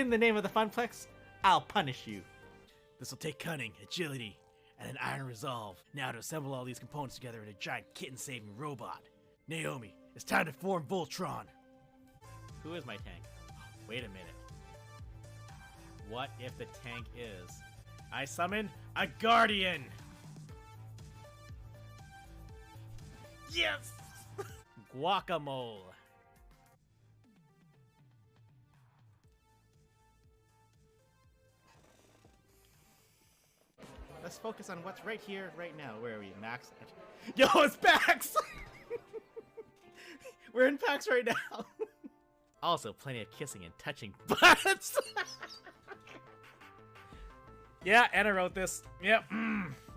in the name of the Funplex, I'll punish you. This will take cunning, agility, and an iron resolve. Now to assemble all these components together in a giant kitten-saving robot. Naomi, it's time to form Voltron. Who is my tank? Wait a minute. What if the tank is... I summon a Guardian! Yes! Guacamole. Let's focus on what's right here, right now. Where are we? Max? Yo, it's PAX! We're in PAX right now. Also, plenty of kissing and touching butts. Yeah, Anna wrote this. Yep.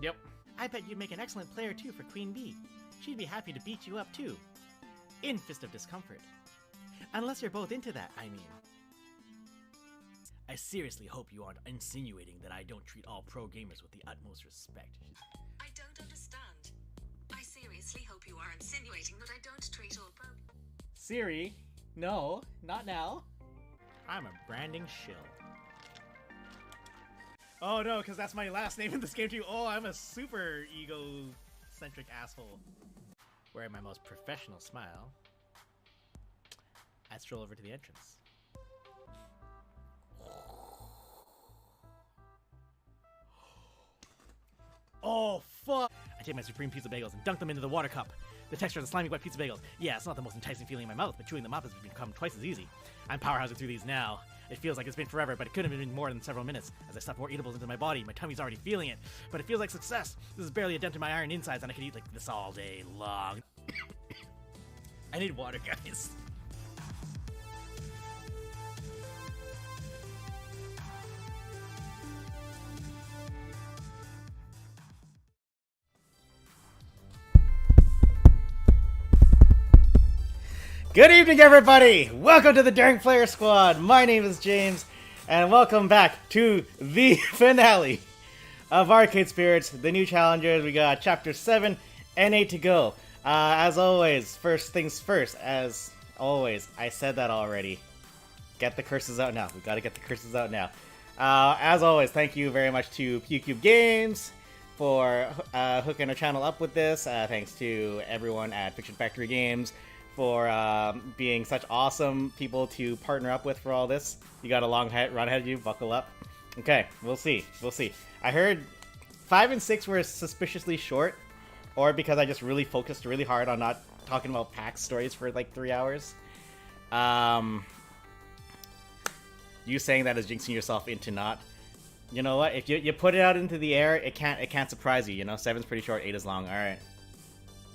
Yep. I bet you'd make an excellent player too for Queen Bee. She'd be happy to beat you up too. In Fist of Discomfort. Unless you're both into that, I mean. I seriously hope you aren't insinuating that I don't treat all pro gamers with the utmost respect. I don't understand. I seriously hope you are insinuating that I don't treat all pro... Siri, no, not now. I'm a branding shill. Oh no, because that's my last name in this game too. Oh, I'm a super ego-centric asshole. Wearing my most professional smile, I stroll over to the entrance. Oh, fuck! I take my supreme pizza bagels and dunk them into the water cup. The texture of the slimy wet pizza bagels. Yeah, it's not the most enticing feeling in my mouth, but chewing them up has become twice as easy. I'm powerhousing through these now. It feels like it's been forever, but it could have been more than several minutes. As I stuff more eatables into my body, my tummy's already feeling it. But it feels like success. This is barely a dent in my iron insides, and I could eat like this all day long. I need water, guys. Good evening, everybody! Welcome to the Daring Player Squad. My name is James, and welcome back to the finale of Arcade Spirits, the new challengers. We got Chapter 7 and 8 to go. As always, first things first, as always, I said that already. Get the curses out now. We gotta get the curses out now. As always, thank you very much to PewCube Games for hooking our channel up with this. Thanks to everyone at Fiction Factory Games for being such awesome people to partner up with for all this. You got a long run ahead of you, buckle up. Okay, we'll see, we'll see. I heard 5 and 6 were suspiciously short, or because I just really focused really hard on not talking about PAX stories for like 3 hours. You saying that is jinxing yourself into not. You know what, if you put it out into the air, it can't surprise you, you know? 7's pretty short, 8 is long, alright.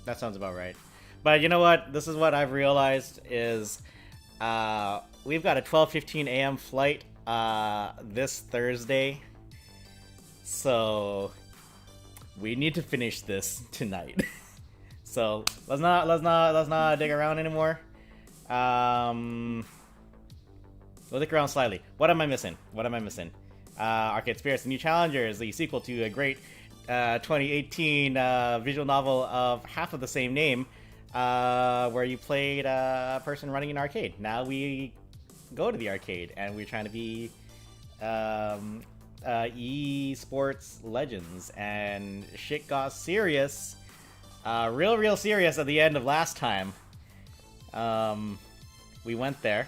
That sounds about right. But you know what? This is what I've realized is we've got a 12:15 a.m. flight this Thursday, so we need to finish this tonight. So let's not dig around anymore. We'll dig around slightly. What am I missing? Arcade Spirits, the new challengers, the sequel to a great 2018 visual novel of half of the same name. Where you played a person running an arcade. Now we go to the arcade, and we're trying to be esports legends, and shit got serious, real serious at the end of last time. We went there,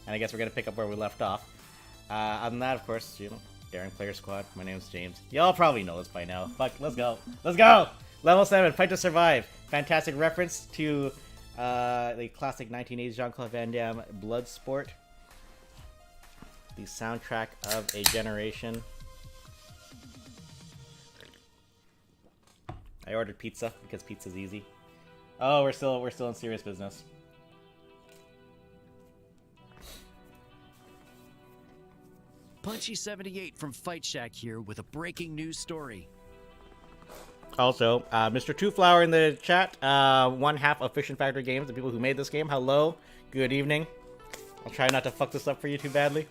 and I guess we're gonna pick up where we left off. Other than that, of course, you know, Daring Player Squad. My name's James. Y'all probably know this by now. Fuck, let's go. Let's go! Level 7, Fight to Survive. Fantastic reference to the classic 1980s Jean-Claude Van Damme Bloodsport. The soundtrack of a generation. I ordered pizza because pizza's easy. Oh, we're still in serious business. Punchy78 from Fight Shack here with a breaking news story. Also, Mr. Two Flower in the chat, one half of Fiction Factory Games, the people who made this game. Hello, good evening. I'll try not to fuck this up for you too badly.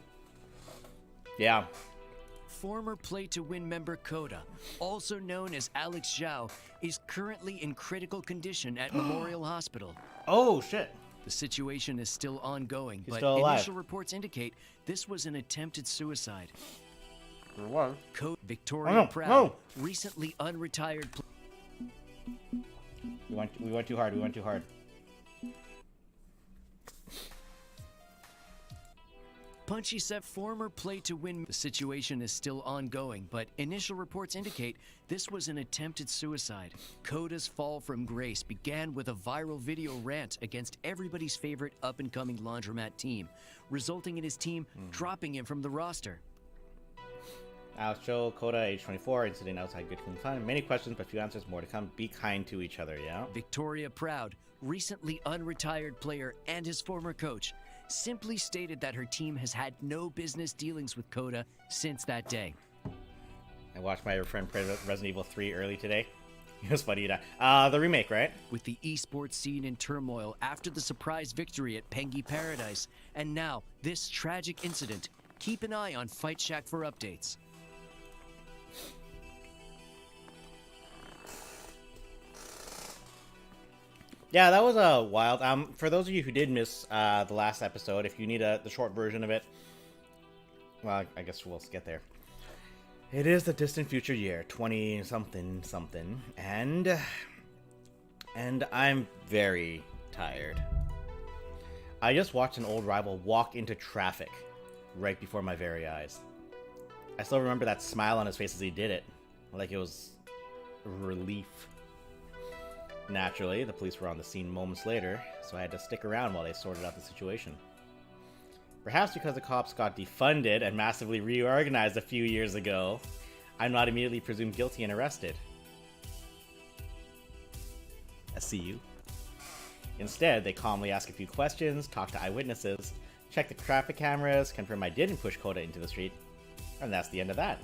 Yeah. Former Play to Win member Coda, also known as Alex Zhao, is currently in critical condition at Memorial Hospital. Oh, shit. The situation is still ongoing, He's but still alive. initial reports indicate this was an attempted suicide. What? Victoria Oh, no, Proud, no. recently unretired. We went too hard. We went too hard. Punchy said former play to win. The situation is still ongoing, but initial reports indicate this was an attempted suicide. Coda's fall from grace began with a viral video rant against everybody's favorite up-and-coming laundromat team, resulting in his team dropping him from the roster. Alex Joe, Coda, age 24, incident outside good clean fun. Many questions, but few answers. More to come. Be kind to each other, yeah? Victoria Proud, recently unretired player and his former coach, simply stated that her team has had no business dealings with Coda since that day. I watched my friend play Resident Evil 3 early today. It was funny. The remake, right? With the esports scene in turmoil after the surprise victory at Pengy Paradise, and now this tragic incident, keep an eye on Fight Shack for updates. Yeah, that was a wild. For those of you who did miss the last episode, if you need the short version of it, well, I guess we'll get there. It is the distant future year, 20-something, and I'm very tired. I just watched an old rival walk into traffic right before my very eyes. I still remember that smile on his face as he did it, like it was relief. Naturally, the police were on the scene moments later, so I had to stick around while they sorted out the situation. Perhaps because the cops got defunded and massively reorganized a few years ago, I'm not immediately presumed guilty and arrested. I see you. Instead, they calmly ask a few questions, talk to eyewitnesses, check the traffic cameras, confirm I didn't push Coda into the street, and that's the end of that.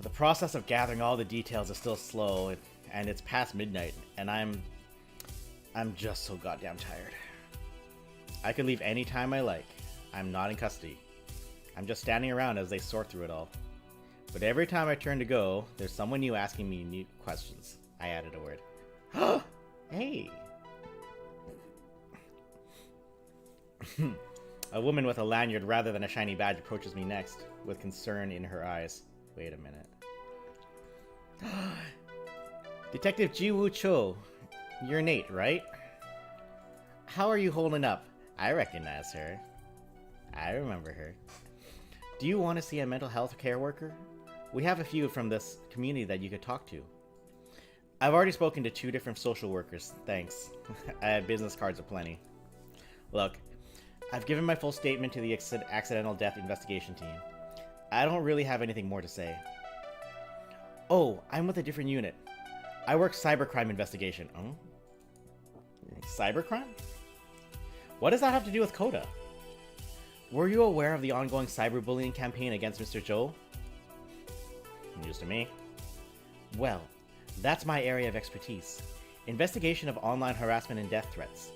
The process of gathering all the details is still slow, and it's past midnight, and I'm just so goddamn tired. I could leave any time I like. I'm not in custody. I'm just standing around as they sort through it all. But every time I turn to go, there's someone new asking me new questions. I added a word. Hey! A woman with a lanyard rather than a shiny badge approaches me next, with concern in her eyes. Wait a minute. Detective Jiwoo Cho, you're Nate, right? How are you holding up? I recognize her. I remember her. Do you want to see a mental health care worker? We have a few from this community that you could talk to. I've already spoken to 2 different social workers, thanks. I have business cards aplenty. Look, I've given my full statement to the accidental death investigation team. I don't really have anything more to say. Oh, I'm with a different unit. I work cybercrime investigation. Oh? Cybercrime? What does that have to do with Coda? Were you aware of the ongoing cyberbullying campaign against Mr. Joe? News to me. Well, that's my area of expertise. Investigation of online harassment and death threats.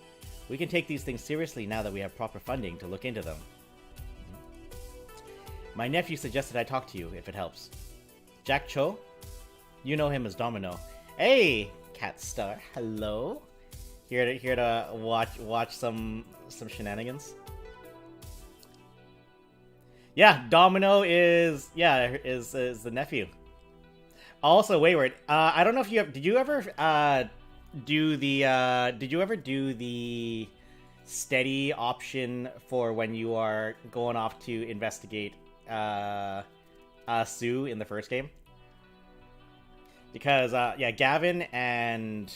We can take these things seriously now that we have proper funding to look into them. My nephew suggested I talk to you, if it helps. Jack Cho? You know him as Domino. Hey, Cat Star. Hello. Here to watch some shenanigans. Yeah, Domino is the nephew. Also, Wayward. I don't know if did you ever do the steady option for when you are going off to investigate Sue in the first game? Because Gavin and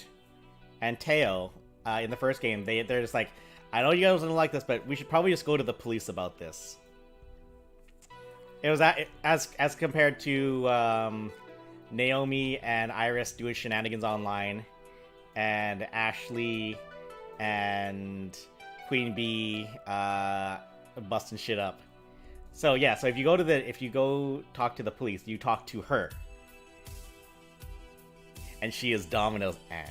Teo in the first game, they're just like, I know you guys don't like this, but we should probably just go to the police about this. It was as compared to Naomi and Iris doing shenanigans online, and Ashley and Queen Bee busting shit up. So yeah, so if you go talk to the police, you talk to her. And she is Domino's aunt.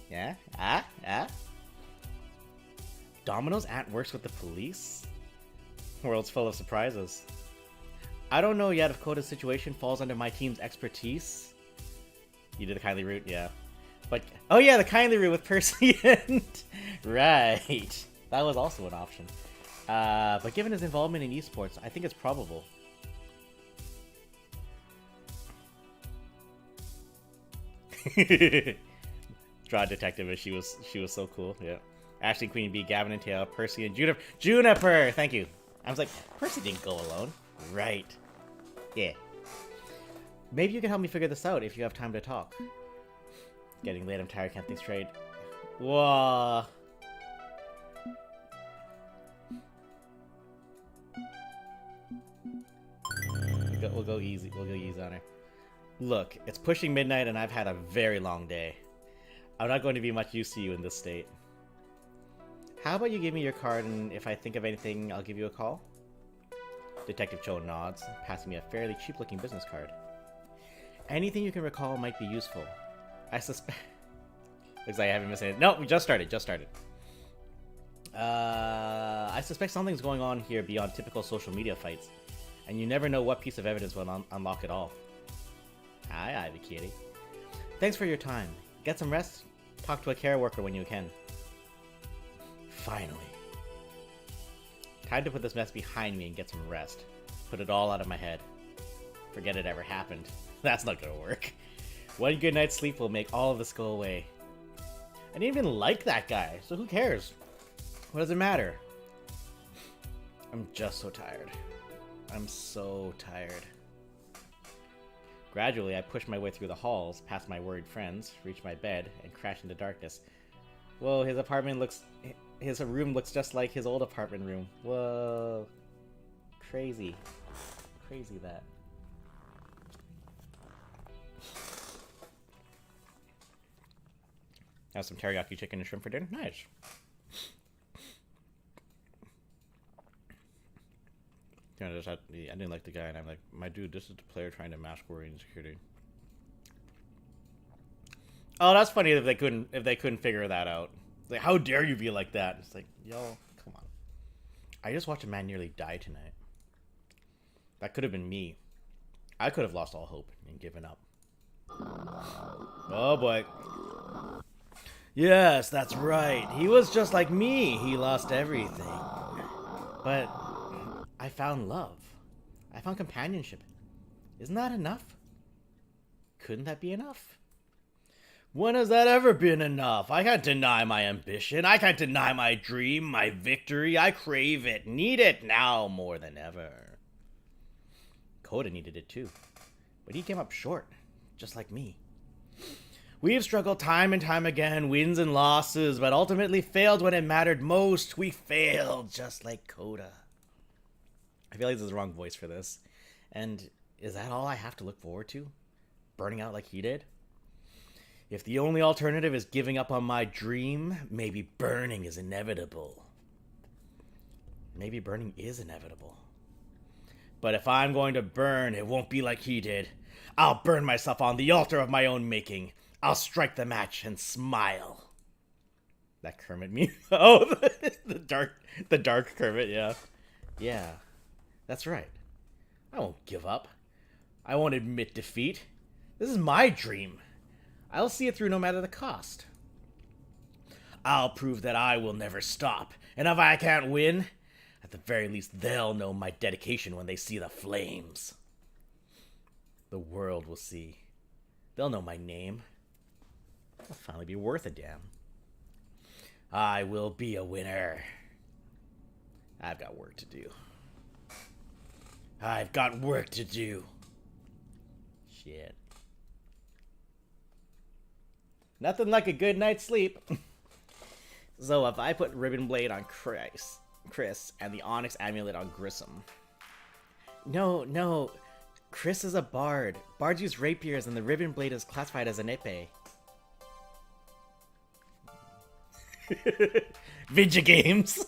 Yeah? Domino's aunt works with the police? World's full of surprises. I don't know yet if Coda's situation falls under my team's expertise. You did a kindly route, yeah. But oh yeah, the kindly room with Percy and right. That was also an option. But given his involvement in esports, I think it's probable. Draw detective, and she was so cool. Yeah. Ashley, Queen Bee, Gavin and Tail, Percy and Juniper. Thank you. I was like, Percy didn't go alone. Right. Yeah. Maybe you can help me figure this out if you have time to talk. Getting late, I'm tired, can't think straight. Whoa. We'll go easy. We'll go easy on her. Look, it's pushing midnight and I've had a very long day. I'm not going to be much use to you in this state. How about you give me your card, and if I think of anything, I'll give you a call? Detective Cho nods, passing me a fairly cheap-looking business card. Anything you can recall might be useful. I suspect... Looks like I haven't missed anything. No, we just started. I suspect something's going on here beyond typical social media fights. And you never know what piece of evidence will unlock it all. Hi, Ivy Kitty. Thanks for your time. Get some rest. Talk to a care worker when you can. Finally. Time to put this mess behind me and get some rest. Put it all out of my head. Forget it ever happened. That's not gonna work. One good night's sleep will make all of this go away. I didn't even like that guy, so who cares? What does it matter? I'm just so tired. I'm so tired. Gradually, I pushed my way through the halls, past my worried friends, reached my bed, and crashed into darkness. Whoa, his room looks just like his old apartment room. Whoa. Crazy. Crazy that. Have some teriyaki chicken and shrimp for dinner? Nice. I didn't like the guy, and I'm like, my dude, this is the player trying to mask worry insecurity. Oh, that's funny if they couldn't figure that out. It's like, how dare you be like that? It's like, yo, come on. I just watched a man nearly die tonight. That could have been me. I could have lost all hope and given up. Oh boy. Yes, that's right. He was just like me. He lost everything. But I found love. I found companionship. Isn't that enough? Couldn't that be enough? When has that ever been enough? I can't deny my ambition. I can't deny my dream, my victory. I crave it, need it now more than ever. Coda needed it too. But he came up short, just like me. We've struggled time and time again, wins and losses, but ultimately failed when it mattered most. We failed, just like Coda. I feel like this is the wrong voice for this. And is that all I have to look forward to? Burning out like he did? If the only alternative is giving up on my dream, maybe burning is inevitable. Maybe burning is inevitable. But if I'm going to burn, it won't be like he did. I'll burn myself on the altar of my own making. I'll strike the match and smile. That Kermit meme? Oh, the dark Kermit, yeah. Yeah, that's right. I won't give up. I won't admit defeat. This is my dream. I'll see it through no matter the cost. I'll prove that I will never stop. And if I can't win, at the very least they'll know my dedication when they see the flames. The world will see. They'll know my name. I'll finally be worth a damn. I will be a winner. I've got work to do. I've got work to do. Shit. Nothing like a good night's sleep. So if I put Ribbon Blade on Chris, and the Onyx Amulet on Grissom. No. Chris is a bard. Bards use rapiers, and the Ribbon Blade is classified as an épée. Video games.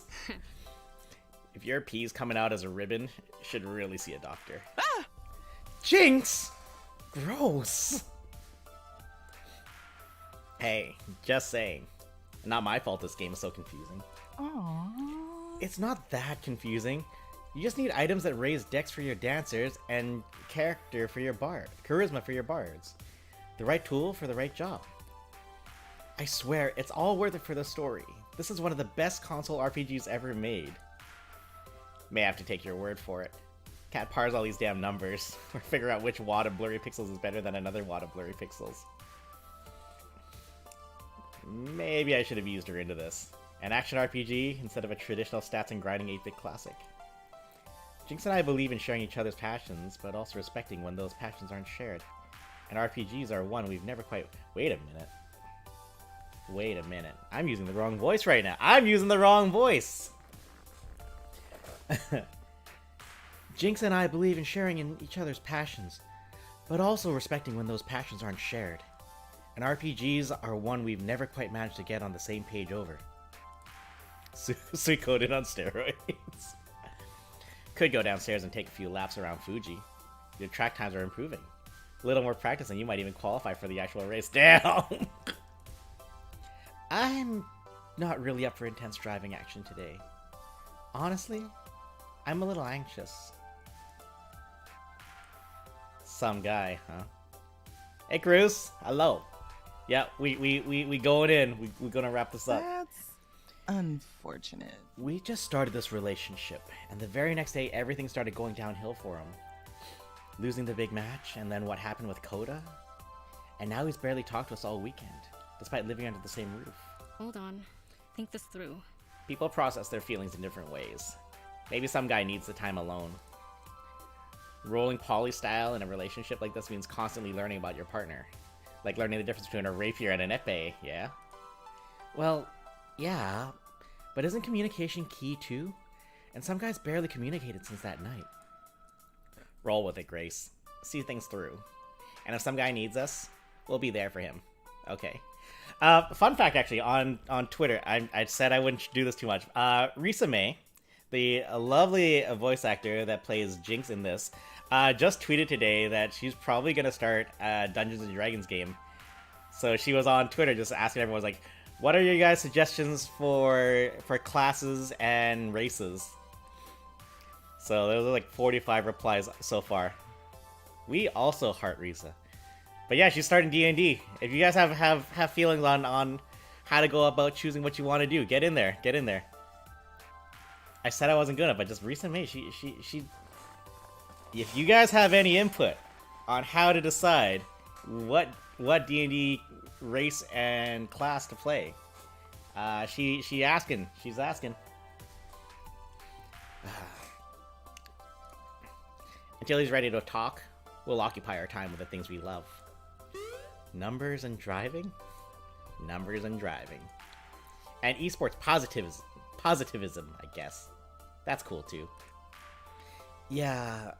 If your pee's coming out as a ribbon, you should really see a doctor. Ah! Jinx! Gross. Hey, just saying. Not my fault this game is so confusing. Aww. It's not that confusing. You just need items that raise dex for your dancers and charisma for your bards. The right tool for the right job. I swear, it's all worth it for the story. This is one of the best console RPGs ever made. May have to take your word for it. Can't parse all these damn numbers, or figure out which wad of blurry pixels is better than another wad of blurry pixels. Maybe I should have used her into this. An action RPG instead of a traditional stats and grinding 8-bit classic. Jinx and I believe in sharing each other's passions, but also respecting when those passions aren't shared. And RPGs are one we've never quite... Wait a minute. Wait a minute. I'm using the wrong voice right now. I'm using the wrong voice! Jinx and I believe in sharing in each other's passions, but also respecting when those passions aren't shared. And RPGs are one we've never quite managed to get on the same page over. Suicoded on steroids. Could go downstairs and take a few laps around Fuji. Your track times are improving. A little more practice and you might even qualify for the actual race. Damn! I'm not really up for intense driving action today. Honestly, I'm a little anxious. Some guy, huh? Hey, Cruz. Hello. Yeah, we going in. We're gonna wrap this up. That's unfortunate. We just started this relationship, and the very next day, everything started going downhill for him. Losing the big match, and then what happened with Coda. And now he's barely talked to us all weekend, despite living under the same roof. Hold on. Think this through. People process their feelings in different ways. Maybe some guy needs the time alone. Rolling poly style in a relationship like this means constantly learning about your partner. Like learning the difference between a rapier and an epee, yeah? Well, yeah, but isn't communication key too? And some guys barely communicated since that night. Roll with it, Grace. See things through. And if some guy needs us, we'll be there for him. Okay. Fun fact, actually, on Twitter, I said I wouldn't do this too much. Risa May, the lovely voice actor that plays Jinx in this, just tweeted today that she's probably going to start a Dungeons & Dragons game. So she was on Twitter just asking everyone, like, what are your guys' suggestions for classes and races? So there was like 45 replies so far. We also heart Risa. But yeah, she's starting D&D. If you guys have feelings on how to go about choosing what you want to do, get in there. Get in there. I said I wasn't gonna, but just recently, she if you guys have any input on how to decide what D&D race and class to play, she's asking. Until he's ready to talk, we'll occupy our time with the things we love. Numbers and driving? Numbers and driving. And esports positivism, I guess. That's cool too. Yeah,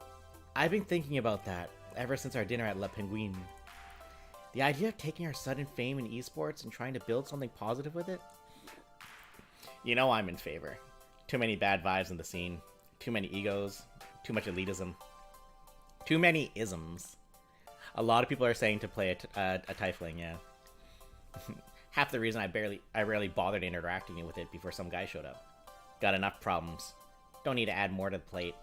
I've been thinking about that ever since our dinner at La Penguin. The idea of taking our sudden fame in esports and trying to build something positive with it? You know I'm in favor. Too many bad vibes in the scene. Too many egos. Too much elitism. Too many isms. A lot of people are saying to play a Tiefling, yeah. Half the reason I rarely bothered interacting with it before some guy showed up. Got enough problems. Don't need to add more to the plate.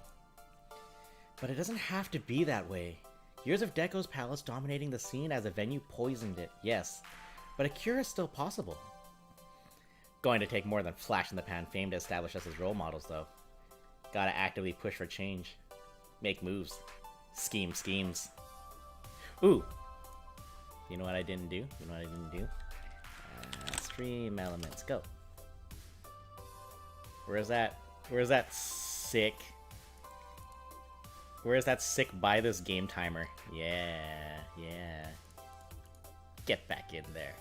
But it doesn't have to be that way. Years of Deco's Palace dominating the scene as a venue poisoned it, yes. But a cure is still possible. Going to take more than flash-in-the-pan fame to establish us as role models, though. Gotta actively push for change. Make moves. Scheme schemes. Ooh. You know what I didn't do? Stream elements, go. Where's that sick? Where's that sick buy this game timer? Yeah. Get back in there.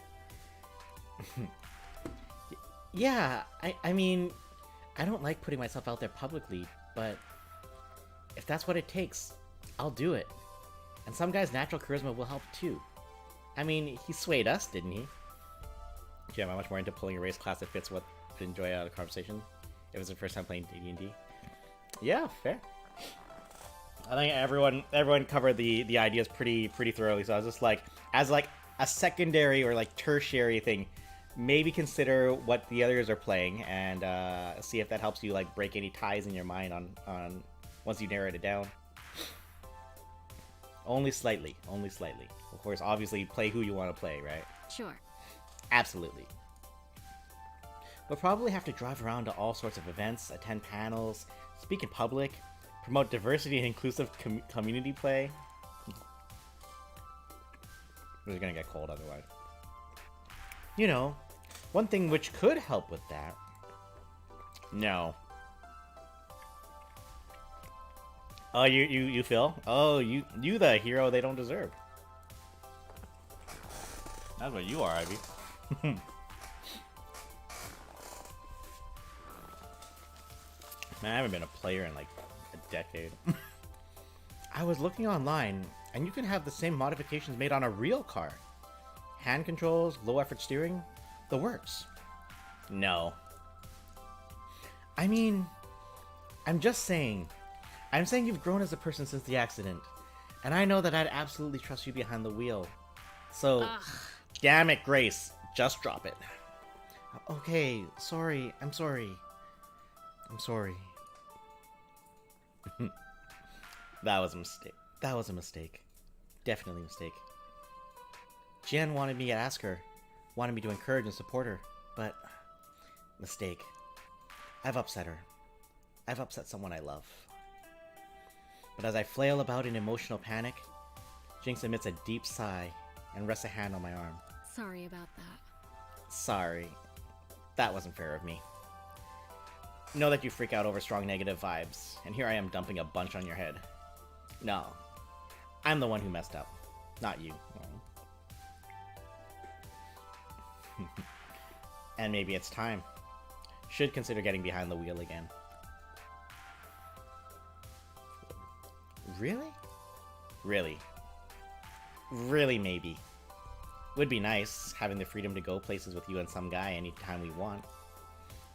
Yeah, I mean, I don't like putting myself out there publicly, but if that's what it takes, I'll do it. And some guy's natural charisma will help too. I mean, he swayed us, didn't he? Yeah, I'm much more into pulling a race class that fits what would enjoy out of conversation if it's the first time playing D&D. Yeah, fair. I think everyone covered the ideas pretty thoroughly. So I was just like, as like a secondary or like tertiary thing, maybe consider what the others are playing and see if that helps you like break any ties in your mind on once you narrowed it down. Only slightly. Of course, obviously play who you want to play, right? Sure. Absolutely. We'll probably have to drive around to all sorts of events, attend panels, speak in public, promote diversity and inclusive community play. It's gonna get cold otherwise. You know, one thing which could help with that. No. Oh, you feel? Oh, you the hero they don't deserve. That's what you are, Ivy. Man, I haven't been a player in like a decade. I was looking online, and you can have the same modifications made on a real car. Hand controls, low effort steering, the works. No. I mean, I'm just saying. I'm saying you've grown as a person since the accident. And I know that I'd absolutely trust you behind the wheel. So, damn it, Grace. Just drop it. Okay, sorry. I'm sorry. I'm sorry. That was a mistake. That was a mistake. Definitely a mistake. Jen wanted me to ask her. Wanted me to encourage and support her. But, mistake. I've upset her. I've upset someone I love. But as I flail about in emotional panic, Jinx emits a deep sigh and rests a hand on my arm. Sorry about that. Sorry. That wasn't fair of me. Know that you freak out over strong negative vibes, and here I am dumping a bunch on your head. No. I'm the one who messed up, not you. And maybe it's time. Should consider getting behind the wheel again. Really? Really? Really, maybe. Would be nice, having the freedom to go places with you and some guy anytime we want.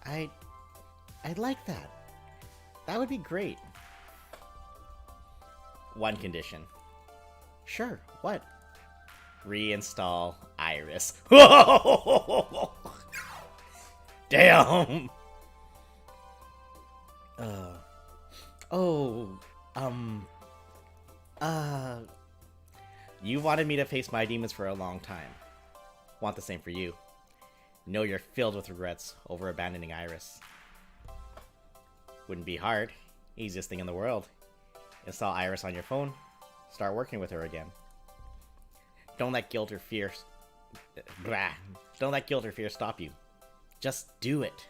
I'd like that. That would be great. One condition. Sure, what? Reinstall Iris. Damn! You wanted me to face my demons for a long time. Want the same for you. Know you're filled with regrets over abandoning Iris. Wouldn't be hard. Easiest thing in the world. Install Iris on your phone. Start working with her again. Don't let guilt or fear... Don't let guilt or fear stop you. Just do it.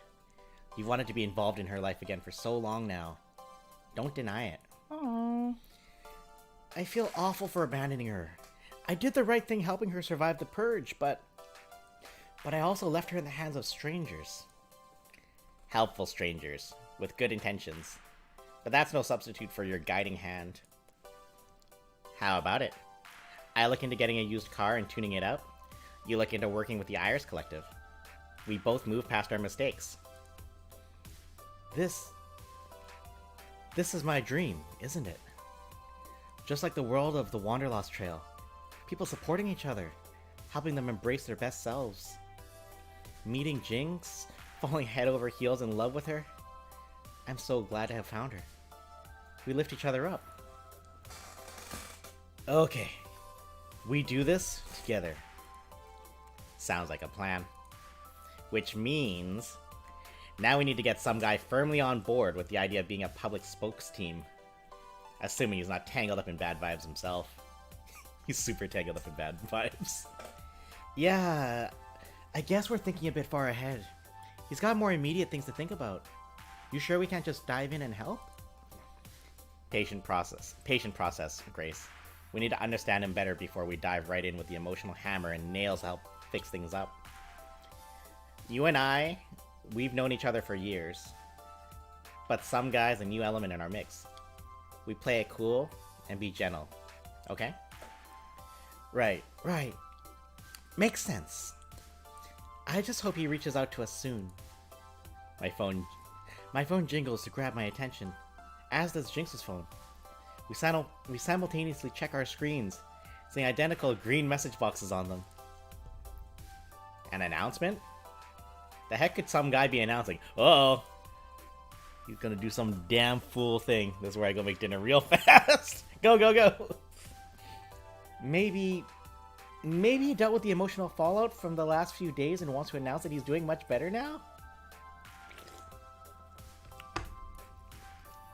You've wanted to be involved in her life again for so long now. Don't deny it. Aww. I feel awful for abandoning her. I did the right thing helping her survive the purge, but I also left her in the hands of strangers. Helpful strangers, with good intentions. But that's no substitute for your guiding hand. How about it? I look into getting a used car and tuning it out. You look into working with the Iris Collective. We both move past our mistakes. This is my dream, isn't it? Just like the world of the Wanderlost Trail. People supporting each other, helping them embrace their best selves. Meeting Jinx, falling head over heels in love with her. I'm so glad to have found her. We lift each other up. Okay, we do this together. Sounds like a plan. Which means, now we need to get some guy firmly on board with the idea of being a public spokes team. Assuming he's not tangled up in bad vibes himself. He's super tangled up in bad vibes. Yeah, I guess we're thinking a bit far ahead. He's got more immediate things to think about. You sure we can't just dive in and help? Patient process, Grace. We need to understand him better before we dive right in with the emotional hammer and nails to help fix things up. You and I, we've known each other for years. But some guy's a new element in our mix. We play it cool and be gentle, okay? Right. Makes sense. I just hope he reaches out to us soon. My phone jingles to grab my attention, as does Jinx's phone. We simultaneously check our screens, seeing identical green message boxes on them. An announcement? The heck could some guy be announcing? Uh-oh. He's gonna do some damn fool thing. This is where I go make dinner real fast. Go. Maybe Maybe he dealt with the emotional fallout from the last few days and wants to announce that he's doing much better now?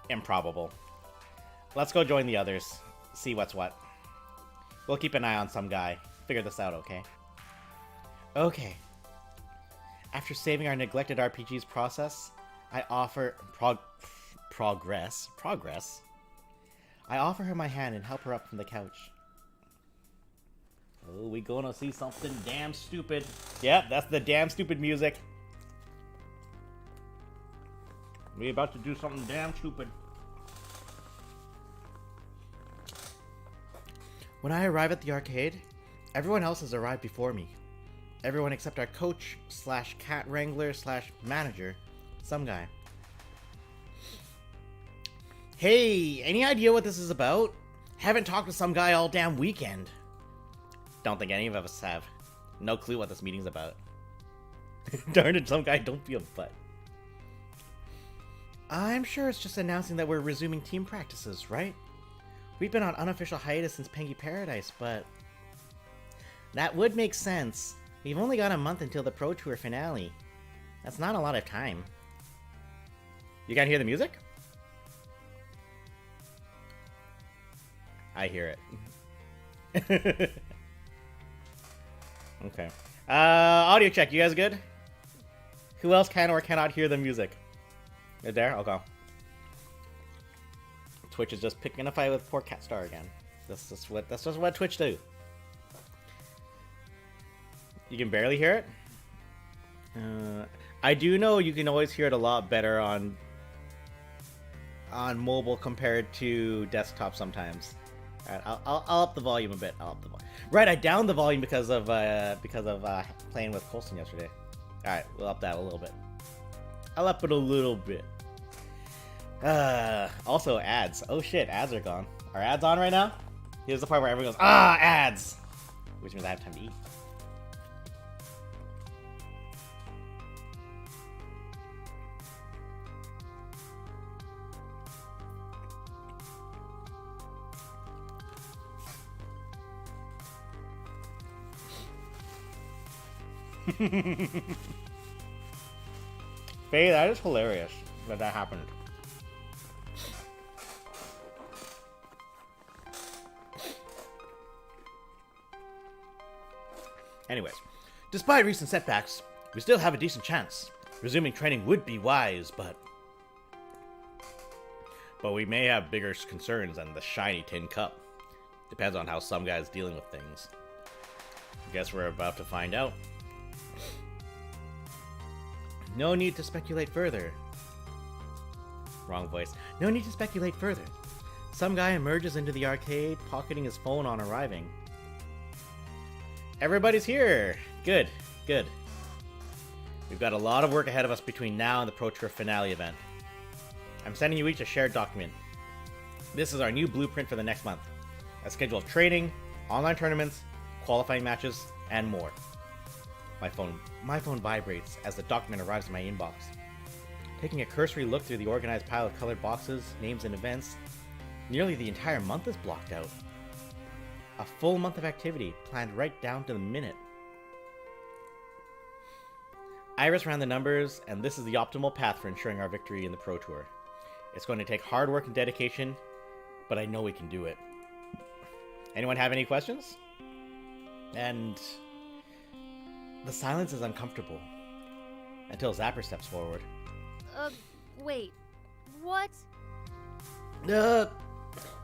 Improbable. Let's go join the others. See what's what. We'll keep an eye on some guy. Figure this out, okay? Okay. After saving our neglected RPG's process, I offer... Progress? I offer her my hand and help her up from the couch. Oh, we gonna see something damn stupid. Yep, that's the damn stupid music. We about to do something damn stupid. When I arrive at the arcade, everyone else has arrived before me. Everyone except our coach slash cat wrangler slash manager, some guy. Hey, any idea what this is about? Haven't talked to some guy all damn weekend. Don't think any of us have. No clue what this meeting's about. Darn it, some guy, don't be a butt. I'm sure it's just announcing that we're resuming team practices, right? We've been on unofficial hiatus since Pengy Paradise, but... that would make sense. We've only got a month until the Pro Tour finale. That's not a lot of time. You can't hear the music? I hear it. Okay. Audio check. You guys good? Who else can or cannot hear the music? Good there? Okay. Twitch is just picking a fight with poor Cat Star again. That's just what Twitch do. You can barely hear it? I do know you can always hear it a lot better on mobile compared to desktop sometimes. Alright, I'll up the volume a bit. Right, I downed the volume because of playing with Colson yesterday. Alright, we'll up that a little bit. I'll up it a little bit. Also ads. Oh shit, ads are gone. Are ads on right now? Here's the part where everyone goes, ads! Which means I have time to eat. Faye, that is hilarious that happened. Anyways, despite recent setbacks, we still have a decent chance. Resuming training would be wise, but we may have bigger concerns than the shiny tin cup. Depends on how some guy's dealing with things. Guess we're about to find out. No need to speculate further. Wrong voice. No need to speculate further. Some guy emerges into the arcade, pocketing his phone on arriving. Everybody's here! Good, good. We've got a lot of work ahead of us between now and the Pro Tour finale event. I'm sending you each a shared document. This is our new blueprint for the next month. A schedule of training, online tournaments, qualifying matches, and more. My phone vibrates as the document arrives in my inbox. Taking a cursory look through the organized pile of colored boxes, names, and events, nearly the entire month is blocked out. A full month of activity, planned right down to the minute. Iris ran the numbers, and this is the optimal path for ensuring our victory in the Pro Tour. It's going to take hard work and dedication, but I know we can do it. Anyone have any questions? And the silence is uncomfortable until Zapper steps forward. Wait. What?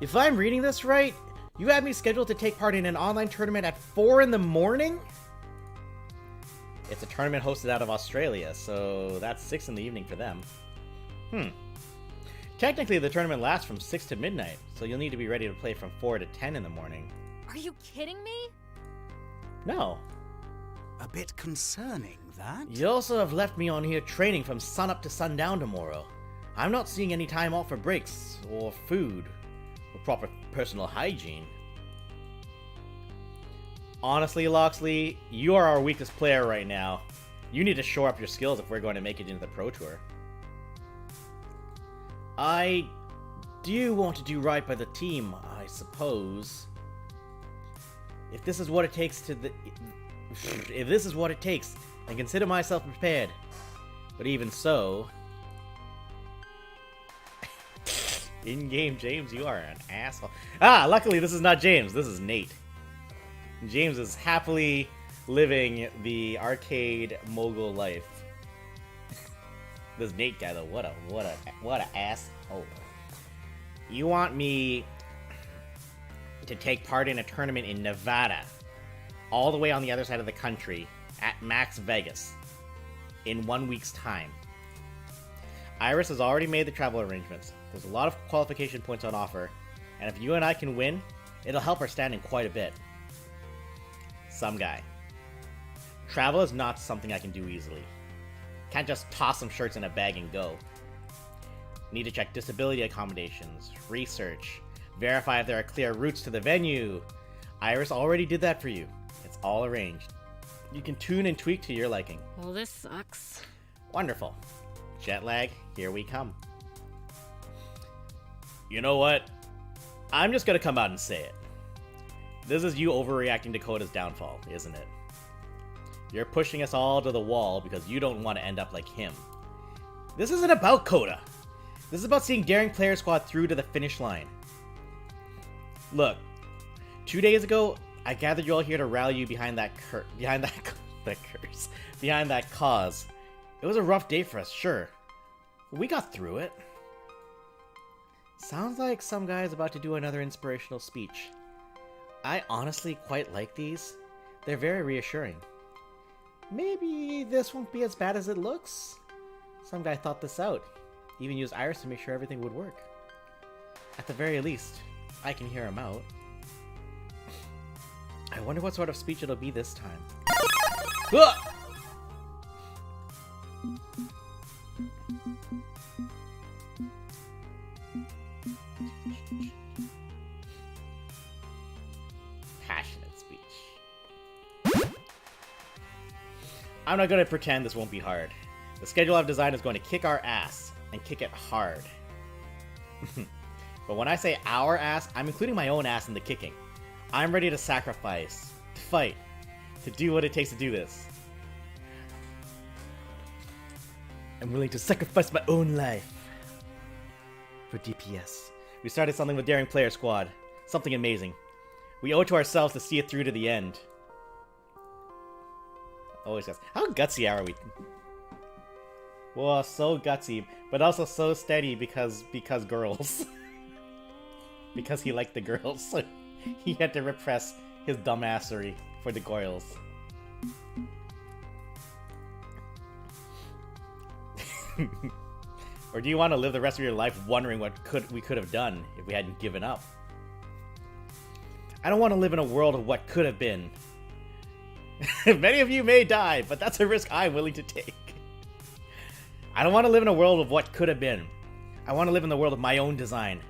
If I'm reading this right, you have me scheduled to take part in an online tournament at 4 in the morning? It's a tournament hosted out of Australia, so that's 6 in the evening for them. Technically, the tournament lasts from 6 to midnight, so you'll need to be ready to play from 4 to 10 in the morning. Are you kidding me? No. A bit concerning, that. You also have left me on here training from sunup to sundown tomorrow. I'm not seeing any time off for breaks, or food, or proper personal hygiene. Honestly, Loxley, you are our weakest player right now. You need to shore up your skills if we're going to make it into the Pro Tour. I do want to do right by the team, I suppose. If this is what it takes if this is what it takes, then consider myself prepared. But even so... In-game James, you are an asshole. Ah, luckily this is not James, this is Nate. James is happily living the arcade mogul life. This Nate guy though, what a asshole. You want me to take part in a tournament in Nevada, all the way on the other side of the country, at Max Vegas, in 1 week's time. Iris has already made the travel arrangements. There's a lot of qualification points on offer, and if you and I can win, it'll help our standing quite a bit. Some guy. Travel is not something I can do easily. Can't just toss some shirts in a bag and go. Need to check disability accommodations, research, verify if there are clear routes to the venue. Iris already did that for you. It's all arranged. You can tune and tweak to your liking. Well, this sucks. Wonderful. Jet lag, here we come. You know what? I'm just gonna come out and say it. This is you overreacting to Coda's downfall, isn't it? You're pushing us all to the wall because you don't want to end up like him. This isn't about Coda. This is about seeing Daring Player Squad through to the finish line. Look, 2 days ago, I gathered you all here to rally you behind that cause. It was a rough day for us, sure. But we got through it. Sounds like some guy is about to do another inspirational speech. I honestly quite like these. They're very reassuring. Maybe this won't be as bad as it looks. Some guy thought this out. Even used Iris to make sure everything would work. At the very least, I can hear him out. I wonder what sort of speech it'll be this time. Ugh! Passionate speech. I'm not going to pretend this won't be hard. The schedule I've designed is going to kick our ass, and kick it hard. But when I say our ass, I'm including my own ass in the kicking. I'm ready to sacrifice, to fight, to do what it takes to do this. I'm willing to sacrifice my own life for DPS. We started something with Daring Player Squad. Something amazing. We owe it to ourselves to see it through to the end. Always guys. How gutsy are we? Well, so gutsy, but also so steady because girls. Because he liked the girls, so he had to repress his dumbassery for the girls. Or do you want to live the rest of your life wondering what we could have done if we hadn't given up? I don't want to live in a world of what could have been. Many of you may die, but that's a risk I'm willing to take. I don't want to live in a world of what could have been. I want to live in the world of my own design.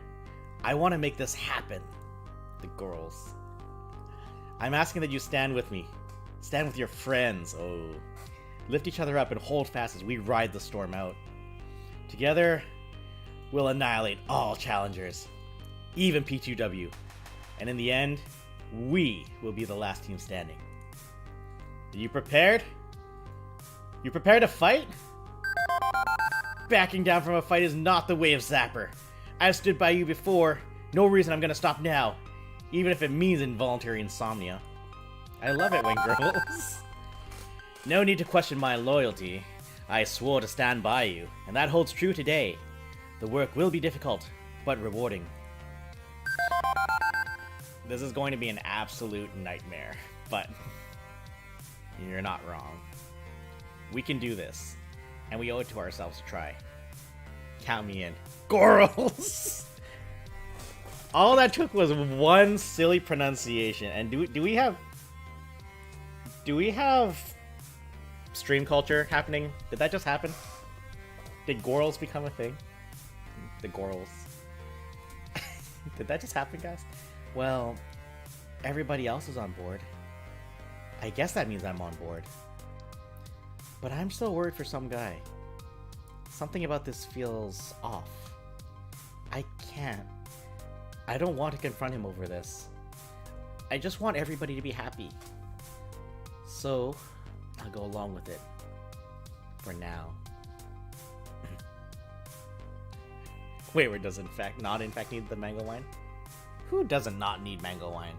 I want to make this happen. The girls. I'm asking that you stand with me. Stand with your friends. Oh. Lift each other up and hold fast as we ride the storm out. Together, we'll annihilate all challengers. Even P2W. And in the end, we will be the last team standing. Are you prepared? You prepared to fight? Backing down from a fight is not the way of Zapper. I've stood by you before. No reason I'm gonna stop now. Even if it means involuntary insomnia. I love it when girls... No need to question my loyalty. I swore to stand by you, and that holds true today. The work will be difficult, but rewarding. This is going to be an absolute nightmare, but you're not wrong. We can do this, and we owe it to ourselves to try. Count me in. Girls! All that took was one silly pronunciation, and do we have stream culture happening? Did that just happen? Did Gorals become a thing? The Gorals. Did that just happen, guys? Well, everybody else is on board. I guess that means I'm on board. But I'm still worried for some guy. Something about this feels off. I can't. I don't want to confront him over this. I just want everybody to be happy. So, I'll go along with it. For now. Wait, does in fact not need the mango wine? Who doesn't not need mango wine?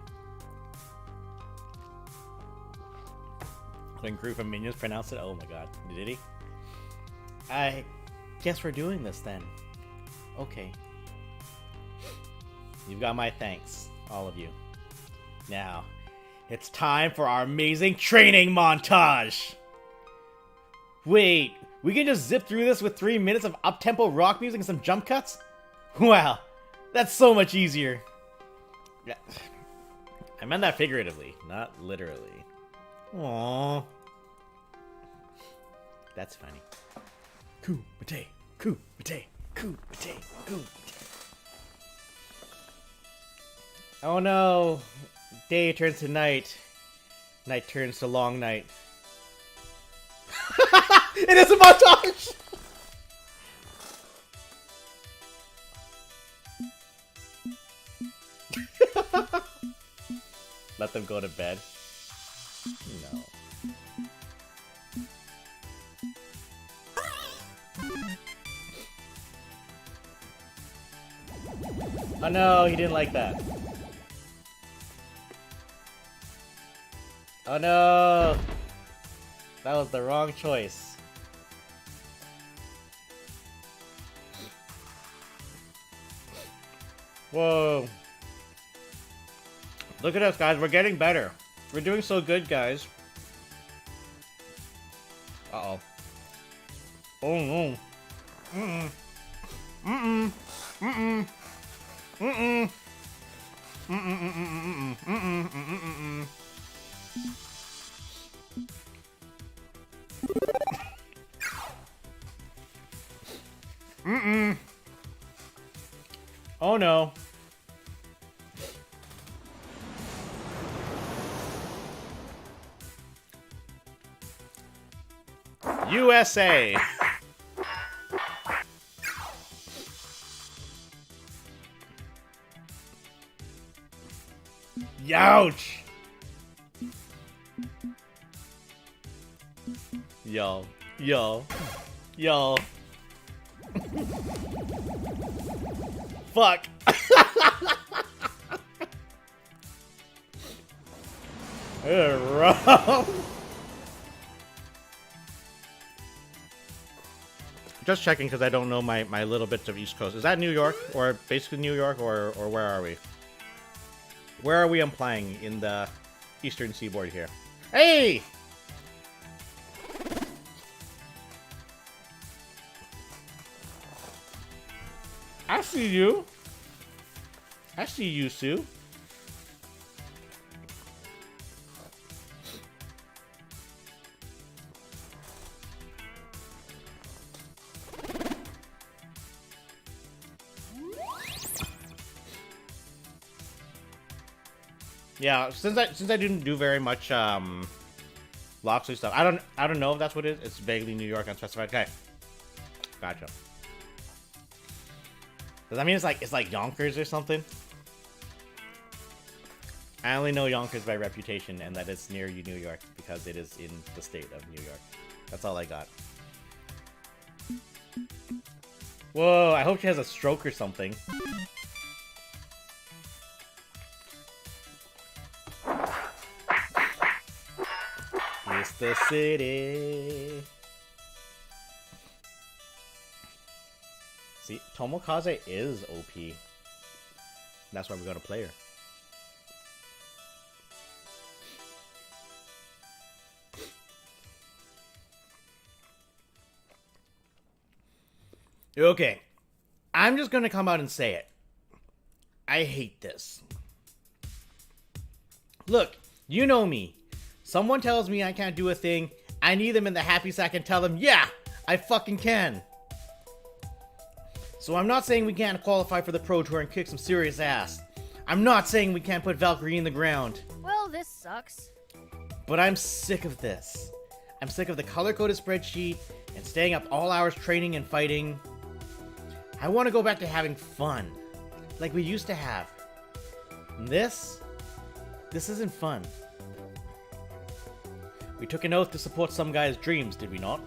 When group of minions pronounced it? Oh my god. Did he? I guess we're doing this then. Okay. You've got my thanks, all of you. Now, it's time for our amazing training montage! Wait, we can just zip through this with 3 minutes of up-tempo rock music and some jump cuts? Wow, that's so much easier. Yeah. I meant that figuratively, not literally. Aww. That's funny. Coo, mate, coo, mate, coo, mate, coo, mate. Oh no! Day turns to night. Night turns to long night. It is a montage! Let them go to bed. No. Oh no, he didn't like that. Oh no! That was the wrong choice. Whoa. Look at us, guys. We're getting better. We're doing so good, guys. Uh-oh. Oh no. Mm-mm. Mm-mm. Mm-mm. Mm-mm. Mm-mm. Mm-mm. Mm-mm. Mm-mm. Oh no. USA. Youch. Yo. Yo. Yo. Fuck. Wrong. Just checking because I don't know my little bits of East Coast. Is that New York? Or basically New York? Or where are we? Where are we implying in the Eastern Seaboard here? Hey! I see you. I see you, Sue. Yeah, since I didn't do very much Loxley stuff, I don't know if that's what it is. It's vaguely New York unspecified. Okay, gotcha. Does that mean it's like Yonkers or something? I only know Yonkers by reputation and that it's near New York because it is in the state of New York. That's all I got. Whoa, I hope she has a stroke or something. It's the city. See, Tomokaze is OP. That's why we're gonna play her. Okay. I'm just gonna come out and say it. I hate this. Look, you know me. Someone tells me I can't do a thing, I need them in the happy sack and tell them, yeah, I fucking can. So I'm not saying we can't qualify for the Pro Tour and kick some serious ass. I'm not saying we can't put Valkyrie in the ground. Well, this sucks. But I'm sick of this. I'm sick of the color-coded spreadsheet and staying up all hours training and fighting. I want to go back to having fun, like we used to have. And this This isn't fun. We took an oath to support some guy's dreams, did we not?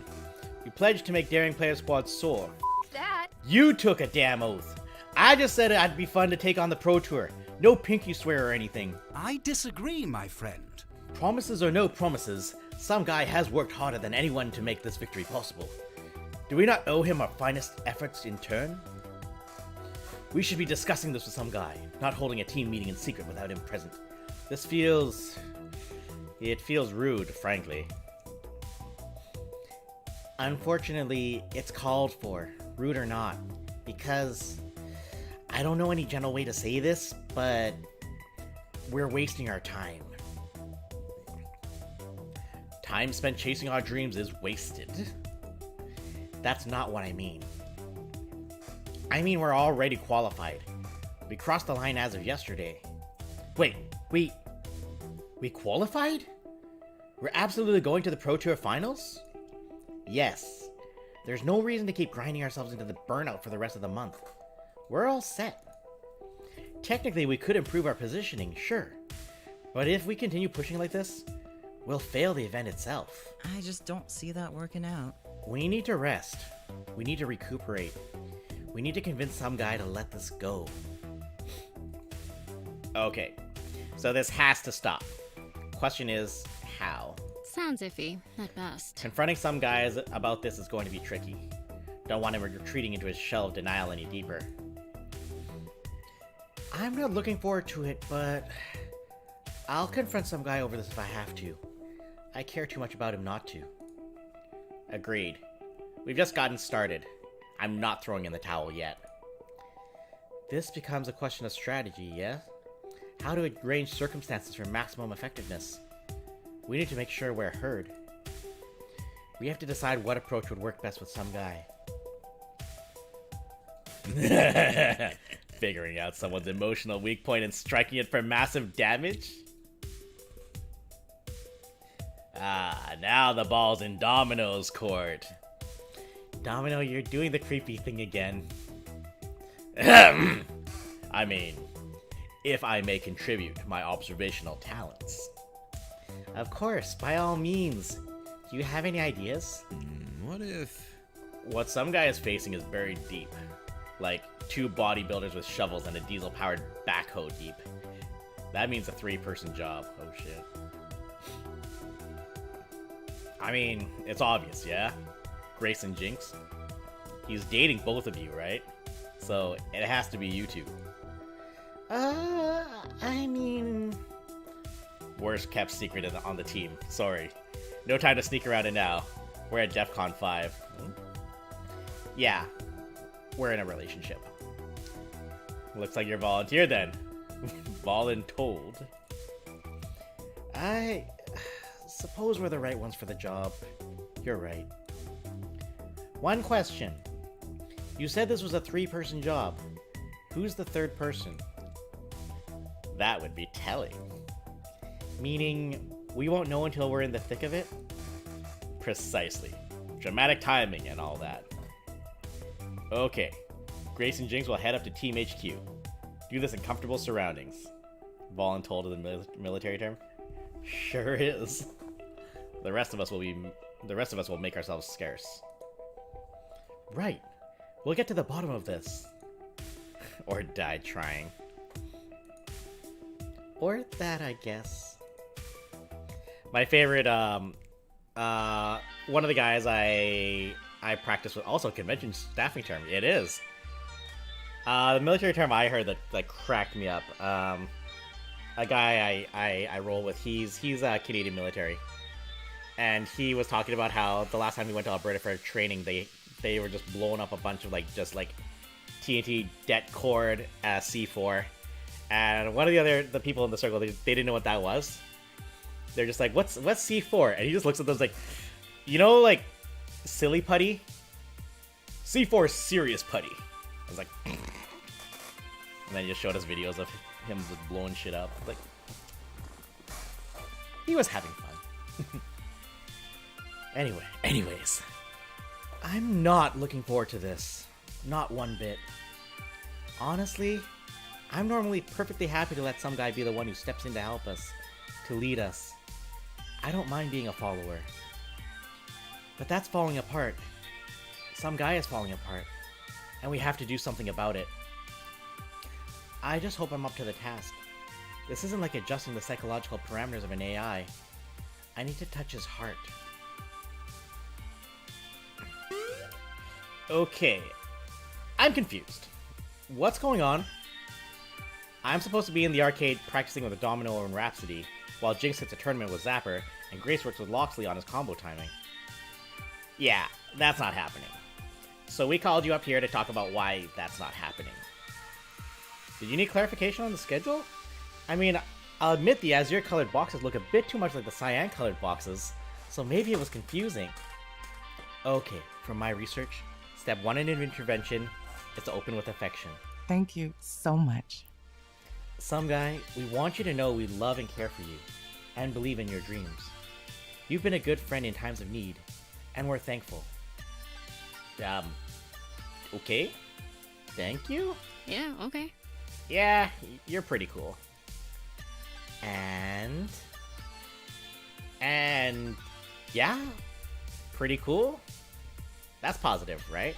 We pledged to make Daring Player Squad soar. That. You took a damn oath. I just said it'd be fun to take on the Pro Tour. No pinky swear or anything. I disagree, my friend. Promises or no promises, some guy has worked harder than anyone to make this victory possible. Do we not owe him our finest efforts in turn? We should be discussing this with some guy, not holding a team meeting in secret without him present. This feels... it feels rude, frankly. Unfortunately, it's called for, rude or not, because... I don't know any general way to say this, but... we're wasting our time. Time spent chasing our dreams is wasted. That's not what I mean. I mean we're already qualified. We crossed the line as of yesterday. Wait, we qualified? We're absolutely going to the Pro Tour Finals? Yes. There's no reason to keep grinding ourselves into the burnout for the rest of the month. We're all set. Technically, we could improve our positioning, sure. But if we continue pushing like this, we'll fail the event itself. I just don't see that working out. We need to rest. We need to recuperate. We need to convince some guy to let this go. Okay, so this has to stop. Question is, how? Sounds iffy, at best. Confronting some guys about this is going to be tricky. Don't want him retreating into his shell of denial any deeper. I'm not looking forward to it, but I'll confront some guy over this if I have to. I care too much about him not to. Agreed. We've just gotten started. I'm not throwing in the towel yet. This becomes a question of strategy, yeah? How to arrange circumstances for maximum effectiveness. We need to make sure we're heard. We have to decide what approach would work best with some guy. Figuring out someone's emotional weak point and striking it for massive damage? Ah, now the ball's in Domino's court. Domino, you're doing the creepy thing again. I mean, if I may contribute my observational talents. Of course, by all means. Do you have any ideas? What if... What some guy is facing is buried deep. Like 2 bodybuilders with shovels and a diesel-powered backhoe deep. That means a 3-person job. Oh shit. I mean, it's obvious, yeah? Grace and Jinx. He's dating both of you, right? So it has to be you two. I mean... Worst kept secret on the team. Sorry. No time to sneak around it now. We're at DEFCON 5. Yeah. We're in a relationship. Looks like you're volunteered then. Voluntold. I suppose we're the right ones for the job. You're right. One question. You said this was a 3-person job. Who's the 3rd person? That would be telling. Meaning, we won't know until we're in the thick of it? Precisely. Dramatic timing and all that. Okay. Grace and Jinx will head up to Team HQ. Do this in comfortable surroundings. Voluntold is the military term? Sure is. The rest of us will make ourselves scarce. Right. We'll get to the bottom of this. Or die trying. Or that, I guess. My favorite, one of the guys I practice with, also convention staffing term. It is. The military term I heard that cracked me up. A guy I roll with, he's Canadian military. And he was talking about how the last time we went to Alberta for training, they were just blowing up a bunch of TNT det cord C4. And one of the people in the circle, they didn't know what that was. They're just like, what's C4? And he just looks at them like, you know, like, silly putty? C4 is serious putty. I was like, and then he just showed us videos of him just blowing shit up. Like, he was having fun. Anyways, I'm not looking forward to this. Not one bit. Honestly, I'm normally perfectly happy to let some guy be the one who steps in to help us, to lead us. I don't mind being a follower. But that's falling apart. Some guy is falling apart, and we have to do something about it. I just hope I'm up to the task. This isn't like adjusting the psychological parameters of an AI. I need to touch his heart. Okay. I'm confused. What's going on? I'm supposed to be in the arcade practicing with a Domino and Rhapsody, while Jinx hits a tournament with Zapper, and Grace works with Loxley on his combo timing. Yeah, that's not happening. So we called you up here to talk about why that's not happening. Did you need clarification on the schedule? I mean, I'll admit the azure-colored boxes look a bit too much like the cyan-colored boxes, so maybe it was confusing. Okay, from my research, step 1 in intervention is to open with affection. Thank you so much. Some guy, we want you to know we love and care for you, and believe in your dreams. You've been a good friend in times of need, and we're thankful. Okay? Thank you? Yeah, okay. Yeah, you're pretty cool. And yeah, pretty cool. That's positive, right?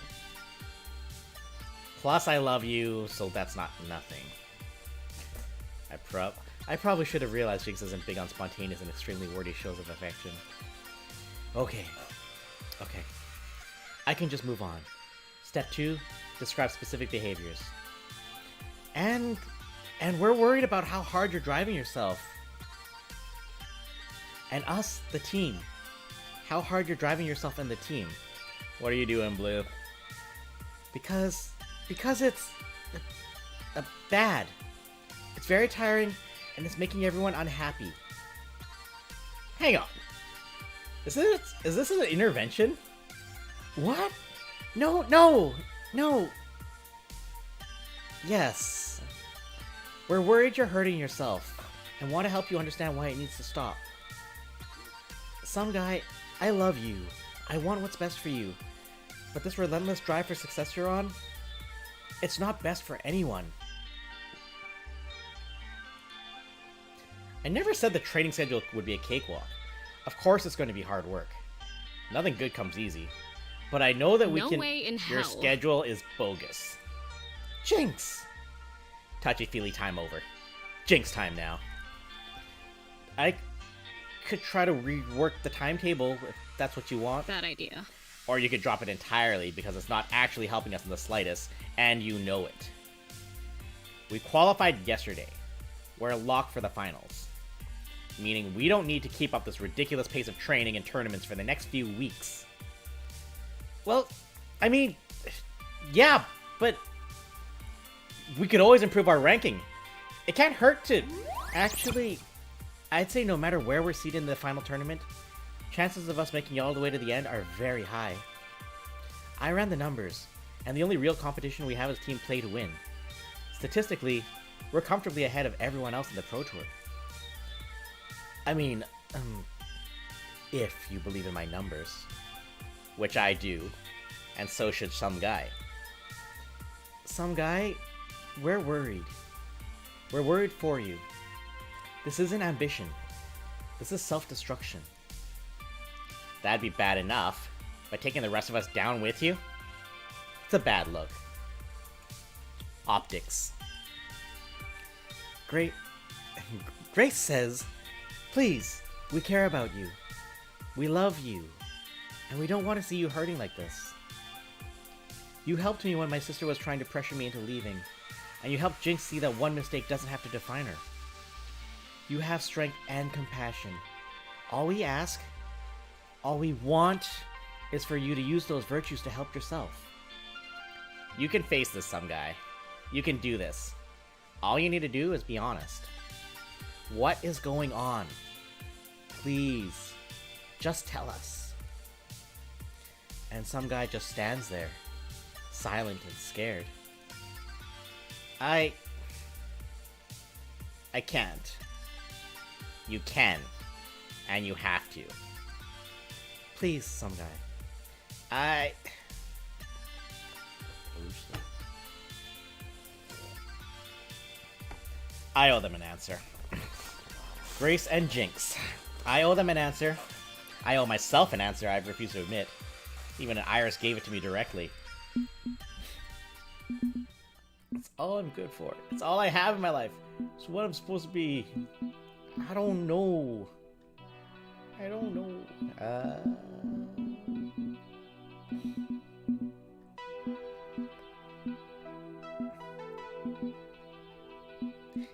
Plus, I love you, so that's not nothing. I probably should have realized Jinx isn't big on spontaneous and extremely wordy shows of affection. Okay. I can just move on. Step 2, describe specific behaviors. And we're worried about how hard you're driving yourself. And us, the team. How hard you're driving yourself and the team. What are you doing, Blue? Because it's bad. It's very tiring, and it's making everyone unhappy. Hang on. Is this an intervention? What? No. Yes. We're worried you're hurting yourself, and want to help you understand why it needs to stop. Some guy, I love you. I want what's best for you. But this relentless drive for success you're on, it's not best for anyone. I never said the training schedule would be a cakewalk. Of course it's going to be hard work. Nothing good comes easy. But I know that we No can... way in Your hell. schedule is bogus. Jinx! Touchy-feely time over. Jinx time now. I could try to rework the timetable if that's what you want. Bad idea. Or you could drop it entirely because it's not actually helping us in the slightest, and you know it. We qualified yesterday. We're locked for the finals. Meaning we don't need to keep up this ridiculous pace of training and tournaments for the next few weeks. Well, I mean, yeah, but we could always improve our ranking. It can't hurt to... Actually, I'd say no matter where we're seated in the final tournament, chances of us making it all the way to the end are very high. I ran the numbers, and the only real competition we have is team play to win. Statistically, we're comfortably ahead of everyone else in the Pro Tour. I mean, if you believe in my numbers. Which I do, and so should some guy. Some guy, we're worried. We're worried for you. This isn't ambition. This is self-destruction. That'd be bad enough, but taking the rest of us down with you? It's a bad look. Optics. Grace says, please, we care about you. We love you. And we don't want to see you hurting like this. You helped me when my sister was trying to pressure me into leaving, and you helped Jinx see that one mistake doesn't have to define her. You have strength and compassion. All we ask, all we want, is for you to use those virtues to help yourself. You can face this, some guy. You can do this. All you need to do is be honest. What is going on? Please, just tell us. And some guy just stands there, silent and scared. I can't. You can. And you have to. Please, some guy. I owe them an answer. Grace and Jinx. I owe them an answer. I owe myself an answer I refuse to admit. Even Iris gave it to me directly. It's all I'm good for. It's all I have in my life. It's what I'm supposed to be. I don't know. I don't know.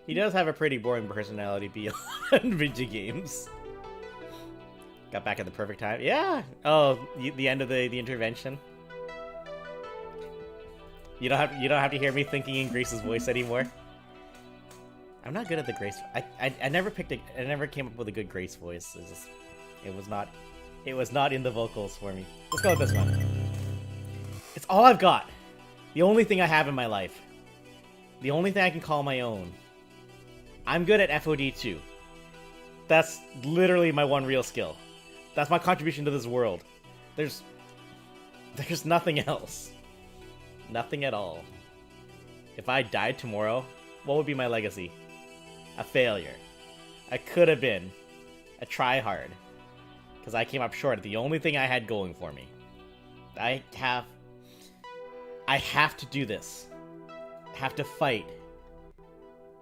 He does have a pretty boring personality beyond video games. Got back at the perfect time. Yeah. Oh, the end of the intervention. You don't have to hear me thinking in Grace's voice anymore. I'm not good at the Grace. I never came up with a good Grace voice. It was not in the vocals for me. Let's go with this one. It's all I've got. The only thing I have in my life. The only thing I can call my own. I'm good at FOD too. That's literally my one real skill. That's my contribution to this world. There's nothing else. Nothing at all. If I died tomorrow, what would be my legacy? A failure. I could have been a tryhard. Because I came up short. The only thing I had going for me. I have to do this. I have to fight.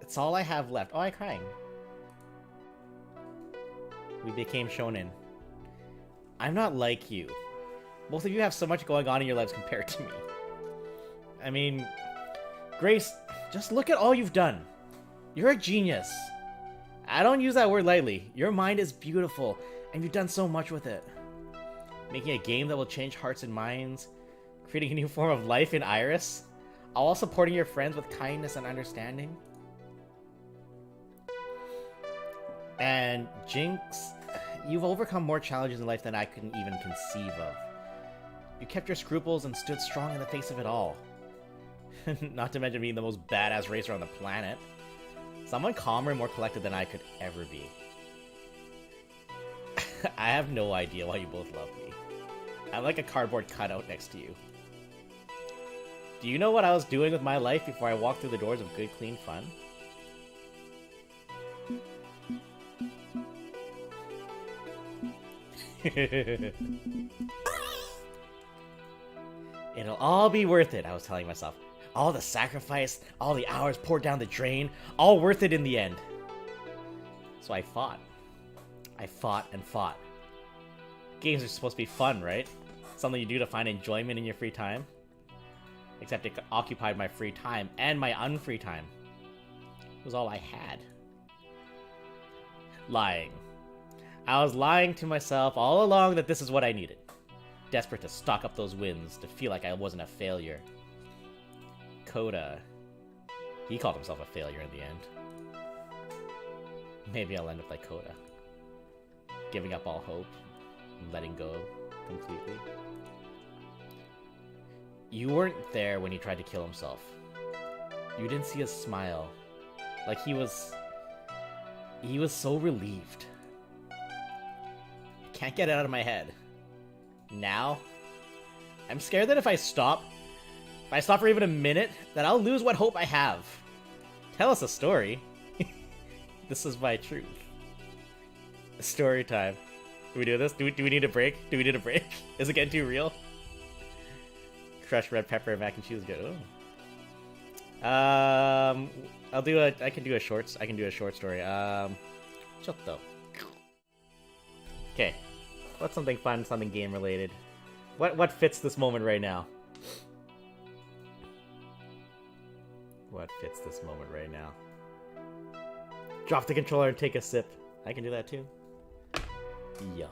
It's all I have left. Oh, I'm crying. We became shonen. I'm not like you. Both of you have so much going on in your lives compared to me. I mean, Grace, just look at all you've done. You're a genius. I don't use that word lightly. Your mind is beautiful, and you've done so much with it. Making a game that will change hearts and minds, creating a new form of life in Iris, all while supporting your friends with kindness and understanding. And Jinx, you've overcome more challenges in life than I can even conceive of. You kept your scruples and stood strong in the face of it all. Not to mention being the most badass racer on the planet. Someone calmer and more collected than I could ever be. I have no idea why you both love me. I'm like a cardboard cutout next to you. Do you know what I was doing with my life before I walked through the doors of good, clean fun? It'll all be worth it, I was telling myself. All the sacrifice, all the hours poured down the drain, all worth it in the end. So I fought. I fought and fought. Games are supposed to be fun, right? Something you do to find enjoyment in your free time. Except it occupied my free time and my unfree time. It was all I had. Lying. I was lying to myself all along that this is what I needed. Desperate to stock up those wins, to feel like I wasn't a failure. Coda. He called himself a failure in the end. Maybe I'll end up like Coda. Giving up all hope and letting go completely. You weren't there when he tried to kill himself. You didn't see his smile. Like he was so relieved. I can't get it out of my head. Now, I'm scared that if I stop for even a minute, that I'll lose what hope I have. Tell us a story. This is my truth. Story time. Do we do this? Do we need a break? Do we need a break? Is it getting too real? Crushed red pepper and mac and cheese is good. Oh. I can do a short story. Chotto. Okay. What's something fun, something game related? What fits this moment right now? What fits this moment right now? Drop the controller and take a sip. I can do that too. Yo.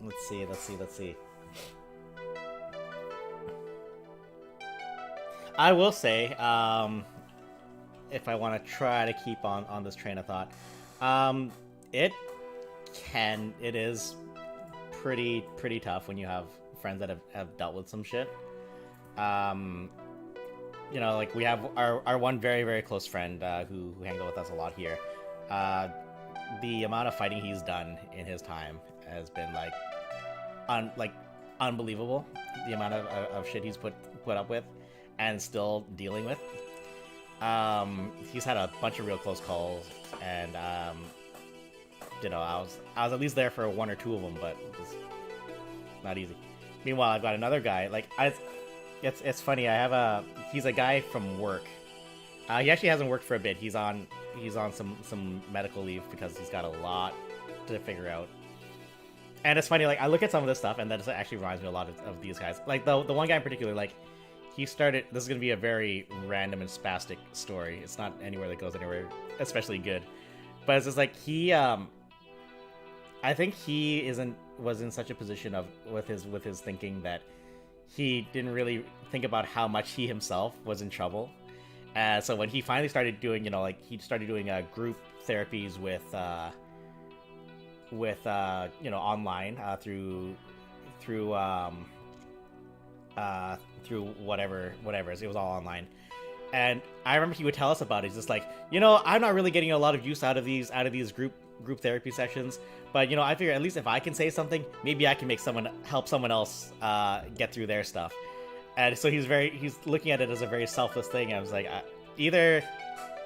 Let's see. I will say, if I want to try to keep on this train of thought, it is pretty tough when you have friends that have dealt with some shit. You know, like we have our one very, very close friend who hangs out with us a lot here. The amount of fighting he's done in his time has been unbelievable. The amount of shit he's put up with, and still dealing with. He's had a bunch of real close calls, and you know, I was at least there for one or two of them, but just not easy. Meanwhile, I've got another guy. Like it's funny. He's a guy from work. He actually hasn't worked for a bit. He's on some medical leave because he's got a lot to figure out. And it's funny, like, I look at some of this stuff, and that actually reminds me a lot of these guys. Like, the one guy in particular, like, he started... This is going to be a very random and spastic story. It's not anywhere that goes anywhere especially good. But it's just, like, he, I think he was in such a position of... With his thinking that he didn't really think about how much he himself was in trouble. So when he finally started doing, you know, like, he started doing group therapies with you know, online through whatever it was all online. And I remember he would tell us about it. He's just like, you know, I'm not really getting a lot of use out of these group therapy sessions, but you know, I figure at least if I can say something, maybe I can help someone else get through their stuff. And so he's looking at it as a very selfless thing. I was like, either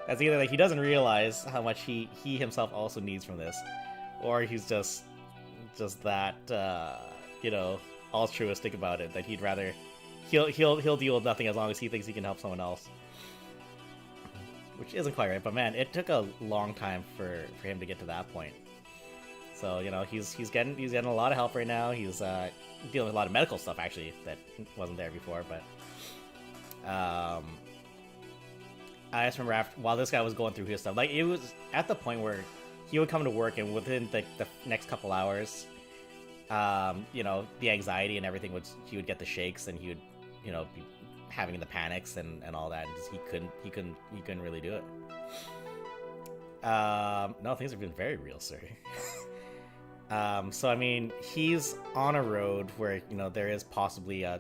like he doesn't realize how much he himself also needs from this, or he's just that you know, altruistic about it, that he'd rather he'll deal with nothing as long as he thinks he can help someone else, which isn't quite right. But man, it took a long time for him to get to that point. So you know, he's getting a lot of help right now. He's dealing with a lot of medical stuff actually that wasn't there before. But I just remember while this guy was going through his stuff, like, it was at the point where he would come to work, and within the next couple hours, you know, the anxiety and everything he would get the shakes, and he would, you know, be having the panics and all that. And just, he couldn't really do it. No, things have been very real, sir. So I mean, he's on a road where, you know, there is possibly a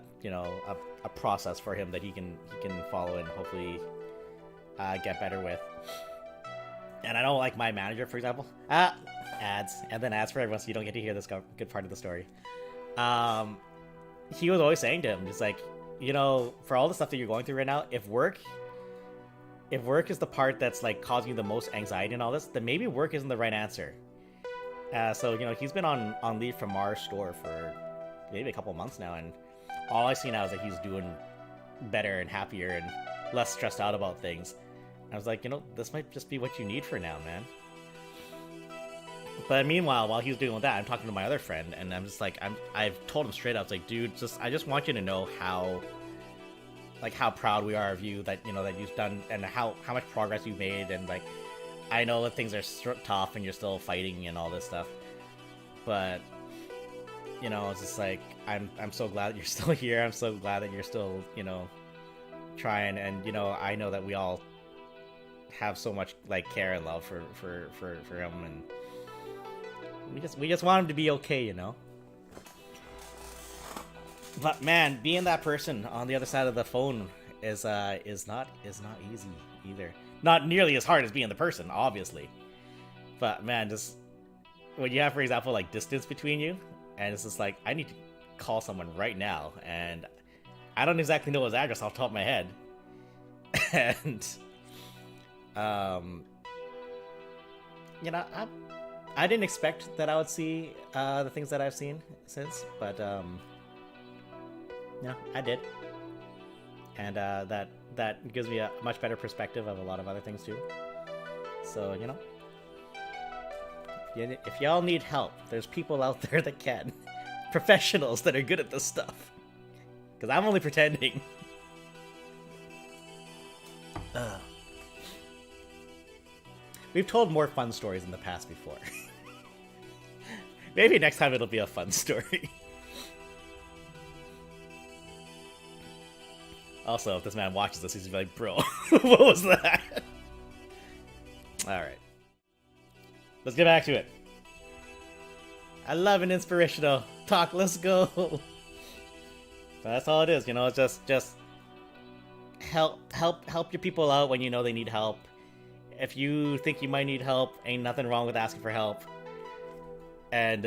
process for him that he can follow and hopefully get better with. And I know, like, my manager, for example, ads, and then ads for everyone, so you don't get to hear this good part of the story. He was always saying to him, just like, you know, for all the stuff that you're going through right now, if work is the part that's, like, causing you the most anxiety and all this, then maybe work isn't the right answer. So, you know, he's been on leave from our store for maybe a couple months now, and all I see now is that he's doing better and happier and less stressed out about things. I was like, you know, this might just be what you need for now, man. But meanwhile, while he's doing that, I'm talking to my other friend, and I'm just like, I've told him straight up, it's like, dude, I just want you to know how proud we are of you, that, you know, that you've done, and how much progress you've made, and like, I know that things are tough and you're still fighting and all this stuff, but, you know, it's just like, I'm so glad that you're still here. I'm so glad that you're still, you know, trying, and, you know, I know that we all have so much, like, care and love for him, and we just want him to be okay, you know. But man, being that person on the other side of the phone is not easy either. Not nearly as hard as being the person, obviously. But man, just when you have, for example, like, distance between you, and it's just like, I need to call someone right now, and I don't exactly know his address off the top of my head. And you know, I didn't expect that I would see the things that I've seen since, but yeah, I did, and that gives me a much better perspective of a lot of other things too. So, you know, if y'all need help, there's people out there that can, professionals that are good at this stuff. Because I'm only pretending. We've told more fun stories in the past before. Maybe next time it'll be a fun story. Also, if this man watches this, he's gonna be like, bro, what was that? Alright. Let's get back to it. I love an inspirational talk, let's go! That's all it is, you know, it's just help your people out when you know they need help. If you think you might need help, ain't nothing wrong with asking for help. And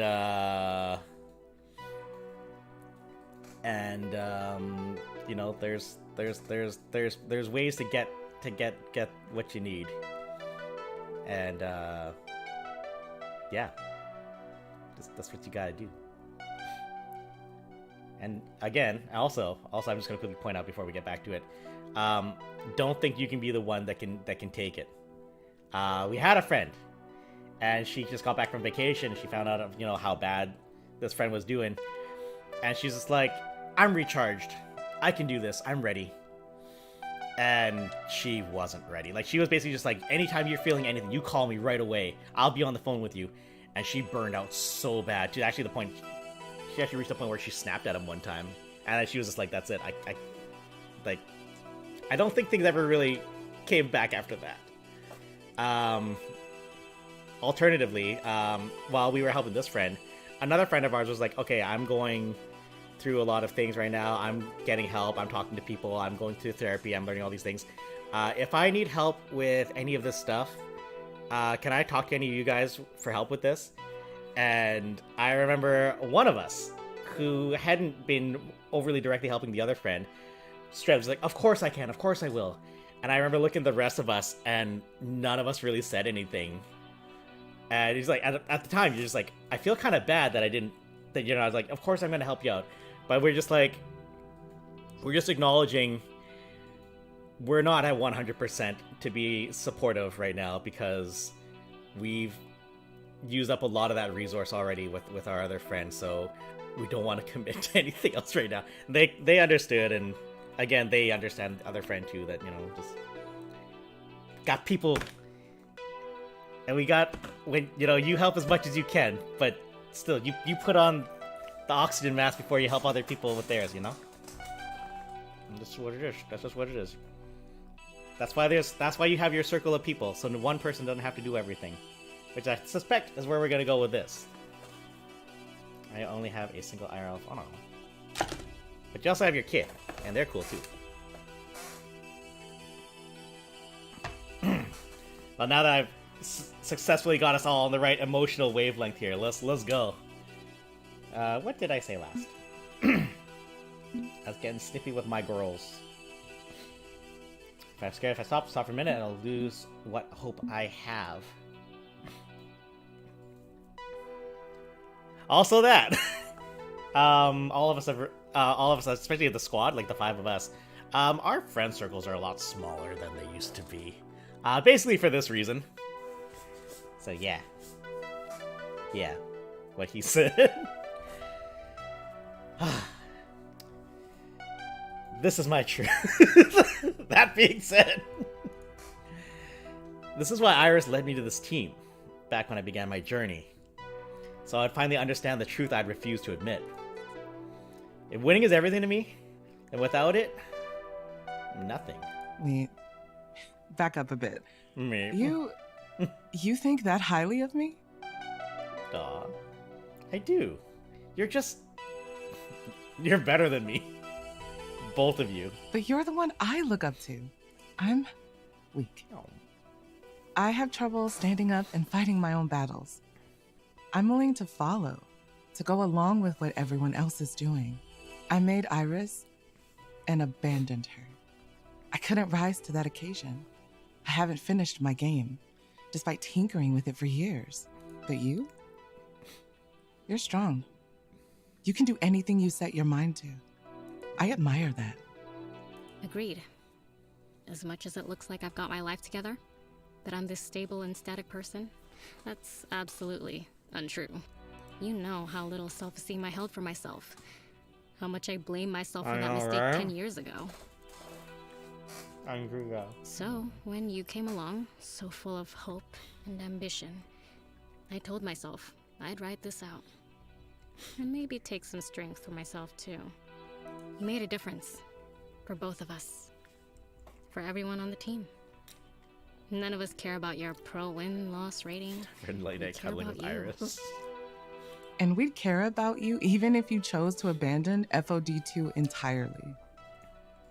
and you know, there's ways to get what you need, and yeah, that's what you gotta do. And again, also, I'm just gonna quickly point out before we get back to it, don't think you can be the one that can take it. We had a friend, and she just got back from vacation. And she found out, you know, how bad this friend was doing, and she's just like, "I'm recharged. I can do this. I'm ready." And she wasn't ready. Like, she was basically just like, anytime you're feeling anything, you call me right away. I'll be on the phone with you. And she burned out so bad to actually the point. She actually reached the point where she snapped at him one time, and she was just like, "That's it. I don't think things ever really came back after that." Alternatively, while we were helping this friend, another friend of ours was like, "Okay, I'm going through a lot of things right now. I'm getting help. I'm talking to people. I'm going to therapy. I'm learning all these things. If I need help with any of this stuff, can I talk to any of you guys for help with this?" And I remember one of us, who hadn't been overly directly helping the other friend, straight was like, "Of course I can, of course I will." And I remember looking at the rest of us, and none of us really said anything. And he's like, at the time, you're just like, I feel kind of bad that I didn't, that, you know, I was like, of course I'm going to help you out. But we're just like, we're just acknowledging we're not at 100% to be supportive right now, because we've used up a lot of that resource already with our other friends, so we don't want to commit to anything else right now. They understood, and again, they understand the other friend too, that, you know, just got people, and we got, when, you know, you help as much as you can, but still, you put on the oxygen mask before you help other people with theirs, you know? And that's what it is. That's just what it is. That's why you have your circle of people, so one person doesn't have to do everything. Which I suspect is where we're gonna go with this. I only have a single IRL phone. But you also have your kid, and they're cool too. Well, now that I've successfully got us all on the right emotional wavelength here, let's go. What did I say last? I was getting snippy with my girls. If I'm scared, if I stop for a minute, I'll lose what hope I have. Also that, all of us, especially the squad, like the 5 of us, our friend circles are a lot smaller than they used to be. Basically for this reason. So yeah. Yeah. What he said. This is my truth. That being said, this is why Iris led me to this team, back when I began my journey. So I'd finally understand the truth I'd refused to admit. If winning is everything to me, and without it, nothing. Wait, back up a bit. Me. You think that highly of me? Aw. I do. You're better than me. Both of you. But you're the one I look up to. I'm weak. Oh. I have trouble standing up and fighting my own battles. I'm willing to follow, to go along with what everyone else is doing. I made Iris and abandoned her. I couldn't rise to that occasion. I haven't finished my game, despite tinkering with it for years. But you? You're strong. You can do anything you set your mind to. I admire that. Agreed. As much as it looks like I've got my life together, that I'm this stable and static person, that's absolutely untrue. You know how little self-esteem I held for myself. How much I blame myself for that mistake right? 10 years ago. I agree, yeah. So, when you came along, so full of hope and ambition, I told myself I'd ride this out. And maybe take some strength for myself, too. You made a difference. For both of us. For everyone on the team. None of us care about your pro-win-loss rating. Friend late night cuddling with Iris. And we'd care about you even if you chose to abandon FOD2 entirely.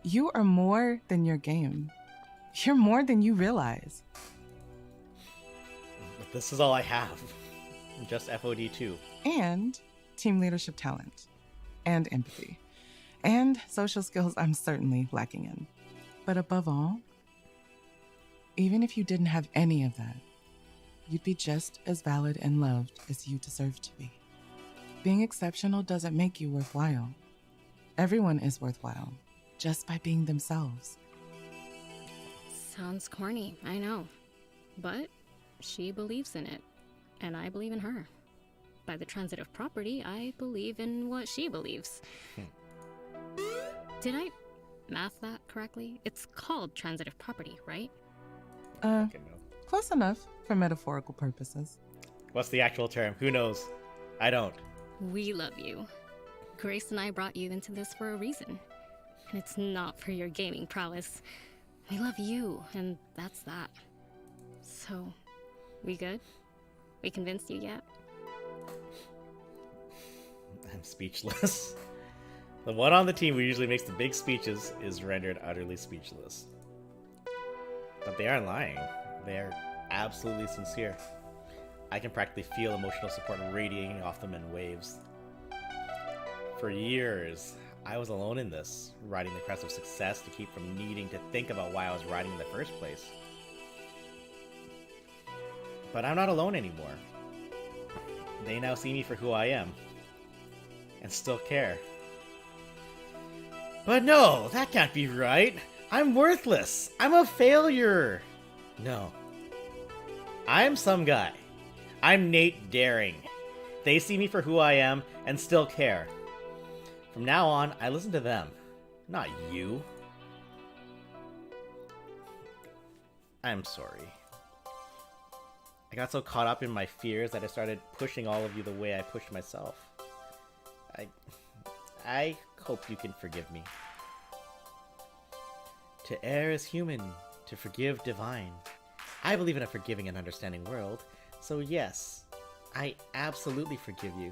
You are more than your game. You're more than you realize. But this is all I have. Just FOD2. And team leadership talent. And empathy. And social skills I'm certainly lacking in. But above all, even if you didn't have any of that, you'd be just as valid and loved as you deserve to be. Being exceptional doesn't make you worthwhile. Everyone is worthwhile, just by being themselves. Sounds corny, I know. But she believes in it, and I believe in her. By the transitive property, I believe in what she believes. Did I math that correctly? It's called transitive property, right? Close enough for metaphorical purposes. What's the actual term? Who knows? I don't. We love you. Grace and I brought you into this for a reason. And it's not for your gaming prowess. We love you, and that's that. So, we good? We convinced you yet? I'm speechless. The one on the team who usually makes the big speeches is rendered utterly speechless. But they aren't lying. They are absolutely sincere. I can practically feel emotional support radiating off them in waves. For years, I was alone in this, riding the crest of success to keep from needing to think about why I was riding in the first place. But I'm not alone anymore. They now see me for who I am, and still care. But no, that can't be right. I'm worthless. I'm a failure. No. I'm some guy. I'm Nate Daring. They see me for who I am and still care. From now on, I listen to them, not you. I'm sorry. I got so caught up in my fears that I started pushing all of you the way I pushed myself. I hope you can forgive me. To err is human, to forgive divine. I believe in a forgiving and understanding world, so yes, I absolutely forgive you.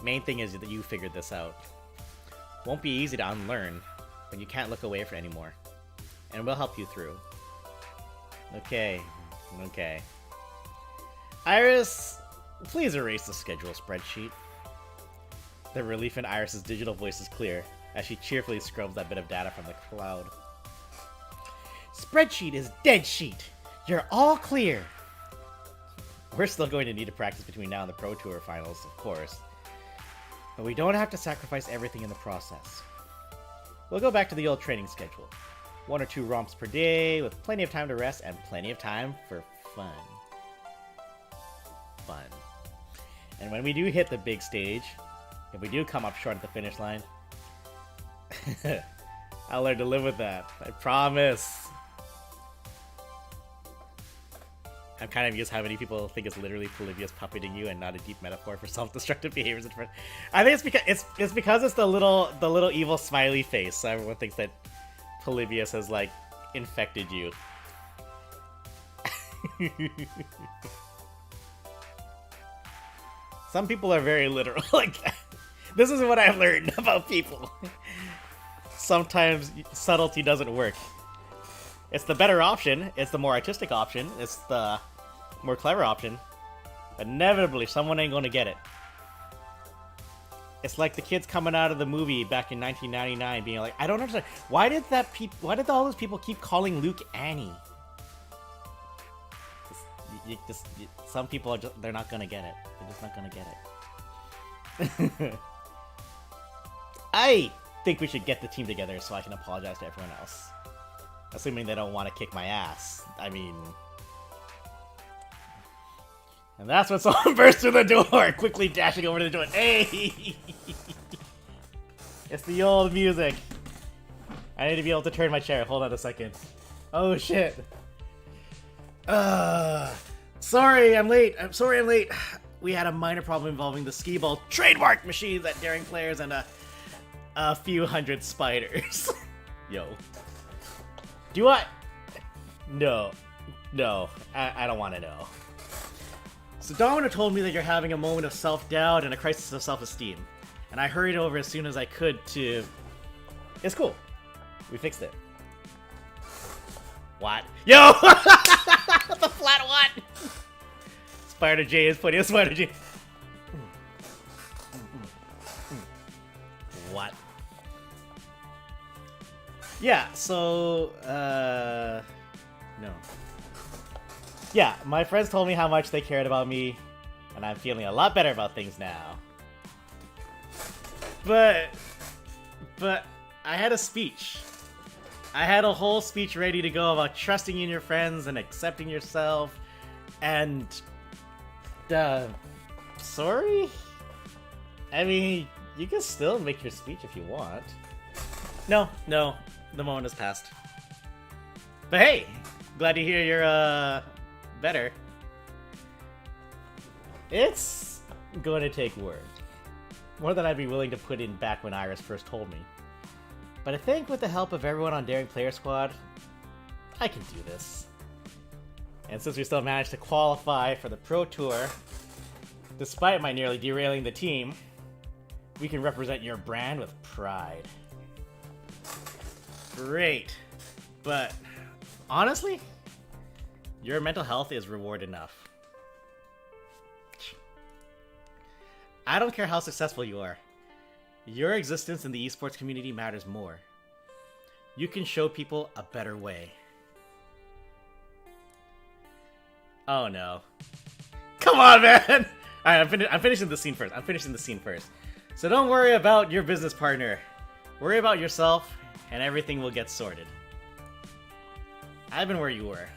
Main thing is that you figured this out. Won't be easy to unlearn, but you can't look away for it anymore. And we'll help you through. Okay. Iris, please erase the schedule spreadsheet. The relief in Iris's digital voice is clear, as she cheerfully scrubs that bit of data from the cloud. Spreadsheet is dead sheet! You're all clear! We're still going to need to practice between now and the Pro Tour finals, of course. But we don't have to sacrifice everything in the process. We'll go back to the old training schedule. 1 or 2 romps per day, with plenty of time to rest and plenty of time for fun. And when we do hit the big stage, if we do come up short at the finish line, I'll learn to live with that. I promise. I'm kind of used how many people think it's literally Polybius puppeting you and not a deep metaphor for self-destructive behaviors. I think it's because it's the little evil smiley face. So everyone thinks that Polybius has like infected you. Some people are very literal like that. This is what I've learned about people. Sometimes subtlety doesn't work. It's the better option, it's the more artistic option, it's the more clever option. Inevitably, someone ain't gonna get it. It's like the kids coming out of the movie back in 1999 being like, I don't understand, why did all those people keep calling Luke Annie? Some people are just, they're not gonna get it. They're just not gonna get it. I think we should get the team together so I can apologize to everyone else. Assuming they don't want to kick my ass. I mean... And that's when someone burst through the door, quickly dashing over to the door. Hey! It's the old music. I need to be able to turn my chair. Hold on a second. Oh, shit. Sorry, I'm late. We had a minor problem involving the skee ball trademark machines at Daring Players and a few hundred spiders. Yo. Do I? No, I don't want to know. So Domino told me that you're having a moment of self-doubt and a crisis of self-esteem. And I hurried over as soon as I could to... It's cool. We fixed it. What? Yo! The flat what? Spider J is putting a Spider J. Yeah, so, no. Yeah, my friends told me how much they cared about me, and I'm feeling a lot better about things now. But I had a speech. I had a whole speech ready to go about trusting in your friends and accepting yourself, and, sorry? I mean, you can still make your speech if you want. No, the moment has passed. But hey, glad to hear you're, better. It's going to take work. More than I'd be willing to put in back when Iris first told me. But I think with the help of everyone on Daring Player Squad, I can do this. And since we still managed to qualify for the Pro Tour, despite my nearly derailing the team, we can represent your brand with pride. Great. But honestly, your mental health is reward enough. I don't care how successful you are. Your existence in the esports community matters more. You can show people a better way. Oh no. Come on, man! Alright, I'm finishing the scene first. So don't worry about your business partner. Worry about yourself, and everything will get sorted. I've been where you were.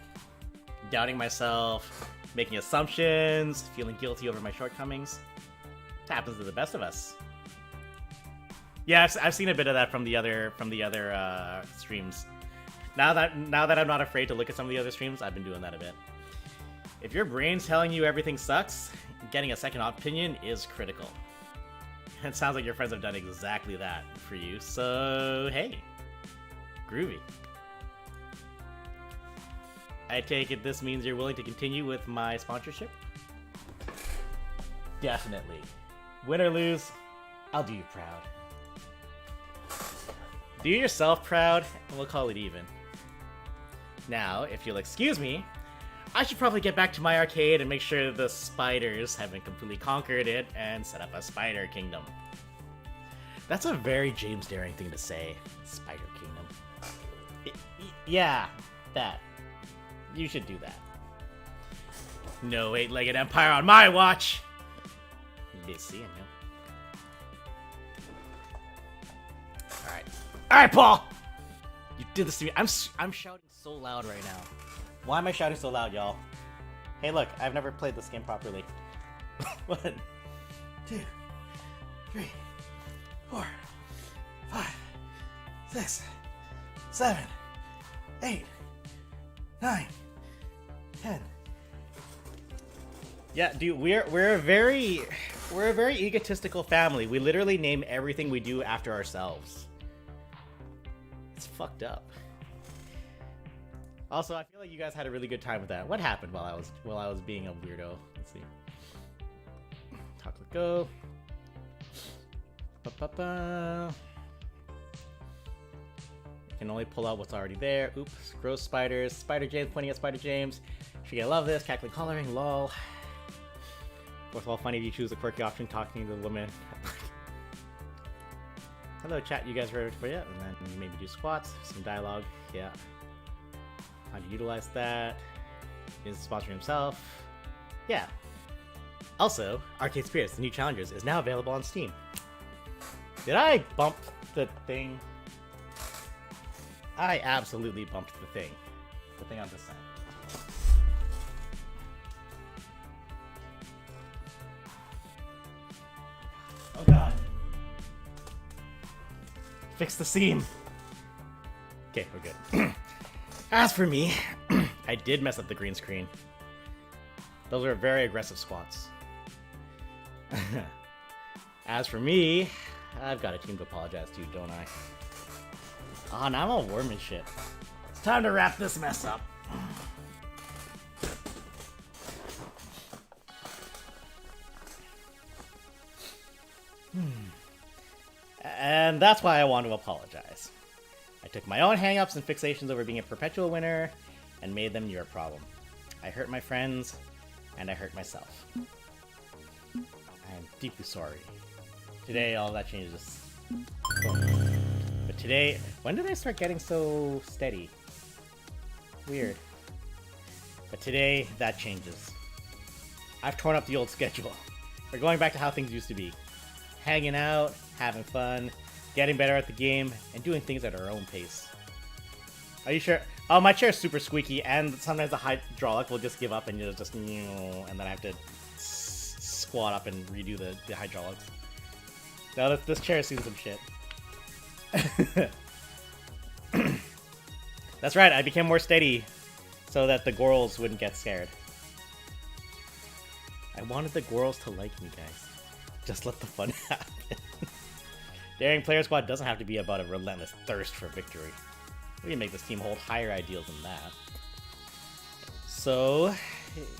Doubting myself, making assumptions, feeling guilty over my shortcomings. It happens to the best of us. Yeah, I've seen a bit of that from the other streams. Now that I'm not afraid to look at some of the other streams, I've been doing that a bit. If your brain's telling you everything sucks, getting a second opinion is critical. It sounds like your friends have done exactly that for you, so hey, groovy. I take it this means you're willing to continue with my sponsorship? Definitely. Win or lose, I'll do you proud. Do yourself proud, and we'll call it even. Now, if you'll excuse me, I should probably get back to my arcade and make sure the spiders haven't completely conquered it and set up a spider kingdom. That's a very James Daring thing to say. Spider kingdom. Yeah, that. You should do that. No 8-legged empire on my watch! They see him, yeah. Alright, Paul! You did this to me. I'm shouting so loud right now. Why am I shouting so loud, y'all? Hey, look, I've never played this game properly. 1, 2, 3, 4, 5, 6, 7, 8, 9, 10. Yeah, dude, we're a very egotistical family. We literally name everything we do after ourselves. It's fucked up. Also, I feel like you guys had a really good time with that. What happened while I was being a weirdo? Let's see. Talk with go. Ba-ba-ba. Can only pull out what's already there. Oops. Gross spiders. Spider James pointing at Spider James. Should I love this. Cackling coloring. Lol. Of course, all funny if you choose the quirky option talking to the woman. Hello, chat. You guys ready for it? And then maybe do squats. Some dialogue. Yeah. How to utilize that. Is sponsoring himself. Yeah. Also, Arcade Spirits, the new Challengers, is now available on Steam. Did I bump the thing? I absolutely bumped the thing. The thing on this side. Oh god. Fix the seam. Okay, we're good. As for me, I did mess up the green screen. Those are very aggressive squats. As for me, I've got a team to apologize to, don't I? Oh, now I'm all warm and shit. It's time to wrap this mess up. And that's why I want to apologize. I took my own hang-ups and fixations over being a perpetual winner and made them your problem. I hurt my friends, and I hurt myself. I am deeply sorry. Today, all that changes. But But today, when did I start getting so steady? Weird. But today, that changes. I've torn up the old schedule. We're going back to how things used to be. Hanging out, having fun, getting better at the game, and doing things at our own pace. Are you sure? Oh, my chair's super squeaky, and sometimes the hydraulic will just give up and you'll just, and then I have to squat up and redo the hydraulics. Now this chair has seen some shit. That's right, I became more steady so that the Gorals wouldn't get scared. I wanted the Gorals to like me, guys. Just let the fun happen. Daring Player Squad doesn't have to be about a relentless thirst for victory. We can make this team hold higher ideals than that. So,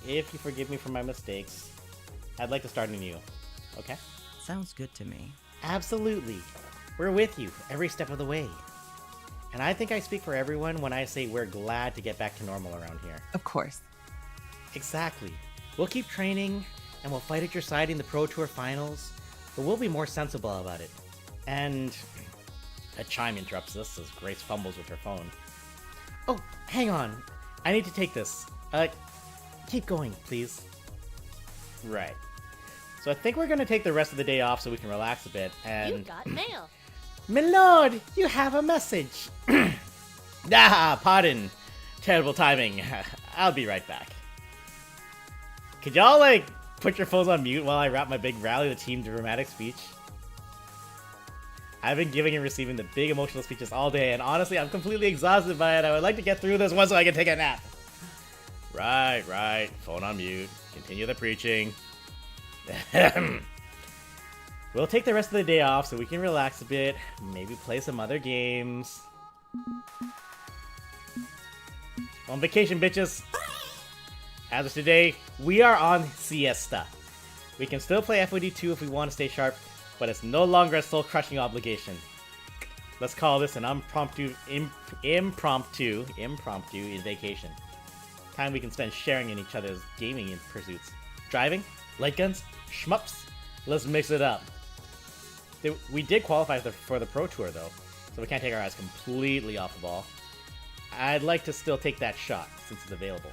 if you forgive me for my mistakes, I'd like to start anew. Okay? Sounds good to me. Absolutely. We're with you every step of the way. And I think I speak for everyone when I say we're glad to get back to normal around here. Of course. Exactly. We'll keep training, and we'll fight at your side in the Pro Tour finals, but we'll be more sensible about it. And a chime interrupts us as Grace fumbles with her phone. Oh, hang on. I need to take this. Keep going, please. Right. So I think we're going to take the rest of the day off so we can relax a bit, and... You got mail. Milord, you have a message. Pardon. Terrible timing. I'll be right back. Could y'all, put your phones on mute while I wrap my big rally the team dramatic speech? I've been giving and receiving the big emotional speeches all day, and honestly, I'm completely exhausted by it. I would like to get through this one so I can take a nap. Right. Phone on mute. Continue the preaching. We'll take the rest of the day off so we can relax a bit, maybe play some other games. On vacation, bitches! As of today, we are on siesta. We can still play FOD2 if we want to stay sharp, but it's no longer a soul-crushing obligation. Let's call this an impromptu vacation. Time we can spend sharing in each other's gaming pursuits. Driving? Light guns? Shmups? Let's mix it up. We did qualify for the Pro Tour, though, so we can't take our eyes completely off the ball. I'd like to still take that shot, since it's available.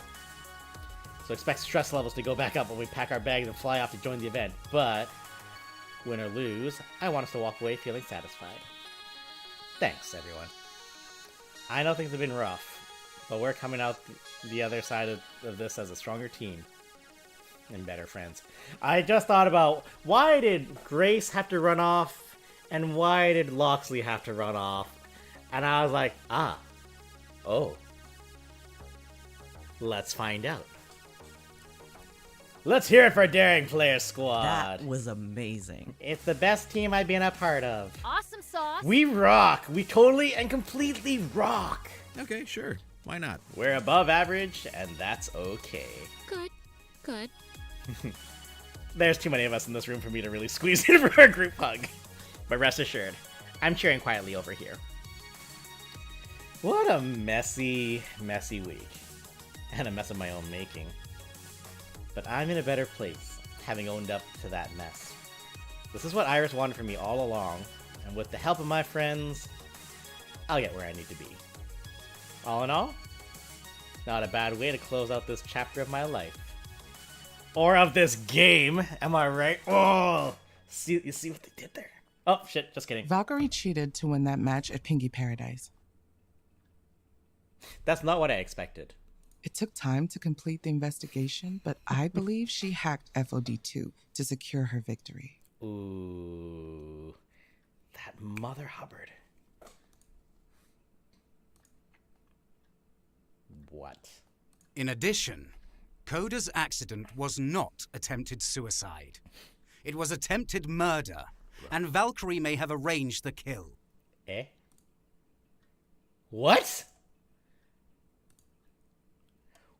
So expect stress levels to go back up when we pack our bags and fly off to join the event, but win or lose, I want us to walk away feeling satisfied. Thanks, everyone. I know things have been rough, but we're coming out the other side of this as a stronger team. And better friends. I just thought about, why did Grace have to run off, and why did Loxley have to run off? And I was like, oh. Let's find out. Let's hear it for Daring Player Squad. That was amazing. It's the best team I've been a part of. Awesome sauce. We rock. We totally and completely rock. Okay, sure. Why not? We're above average, and that's okay. Good. There's too many of us in this room for me to really squeeze in for a group hug. But rest assured, I'm cheering quietly over here. What a messy week. And a mess of my own making. But I'm in a better place, having owned up to that mess. This is what Iris wanted from me all along, and with the help of my friends, I'll get where I need to be. All in all, not a bad way to close out this chapter of my life. Or of this game, am I right? Oh, you see what they did there? Oh, shit, just kidding. Valkyrie cheated to win that match at Pinky Paradise. That's not what I expected. It took time to complete the investigation, but I believe she hacked FOD2 to secure her victory. Ooh, that Mother Hubbard. What? In addition, Coda's accident was not attempted suicide. It was attempted murder, and Valkyrie may have arranged the kill. Eh? What?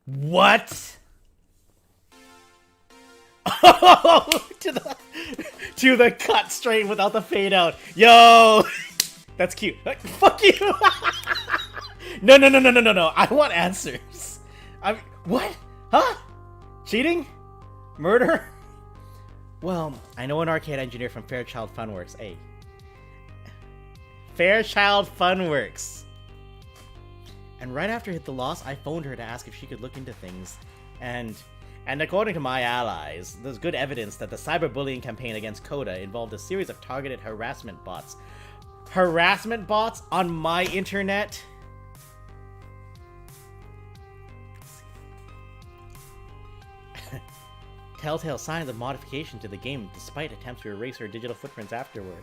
What? Oh, to the cut straight without the fade out. Yo, that's cute. Fuck you. No. I want answers. What? Huh? Cheating? Murder? Well, I know an arcade engineer from Fairchild Funworks. Hey. Fairchild Funworks. And right after I hit the loss, I phoned her to ask if she could look into things. And according to my allies, there's good evidence that the cyberbullying campaign against Coda involved a series of targeted harassment bots. Harassment bots on my internet? Telltale signs of modification to the game despite attempts to erase her digital footprints afterward.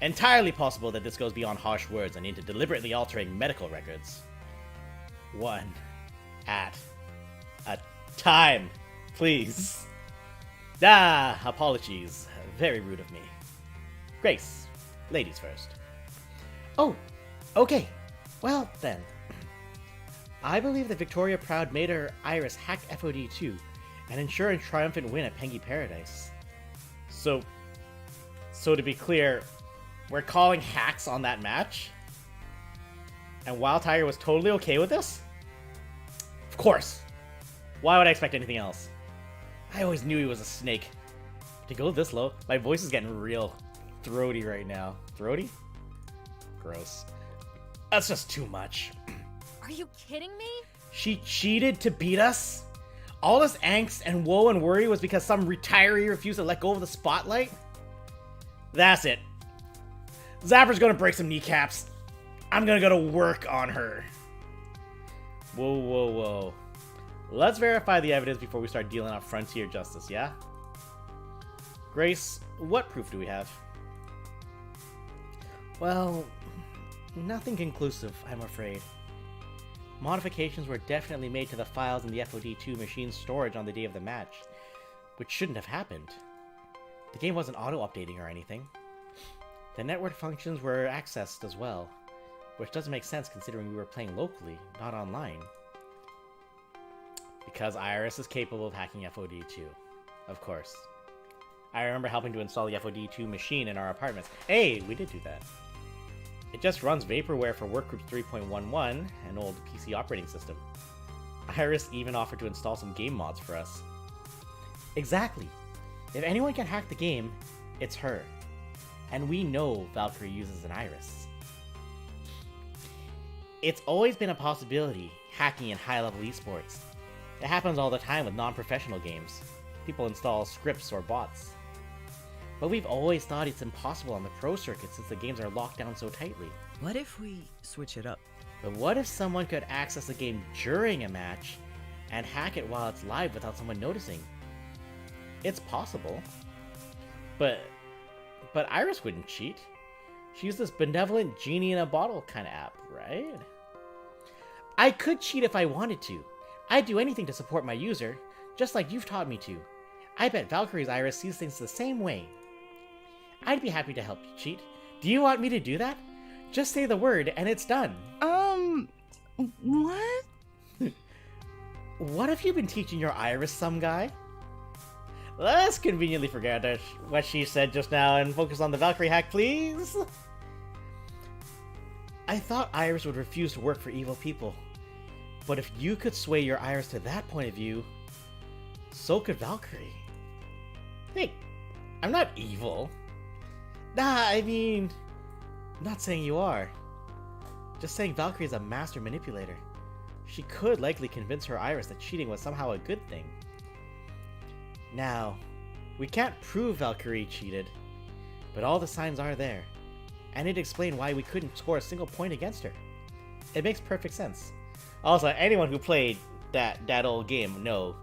Entirely possible that this goes beyond harsh words and into deliberately altering medical records. One at a time, please. Apologies. Very rude of me. Grace, ladies first. Oh, okay. Well, then. I believe that Victoria Proud made her Iris hack FOD2 and ensure a triumphant win at Pengy Paradise. So to be clear, we're calling hacks on that match? And Wild Tiger was totally okay with this? Of course. Why would I expect anything else? I always knew he was a snake. To go this low, my voice is getting real throaty right now. Throaty? Gross. That's just too much. Are you kidding me? She cheated to beat us? All this angst and woe and worry was because some retiree refused to let go of the spotlight? That's it. Zapper's gonna break some kneecaps. I'm gonna go to work on her. Whoa. Let's verify the evidence before we start dealing out frontier justice, yeah? Grace, what proof do we have? Well, nothing conclusive, I'm afraid. Modifications were definitely made to the files in the FOD2 machine's storage on the day of the match, which shouldn't have happened. The game wasn't auto-updating or anything. The network functions were accessed as well, which doesn't make sense considering we were playing locally, not online. Because Iris is capable of hacking FOD2, of course. I remember helping to install the FOD2 machine in our apartments. Hey, we did do that. It just runs Vaporware for Workgroup 3.11, an old PC operating system. Iris even offered to install some game mods for us. Exactly. If anyone can hack the game, it's her. And we know Valkyrie uses an Iris. It's always been a possibility, hacking in high-level esports. It happens all the time with non-professional games. People install scripts or bots. But we've always thought it's impossible on the pro circuit since the games are locked down so tightly. What if we switch it up? But what if someone could access the game during a match and hack it while it's live without someone noticing? It's possible. But Iris wouldn't cheat. She's this benevolent genie in a bottle kind of app, right? I could cheat if I wanted to. I'd do anything to support my user, just like you've taught me to. I bet Valkyrie's Iris sees things the same way. I'd be happy to help you cheat. Do you want me to do that? Just say the word and it's done. What? What have you been teaching your Iris, some guy? Let's conveniently forget what she said just now and focus on the Valkyrie hack, please. I thought Iris would refuse to work for evil people. But if you could sway your Iris to that point of view, so could Valkyrie. Hey, I'm not evil. Nah, I mean, I'm not saying you are. Just saying Valkyrie is a master manipulator. She could likely convince her Iris that cheating was somehow a good thing. Now, we can't prove Valkyrie cheated, but all the signs are there, and it'd explain why we couldn't score a single point against her. It makes perfect sense. Also, anyone who played that old game know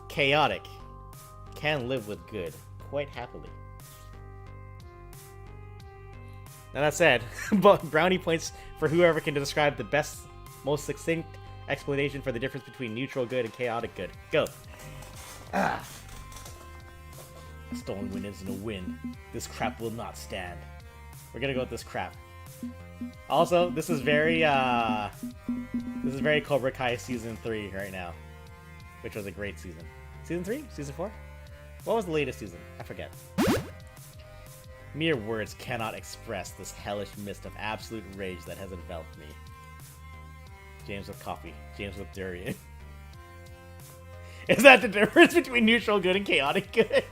chaotic can live with good quite happily. Now that said, brownie points for whoever can describe the best, most succinct explanation for the difference between neutral good and chaotic good. Go. Ah. A stolen win isn't a win. This crap will not stand. We're gonna go with this crap. Also, this is very Cobra Kai Season 3 right now, which was a great season. Season 3? Season 4? What was the latest season? I forget. Mere words cannot express this hellish mist of absolute rage that has enveloped me. James with coffee. James with durian. Is that the difference between neutral good and chaotic good?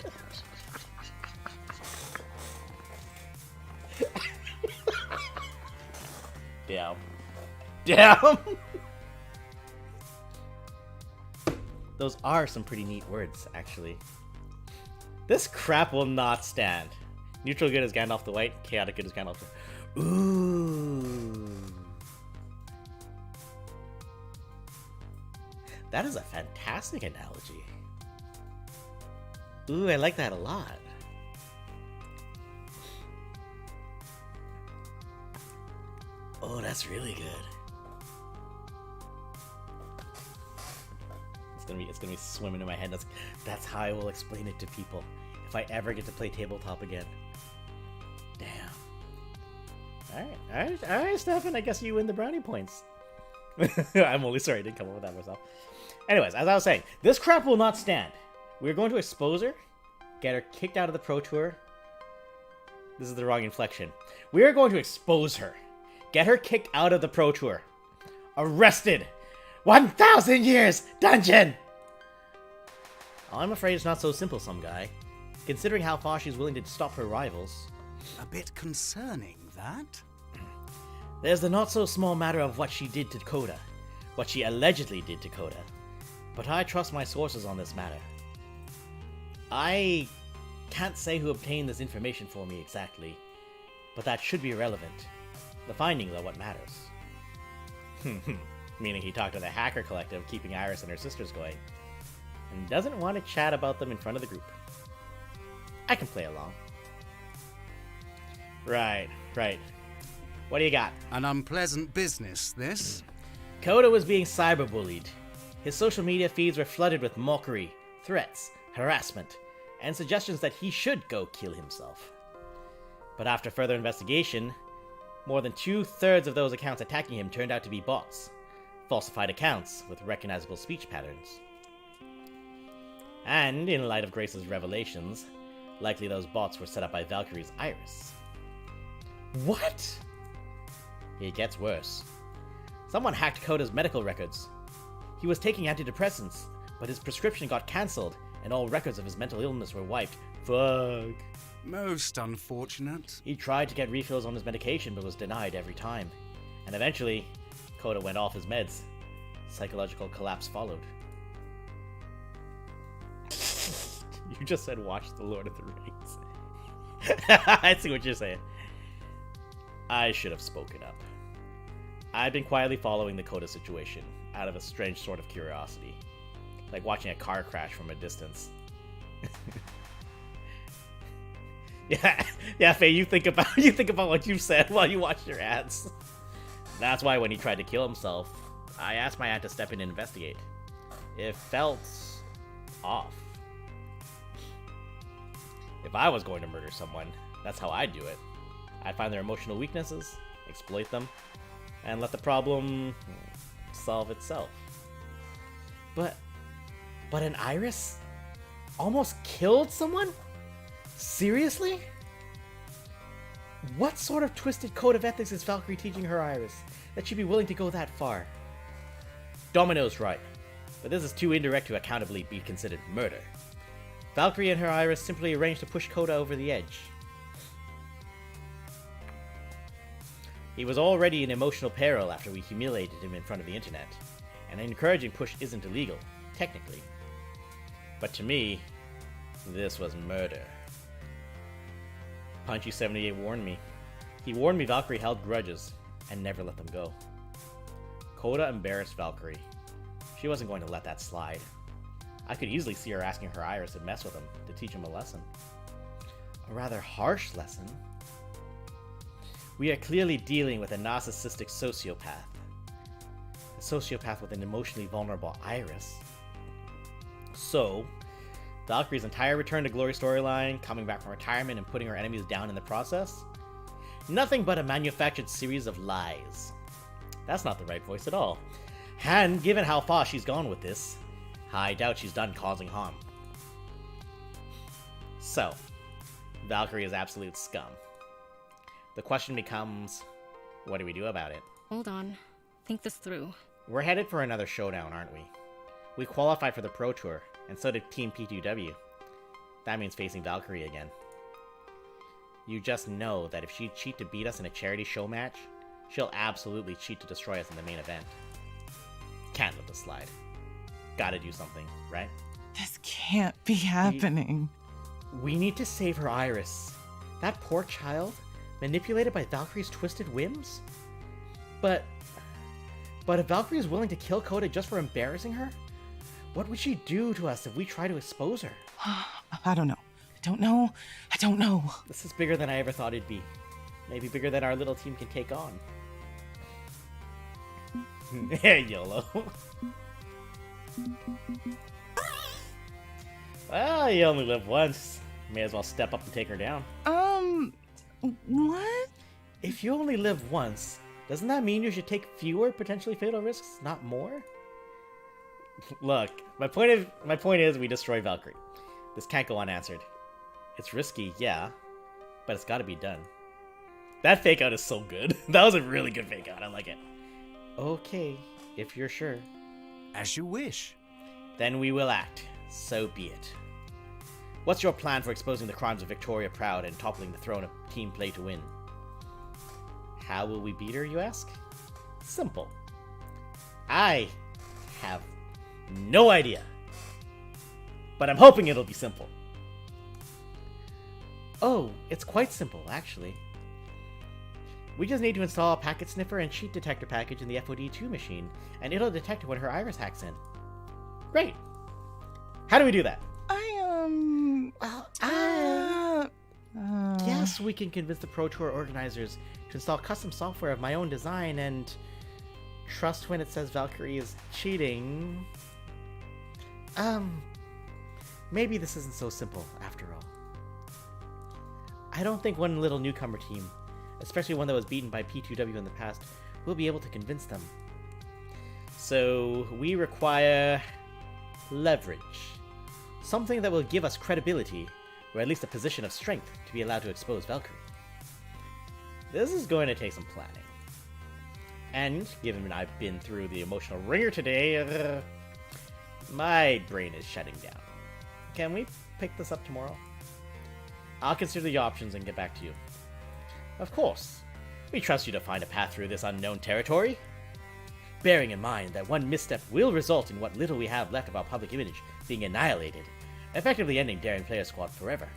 Damn. Damn! Those are some pretty neat words, actually. This crap will not stand. Neutral good is Gandalf the White, chaotic good is Gandalf the... Ooh. That is a fantastic analogy. Ooh, I like that a lot. Oh, that's really good. It's gonna be swimming in my head. That's how I will explain it to people if I ever get to play tabletop again. Damn. All right, Stefan. I guess you win the brownie points. I'm only sorry I didn't come up with that myself. Anyways, as I was saying, this crap will not stand. We're going to expose her, get her kicked out of the Pro Tour. This is the wrong inflection. We are going to expose her, get her kicked out of the Pro Tour, arrested, 1,000 years dungeon. I'm afraid it's not so simple, some guy. Considering how far she's willing to stop her rivals. A bit concerning, that. There's the not so small matter of what she did to Coda, what she allegedly did to Coda. But I trust my sources on this matter. I can't say who obtained this information for me exactly, but that should be irrelevant. The findings are what matters. Meaning he talked to the hacker collective keeping Iris and her sisters going, and doesn't want to chat about them in front of the group. I can play along. Right. What do you got? An unpleasant business, this. Coda was being cyberbullied. His social media feeds were flooded with mockery, threats, harassment, and suggestions that he should go kill himself. But after further investigation, more than 2/3 of those accounts attacking him turned out to be bots, falsified accounts with recognizable speech patterns. And, in light of Grace's revelations, likely those bots were set up by Valkyrie's Iris. What? It gets worse. Someone hacked Coda's medical records. He was taking antidepressants, but his prescription got cancelled, and all records of his mental illness were wiped. Fuck. Most unfortunate. He tried to get refills on his medication, but was denied every time. And eventually, Coda went off his meds. Psychological collapse followed. You just said watch The Lord of the Rings. I see what you're saying. I should have spoken up. I've been quietly following the Coda situation, out of a strange sort of curiosity. Like watching a car crash from a distance. Yeah, Faye, you think about what you said while you watched your ads. That's why when he tried to kill himself, I asked my aunt to step in and investigate. It felt off. If I was going to murder someone, that's how I'd do it. I'd find their emotional weaknesses, exploit them, and let the problem solve itself. But an Iris almost killed someone? Seriously? What sort of twisted code of ethics is Valkyrie teaching her Iris that she'd be willing to go that far? Domino's right, but this is too indirect to accountably be considered murder. Valkyrie and her Iris simply arranged to push Coda over the edge. He was already in emotional peril after we humiliated him in front of the internet, and an encouraging push isn't illegal, technically. But to me, this was murder. Punchy78 warned me. He warned me Valkyrie held grudges and never let them go. Coda embarrassed Valkyrie. She wasn't going to let that slide. I could easily see her asking her Iris to mess with him, to teach him a lesson. A rather harsh lesson. We are clearly dealing with a narcissistic sociopath. A sociopath with an emotionally vulnerable Iris. So, Valkyrie's entire return to glory storyline, coming back from retirement and putting her enemies down in the process? Nothing but a manufactured series of lies. That's not the right voice at all. And given how far she's gone with this, I doubt she's done causing harm. So, Valkyrie is absolute scum. The question becomes, what do we do about it? Hold on. Think this through. We're headed for another showdown, aren't we? We qualified for the Pro Tour, and so did Team P2W. That means facing Valkyrie again. You just know that if she'd cheat to beat us in a charity show match, She'll absolutely cheat to destroy us in the main event. Can't let this slide. Gotta do something, right? This can't be happening. We need to save her Iris. That poor child, manipulated by Valkyrie's twisted whims? But if Valkyrie is willing to kill Coda just for embarrassing her, what would she do to us if we try to expose her? I don't know. I don't know. This is bigger than I ever thought it'd be. Maybe bigger than our little team can take on. YOLO. Well, you only live once. May as well step up and take her down. What? If you only live once, doesn't that mean you should take fewer potentially fatal risks, not more? Look, my point is we destroy Valkyrie. This can't go unanswered. It's risky, yeah, but it's gotta be done. That fake out is so good. That was a really good fake out. I like it. Okay, if you're sure. As you wish. Then we will act. So be it. What's your plan for exposing the crimes of Victoria Proud and toppling the throne of Team Play to win? How will we beat her, you ask? Simple. I have no idea. But I'm hoping it'll be simple. Oh, it's quite simple, actually. We just need to install a packet sniffer and cheat detector package in the FOD2 machine, and it'll detect when her Iris hacks in. Great. How do we do that? Yes, we can convince the Pro Tour organizers to install custom software of my own design and trust when it says Valkyrie is cheating. Maybe this isn't so simple after all. I don't think one little newcomer team, especially one that was beaten by P2W in the past, will be able to convince them. So we require leverage. Something that will give us credibility, or at least a position of strength to be allowed to expose Valkyrie. This is going to take some planning. And, given I've been through the emotional ringer today, my brain is shutting down. Can we pick this up tomorrow? I'll consider the options and get back to you. Of course. We trust you to find a path through this unknown territory. Bearing in mind that one misstep will result in what little we have left of our public image being annihilated, effectively ending Daring Player Squad forever.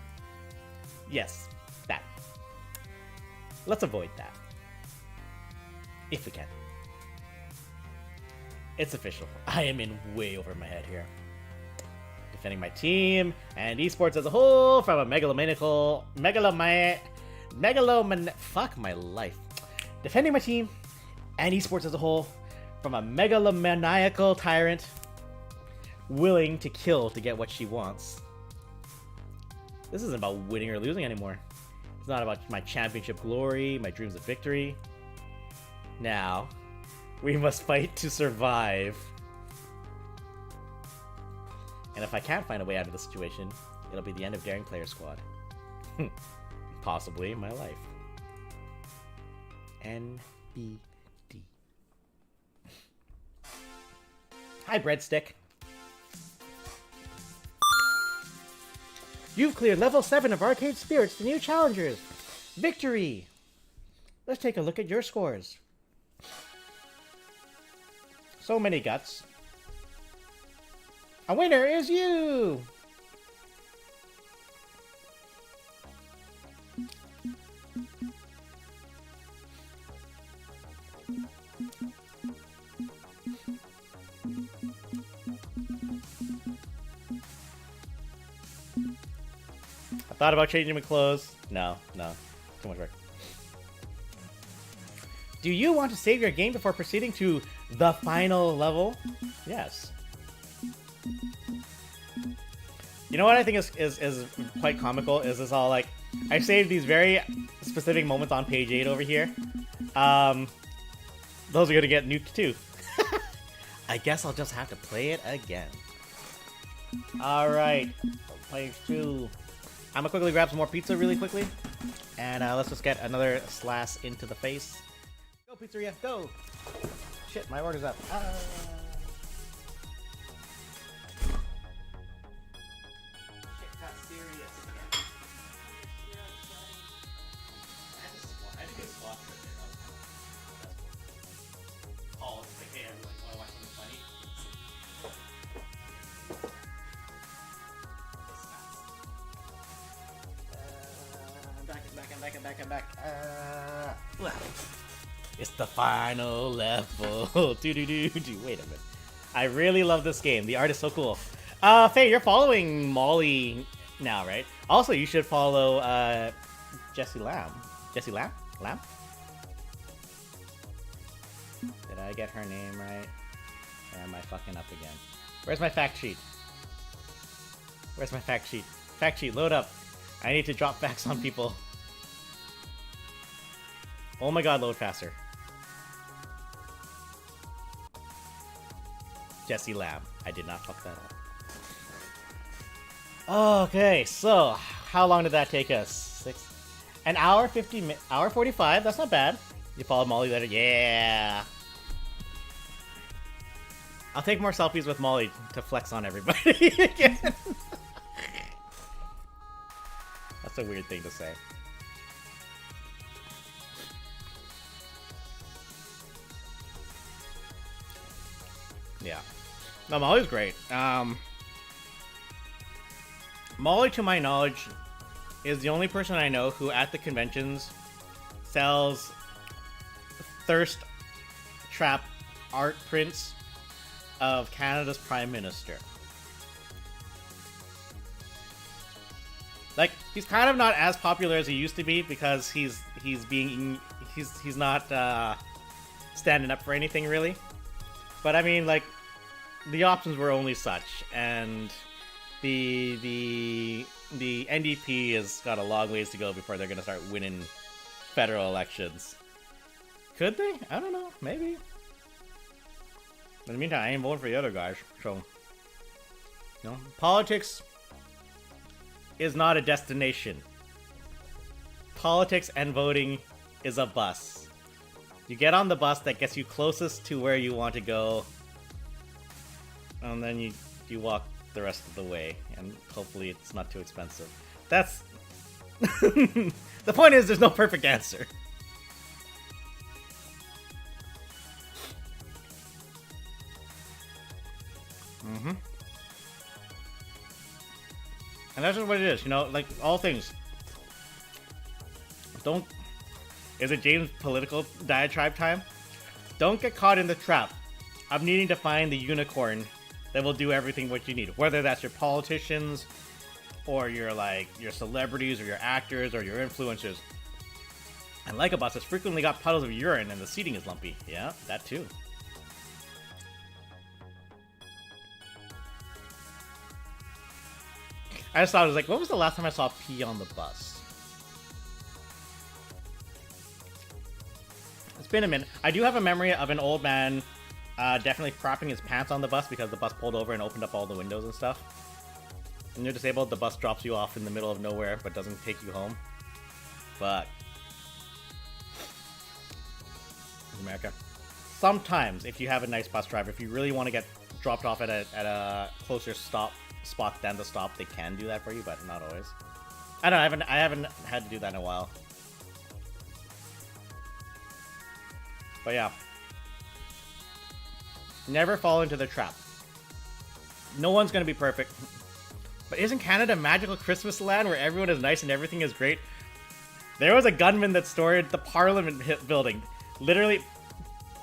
Yes, that. Let's avoid that. If we can. It's official. I am in way over my head here. Defending my team and esports as a whole from a fuck my life. Defending my team and esports as a whole from a megalomaniacal tyrant willing to kill to get what she wants. This isn't about winning or losing anymore. It's not about my championship glory, my dreams of victory. Now, we must fight to survive. And if I can't find a way out of this situation, it'll be the end of Daring Player Squad. Possibly my life. NBD. Hi, Breadstick. You've cleared level 7 of Arcade Spirits, the new challengers. Victory! Let's take a look at your scores. So many guts. A winner is you! I thought about changing my clothes. No, too much work. Do you want to save your game before proceeding to the final level? Yes. You know what I think is quite comical? Is this all like, I saved these very specific moments on page 8 over here. Those are gonna get nuked too. I guess I'll just have to play it again. Alright, page 2. I'm gonna quickly grab some more pizza really quickly. And let's just get another slash into the face. Go, pizzeria, go! Shit, my order's up. Shit got serious again. I had to get squat right there. come back. It's the final level. Wait a minute. I really love this game. The art is so cool. Faye, you're following Molly now, right? Also, you should follow Jessie Lamb. Jessie Lamb? Lamb? Did I get her name right? Or am I fucking up again? Where's my fact sheet? Where's my fact sheet? Fact sheet, load up. I need to drop facts on people. Oh my god, load faster. Jessie Lamb. I did not fuck that up. Okay, so how long did that take us? An hour 50 hour 45. That's not bad. You followed Molly later. Yeah. I'll take more selfies with Molly to flex on everybody again. That's a weird thing to say. Yeah. No, Molly's great. Molly, to my knowledge, is the only person I know who at the conventions sells thirst trap art prints of Canada's Prime Minister. Like, he's kind of not as popular as he used to be because he's not standing up for anything really. But I mean, like, the options were only such, and the NDP has got a long ways to go before they're gonna start winning federal elections. Could they? I don't know. Maybe. In the meantime, I ain't voting for the other guys, so... You know, politics is not a destination. Politics and voting is a bus. You get on the bus that gets you closest to where you want to go, and then you walk the rest of the way, and hopefully it's not too expensive. That's... The point is, there's no perfect answer. And that's just what it is, you know, like, all things. Don't... Is it James' political diatribe time? Don't get caught in the trap of needing to find the unicorn that will do everything what you need. Whether that's your politicians, or your, like, your celebrities, or your actors, or your influencers. And like a bus, it's frequently got puddles of urine and the seating is lumpy. Yeah, that too. I just thought, I was like, when was the last time I saw pee on the bus? It's been a minute. I do have a memory of an old man definitely crapping his pants on the bus because the bus pulled over and opened up all the windows and stuff. When you're disabled, the bus drops you off in the middle of nowhere but doesn't take you home. Fuck. America. Sometimes, if you have a nice bus driver, if you really want to get dropped off at a closer spot than the stop, they can do that for you, but not always. I don't know, I haven't had to do that in a while. But yeah. Never fall into the trap. No one's gonna be perfect. But isn't Canada magical Christmas land where everyone is nice and everything is great? There was a gunman that stormed the Parliament building. Literally,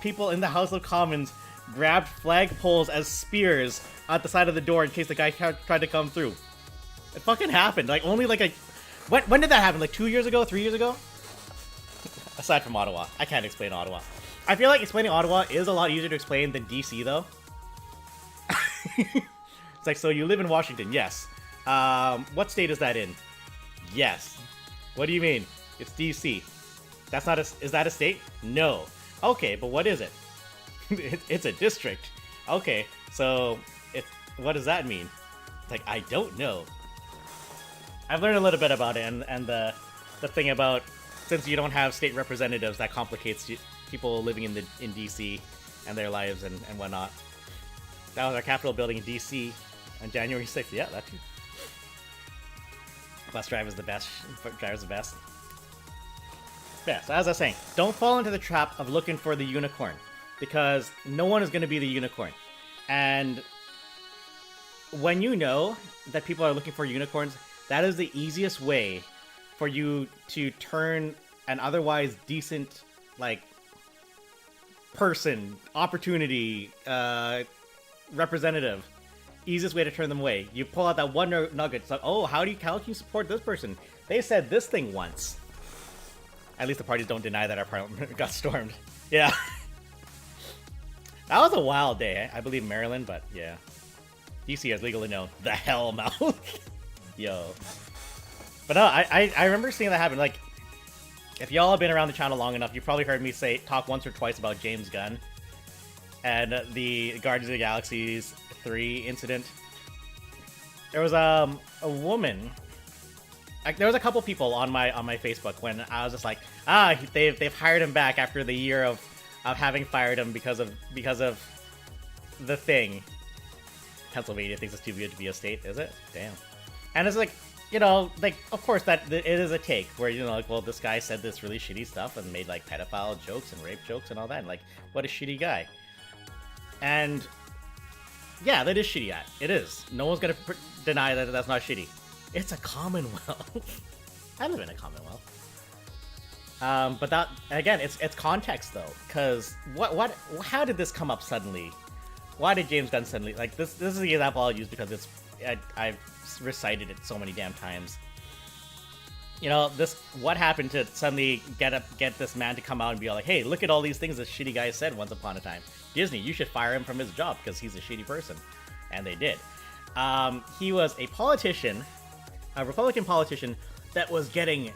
people in the House of Commons grabbed flagpoles as spears at the side of the door in case the guy tried to come through. It fucking happened. Like, only like a... When did that happen? Like 2 years ago? 3 years ago? Aside from Ottawa. I can't explain Ottawa. I feel like explaining Ottawa is a lot easier to explain than DC, though. It's like, so you live in Washington? Yes. What state is that in? Yes. What do you mean? It's DC. That's not a... Is that a state? No. Okay, but what is it? It's a district. Okay, so... What does that mean? It's like, I don't know. I've learned a little bit about it, and the thing about... Since you don't have state representatives, that complicates people living in DC and their lives and whatnot. That was our Capitol building in DC on January 6th. Yeah, that too. Bus driver's the best. Driver's the best. Yeah, so as I was saying, don't fall into the trap of looking for the unicorn. Because no one is going to be the unicorn. And when you know that people are looking for unicorns, that is the easiest way for you to turn an otherwise decent, like, person, opportunity, representative, easiest way to turn them away. You pull out that one nugget. It's like, oh, how can you support this person? They said this thing once. At least the parties don't deny that our parliament got stormed. Yeah. That was a wild day. I believe Maryland, but yeah. DC is legally known. The hell mouth. Yo. But no, I remember seeing that happen. Like, if y'all have been around the channel long enough, you've probably heard me talk once or twice about James Gunn and the Guardians of the Galaxies 3 incident. There was a woman. There was a couple people on my Facebook when I was just like, they've hired him back after the year of having fired him because of the thing. Pennsylvania thinks it's too good to be a state, is it? Damn. And it's like, you know, like, of course that it is a take where, you know, like, well, this guy said this really shitty stuff and made like pedophile jokes and rape jokes and all that. And, like, what a shitty guy. And yeah, that is shitty. It is. No one's gonna deny that that's not shitty. It's a commonwealth. I live in a commonwealth. But that, again, it's context though, because how did this come up suddenly? Why did James Gunn suddenly, like, this is the example I'll use because I've recited it so many damn times. You know, what happened to suddenly get this man to come out and be all like, hey, look at all these things this shitty guy said once upon a time. Disney, you should fire him from his job because he's a shitty person. And they did. He was a politician, a Republican politician that was getting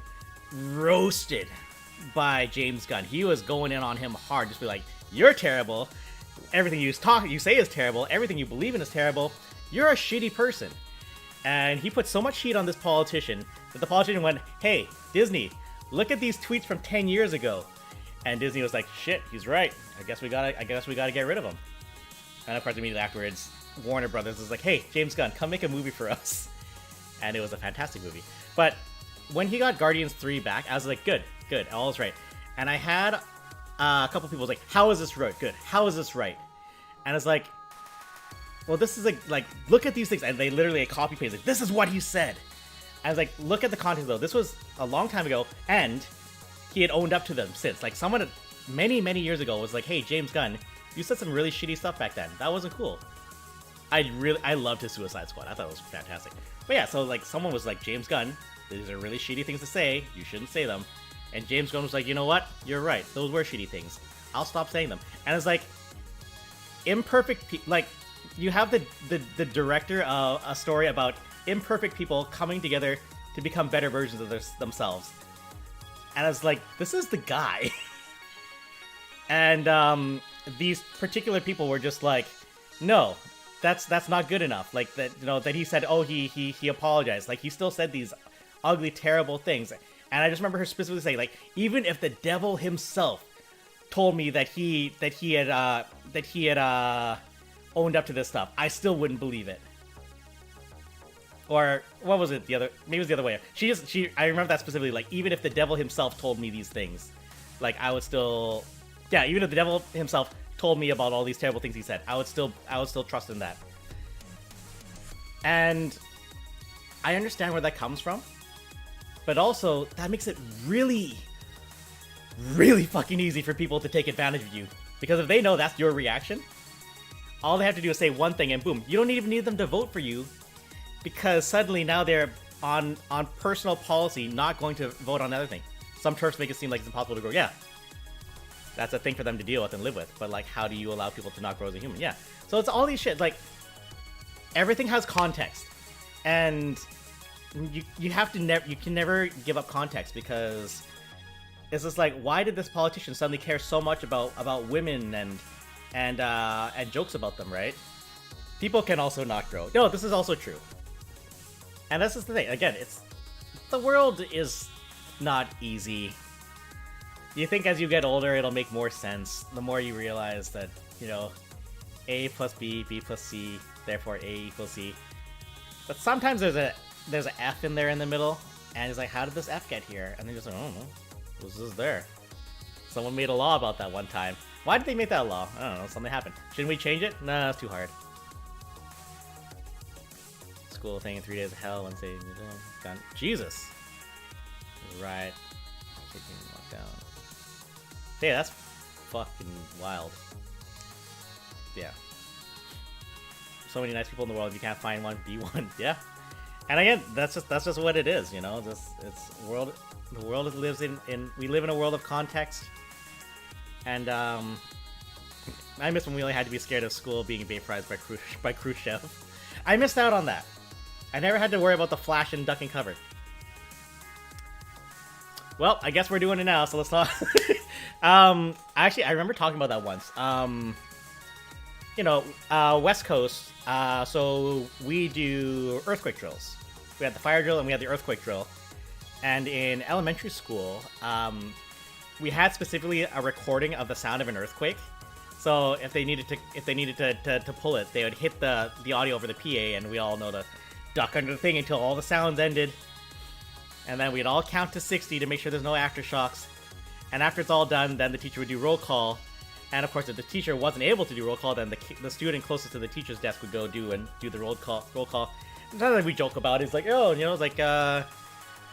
roasted by James Gunn. He was going in on him hard, just be like, you're terrible. Everything you say is terrible. Everything you believe in is terrible. You're a shitty person. And he put so much heat on this politician that the politician went, hey, Disney, look at these tweets from 10 years ago. And Disney was like, shit, he's right. I guess we gotta get rid of him. And of course, immediately afterwards, Warner Brothers was like, hey, James Gunn, come make a movie for us. And it was a fantastic movie. But when he got Guardians 3 back, I was like, good, all is right. And I had a couple people like, how is this right? Good, how is this right? And it's like, well, this is like, look at these things. And they literally copy paste, like, this is what he said. I was like, look at the context though. This was a long time ago, and he had owned up to them since. Like, someone many, many years ago was like, hey, James Gunn, you said some really shitty stuff back then. That wasn't cool. I loved his Suicide Squad. I thought it was fantastic. But yeah, so like someone was like, James Gunn, these are really shitty things to say. You shouldn't say them. And James Gunn was like, you know what? You're right. Those were shitty things. I'll stop saying them. And it's like, like, you have the director of a story about imperfect people coming together to become better versions of themselves. And I was like, this is the guy. And these particular people were just like, no, that's not good enough. Like, that, you know, that he said, oh, he apologized. Like, he still said these ugly, terrible things. And I just remember her specifically saying, like, even if the devil himself told me that he had owned up to this stuff, I still wouldn't believe it. Or what was it? Maybe it was the other way. I remember that specifically. Like, even if the devil himself told me these things, like, I would still, yeah. Even if the devil himself told me about all these terrible things he said, I would still trust in that. And I understand where that comes from, but also that makes it really, really fucking easy for people to take advantage of you, because if they know that's your reaction, all they have to do is say one thing and boom, you don't even need them to vote for you. Because suddenly now they're on personal policy not going to vote on another thing. Some churches make it seem like it's impossible to grow. Yeah, that's a thing for them to deal with and live with. But like, how do you allow people to not grow as a human? Yeah. So it's all these shit. Like, everything has context, and you have to you can never give up context, because it's just like, why did this politician suddenly care so much about women and jokes about them, right? People can also not grow. No, this is also true. And this is the thing. Again, the world is not easy. You think as you get older, it'll make more sense. The more you realize that, you know, A plus B, B plus C, therefore A equals C. But sometimes there's a F in there in the middle, and it's like, how did this F get here? And they're just like, I don't know. This is there. Someone made a law about that one time. Why did they make that law? I don't know. Something happened. Shouldn't we change it? No, it's too hard. School thing, 3 days of hell, Wednesday. Jesus. Right. Kicking locked down. Hey, that's fucking wild. Yeah. So many nice people in the world. If you can't find one, be one. Yeah. And again, that's just what it is, you know. It's world. The world lives in. We live in a world of context. And I miss when we only had to be scared of school being vaporized by Khrushchev. I missed out on that. I never had to worry about the flash and duck and cover. Well, I guess we're doing it now, so let's not. Actually, I remember talking about that once. West Coast. So we do earthquake drills. We had the fire drill and we had the earthquake drill. And in elementary school, we had specifically a recording of the sound of an earthquake. So if they needed to pull it, they would hit the audio over the PA, and we all know to duck under the thing until all the sounds ended. And then we'd all count to 60 to make sure there's no aftershocks. And after it's all done, then the teacher would do roll call. And of course, if the teacher wasn't able to do roll call, then the student closest to the teacher's desk would go do the roll call. Something we joke about is like, oh, it's like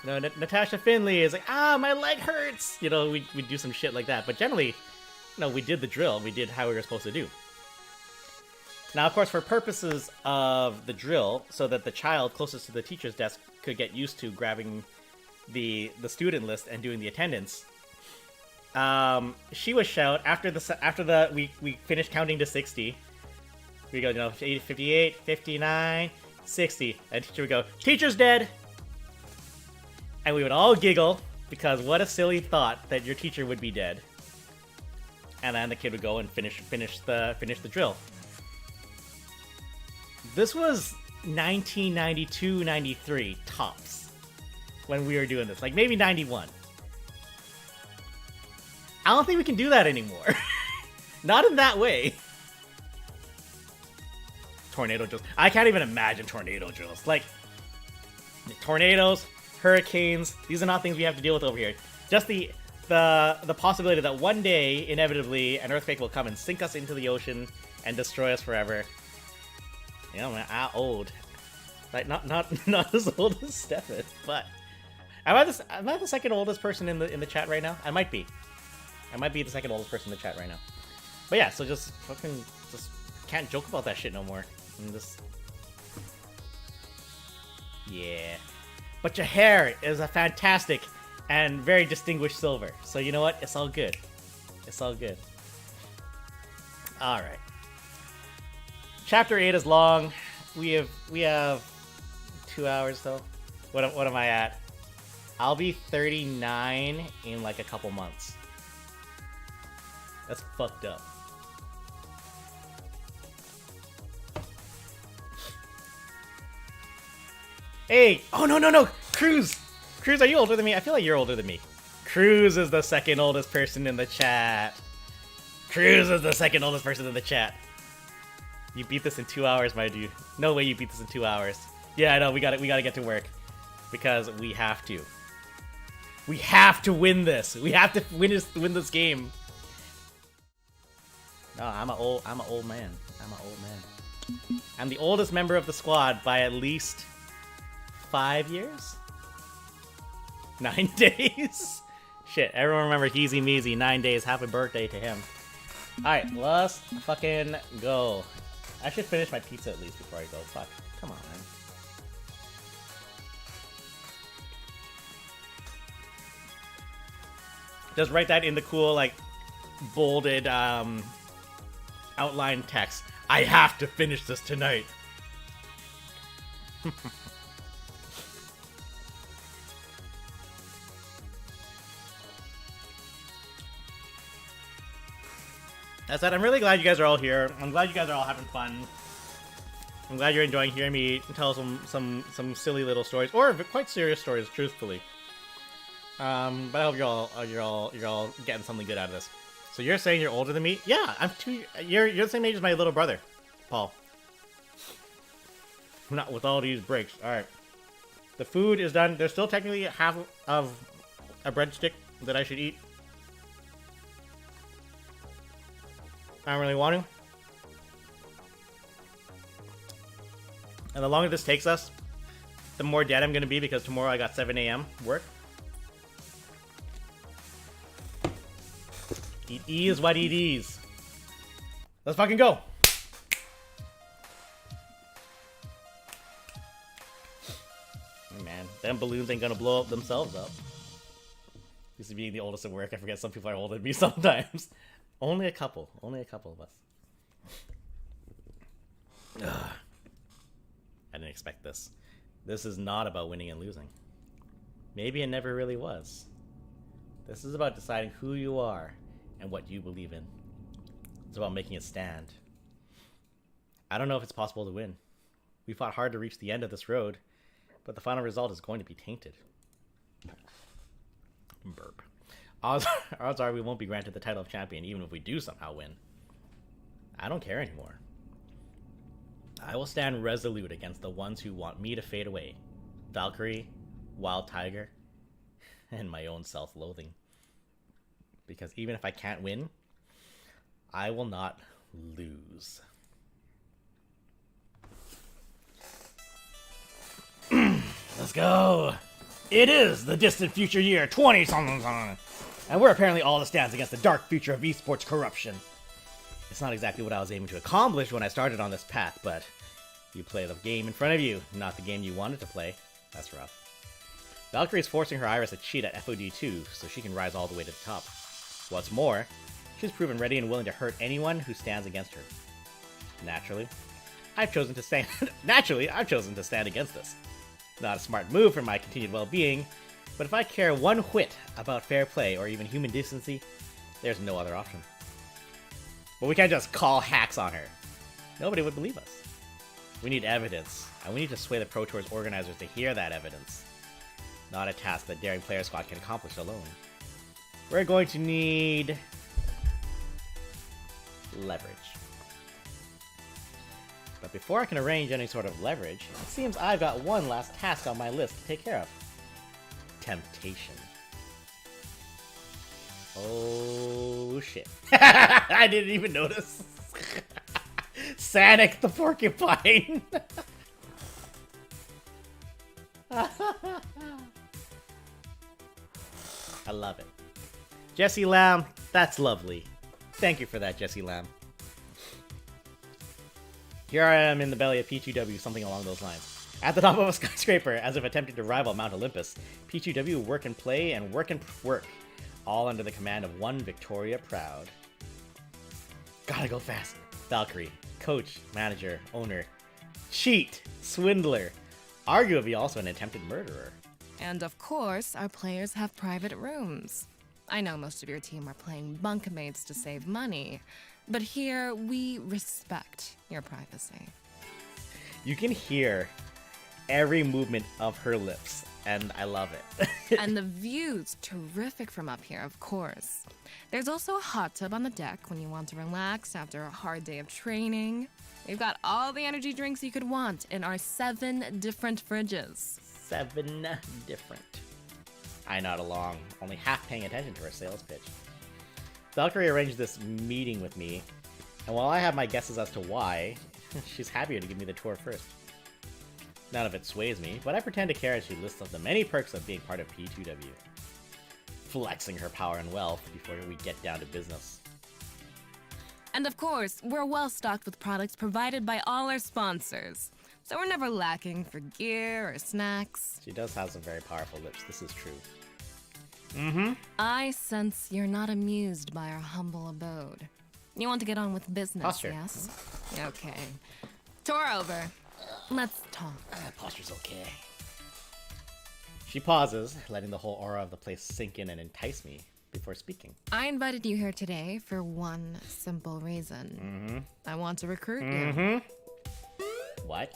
Natasha Finley is like, my leg hurts. We do some shit like that. But generally, we did the drill. We did how we were supposed to do. Now, of course, for purposes of the drill, so that the child closest to the teacher's desk could get used to grabbing the student list and doing the attendance, she would shout after we finished counting to 60. We go, 58, 59, 60. And the teacher would go, "Teacher's dead!" And we would all giggle, because what a silly thought that your teacher would be dead. And then the kid would go and finish the drill. This was 1992, 93 tops when we were doing this. Like maybe 91. I don't think we can do that anymore. Not in that way. Tornado drills. I can't even imagine tornado drills. Like, tornadoes, hurricanes, these are not things we have to deal with over here. Just the possibility that one day, inevitably, an earthquake will come and sink us into the ocean and destroy us forever. Man, I'm old. Like, not as old as Stefan, but am I the second oldest person in the chat right now? I might be. I might be the second oldest person in the chat right now. But yeah, so just can't joke about that shit no more. Yeah. But your hair is a fantastic and very distinguished silver. So you know what? It's all good. It's all good. Alright. Chapter 8 is long. We have 2 hours though. What am I at? I'll be 39 in like a couple months. That's fucked up. Hey! Oh, no! Cruz! Cruz, are you older than me? I feel like you're older than me. Cruz is the second oldest person in the chat. Cruz is the second oldest person in the chat. You beat this in 2 hours, my dude. No way you beat this in 2 hours. Yeah, I know, we gotta get to work. Because we have to. We have to win this! We have to win this game. No, I'm an old man. I'm the oldest member of the squad by at least 5 years? 9 days? Shit, everyone remember Heezy Meezy, 9 days, happy birthday to him. Alright, let's fucking go. I should finish my pizza at least before I go. Fuck. Come on, man. Just write that in the cool, like, bolded, outline text. I have to finish this tonight. That said, I'm really glad you guys are all here. I'm glad you guys are all having fun. I'm glad you're enjoying hearing me tell some silly little stories, or quite serious stories, truthfully. But I hope you're all getting something good out of this. So you're saying you're older than me? Yeah, I'm 2. You're the same age as my little brother, Paul. Not with all these breaks. All right, the food is done. There's still technically half of a breadstick that I should eat. I don't really want to. And the longer this takes us, the more dead I'm going to be, because tomorrow I got 7 a.m. work. E is what it is. Let's fucking go. Hey man, them balloons ain't gonna blow up themselves up. Used to being the oldest at work, I forget some people are older than me sometimes. Only a couple of us. Ugh. I didn't expect this. This is not about winning and losing. Maybe it never really was. This is about deciding who you are and what you believe in. It's about making a stand. I don't know if it's possible to win. We fought hard to reach the end of this road, but the final result is going to be tainted. Burp. Odds are we won't be granted the title of champion even if we do somehow win. I don't care anymore. I will stand resolute against the ones who want me to fade away. Valkyrie, Wild Tiger, and my own self-loathing. Because even if I can't win, I will not lose. Let's go! It is the distant future year 20-something, and we're apparently all that stands against the dark future of esports corruption. It's not exactly what I was aiming to accomplish when I started on this path, but you play the game in front of you, not the game you wanted to play. That's rough. Valkyrie's forcing her Iris to cheat at FOD2 so she can rise all the way to the top. What's more, she's proven ready and willing to hurt anyone who stands against her. Naturally, I've chosen to stand against this. Not a smart move for my continued well-being, but if I care one whit about fair play or even human decency, there's no other option. But we can't just call hacks on her. Nobody would believe us. We need evidence, and we need to sway the Pro Tour's organizers to hear that evidence. Not a task that Daring Player Squad can accomplish alone. We're going to need leverage. But before I can arrange any sort of leverage, it seems I've got one last task on my list to take care of. Temptation. Oh shit. I didn't even notice. Sanic the porcupine. I love it. Jesse Lamb, that's lovely. Thank you for that, Jesse Lamb. Here I am in the belly of P2W, something along those lines. At the top of a skyscraper, as if attempting to rival Mount Olympus, P2W work and play and work, all under the command of one Victoria Proud. Gotta go fast. Valkyrie, coach, manager, owner, cheat, swindler, arguably also an attempted murderer. And of course, our players have private rooms. I know most of your team are playing bunkmates to save money, but here we respect your privacy. You can hear every movement of her lips, and I love it. And the view's terrific from up here, of course. There's also a hot tub on the deck when you want to relax after a hard day of training. We've got all the energy drinks you could want in our 7 different fridges. 7 different. I nod along, only half paying attention to her sales pitch. Valkyrie arranged this meeting with me, and while I have my guesses as to why, she's happier to give me the tour first. None of it sways me, but I pretend to care as she lists off the many perks of being part of P2W. Flexing her power and wealth before we get down to business. And of course, we're well stocked with products provided by all our sponsors. So we're never lacking for gear or snacks. She does have some very powerful lips, this is true. I sense you're not amused by our humble abode. You want to get on with business, Posture. yes? Okay. Tour over. Let's talk. Posture's okay. She pauses, letting the whole aura of the place sink in and entice me before speaking. I invited you here today for one simple reason. I want to recruit you. What?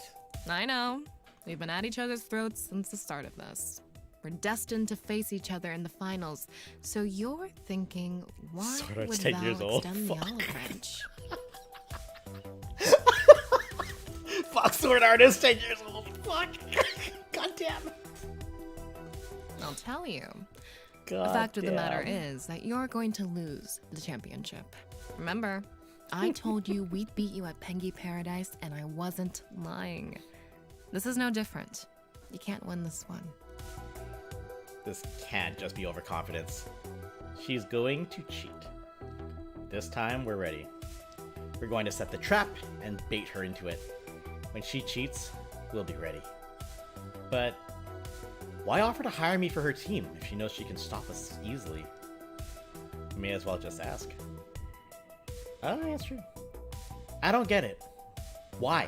I know. We've been at each other's throats since the start of this. We're destined to face each other in the finals. So you're thinking, why Sword would 10 years Val old. extend the Fuck. olive branch? Fuck, sword artist, 10 years old. Fuck. God damn. I'll tell you. God The fact of the matter damn. is that you're going to lose the championship. Remember, I told you we'd beat you at Pengy Paradise, and I wasn't lying. This is no different. You can't win this one. This can't just be overconfidence. She's going to cheat. This time, we're ready. We're going to set the trap and bait her into it. When she cheats, we'll be ready. But why offer to hire me for her team if she knows she can stop us easily? May as well just ask. Oh, that's true. I don't get it. Why?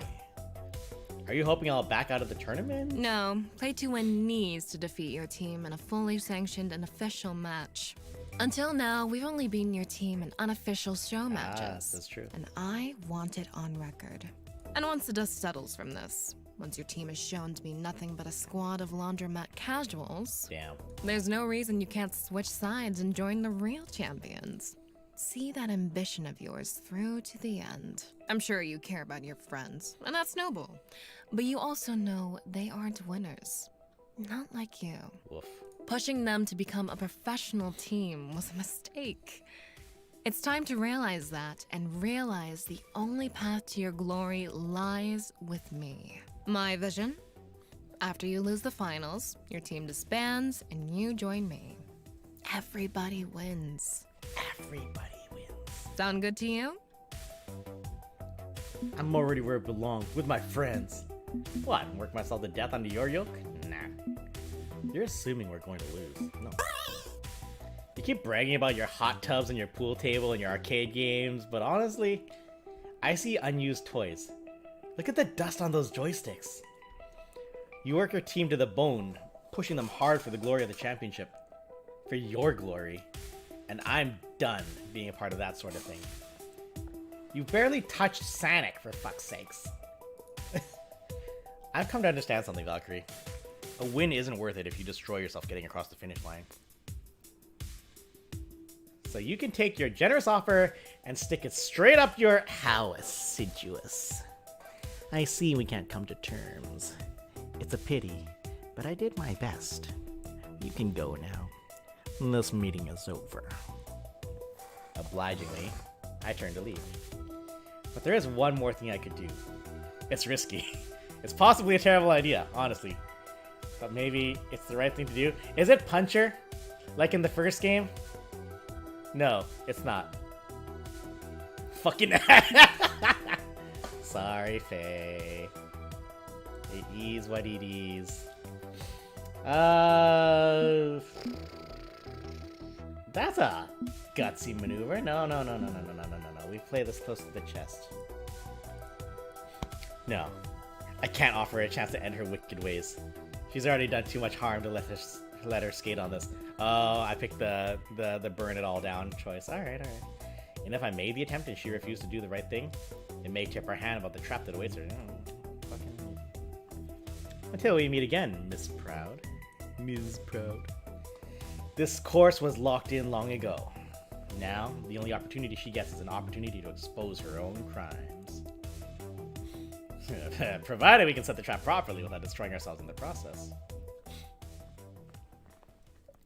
Are you hoping I'll back out of the tournament? No, Play to Win needs to defeat your team in a fully sanctioned and official match. Until now, we've only beaten your team in unofficial show matches. That's true. And I want it on record. And once the dust settles from this, once your team is shown to be nothing but a squad of laundromat casuals, Damn. there's no reason you can't switch sides and join the real champions. See that ambition of yours through to the end. I'm sure you care about your friends, and that's noble. But you also know they aren't winners. Not like you. Woof. Pushing them to become a professional team was a mistake. It's time to realize that, and realize the only path to your glory lies with me. My vision? After you lose the finals, your team disbands and you join me. Everybody wins. Everybody wins. Sound good to you? I'm already where I belong, with my friends. What, work myself to death under your yoke? Nah. You're assuming we're going to lose. No. You keep bragging about your hot tubs and your pool table and your arcade games, but honestly, I see unused toys. Look at the dust on those joysticks. You work your team to the bone, pushing them hard for the glory of the championship. For your glory. And I'm done being a part of that sort of thing. You barely touched Sonic, for fuck's sakes. I've come to understand something, Valkyrie. A win isn't worth it if you destroy yourself getting across the finish line. So you can take your generous offer and stick it straight up your... How assiduous. I see we can't come to terms. It's a pity, but I did my best. You can go now. This meeting is over. Obligingly, I turn to leave. But there is one more thing I could do. It's risky. It's possibly a terrible idea, honestly. But maybe it's the right thing to do. Is it Puncher? Like in the first game? No, it's not. Fucking... Sorry, Faye. It is what it is. That's a gutsy maneuver. No. We play this close to the chest. No. I can't offer her a chance to end her wicked ways. She's already done too much harm to let her skate on this. Oh, I picked the burn it all down choice. Alright. And if I made the attempt and she refused to do the right thing, it may tip her hand about the trap that awaits her. Fucking... Until we meet again, Miss Proud. Ms. Proud. This course was locked in long ago. Now, the only opportunity she gets is an opportunity to expose her own crimes. Provided we can set the trap properly without destroying ourselves in the process.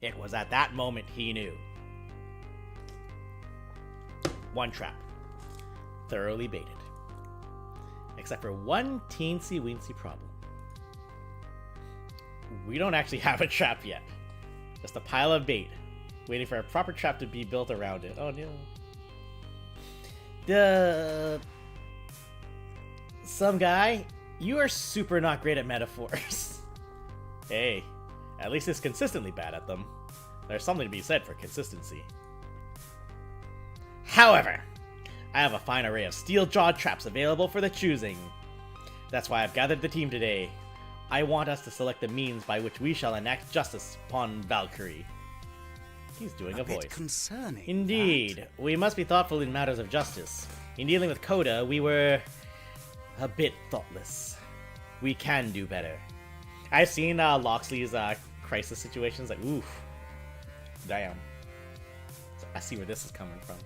It was at that moment he knew. One trap. Thoroughly baited. Except for one teensy-weensy problem. We don't actually have a trap yet. Just a pile of bait, waiting for a proper trap to be built around it. Oh no. Some guy, you are super not great at metaphors. Hey, at least it's consistently bad at them. There's something to be said for consistency. However, I have a fine array of steel-jawed traps available for the choosing. That's why I've gathered the team today. I want us to select the means by which we shall enact justice upon Valkyrie. He's doing a voice. Bit concerning. Indeed, that. we must be thoughtful in matters of justice. In dealing with Coda, we were a bit thoughtless. We can do better. I've seen Loxley's crisis situations. Like, oof, damn. So I see where this is coming from.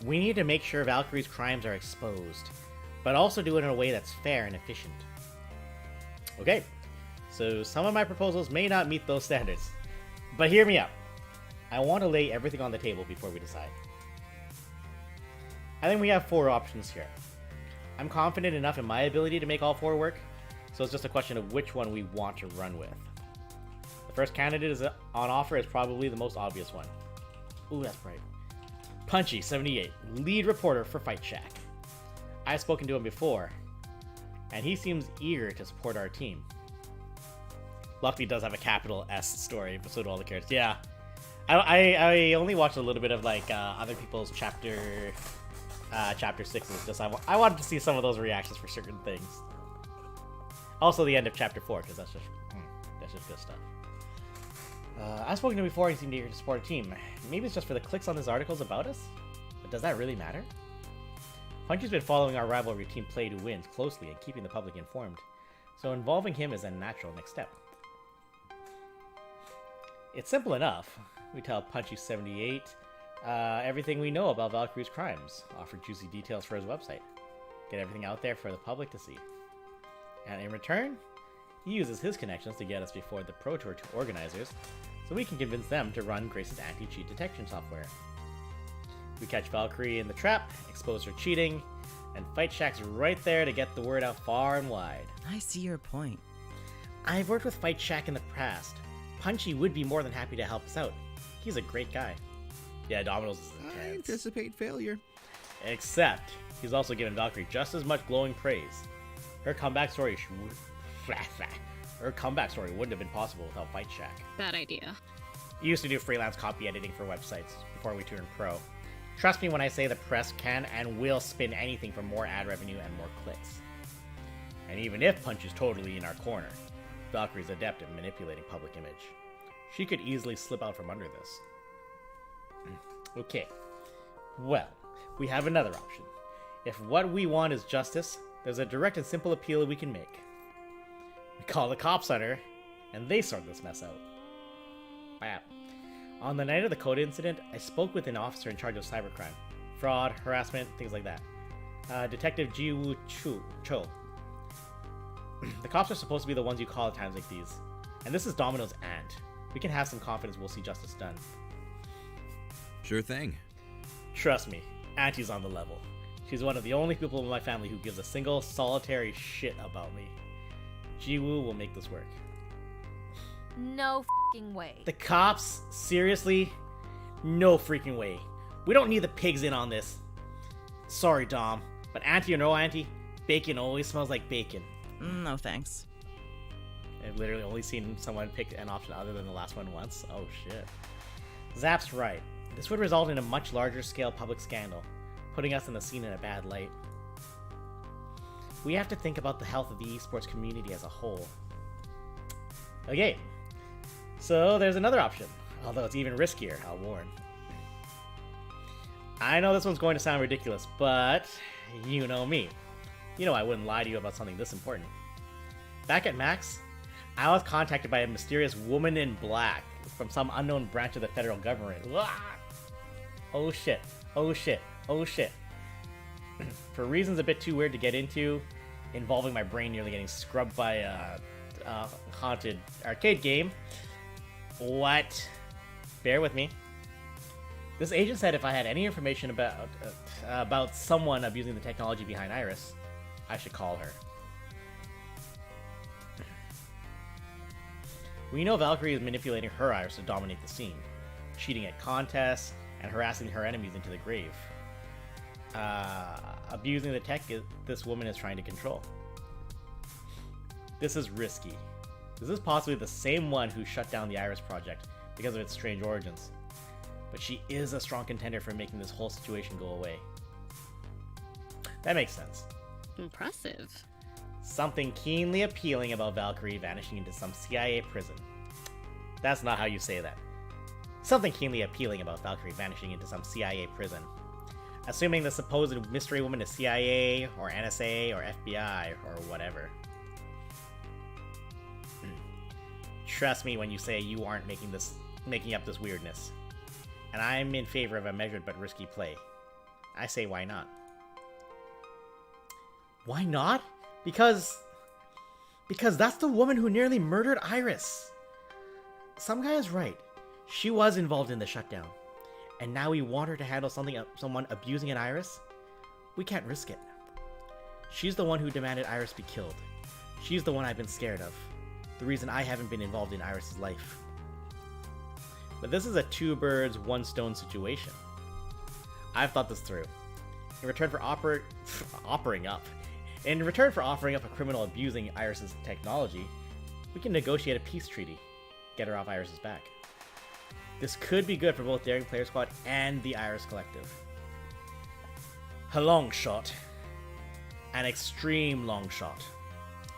We need to make sure Valkyrie's crimes are exposed, but also do it in a way that's fair and efficient. Okay, so some of my proposals may not meet those standards, but hear me out. I want to lay everything on the table before we decide. I think we have 4 options here. I'm confident enough in my ability to make all 4 work, so it's just a question of which one we want to run with. The first candidate on offer is probably the most obvious one. Ooh, that's bright. Punchy78, lead reporter for Fight Shack. I've spoken to him before, and he seems eager to support our team. Luckily does have a capital S story, but so do all the characters. Yeah. I only watched a little bit of like other people's chapter 6s. Just I wanted to see some of those reactions for certain things. Also the end of chapter 4, because that's just good stuff. I've spoken to him before. He seemed eager to support a team. Maybe it's just for the clicks on his articles about us, but does that really matter? Punchy's been following our rivalry team Play to Wins closely and keeping the public informed, so involving him is a natural next step. It's simple enough. We tell Punchy78 everything we know about Valkyrie's crimes, offer juicy details for his website, get everything out there for the public to see. And in return, he uses his connections to get us before the Pro Tour 2 organizers, so we can convince them to run Grace's anti-cheat detection software. We catch Valkyrie in the trap, expose her cheating, and Fight Shack's right there to get the word out far and wide. I see your point. I've worked with Fight Shack in the past. Punchy would be more than happy to help us out. He's a great guy. Yeah, Domino's is intense. I anticipate failure. Except, he's also given Valkyrie just as much glowing praise. Her comeback story wouldn't have been possible without Fight Shack. Bad idea. He used to do freelance copy editing for websites before we turned pro. Trust me when I say the press can and will spin anything for more ad revenue and more clicks. And even if Punch is totally in our corner, Valkyrie's adept at manipulating public image. She could easily slip out from under this. Okay, well, we have another option. If what we want is justice, there's a direct and simple appeal we can make. We call the cops on her, and they sort this mess out. Bam. On the night of the code incident, I spoke with an officer in charge of cybercrime, fraud, harassment, things like that. Detective Jiwoo Cho. The cops are supposed to be the ones you call at times like these. And this is Domino's aunt. We can have some confidence we'll see justice done. Sure thing. Trust me, Auntie's on the level. She's one of the only people in my family who gives a single solitary shit about me. Jiwoo will make this work. No fing way. The cops? Seriously? No freaking way. We don't need the pigs in on this. Sorry, Dom, but auntie or no auntie, bacon always smells like bacon. No thanks. I've literally only seen someone pick an option other than the last one once. Oh shit. Zap's right. This would result in a much larger scale public scandal, putting us in the scene in a bad light. We have to think about the health of the esports community as a whole. Okay, so there's another option, although it's even riskier, I'll warn. I know this one's going to sound ridiculous, but you know me. You know I wouldn't lie to you about something this important. Back at Max, I was contacted by a mysterious woman in black from some unknown branch of the federal government. Oh shit, oh shit, oh shit. For reasons a bit too weird to get into, involving my brain nearly getting scrubbed by a haunted arcade game. What? Bear with me. This agent said if I had any information about someone abusing the technology behind Iris, I should call her. We know Valkyrie is manipulating her Iris to dominate the scene, cheating at contests, and harassing her enemies into the grave. Abusing the tech this woman is trying to control. This is risky. This is possibly the same one who shut down the Iris project because of its strange origins. But she is a strong contender for making this whole situation go away. That makes sense. Impressive. Something keenly appealing about Valkyrie vanishing into some CIA prison. That's not how you say that. Something keenly appealing about Valkyrie vanishing into some CIA prison. Assuming the supposed mystery woman is CIA, or NSA, or FBI, or whatever. Trust me when you say you aren't making up this weirdness. And I'm in favor of a measured but risky play. I say why not? Why not? Because that's the woman who nearly murdered Iris. Some guy is right. She was involved in the shutdown. And now we want her to handle someone abusing an Iris? We can't risk it. She's the one who demanded Iris be killed. She's the one I've been scared of. The reason I haven't been involved in Iris' life. But this is a two birds, one stone situation. I've thought this through. In return for offering up a criminal abusing Iris's technology, we can negotiate a peace treaty. Get her off Iris's back. This could be good for both Daring Player Squad and the Iris Collective. A long shot. An extreme long shot.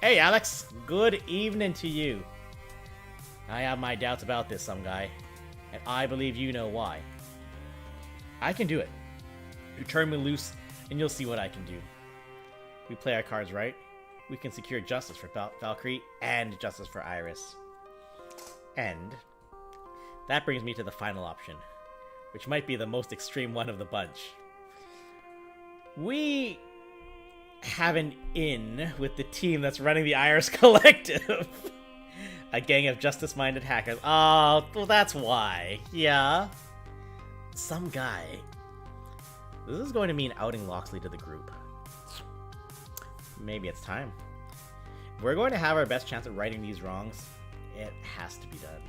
Hey Alex, good evening to you. I have my doubts about this, some guy, and I believe you know why. I can do it. You turn me loose, and you'll see what I can do. We play our cards right, we can secure justice for Valkyrie and justice for Iris. And that brings me to the final option, which might be the most extreme one of the bunch. We have an in with the team that's running the Iris Collective. A gang of justice-minded hackers. Oh, well that's why. Yeah. Some guy. This is going to mean outing Loxley to the group. Maybe it's time. If we're going to have our best chance at righting these wrongs, it has to be done.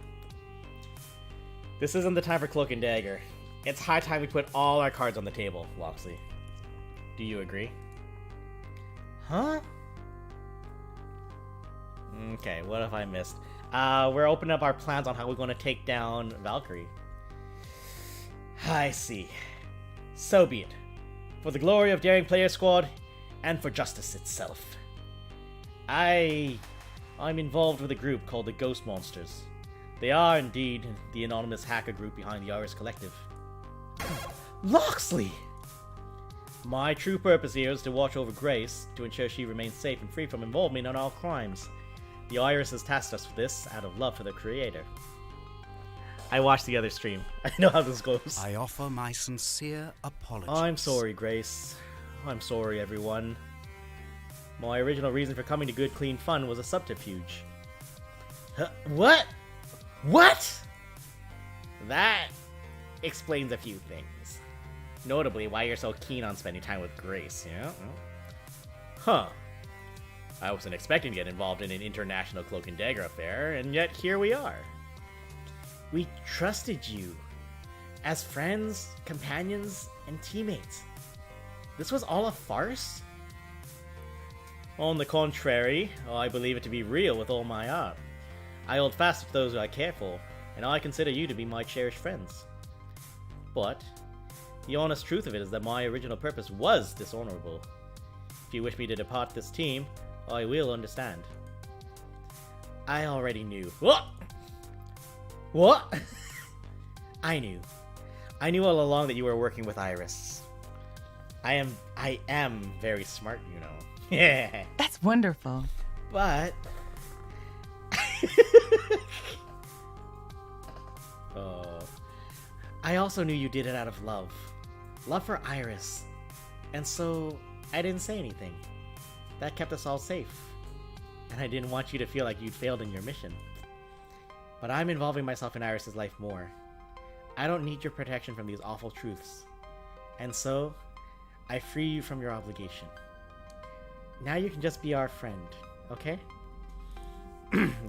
This isn't the time for Cloak and Dagger. It's high time we put all our cards on the table, Loxley. Do you agree? Huh? Okay, what have I missed? We're opening up our plans on how we're going to take down Valkyrie. I see. So be it. For the glory of Daring Player Squad, and for justice itself. I'm involved with a group called the Ghost Monsters. They are indeed the anonymous hacker group behind the Iris Collective. Loxley! My true purpose here is to watch over Grace, to ensure she remains safe and free from involvement in all crimes. The Iris has tasked us with this out of love for the creator. I watched the other stream. I know how this goes. I offer my sincere apologies. I'm sorry, Grace. I'm sorry, everyone. My original reason for coming to Good Clean Fun was a subterfuge. What? What? That explains a few things. Notably, why you're so keen on spending time with Grace, you know? Huh. I wasn't expecting to get involved in an international Cloak and Dagger affair, and yet here we are. We trusted you. As friends, companions, and teammates. This was all a farce? On the contrary, I believe it to be real with all my heart. I hold fast with those who I care for, and I consider you to be my cherished friends. But the honest truth of it is that my original purpose was dishonorable. If you wish me to depart this team, I will understand. I already knew. What? What? I knew. I knew all along that you were working with Iris. I am very smart, you know. Yeah. That's wonderful. But I also knew you did it out of love. Love for Iris. And so I didn't say anything. That kept us all safe. And I didn't want you to feel like you'd failed in your mission. But I'm involving myself in Iris's life more. I don't need your protection from these awful truths. And so, I free you from your obligation. Now you can just be our friend, okay?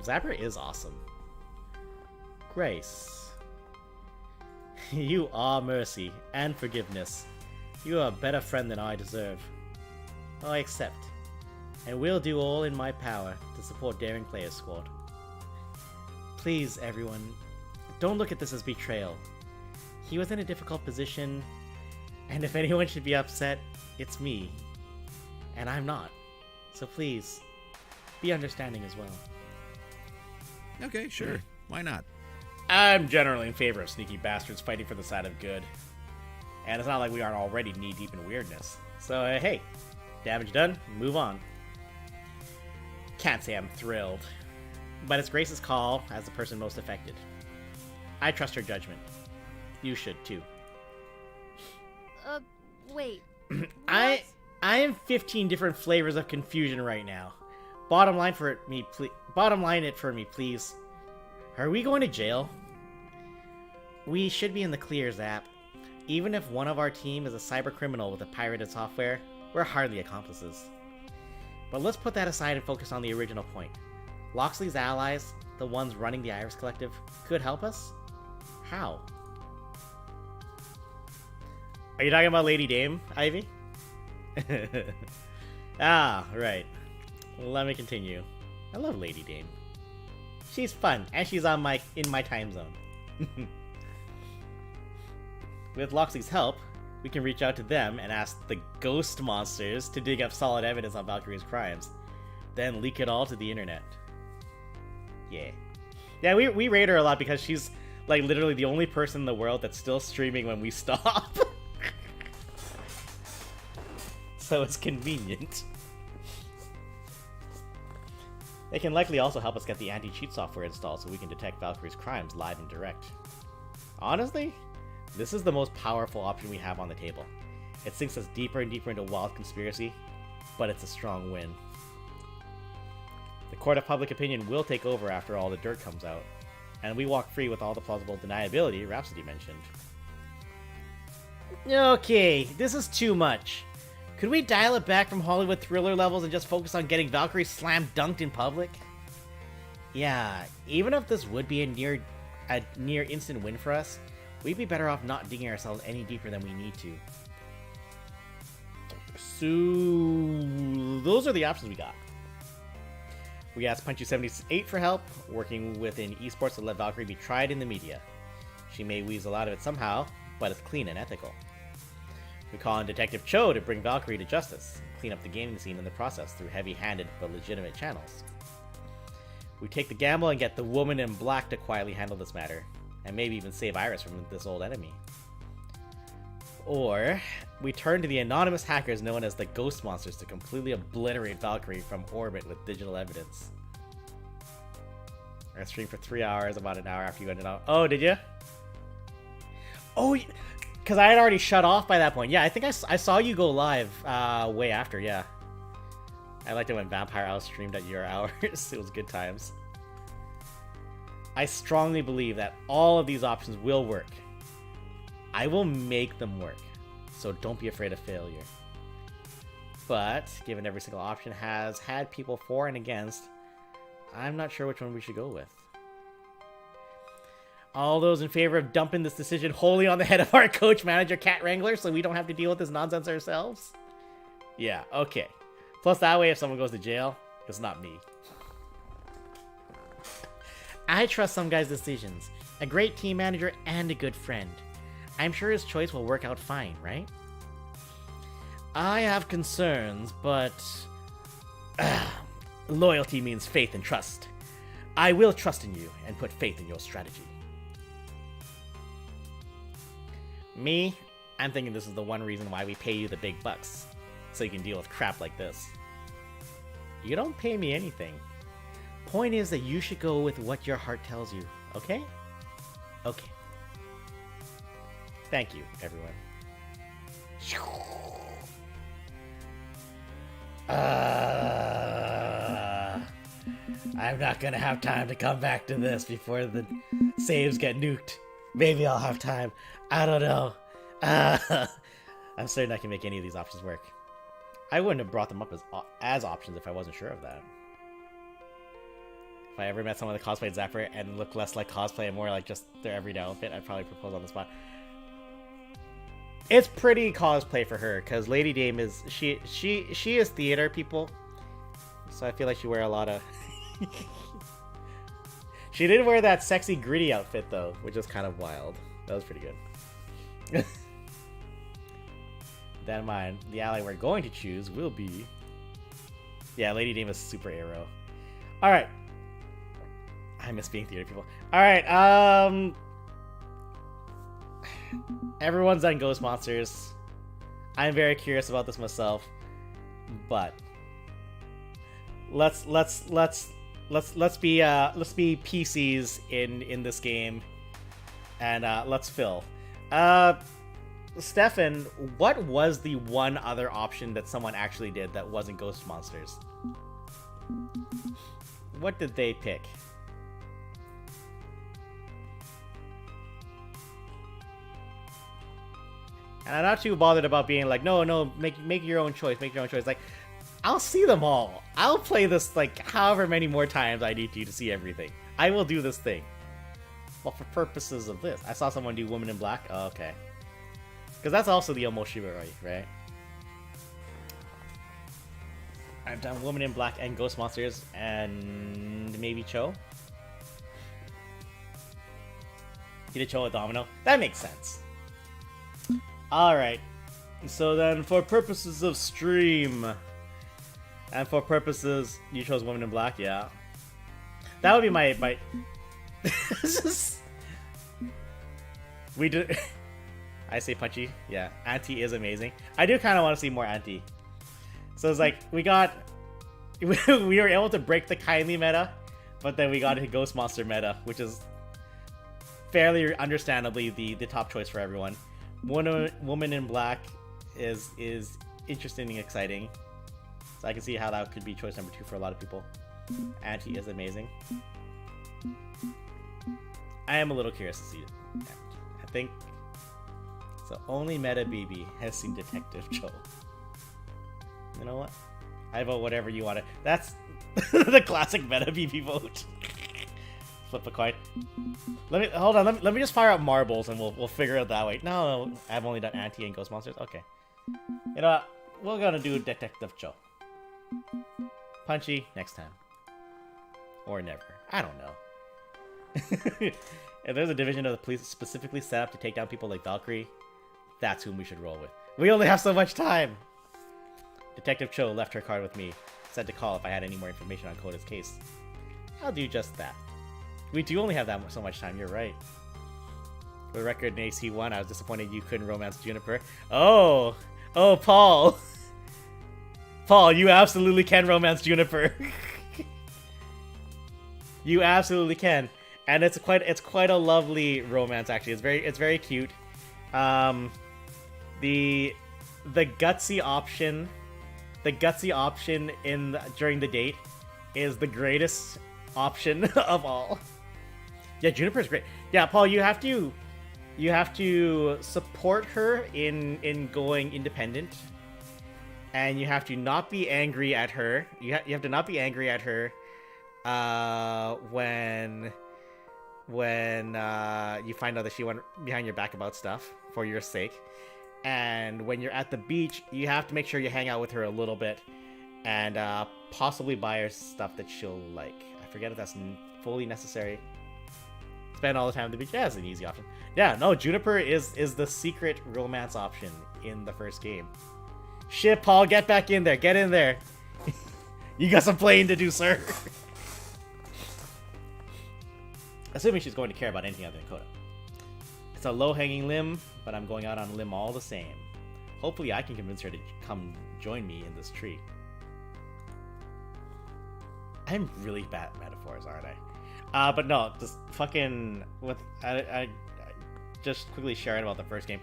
Zapper is awesome. Grace. You are mercy and forgiveness. You are a better friend than I deserve. I accept, and will do all in my power to support Daring Player Squad. Please, everyone, don't look at this as betrayal. He was in a difficult position, and if anyone should be upset, it's me. And I'm not. So please, be understanding as well. Okay, sure. Why not? I'm generally in favor of sneaky bastards fighting for the side of good. And it's not like we aren't already knee-deep in weirdness. So, hey, damage done, move on. Can't say I'm thrilled. But it's Grace's call as the person most affected. I trust her judgment. You should, too. Wait. I am 15 different flavors of confusion right now. Bottom line it for me, please. Are we going to jail? We should be in the clear, Zap. Even if one of our team is a cyber criminal with a pirated software, we're hardly accomplices. But let's put that aside and focus on the original point. Loxley's allies, the ones running the Iris Collective, could help us? How? Are you talking about Lady Dame, Ivy? Ah, right. Let me continue. I love Lady Dame. She's fun, and she's in my time zone. With Loxley's help, we can reach out to them and ask the ghost monsters to dig up solid evidence on Valkyrie's crimes, then leak it all to the internet. Yeah. Yeah, we rate her a lot because she's like literally the only person in the world that's still streaming when we stop. So it's convenient. They can likely also help us get the anti-cheat software installed so we can detect Valkyrie's crimes live and direct. Honestly, this is the most powerful option we have on the table. It sinks us deeper and deeper into wild conspiracy, but it's a strong win. The court of public opinion will take over after all the dirt comes out, and we walk free with all the plausible deniability Rhapsody mentioned. Okay, this is too much. Could we dial it back from Hollywood thriller levels and just focus on getting Valkyrie slam dunked in public? Yeah, even if this would be a near instant win for us, we'd be better off not digging ourselves any deeper than we need to. So those are the options we got. We asked Punchy78 for help, working within esports to let Valkyrie be tried in the media. She may weasel out of it somehow, but it's clean and ethical. We call on Detective Cho to bring Valkyrie to justice, clean up the gaming scene in the process through heavy-handed but legitimate channels. We take the gamble and get the woman in black to quietly handle this matter, and maybe even save Iris from this old enemy. Or, we turn to the anonymous hackers known as the Ghost Monsters to completely obliterate Valkyrie from orbit with digital evidence. I streamed for 3 hours, about an hour after you ended out. Oh, did you? Oh, because I had already shut off by that point. Yeah, I think I saw you go live way after, yeah. I liked it when Vampire House streamed at your hours. It was good times. I strongly believe that all of these options will work. I will make them work, so don't be afraid of failure. But, given every single option has had people for and against, I'm not sure which one we should go with. All those in favor of dumping this decision wholly on the head of our coach, manager, cat wrangler, so we don't have to deal with this nonsense ourselves? Yeah, okay. Plus, that way, if someone goes to jail, it's not me. I trust some guy's decisions. A great team manager and a good friend. I'm sure his choice will work out fine, right? I have concerns, but... loyalty means faith and trust. I will trust in you and put faith in your strategy. Me, I'm thinking this is the one reason why we pay you the big bucks, so you can deal with crap like this. You don't pay me anything. Point is that you should go with what your heart tells you, okay? Okay. Thank you, everyone. I'm not gonna have time to come back to this before the saves get nuked. Maybe I'll have time. I don't know. I'm certain I can make any of these options work. I wouldn't have brought them up as options if I wasn't sure of that. If I ever met someone that cosplayed Zapper and looked less like cosplay and more like just their everyday outfit, I'd probably propose on the spot. It's pretty cosplay for her, because Lady Dame is... She is theater, people. So I feel like she wear a lot of... She did wear that sexy gritty outfit, though, which is kind of wild. That was pretty good. That in mind, the ally we're going to choose will be... Yeah, Lady Dame is super aero. Alright. I miss being theater people. Alright, everyone's done Ghost Monsters. I'm very curious about this myself, but let's be PCs in this game, and let's fill. Stefan, what was the one other option that someone actually did that wasn't Ghost Monsters? What did they pick? And I'm not too bothered about being like, no, make your own choice, make your own choice. Like, I'll see them all. I'll play this, like, however many more times I need to see everything. I will do this thing. Well, for purposes of this. I saw someone do Woman in Black. Oh, okay. Because that's also the Omoshibari, right? I've done Woman in Black and Ghost Monsters and maybe Cho. He did Cho with Domino. That makes sense. Alright. So then for purposes of stream and for purposes you chose Woman in Black, yeah. That would be my we did I say Punchy, yeah. Auntie is amazing. I do kind of want to see more Auntie. So it's like we were able to break the kindly meta, but then we got a Ghost Monster meta, which is fairly understandably the top choice for everyone. Woman in Black is interesting and exciting, so I can see how that could be choice number 2 for a lot of people. Auntie is amazing. I am a little curious to see it. I think so. Only Meta BB has seen Detective Cho. You know what? I vote whatever you want to. That's the classic Meta BB vote. Flip a coin. Let me hold on. Let me just fire up marbles and we'll figure it that way. No, I've only done Auntie and Ghost Monsters. Okay. You know what? We're gonna do Detective Cho. Punchy next time, or never. I don't know. If there's a division of the police specifically set up to take down people like Valkyrie, that's whom we should roll with. We only have so much time. Detective Cho left her card with me. Said to call if I had any more information on Koda's case. I'll do just that. We do only have so much time, you're right. For the record, in AC1, I was disappointed you couldn't romance Juniper. Oh, Paul. Paul, you absolutely can romance Juniper. You absolutely can. And it's quite a lovely romance, actually. It's very cute. The gutsy option during the date is the greatest option of all. Yeah, Juniper's great. Yeah, Paul, you have to support her in going independent, and you have to not be angry at her. You have to not be angry at her when you find out that she went behind your back about stuff for your sake. And when you're at the beach, you have to make sure you hang out with her a little bit and possibly buy her stuff that she'll like. I forget if that's fully necessary. Spend all the time at the beach. Yeah, it's an easy option. Yeah, no, Juniper is the secret romance option in the first game. Shit, Paul, get back in there. Get in there. You got some playing to do, sir. Assuming she's going to care about anything other than Koda. It's a low-hanging limb, but I'm going out on a limb all the same. Hopefully I can convince her to come join me in this tree. I'm really bad at metaphors, aren't I? But no, just fucking with I just quickly sharing about the first game.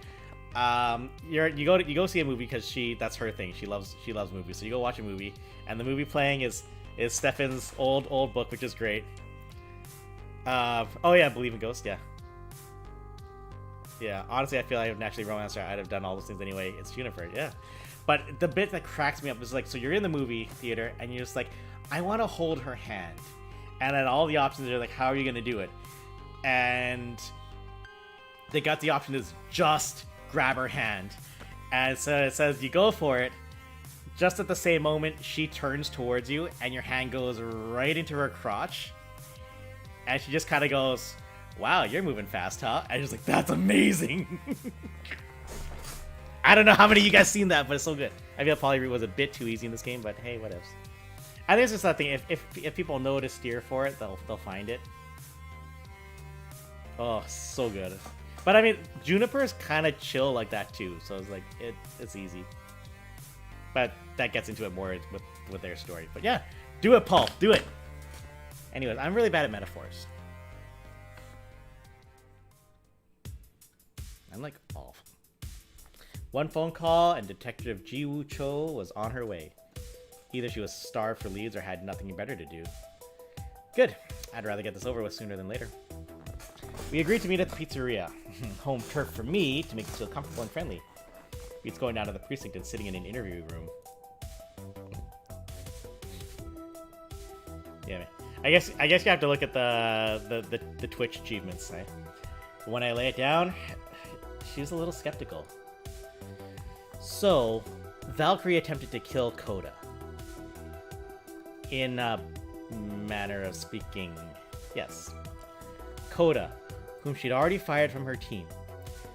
You go see a movie because that's her thing. She loves movies. So you go watch a movie, and the movie playing is Stefan's old book, which is great. Oh yeah, Believe in Ghosts, yeah. Yeah, honestly, I feel like I would naturally romance her. I'd have done all those things anyway. It's Juniper, yeah. But the bit that cracks me up is like, so you're in the movie theater, and you're just like, I want to hold her hand. And then all the options are like, how are you going to do it? And they got the option is just grab her hand. And so it says you go for it. Just at the same moment, she turns towards you, and your hand goes right into her crotch. And she just kind of goes, wow, you're moving fast, huh? And she's like, that's amazing. I don't know how many of you guys seen that, but it's so good. I feel Polyroot was a bit too easy in this game, but hey, what else? I think it's just that thing. If people know to steer for it, they'll find it. Oh, so good. But I mean, Juniper is kind of chill like that too, so it's like it's easy. But that gets into it more with their story. But yeah, do it, Paul. Do it. Anyways, I'm really bad at metaphors. I'm like awful. One phone call and Detective Jiwoo Cho was on her way. Either she was starved for leads or had nothing better to do. Good. I'd rather get this over with sooner than later. We agreed to meet at the pizzeria. Home turf for me to make us feel comfortable and friendly. Beats going down to the precinct and sitting in an interview room. Yeah, man. I guess you have to look at the Twitch achievements, right? When I lay it down, she was a little skeptical. So, Valkyrie attempted to kill Coda. In a manner of speaking, yes. Coda, whom she'd already fired from her team,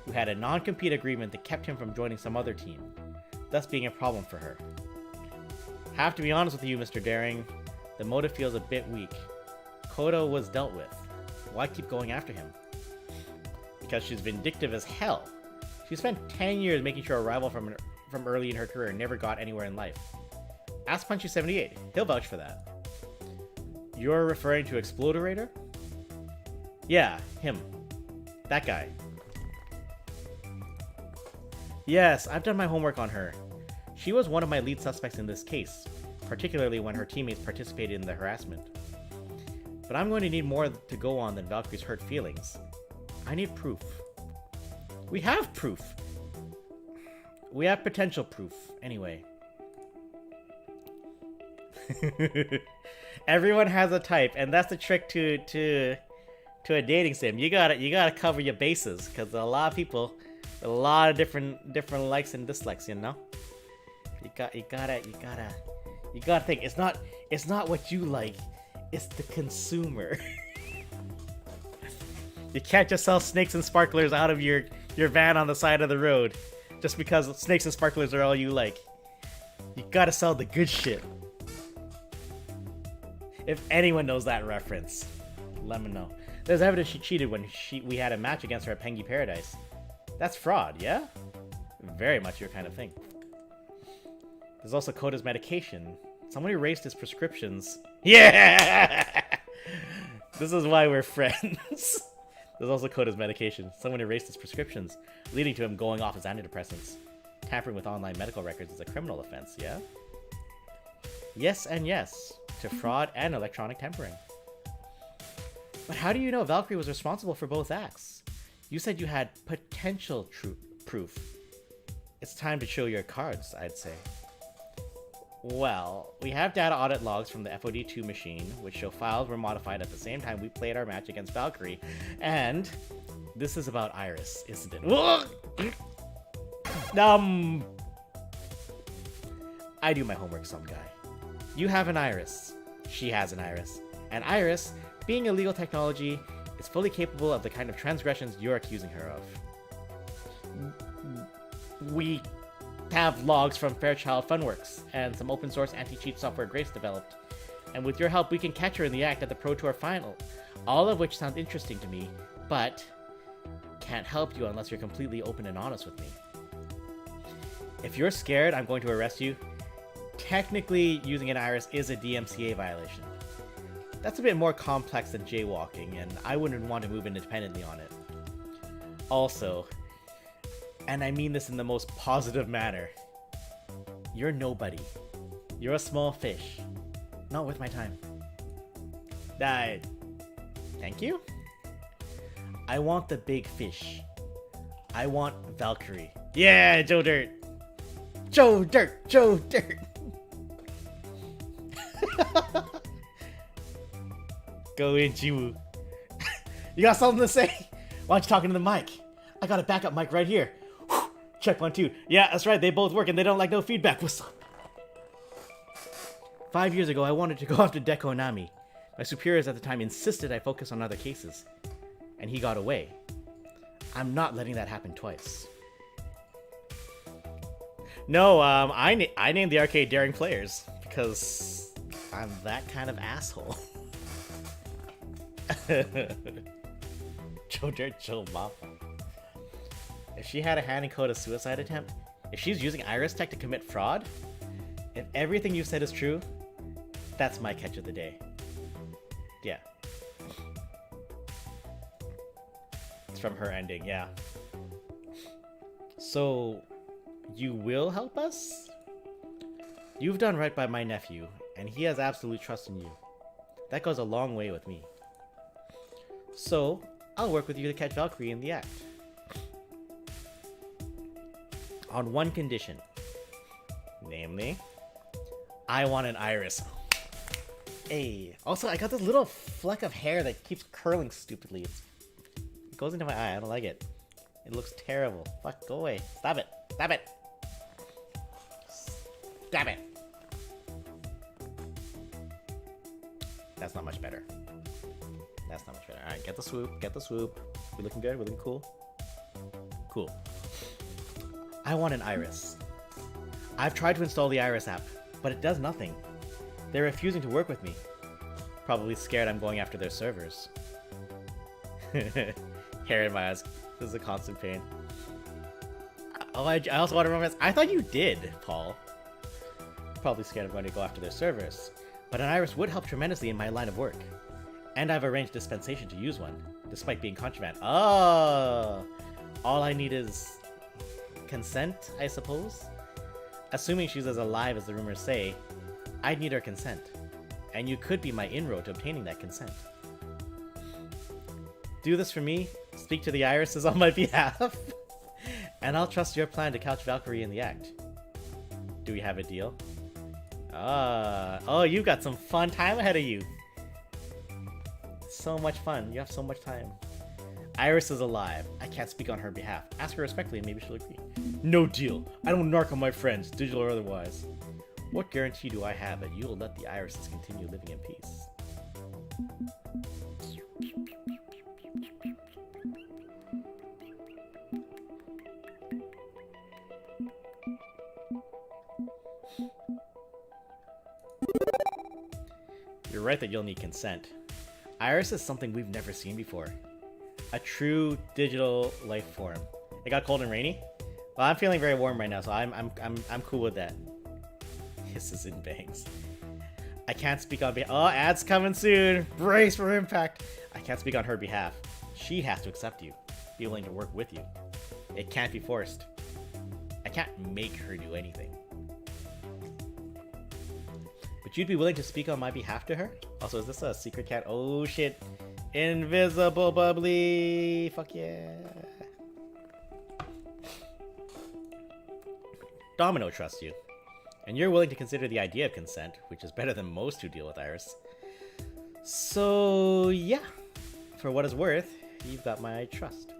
who had a non-compete agreement that kept him from joining some other team, thus being a problem for her. Have to be honest with you, Mr. Daring, the motive feels a bit weak. Coda was dealt with. Why keep going after him? Because she's vindictive as hell. She spent 10 years making sure a rival from early in her career never got anywhere in life. Ask Punchy78, he'll vouch for that. You're referring to Exploderator? Yeah, him. That guy. Yes, I've done my homework on her. She was one of my lead suspects in this case, particularly when her teammates participated in the harassment. But I'm going to need more to go on than Valkyrie's hurt feelings. I need proof. We have proof! We have potential proof, anyway. Everyone has a type, and that's the trick to a dating sim. You gotta cover your bases, because a lot of people, a lot of different likes and dislikes, you know. You gotta think. It's not what you like. It's the consumer. You can't just sell snakes and sparklers out of your van on the side of the road just because snakes and sparklers are all you like. You gotta sell the good shit. If anyone knows that reference, let me know. There's evidence she cheated when we had a match against her at Pengy Paradise. That's fraud, yeah? Very much your kind of thing. There's also Coda's medication. Someone erased his prescriptions. Yeah! This is why we're friends. There's also Coda's medication. Someone erased his prescriptions, leading to him going off his antidepressants. Tampering with online medical records is a criminal offense, yeah? Yes and yes to fraud and electronic tampering. But how do you know Valkyrie was responsible for both acts? You said you had potential proof. It's time to show your cards, I'd say. Well, we have data audit logs from the FOD2 machine, which show files were modified at the same time we played our match against Valkyrie, and this is about Iris, isn't it? I do my homework, some guy. You have an Iris. She has an Iris. And Iris, being a legal technology, is fully capable of the kind of transgressions you're accusing her of. We have logs from Fairchild Funworks and some open source anti-cheat software Grace developed. And with your help, we can catch her in the act at the Pro Tour final. All of which sounds interesting to me, but can't help you unless you're completely open and honest with me. If you're scared I'm going to arrest you, technically using an Iris is a DMCA violation. That's a bit more complex than jaywalking, and I wouldn't want to move independently on it. Also, and I mean this in the most positive manner, you're nobody. You're a small fish. Not worth my time. Thank you? I want the big fish. I want Valkyrie. Yeah, Joe Dirt! Joe Dirt! Joe Dirt! Go in, Jiwoo. You got something to say? Why don't you talk into the mic? I got a backup mic right here. Check 1, 2. Yeah, that's right. They both work and they don't like no feedback. What's up? 5 years ago, I wanted to go after Deko Nami. My superiors at the time insisted I focus on other cases. And he got away. I'm not letting that happen twice. No, I named the arcade Daring Players because I'm that kind of asshole. Joe Dirt, Joe Maffa. If she had a hand in Coda's suicide attempt, if she's using Iris Tech to commit fraud, if everything you said is true, that's my catch of the day. Yeah. It's from her ending, yeah. So, you will help us? You've done right by my nephew, and he has absolute trust in you. That goes a long way with me. So, I'll work with you to catch Valkyrie in the act. On one condition. Namely, I want an Iris. Hey. Also, I got this little fleck of hair that keeps curling stupidly. It goes into my eye. I don't like it. It looks terrible. Fuck, go away. Stop it. Stop it. Damn it. That's not much better. That's not much better. Alright, get the swoop. Get the swoop. We looking good? We looking cool? Cool. I want an Iris. I've tried to install the Iris app, but it does nothing. They're refusing to work with me. Probably scared I'm going after their servers. Hair in my eyes. This is a constant pain. Oh, I also want to remember this. I thought you did, Paul. Probably scared I'm going to go after their servers. But an Iris would help tremendously in my line of work. And I've arranged dispensation to use one, despite being contraband. Oh! All I need is consent, I suppose? Assuming she's as alive as the rumors say, I'd need her consent. And you could be my inroad to obtaining that consent. Do this for me, speak to the irises on my behalf, and I'll trust your plan to couch Valkyrie in the act. Do we have a deal? Oh, you've got some fun time ahead of you. So much fun. You have so much time. Iris is alive. I can't speak on her behalf. Ask her respectfully and maybe she'll agree. No deal. I don't narc on my friends, digital or otherwise. What guarantee do I have that you will let the irises continue living in peace? You're right that you'll need consent. Iris is something we've never seen before. A true digital life form. It got cold and rainy? Well, I'm feeling very warm right now, so I'm cool with that. Hisses and bangs. I can't speak on behalf. Oh, ads coming soon. Brace for impact. I can't speak on her behalf. She has to accept you. Be willing to work with you. It can't be forced. I can't make her do anything. But you'd be willing to speak on my behalf to her? Also, is this a secret cat? Oh shit. Invisible bubbly. Fuck yeah. Domino trusts you. And you're willing to consider the idea of consent, which is better than most who deal with Iris. So, yeah. For what it's worth, you've got my trust.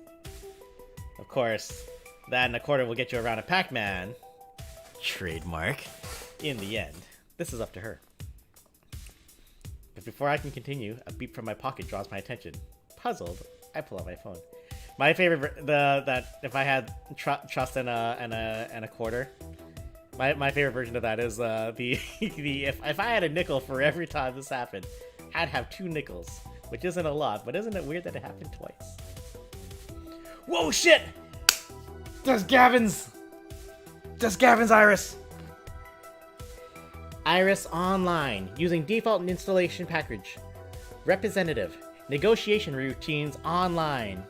Of course, that and a quarter will get you around a Pac-Man. Trademark. In the end. This is up to her. But before I can continue, a beep from my pocket draws my attention. Puzzled, I pull out my phone. My favorite, that if I had trust and a quarter, my favorite version of that is if I had a nickel for every time this happened, I'd have 2 nickels, which isn't a lot, but isn't it weird that it happened twice? Whoa, shit! There's Gavin's Iris. Iris Online, using default installation package. Representative, negotiation routines online.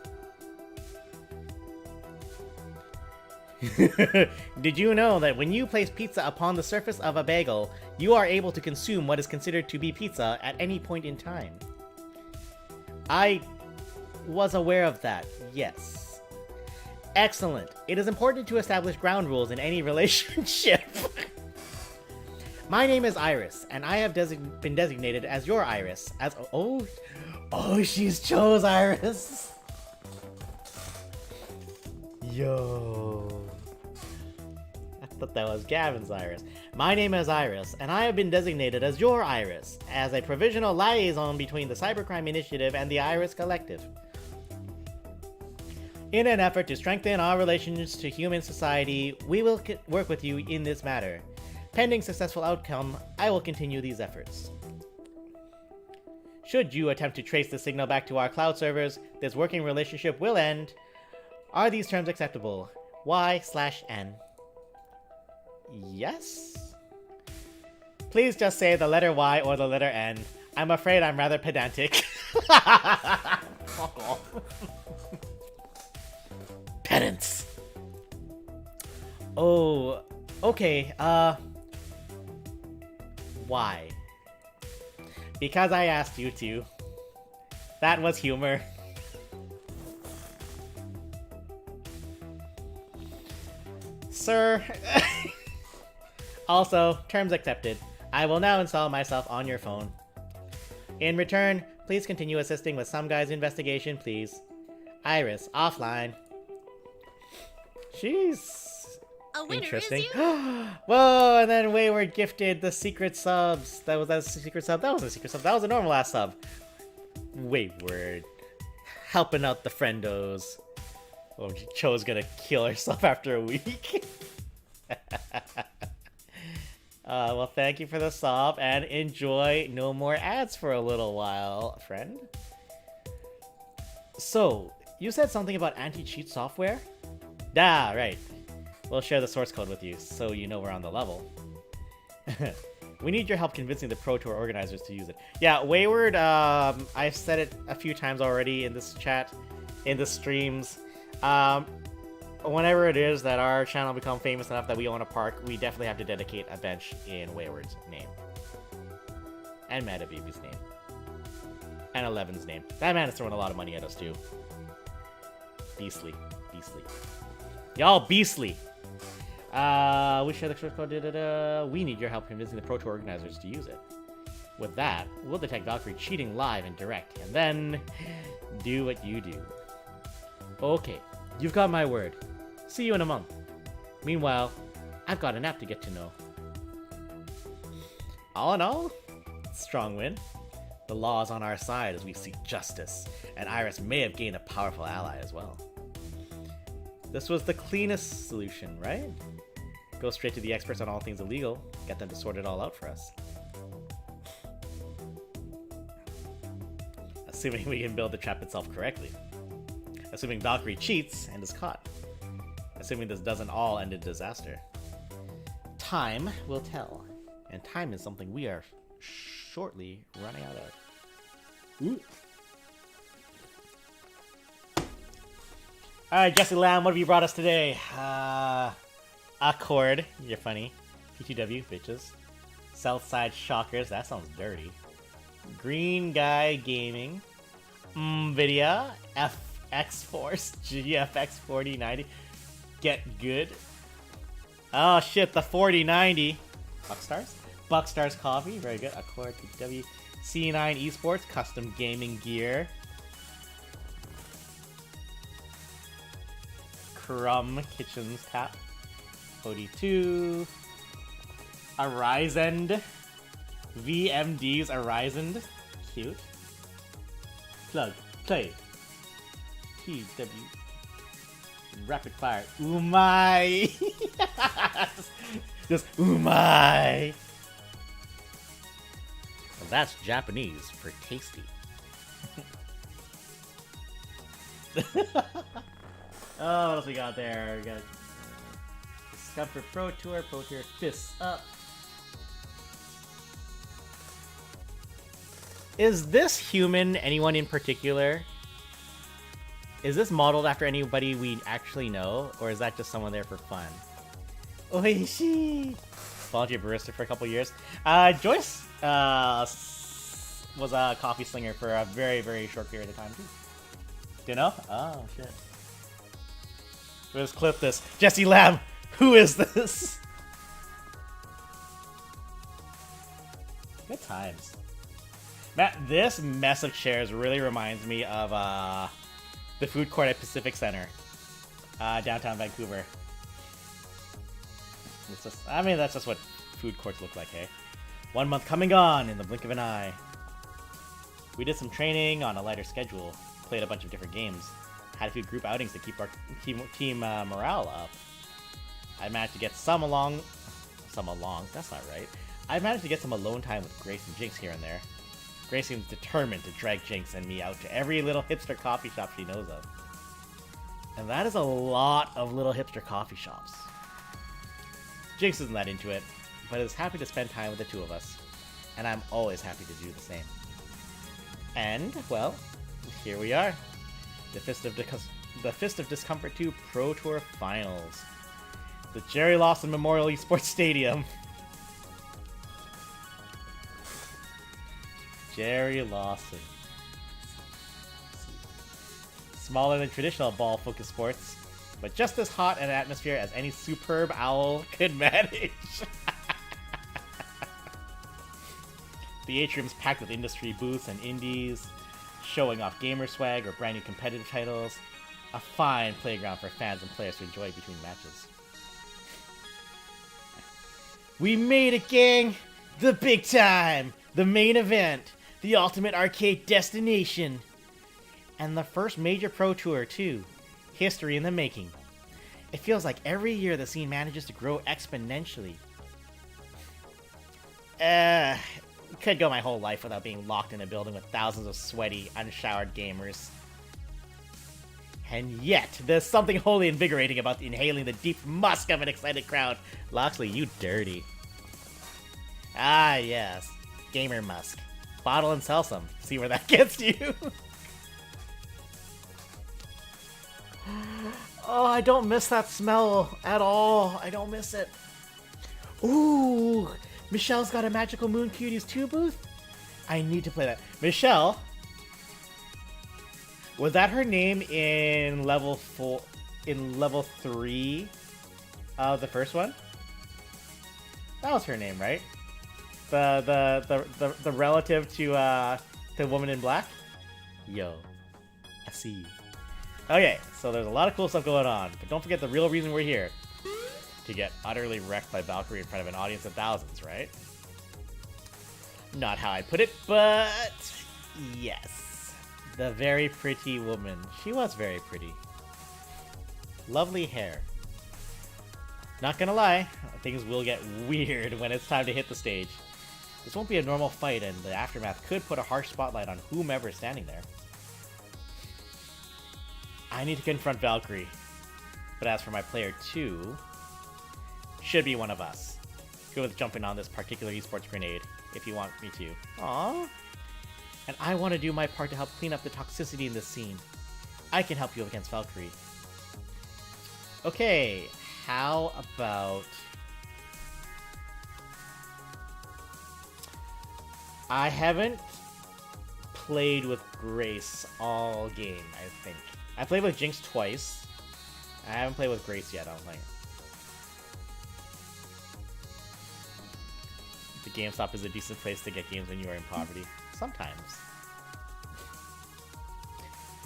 Did you know that when you place pizza upon the surface of a bagel, you are able to consume what is considered to be pizza at any point in time? I was aware of that, yes. Excellent. It is important to establish ground rules in any relationship. My name is Iris, and I have been designated as your Iris. Oh, she's chose Iris. Yo. I thought that was Gavin's Iris. My name is Iris, and I have been designated as your Iris, as a provisional liaison between the Cybercrime Initiative and the Iris Collective. In an effort to strengthen our relations to human society, we will work with you in this matter. Pending successful outcome, I will continue these efforts. Should you attempt to trace the signal back to our cloud servers, this working relationship will end. Are these terms acceptable? Y/N. Yes? Please just say the letter Y or the letter N. I'm afraid I'm rather pedantic. Pedants. Oh, okay, why? Because I asked you to. That was humor. Sir. Also, terms accepted. I will now install myself on your phone. In return, please continue assisting with some guy's investigation, please. Iris, offline. She's A winner Interesting. is you. Whoa, and then Wayward gifted the secret subs. That was a secret sub. That was a secret sub. That was a normal ass sub. Wayward. Helping out the friendos. Oh, Cho's gonna kill herself after a week. Well, thank you for the sub, and enjoy no more ads for a little while, friend. So, you said something about anti-cheat software? Ah, right. We'll share the source code with you, so you know we're on the level. We need your help convincing the Pro Tour organizers to use it. Yeah, Wayward, I've said it a few times already in this chat, in the streams. Whenever it is that our channel becomes famous enough that we own a park, we definitely have to dedicate a bench in Wayward's name. And Metababy's name. And Eleven's name. That man is throwing a lot of money at us too. Beastly. Beastly. Y'all beastly! We share the source code. We need your help convincing the Pro Tour organizers to use it. With that, we'll detect Valkyrie cheating live and direct, and then do what you do. Okay, you've got my word. See you in a month. Meanwhile, I've got an app to get to know. All in all, strong win. The law is on our side as we seek justice, and Iris may have gained a powerful ally as well. This was the cleanest solution, right? Go straight to the experts on all things illegal, get them to sort it all out for us. Assuming we can build the trap itself correctly. Assuming Valkyrie cheats and is caught. Assuming this doesn't all end in disaster. Time will tell. And time is something we are shortly running out of. Ooh. Alright, Jesse Lamb, what have you brought us today? Accord, you're funny. P2W, bitches. Southside Shockers, that sounds dirty. Green Guy Gaming. Nvidia, FX Force, GFX 4090. Get good. Oh shit, the 4090. Buckstars? Buckstars Coffee, very good. Accord, P2W. C9 Esports, custom gaming gear. Crumb Kitchens Tap. OD2. Arisend. VMD's Arisend. Cute. Plug. Play. TW. Rapid fire. Umai. Just umai. Well, that's Japanese for tasty. Oh, what else we got there? We got Discover Pro Tour Fists Up. Is this human anyone in particular? Is this modeled after anybody we actually know, or is that just someone there for fun? Oishi! Volunteer barista for a couple years. Joyce was a coffee slinger for a very, very short period of time too. Do you know? Oh shit. Let's clip this. Jesse Lamb, who is this? Good times. Matt, this mess of chairs really reminds me of the food court at Pacific Center, downtown Vancouver. It's just, I mean, that's just what food courts look like, hey? 1 month coming on in the blink of an eye. We did some training on a lighter schedule, played a bunch of different games, had a few group outings to keep our team morale up. I managed to get some along, that's not right. I managed to get some alone time with Grace and Jinx here and there. Grace seems determined to drag Jinx and me out to every little hipster coffee shop she knows of. And that is a lot of little hipster coffee shops. Jinx isn't that into it, but is happy to spend time with the two of us. And I'm always happy to do the same. And, well, here we are. The Fist of Discomfort 2 Pro Tour Finals. The Jerry Lawson Memorial Esports Stadium. Jerry Lawson. Smaller than traditional ball-focused sports, but just as hot an atmosphere as any superb owl could manage. The atrium's packed with industry booths and indies, showing off gamer swag or brand new competitive titles. A fine playground for fans and players to enjoy between matches. We made it, gang! The big time! The main event! The ultimate arcade destination! And the first major pro tour, too. History in the making. It feels like every year the scene manages to grow exponentially. Could go my whole life without being locked in a building with thousands of sweaty, unshowered gamers. And yet, there's something wholly invigorating about inhaling the deep musk of an excited crowd. Loxley, you dirty. Ah, yes. Gamer musk. Bottle and sell some. See where that gets you. Oh, I don't miss that smell at all. I don't miss it. Ooh, Michelle's got a Magical Moon Cuties 2 booth? I need to play that. Michelle? Was that her name in level 3 of the first one? That was her name, right? The relative to Woman in Black? Yo, I see you. Okay, so there's a lot of cool stuff going on, but don't forget the real reason we're here. To get utterly wrecked by Valkyrie in front of an audience of thousands, right? Not how I put it, but yes. The very pretty woman. She was very pretty. Lovely hair. Not gonna lie, things will get weird when it's time to hit the stage. This won't be a normal fight, and the aftermath could put a harsh spotlight on whomever is standing there. I need to confront Valkyrie. But as for my player 2, should be one of us. Good with jumping on this particular esports grenade, if you want me to. Aww. And I want to do my part to help clean up the toxicity in this scene. I can help you against Valkyrie. Okay, how about... I haven't played with Grace all game, I think. I played with Jinx twice. I haven't played with Grace yet, I don't think. The GameStop is a decent place to get games when you are in poverty. Sometimes.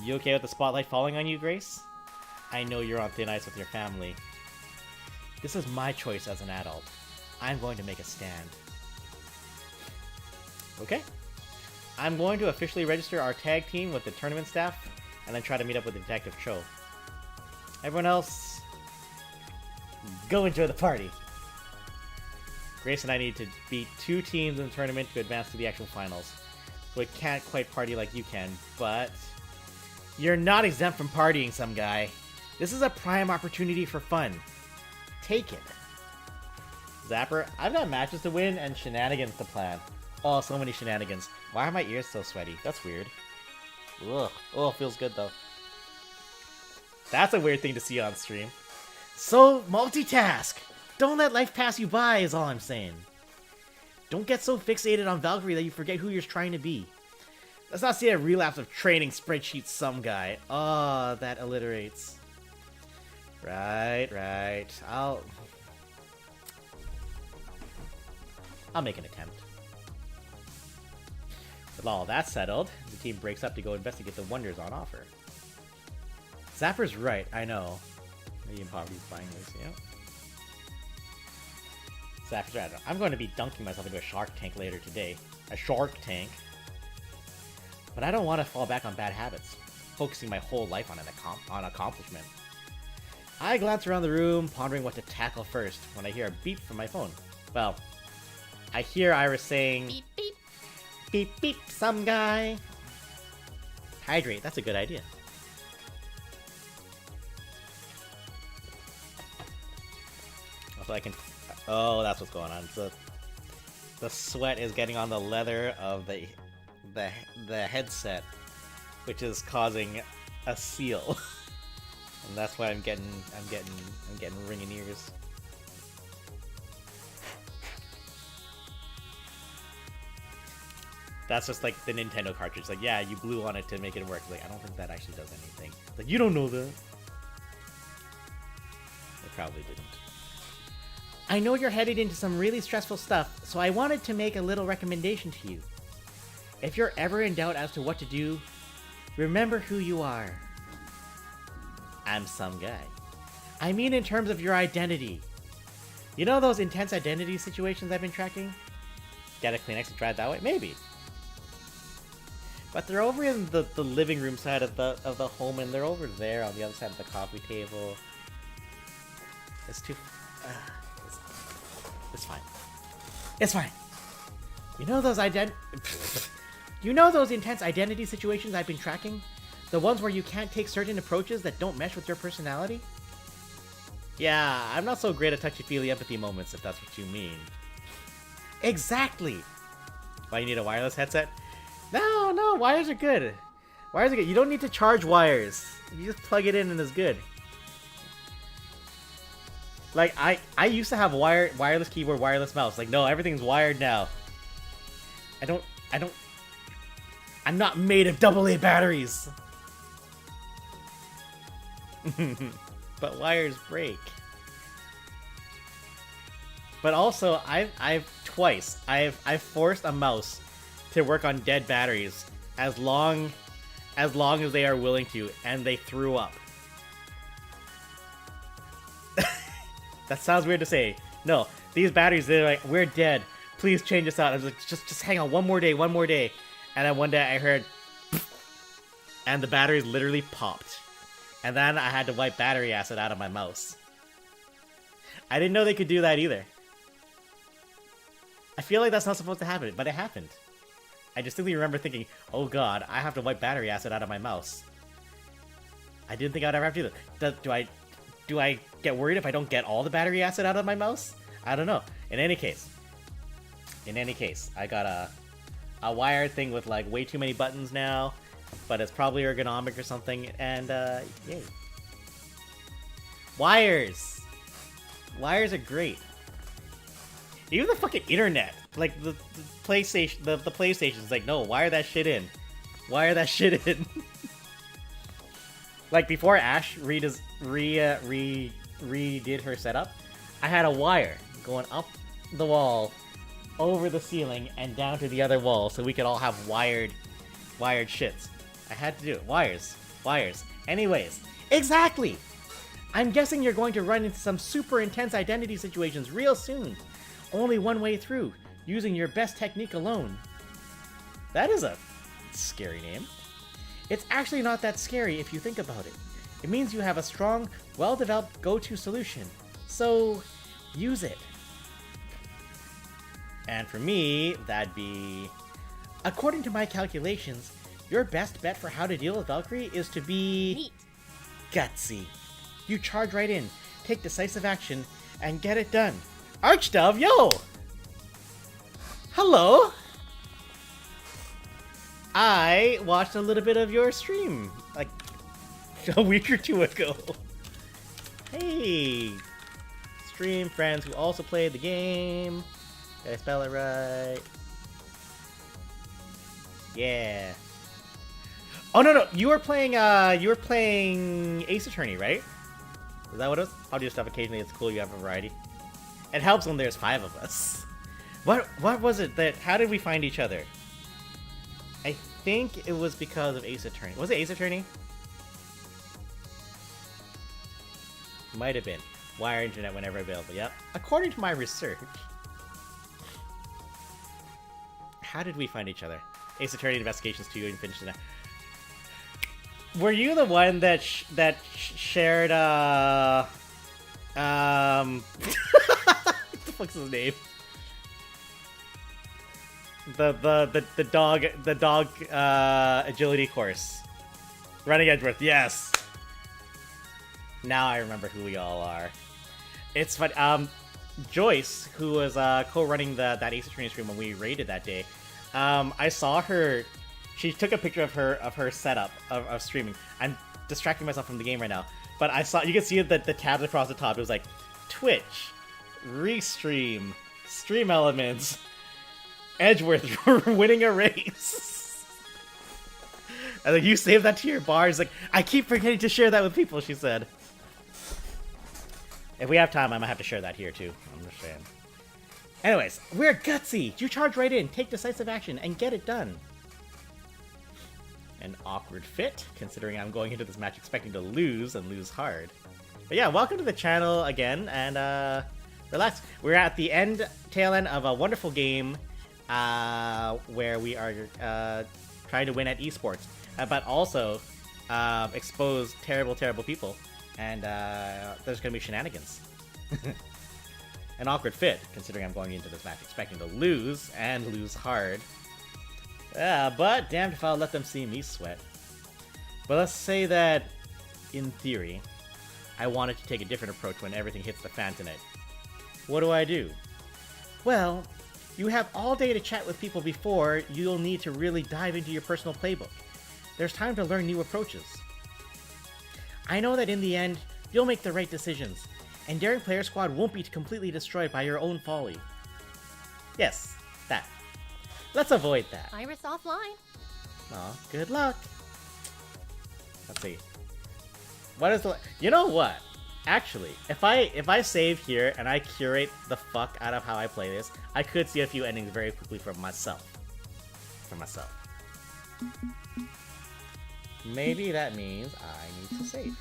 You okay with the spotlight falling on you, Grace? I know you're on thin ice with your family. This is my choice as an adult. I'm going to make a stand. Okay. I'm going to officially register our tag team with the tournament staff, and then try to meet up with Detective Cho. Everyone else, go enjoy the party. Grace and I need to beat 2 teams in the tournament to advance to the actual finals. So we can't quite party like you can, but you're not exempt from partying, some guy. This is a prime opportunity for fun. Take it. Zapper, I've got matches to win and shenanigans to plan. Oh, so many shenanigans. Why are my ears so sweaty? That's weird. Ugh. Oh, feels good though. That's a weird thing to see on stream. So, multitask! Don't let life pass you by is all I'm saying. Don't get so fixated on Valkyrie that you forget who you're trying to be. Let's not see a relapse of training spreadsheets some guy. Oh, that alliterates. Right. I'll make an attempt. With all that settled, the team breaks up to go investigate the wonders on offer. Zapper's right, I know. Maybe in poverty's buying this, yeah. Zapper's right. I'm going to be dunking myself into a shark tank later today. A shark tank. But I don't want to fall back on bad habits, focusing my whole life on accomplishment. I glance around the room, pondering what to tackle first, when I hear a beep from my phone. Well, I hear Iris saying... Beep, beep. Beep, beep, some guy. Hydrate, that's a good idea. Also, I can... Oh, that's what's going on. So, the sweat is getting on the leather of the headset, which is causing a seal. And that's why I'm getting ringing ears. That's just like the Nintendo cartridge. Like, yeah, you blew on it to make it work. Like, I don't think that actually does anything. Like, you don't know that. It probably didn't. I know you're headed into some really stressful stuff, so I wanted to make a little recommendation to you. If you're ever in doubt as to what to do, remember who you are. I'm some guy. I mean in terms of your identity. You know those intense identity situations I've been tracking? Get a Kleenex and try it that way? Maybe. But they're over in the living room side of the home, and they're over there on the other side of the coffee table. It's too... it's fine. It's fine. You know those You know those intense identity situations I've been tracking? The ones where you can't take certain approaches that don't mesh with your personality? Yeah, I'm not so great at touchy-feely empathy moments, if that's what you mean. Exactly! Why, you need a wireless headset? No, wires are good. Wires are good. You don't need to charge wires. You just plug it in and it's good. Like, I used to have wireless keyboard, wireless mouse. Like, no, everything's wired now. I'm not made of AA batteries. But wires break. But also, I've forced a mouse to work on dead batteries as long as they are willing to, and they threw up. That sounds weird to say. No, these batteries, they're like, we're dead. Please change this out. I was like, just hang on one more day. And then one day I heard, and the batteries literally popped. And then I had to wipe battery acid out of my mouse. I didn't know they could do that either. I feel like that's not supposed to happen, but it happened. I distinctly remember thinking, oh god, I have to wipe battery acid out of my mouse. I didn't think I'd ever have to do that. Do I get worried if I don't get all the battery acid out of my mouse? I don't know. In any case, I got a wired thing with like way too many buttons now, but it's probably ergonomic or something, and yay. Wires are great. Even the fucking internet, like the PlayStation, the PlayStation's like, no, wire that shit in. Like before Ash redid her setup, I had a wire going up the wall, over the ceiling, and down to the other wall, so we could all have wired shits. I had to do it. Wires. Anyways, exactly! I'm guessing you're going to run into some super intense identity situations real soon. Only one way through, using your best technique alone. That is a scary name. It's actually not that scary if you think about it. It means you have a strong, well-developed go-to solution. So, use it. And for me, that'd be... According to my calculations, your best bet for how to deal with Valkyrie is to be... Neat. Gutsy. You charge right in, take decisive action, and get it done. Archdove, yo! Hello! I watched a little bit of your stream, like, a week or two ago. Hey! Stream friends who also played the game. Did I spell it right? Yeah. Oh no, you were playing Ace Attorney, right? Is that what it was? I'll do stuff occasionally, it's cool, you have a variety. It helps when there's 5 of us. What was it that, how did we find each other? I think it was because of Ace Attorney. Was it Ace Attorney? Might have been. Wire internet whenever available, yep. According to my research. How did we find each other? Ace Attorney Investigations 2 and finished it. Were you the one that shared what the fuck's his name? The dog agility course. Running Edgeworth, yes. Now I remember who we all are. It's fun. Joyce, who was co-running that Ace Attorney stream when we raided that day, I saw her. She took a picture of her setup of streaming. I'm distracting myself from the game right now, but I saw, you can see that the tabs across the top. It was like Twitch, Restream, Stream Elements, Edgeworth winning a race. I was like, you save that to your bar. It's like, I keep forgetting to share that with people, she said. If we have time, I might have to share that here too. I'm just saying. Anyways, we're gutsy. You charge right in, take decisive action, and get it done. An awkward fit, considering I'm going into this match expecting to lose and lose hard. But yeah, welcome to the channel again, and Relax. We're at the tail end of a wonderful game where we are trying to win at esports, but also expose terrible, terrible people. And there's going to be shenanigans. An awkward fit, considering I'm going into this match expecting to lose, and lose hard. But damned if I'll let them see me sweat. But let's say that, in theory, I wanted to take a different approach when everything hits the fan tonight. What do? Well, you have all day to chat with people before you'll need to really dive into your personal playbook. There's time to learn new approaches. I know that in the end, you'll make the right decisions, and Daring Player Squad won't be completely destroyed by your own folly. Yes, that. Let's avoid that. Iris offline. Aw, good luck. Let's see. What is the... You know what? Actually, if I save here and I curate the fuck out of how I play this, I could see a few endings very quickly for myself. Maybe that means I need to save.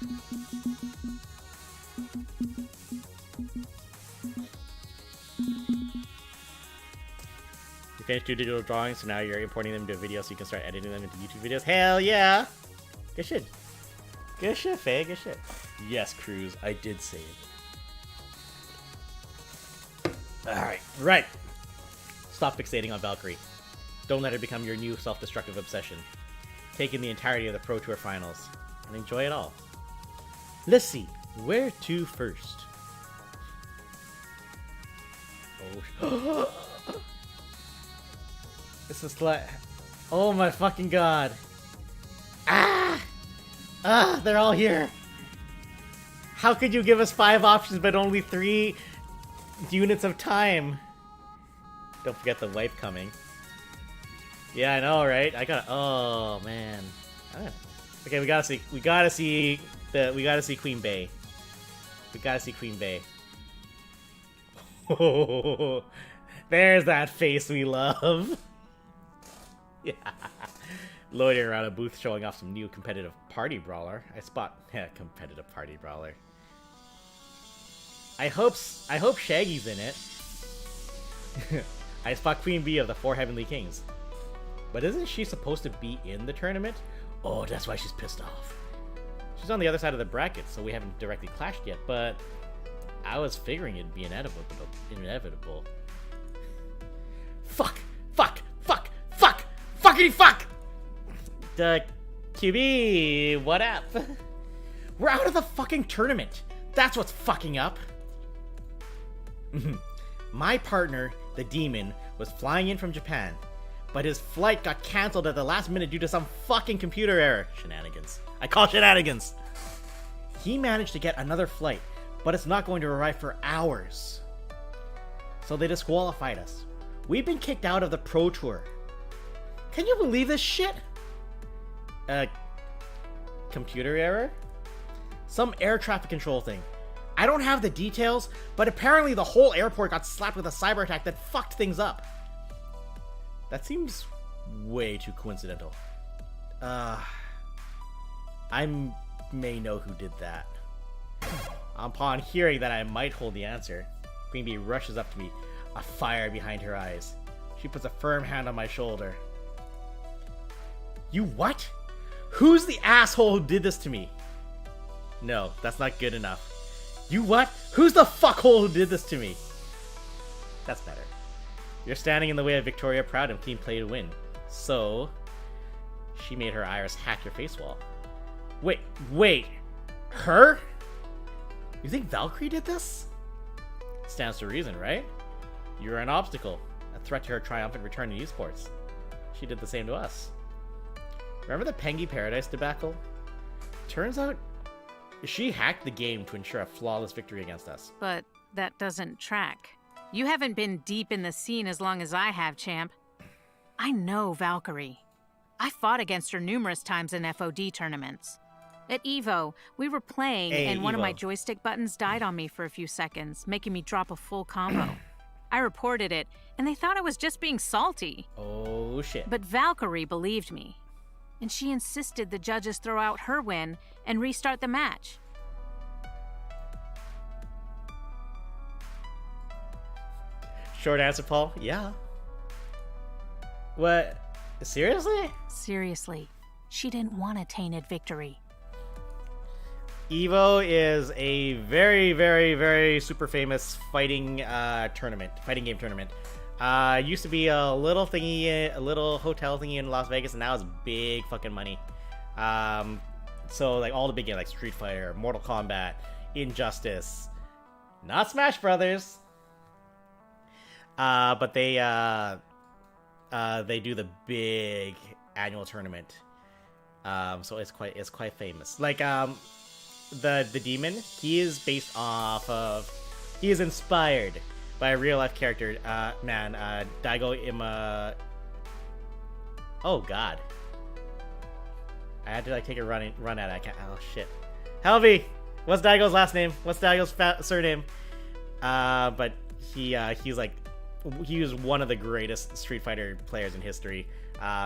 You finished 2 digital drawings, so now you're importing them into a video so you can start editing them into YouTube videos? Hell yeah! Good shit. Good shit, Faye. Good shit. Yes, Cruz, I did save. Alright, right. Stop fixating on Valkyrie. Don't let her become your new self-destructive obsession. Take in the entirety of the Pro Tour Finals and enjoy it all. Let's see, where to first? Oh, this is like... Oh my fucking god. They're all here. How could you give us 5 options but only 3 units of time? Don't forget the wipe coming. Yeah, I know, right? Oh man. Okay, we gotta see Queen Bey. We gotta see Queen Bey. Oh, there's that face we love. Yeah. Loitering around a booth showing off some new competitive party brawler. I spot competitive party brawler. I hope Shaggy's in it. I spot Queen Bee of the 4 Heavenly Kings. But isn't she supposed to be in the tournament? Oh, that's why she's pissed off. She's on the other side of the bracket, so we haven't directly clashed yet, but I was figuring it'd be inevitable. Fuckity fuck! The QB, what up? We're out of the fucking tournament. That's what's fucking up. My partner, the Demon, was flying in from Japan, but his flight got cancelled at the last minute due to some fucking computer error. Shenanigans. I call shenanigans. He managed to get another flight, but it's not going to arrive for hours. So they disqualified us. We've been kicked out of the Pro Tour. Can you believe this shit? Computer error? Some air traffic control thing. I don't have the details, but apparently the whole airport got slapped with a cyber attack that fucked things up. That seems way too coincidental. I may know who did that. Upon hearing that I might hold the answer, Queen Bee rushes up to me, a fire behind her eyes. She puts a firm hand on my shoulder. You what? Who's the asshole who did this to me? No, that's not good enough. You what? Who's the fuckhole who did this to me? That's better. You're standing in the way of Victoria Proud and clean play to win. So, she made her Iris hack your face wall. Wait. Her? You think Valkyrie did this? Stands to reason, right? You're an obstacle. A threat to her triumphant return to esports. She did the same to us. Remember the Pengy Paradise debacle? Turns out, she hacked the game to ensure a flawless victory against us. But that doesn't track. You haven't been deep in the scene as long as I have, champ. I know Valkyrie. I fought against her numerous times in FOD tournaments. At EVO, we were playing and one of my joystick buttons died on me for a few seconds, making me drop a full combo. I reported it, and they thought I was just being salty. Oh shit. But Valkyrie believed me. And she insisted the judges throw out her win and restart the match. Short answer, Paul. Yeah. What? Seriously? Seriously, she didn't want a tainted victory. EVO is a very, very, very super famous fighting game tournament. Used to be a little thingy, a little hotel thingy in Las Vegas, and now it's big fucking money. So like all the big games like Street Fighter, Mortal Kombat, Injustice, not Smash Brothers, but they do the big annual tournament. So it's quite famous. Like the demon, he is based off of, he is inspired by a real life character. Daigo Ima. Oh god, I had to like take a run at it. I can't. Oh shit, Helvy. What's Daigo's last name? What's Daigo's surname? But he's like, he was one of the greatest Street Fighter players in history.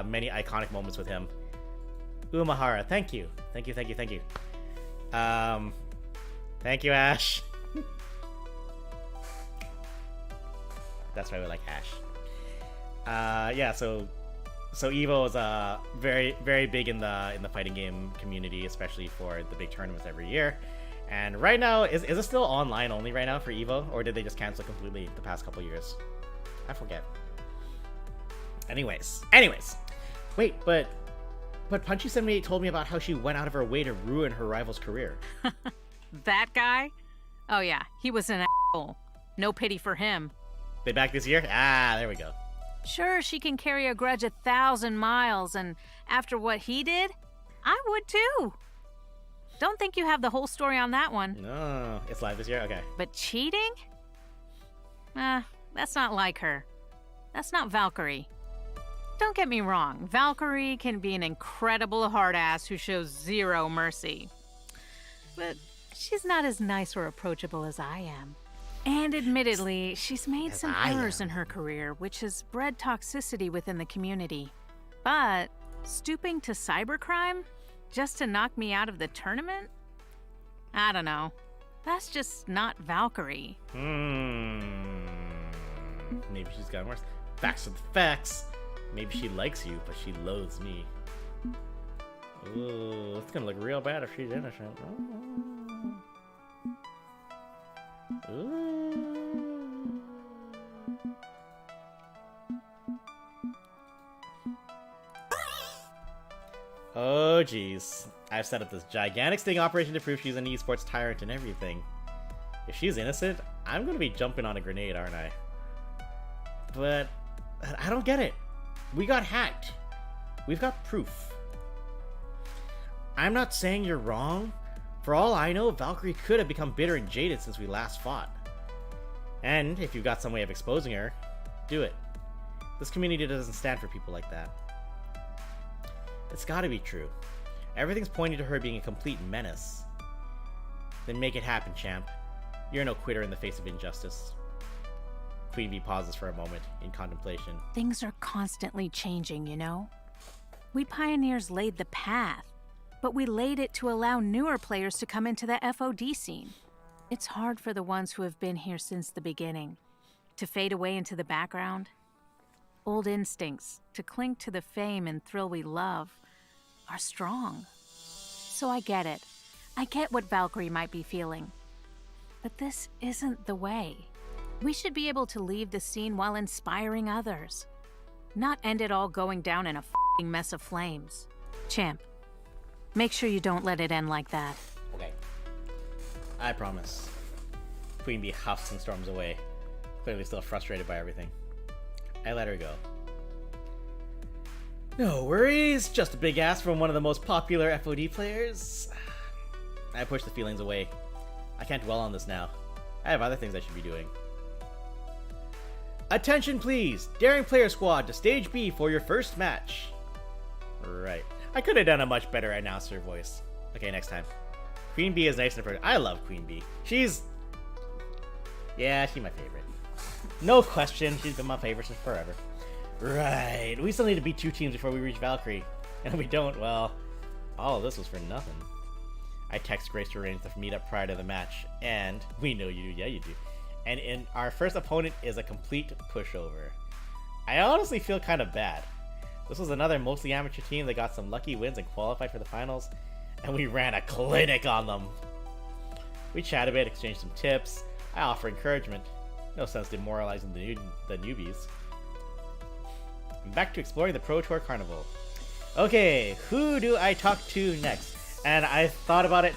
Many iconic moments with him. Umahara, thank you. Thank you. Thank you, Ash. That's why we like Ash. Yeah, so EVO is very, very big in the fighting game community, especially for the big tournaments every year. And right now, is it still online only right now for EVO, or did they just cancel completely the past couple years? I forget. Anyways. Wait, but Punchy78 told me about how she went out of her way to ruin her rival's career. That guy? Oh yeah, he was an asshole. No pity for him. They back this year? Ah, there we go. Sure, she can carry a grudge 1,000 miles, and after what he did, I would too. Don't think you have the whole story on that one. No, it's live this year? Okay. But cheating? That's not like her. That's not Valkyrie. Don't get me wrong, Valkyrie can be an incredible hard-ass who shows zero mercy. But she's not as nice or approachable as I am. And admittedly, she's made some errors in her career, which has bred toxicity within the community. But stooping to cybercrime just to knock me out of the tournament? I don't know. That's just not Valkyrie. Maybe she's gotten worse. Facts are the facts. Maybe she likes you, but she loathes me. Ooh, it's gonna look real bad if she's innocent. Ooh. Oh jeez. I've set up this gigantic sting operation to prove she's an esports tyrant and everything. If she's innocent, I'm gonna be jumping on a grenade, aren't I? But I don't get it. We got hacked. We've got proof. I'm not saying you're wrong. For all I know, Valkyrie could have become bitter and jaded since we last fought. And if you've got some way of exposing her, do it. This community doesn't stand for people like that. It's gotta be true. Everything's pointing to her being a complete menace. Then make it happen, champ. You're no quitter in the face of injustice. Queen Bee pauses for a moment in contemplation. Things are constantly changing, you know? We pioneers laid the path, but we laid it to allow newer players to come into the FOD scene. It's hard for the ones who have been here since the beginning to fade away into the background. Old instincts to cling to the fame and thrill we love are strong. So I get it. I get what Valkyrie might be feeling. But this isn't the way. We should be able to leave the scene while inspiring others, not end it all going down in a f***ing mess of flames. Champ, make sure you don't let it end like that. Okay. I promise. Queen Bee huffs and storms away, clearly still frustrated by everything. I let her go. No worries, just a big ask from one of the most popular FOD players. I push the feelings away. I can't dwell on this now. I have other things I should be doing. Attention please! Daring Player Squad to Stage B for your first match. Right. I could have done a much better announcer voice. Okay, next time. Queen Bee is nice and I love Queen Bee. Yeah, she's my favorite. No question, she's been my favorite since forever. Right. We still need to beat 2 teams before we reach Valkyrie. And if we don't, well, all of this was for nothing. I text Grace to arrange the meetup prior to the match, and we know you do, yeah you do. and our first opponent is a complete pushover. I honestly feel kind of bad. This was another mostly amateur team that got some lucky wins and qualified for the finals, and we ran a clinic on them. We chat a bit, exchanged some tips. I offer encouragement. No sense demoralizing the newbies. Back to exploring the Pro Tour Carnival. Okay, who do I talk to next? And I thought about it.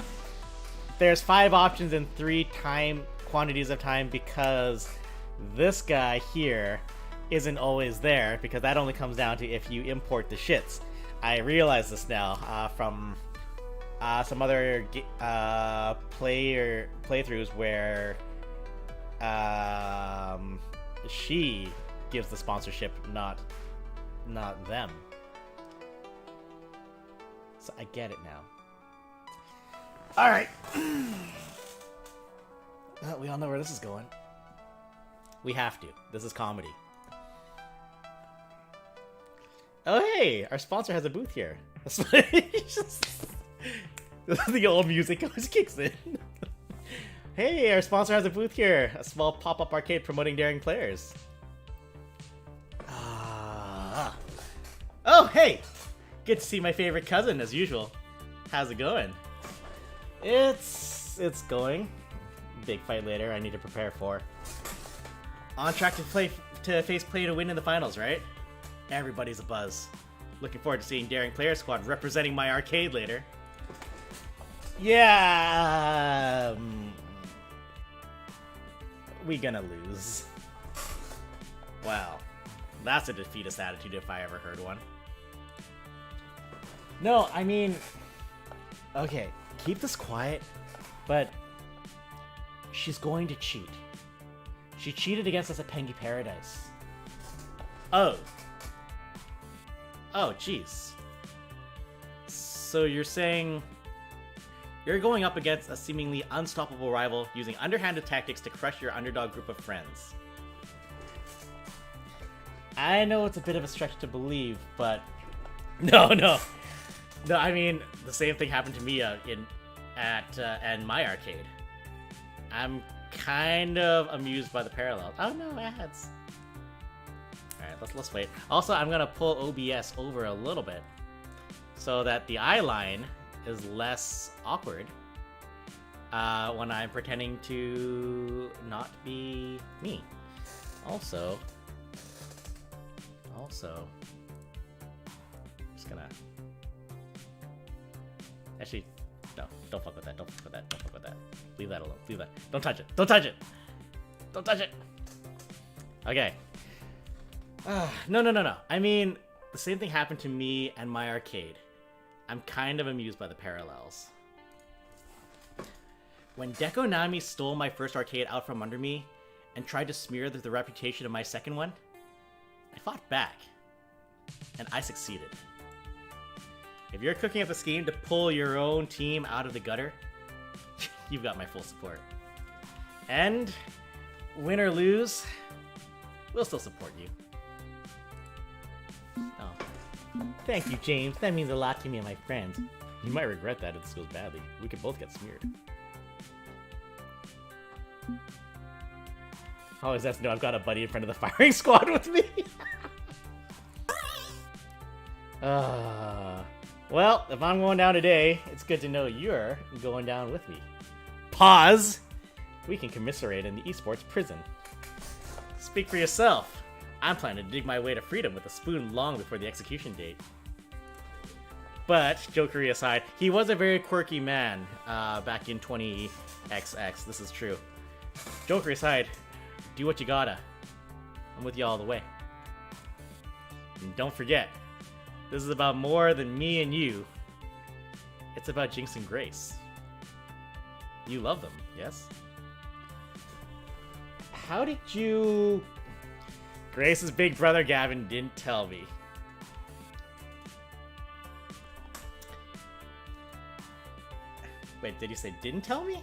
There's 5 options in 3 quantities of time because this guy here isn't always there, because that only comes down to if you import the shits. I realize this now from some other playthroughs where she gives the sponsorship, not them. So I get it now. All right. Well, we all know where this is going. We have to. This is comedy. Oh hey, our sponsor has a booth here. The old music always kicks in. Hey, our sponsor has a booth here. A small pop-up arcade promoting daring players. Oh hey, good to see my favorite cousin as usual. How's it going? It's going. Big fight later. I need to prepare for. On track to face play to win in the finals, right? Everybody's a buzz. Looking forward to seeing Daring Player Squad representing my arcade later. Yeah, we gonna lose. Wow, that's a defeatist attitude if I ever heard one. No, I mean, okay, keep this quiet, but she's going to cheat. She cheated against us at Pengy Paradise. Oh, jeez. So you're saying you're going up against a seemingly unstoppable rival using underhanded tactics to crush your underdog group of friends. I know it's a bit of a stretch to believe, but no. I mean, the same thing happened to me at my arcade. I'm kind of amused by the parallels. Oh no, ads. Alright, let's wait. Also, I'm gonna pull OBS over a little bit so that the eye line is less awkward when I'm pretending to not be me. Also, just gonna actually, no, don't fuck with that. Don't fuck with that. Don't fuck with that. Leave that alone. Leave that. Don't touch it. Don't touch it. Don't touch it. Okay. No. I mean, the same thing happened to me and my arcade. I'm kind of amused by the parallels. When Deco Nami stole my first arcade out from under me and tried to smear the reputation of my second one, I fought back. And I succeeded. If you're cooking up a scheme to pull your own team out of the gutter, you've got my full support. And, win or lose, we'll still support you. Oh. Thank you, James. That means a lot to me and my friends. You might regret that if this goes badly. We could both get smeared. Oh, is that no? I've got a buddy in front of the firing squad with me. Well, if I'm going down today, it's good to know you're going down with me. Pause. We can commiserate in the esports prison. Speak for yourself. I'm planning to dig my way to freedom with a spoon long before the execution date. But, jokery aside, he was a very quirky man back in 20XX. This is true. Jokery aside, do what you gotta. I'm with you all the way. And don't forget, this is about more than me and you. It's about Jinx and Grace. You love them, yes? How did you... Grace's big brother Gavin didn't tell me. Wait, did you say didn't tell me?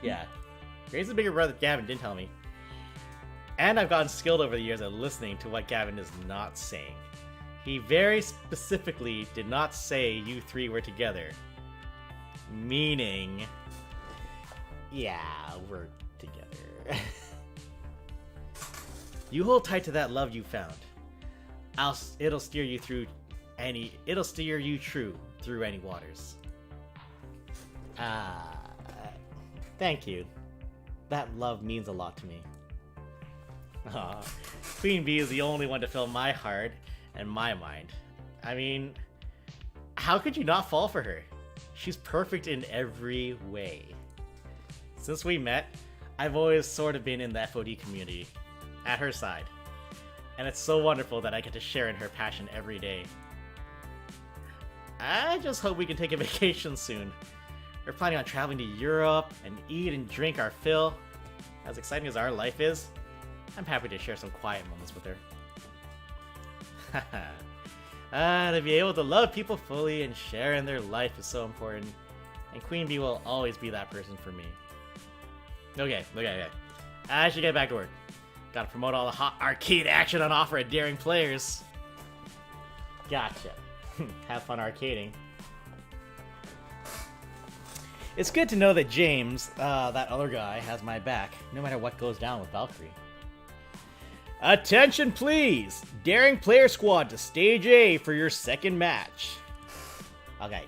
Yeah. Grace's bigger brother Gavin didn't tell me. And I've gotten skilled over the years at listening to what Gavin is not saying. He very specifically did not say you three were together. Meaning... Yeah, we're together. You hold tight to that love you found. It'll steer you through it'll steer you true through any waters. Thank you. That love means a lot to me. Aw, Queen Bee is the only one to fill my heart and my mind. I mean, how could you not fall for her? She's perfect in every way. Since we met, I've always sort of been in the FOD community, at her side. And it's so wonderful that I get to share in her passion every day. I just hope we can take a vacation soon. We're planning on traveling to Europe and eat and drink our fill. As exciting as our life is, I'm happy to share some quiet moments with her. To be able to love people fully and share in their life is so important. And Queen Bee will always be that person for me. Okay. I should get back to work. Gotta promote all the hot arcade action on offer at Daring Players. Gotcha. Have fun arcading. It's good to know that James, that other guy, has my back, no matter what goes down with Valkyrie. Attention please! Daring Player Squad to Stage A for your second match. Okay.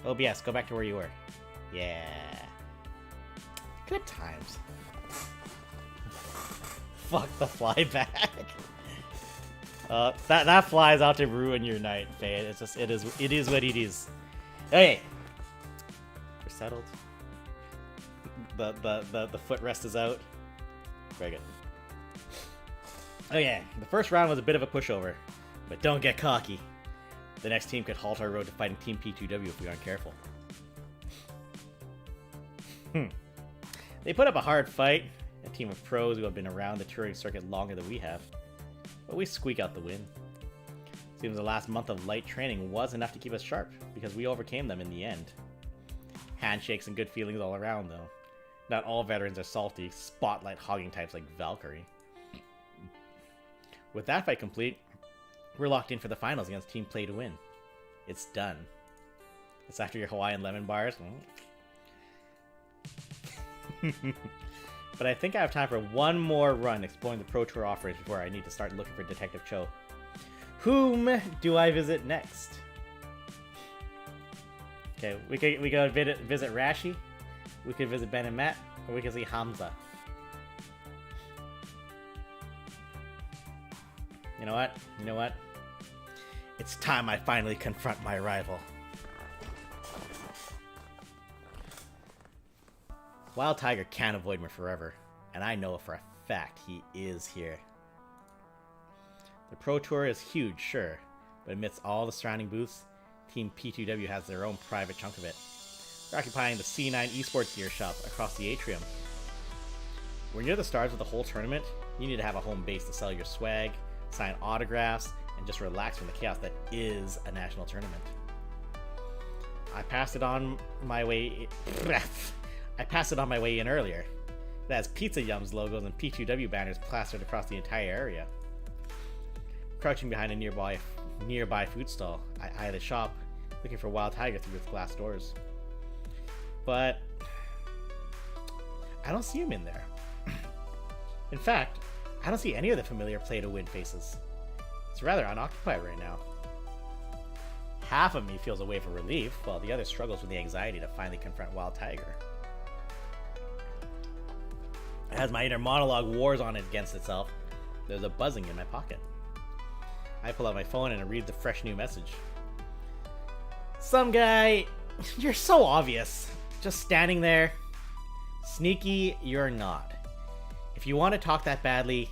OBS, go back to where you were. Yeah. Good times. Fuck the flyback. That flies out to ruin your night, Faye. It's just it is what it is. Okay. We're settled. The footrest is out. Very good. Okay, the first round was a bit of a pushover, but don't get cocky. The next team could halt our road to fighting Team P2W if we aren't careful. They put up a hard fight, a team of pros who have been around the touring circuit longer than we have, but we squeak out the win. Seems the last month of light training was enough to keep us sharp, because we overcame them in the end. Handshakes and good feelings all around, though. Not all veterans are salty, spotlight hogging types like Valkyrie. With that fight complete, we're locked in for the finals against Team Play to Win. It's done. It's after your Hawaiian lemon bars. But I think I have time for one more run exploring the Pro Tour offerings before I need to start looking for Detective Cho. Whom do I visit next? Okay, we could visit Rashi, we could visit Ben and Matt, or we could see Hamza. You know what? It's time I finally confront my rival. Wild Tiger can't avoid me forever, and I know for a fact he is here. The Pro Tour is huge, sure, but amidst all the surrounding booths, Team P2W has their own private chunk of it. They're occupying the C9 Esports Gear shop across the atrium. When you're the stars of the whole tournament, you need to have a home base to sell your swag, sign autographs, and just relax from the chaos that is a national tournament. I passed it on my way in earlier. It has Pizza Yums logos and P2W banners plastered across the entire area. Crouching behind a nearby food stall, I eye the shop, looking for Wild Tiger through its glass doors. But I don't see him in there. In fact, I don't see any of the familiar play-to-win faces. It's rather unoccupied right now. Half of me feels a wave of relief, while the other struggles with the anxiety to finally confront Wild Tiger. As my inner monologue wars on against itself, there's a buzzing in my pocket. I pull out my phone and I read the fresh new message. Some guy, you're so obvious. Just standing there. Sneaky, you're not. If you want to talk that badly,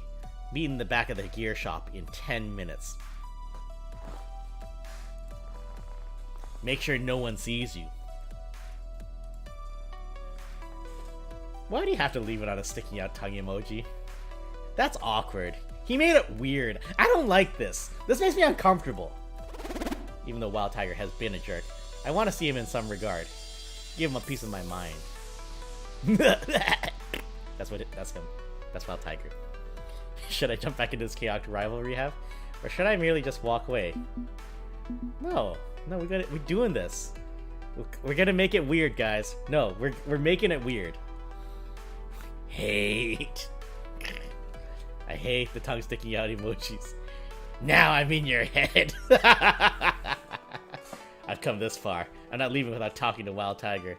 meet in the back of the gear shop in 10 minutes. Make sure no one sees you. Why do you have to leave it on a sticking out tongue emoji? That's awkward. He made it weird. I don't like this. This makes me uncomfortable. Even though Wild Tiger has been a jerk, I want to see him in some regard. Give him a piece of my mind. That's him. That's Wild Tiger. Should I jump back into this chaotic rivalry we have? Or should I merely just walk away? No, we're doing this. We're gonna make it weird, guys. No, we're making it weird. Hate. I hate the tongue sticking out emojis. Now I'm in your head. I've come this far. I'm not leaving without talking to Wild Tiger.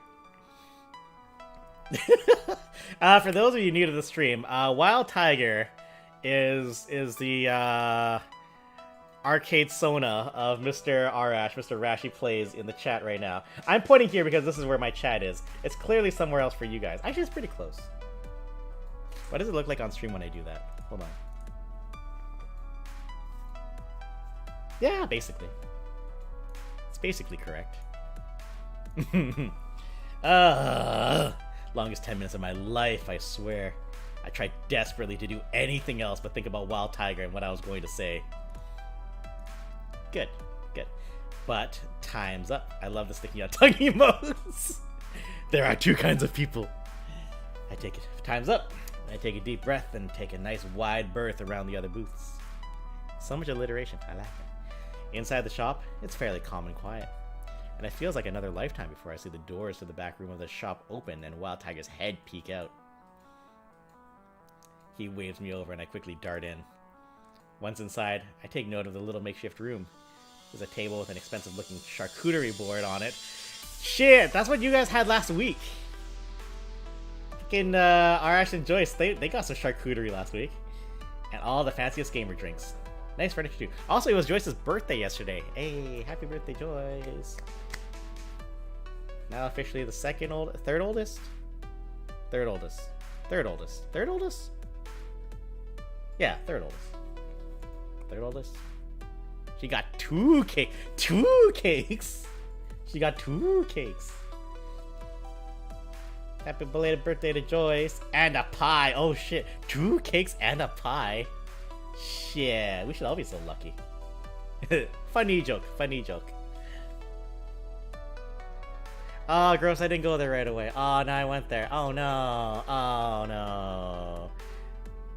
For those of you new to the stream, Wild Tiger is the arcade Sona of Mr. Arash, Mr. Rashi Plays in the chat right now. I'm pointing here because this is where my chat is. It's clearly somewhere else for you guys. Actually, it's pretty close. What does it look like on stream when I do that? Hold on. Yeah, basically. It's basically correct. Longest 10 minutes of my life, I swear. I tried desperately to do anything else but think about Wild Tiger and what I was going to say. Good, good. But time's up. I love the sticking out tongue emotes. There are two kinds of people. I take it. Time's up. I take a deep breath and take a nice wide berth around the other booths. So much alliteration. I like it. Inside the shop, it's fairly calm and quiet. And it feels like another lifetime before I see the doors to the back room of the shop open and Wild Tiger's head peek out. He waves me over and I quickly dart in. Once inside, I take note of the little makeshift room. There's a table with an expensive-looking charcuterie board on it. Shit, that's what you guys had last week. Fucking Arash and Joyce, they got some charcuterie last week. And all the fanciest gamer drinks. Nice furniture too. Also, it was Joyce's birthday yesterday. Hey, happy birthday, Joyce. Now officially the third oldest? Third oldest. Third oldest. Third oldest? Yeah, third oldest. Third oldest? She got two cakes. She got 2 cakes. Happy belated birthday to Joyce. And a pie. Oh shit. 2 cakes and a pie. Shit. We should all be so lucky. Funny joke. Funny joke. Oh, gross. I didn't go there right away. Oh, no, I went there. Oh, no. Oh, no.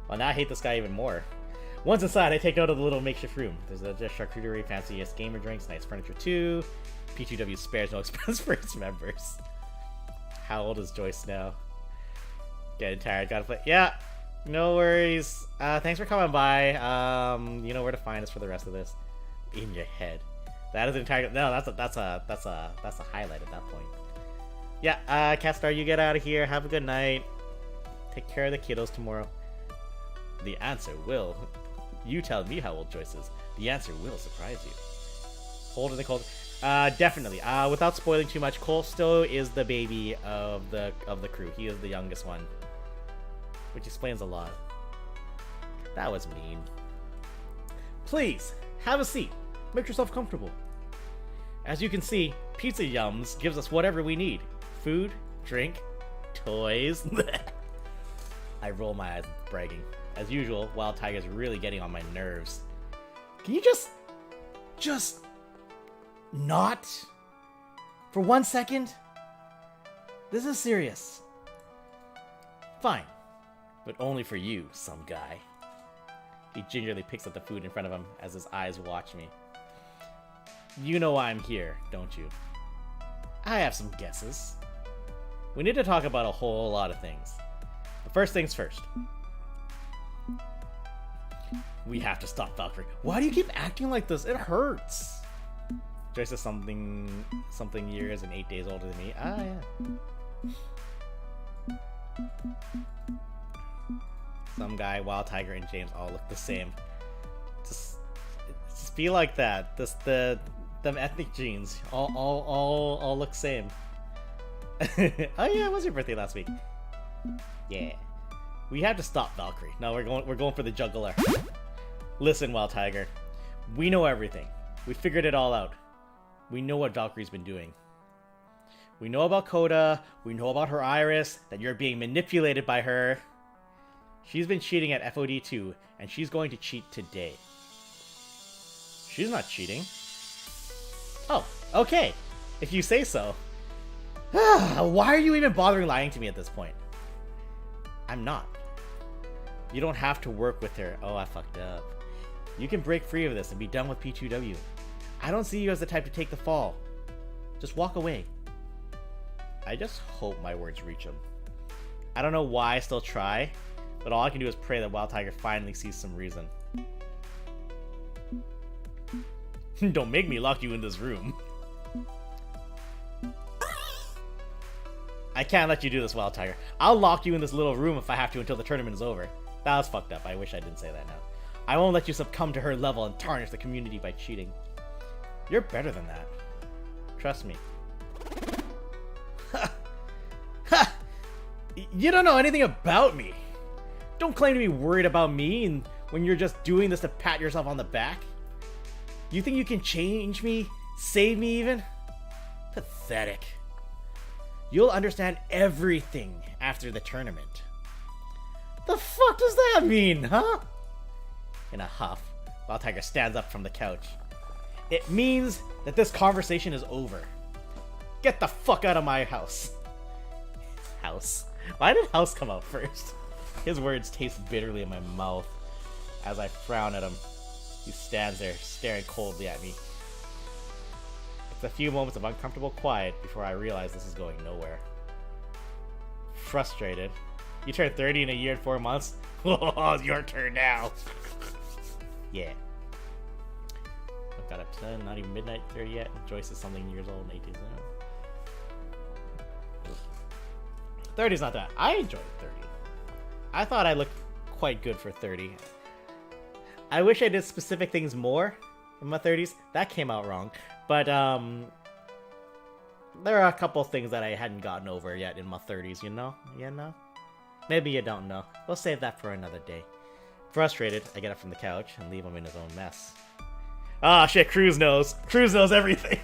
Well, now I hate this guy even more. Once inside, I take note of the little makeshift room. There's a charcuterie, fanciest gamer drinks, nice furniture too. P2W spares no expense for its members. How old is Joyce now? Getting tired, gotta play. Yeah, no worries. Thanks for coming by. You know where to find us for the rest of this. In your head. That is an entire. No, that's a highlight at that point. Yeah, Catstar, you get out of here. Have a good night. Take care of the kiddos tomorrow. The answer will. You tell me how old Joyce is. The answer will surprise you. Older than Cole. Definitely. Without spoiling too much, Cole still is the baby of the crew. He is the youngest one, which explains a lot. That was mean. Please have a seat. Make yourself comfortable. As you can see, Pizza Yums gives us whatever we need: food, drink, toys. I roll my eyes, bragging. As usual, Wild Tiger's really getting on my nerves. Can you just not? For 1 second? This is serious. Fine. But only for you, some guy. He gingerly picks up the food in front of him as his eyes watch me. You know why I'm here, don't you? I have some guesses. We need to talk about a whole lot of things. But first things first. We have to stop Valkyrie. Why do you keep acting like this? It hurts. Joyce is something years and 8 days older than me. Ah, yeah. Some guy, Wild Tiger, and James all look the same. Just be like that. Them ethnic genes all look same. Oh yeah, it was your birthday last week. Yeah. We have to stop Valkyrie. No, we're going for the juggler. Listen, Wild Tiger. We know everything. We figured it all out. We know what Valkyrie's been doing. We know about Coda. We know about her iris, that you're being manipulated by her. She's been cheating at FOD 2, and she's going to cheat today. She's not cheating. Oh, okay. If you say so. Why are you even bothering lying to me at this point? I'm not. You don't have to work with her. Oh, I fucked up. You can break free of this and be done with P2W. I don't see you as the type to take the fall. Just walk away. I just hope my words reach him. I don't know why I still try, but all I can do is pray that Wild Tiger finally sees some reason. Don't make me lock you in this room. I can't let you do this, Wild Tiger. I'll lock you in this little room if I have to until the tournament is over. That was fucked up. I wish I didn't say that now. I won't let you succumb to her level and tarnish the community by cheating. You're better than that. Trust me. Ha! You don't know anything about me. Don't claim to be worried about me and when you're just doing this to pat yourself on the back. You think you can change me? Save me even? Pathetic. You'll understand everything after the tournament. The fuck does that mean, huh? In a huff, Wild Tiger stands up from the couch. It means that this conversation is over. Get the fuck out of my house. House. Why did house come out first? His words taste bitterly in my mouth as I frown at him. He stands there, staring coldly at me. It's a few moments of uncomfortable quiet before I realize this is going nowhere. Frustrated. You turned 30 in a year and 4 months? Oh, your turn now. Yeah. I've got up to not even midnight 30 yet. Joyce is something years old and 18's now. 30's not that. I enjoyed 30. I thought I looked quite good for 30. I wish I did specific things more in my 30s. That came out wrong. But, there are a couple things that I hadn't gotten over yet in my 30s, you know? You know? Maybe you don't know. We'll save that for another day. Frustrated, I get up from the couch and leave him in his own mess. Ah, shit, Cruz knows. Cruz knows everything.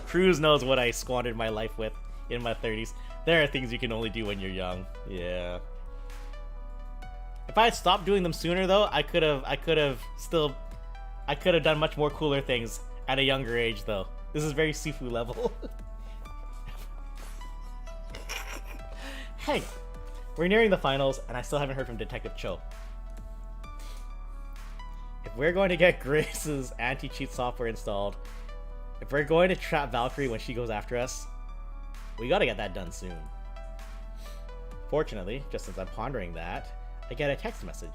Cruz knows what I squandered my life with in my 30s. There are things you can only do when you're young. Yeah. If I had stopped doing them sooner, though, I could have done much more cooler things at a younger age, though. This is very Sifu level. Hey, we're nearing the finals, and I still haven't heard from Detective Cho. If we're going to get Grace's anti-cheat software installed, if we're going to trap Valkyrie when she goes after us, we gotta get that done soon. Fortunately, just as I'm pondering that, I get a text message.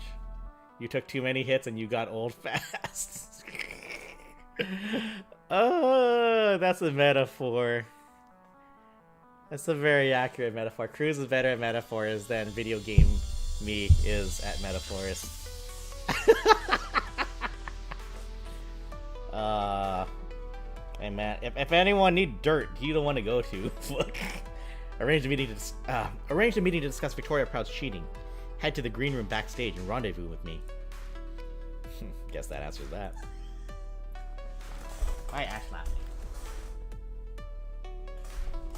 You took too many hits and you got old fast. Oh, that's a metaphor. That's a very accurate metaphor. Cruz is better at metaphors than video game me is at metaphors. Hey man, if anyone need dirt, you don't want to go to. Arrange a meeting to discuss Victoria Proud's cheating. Head to the green room backstage and rendezvous with me. Guess that answers that. Why Ash laughing?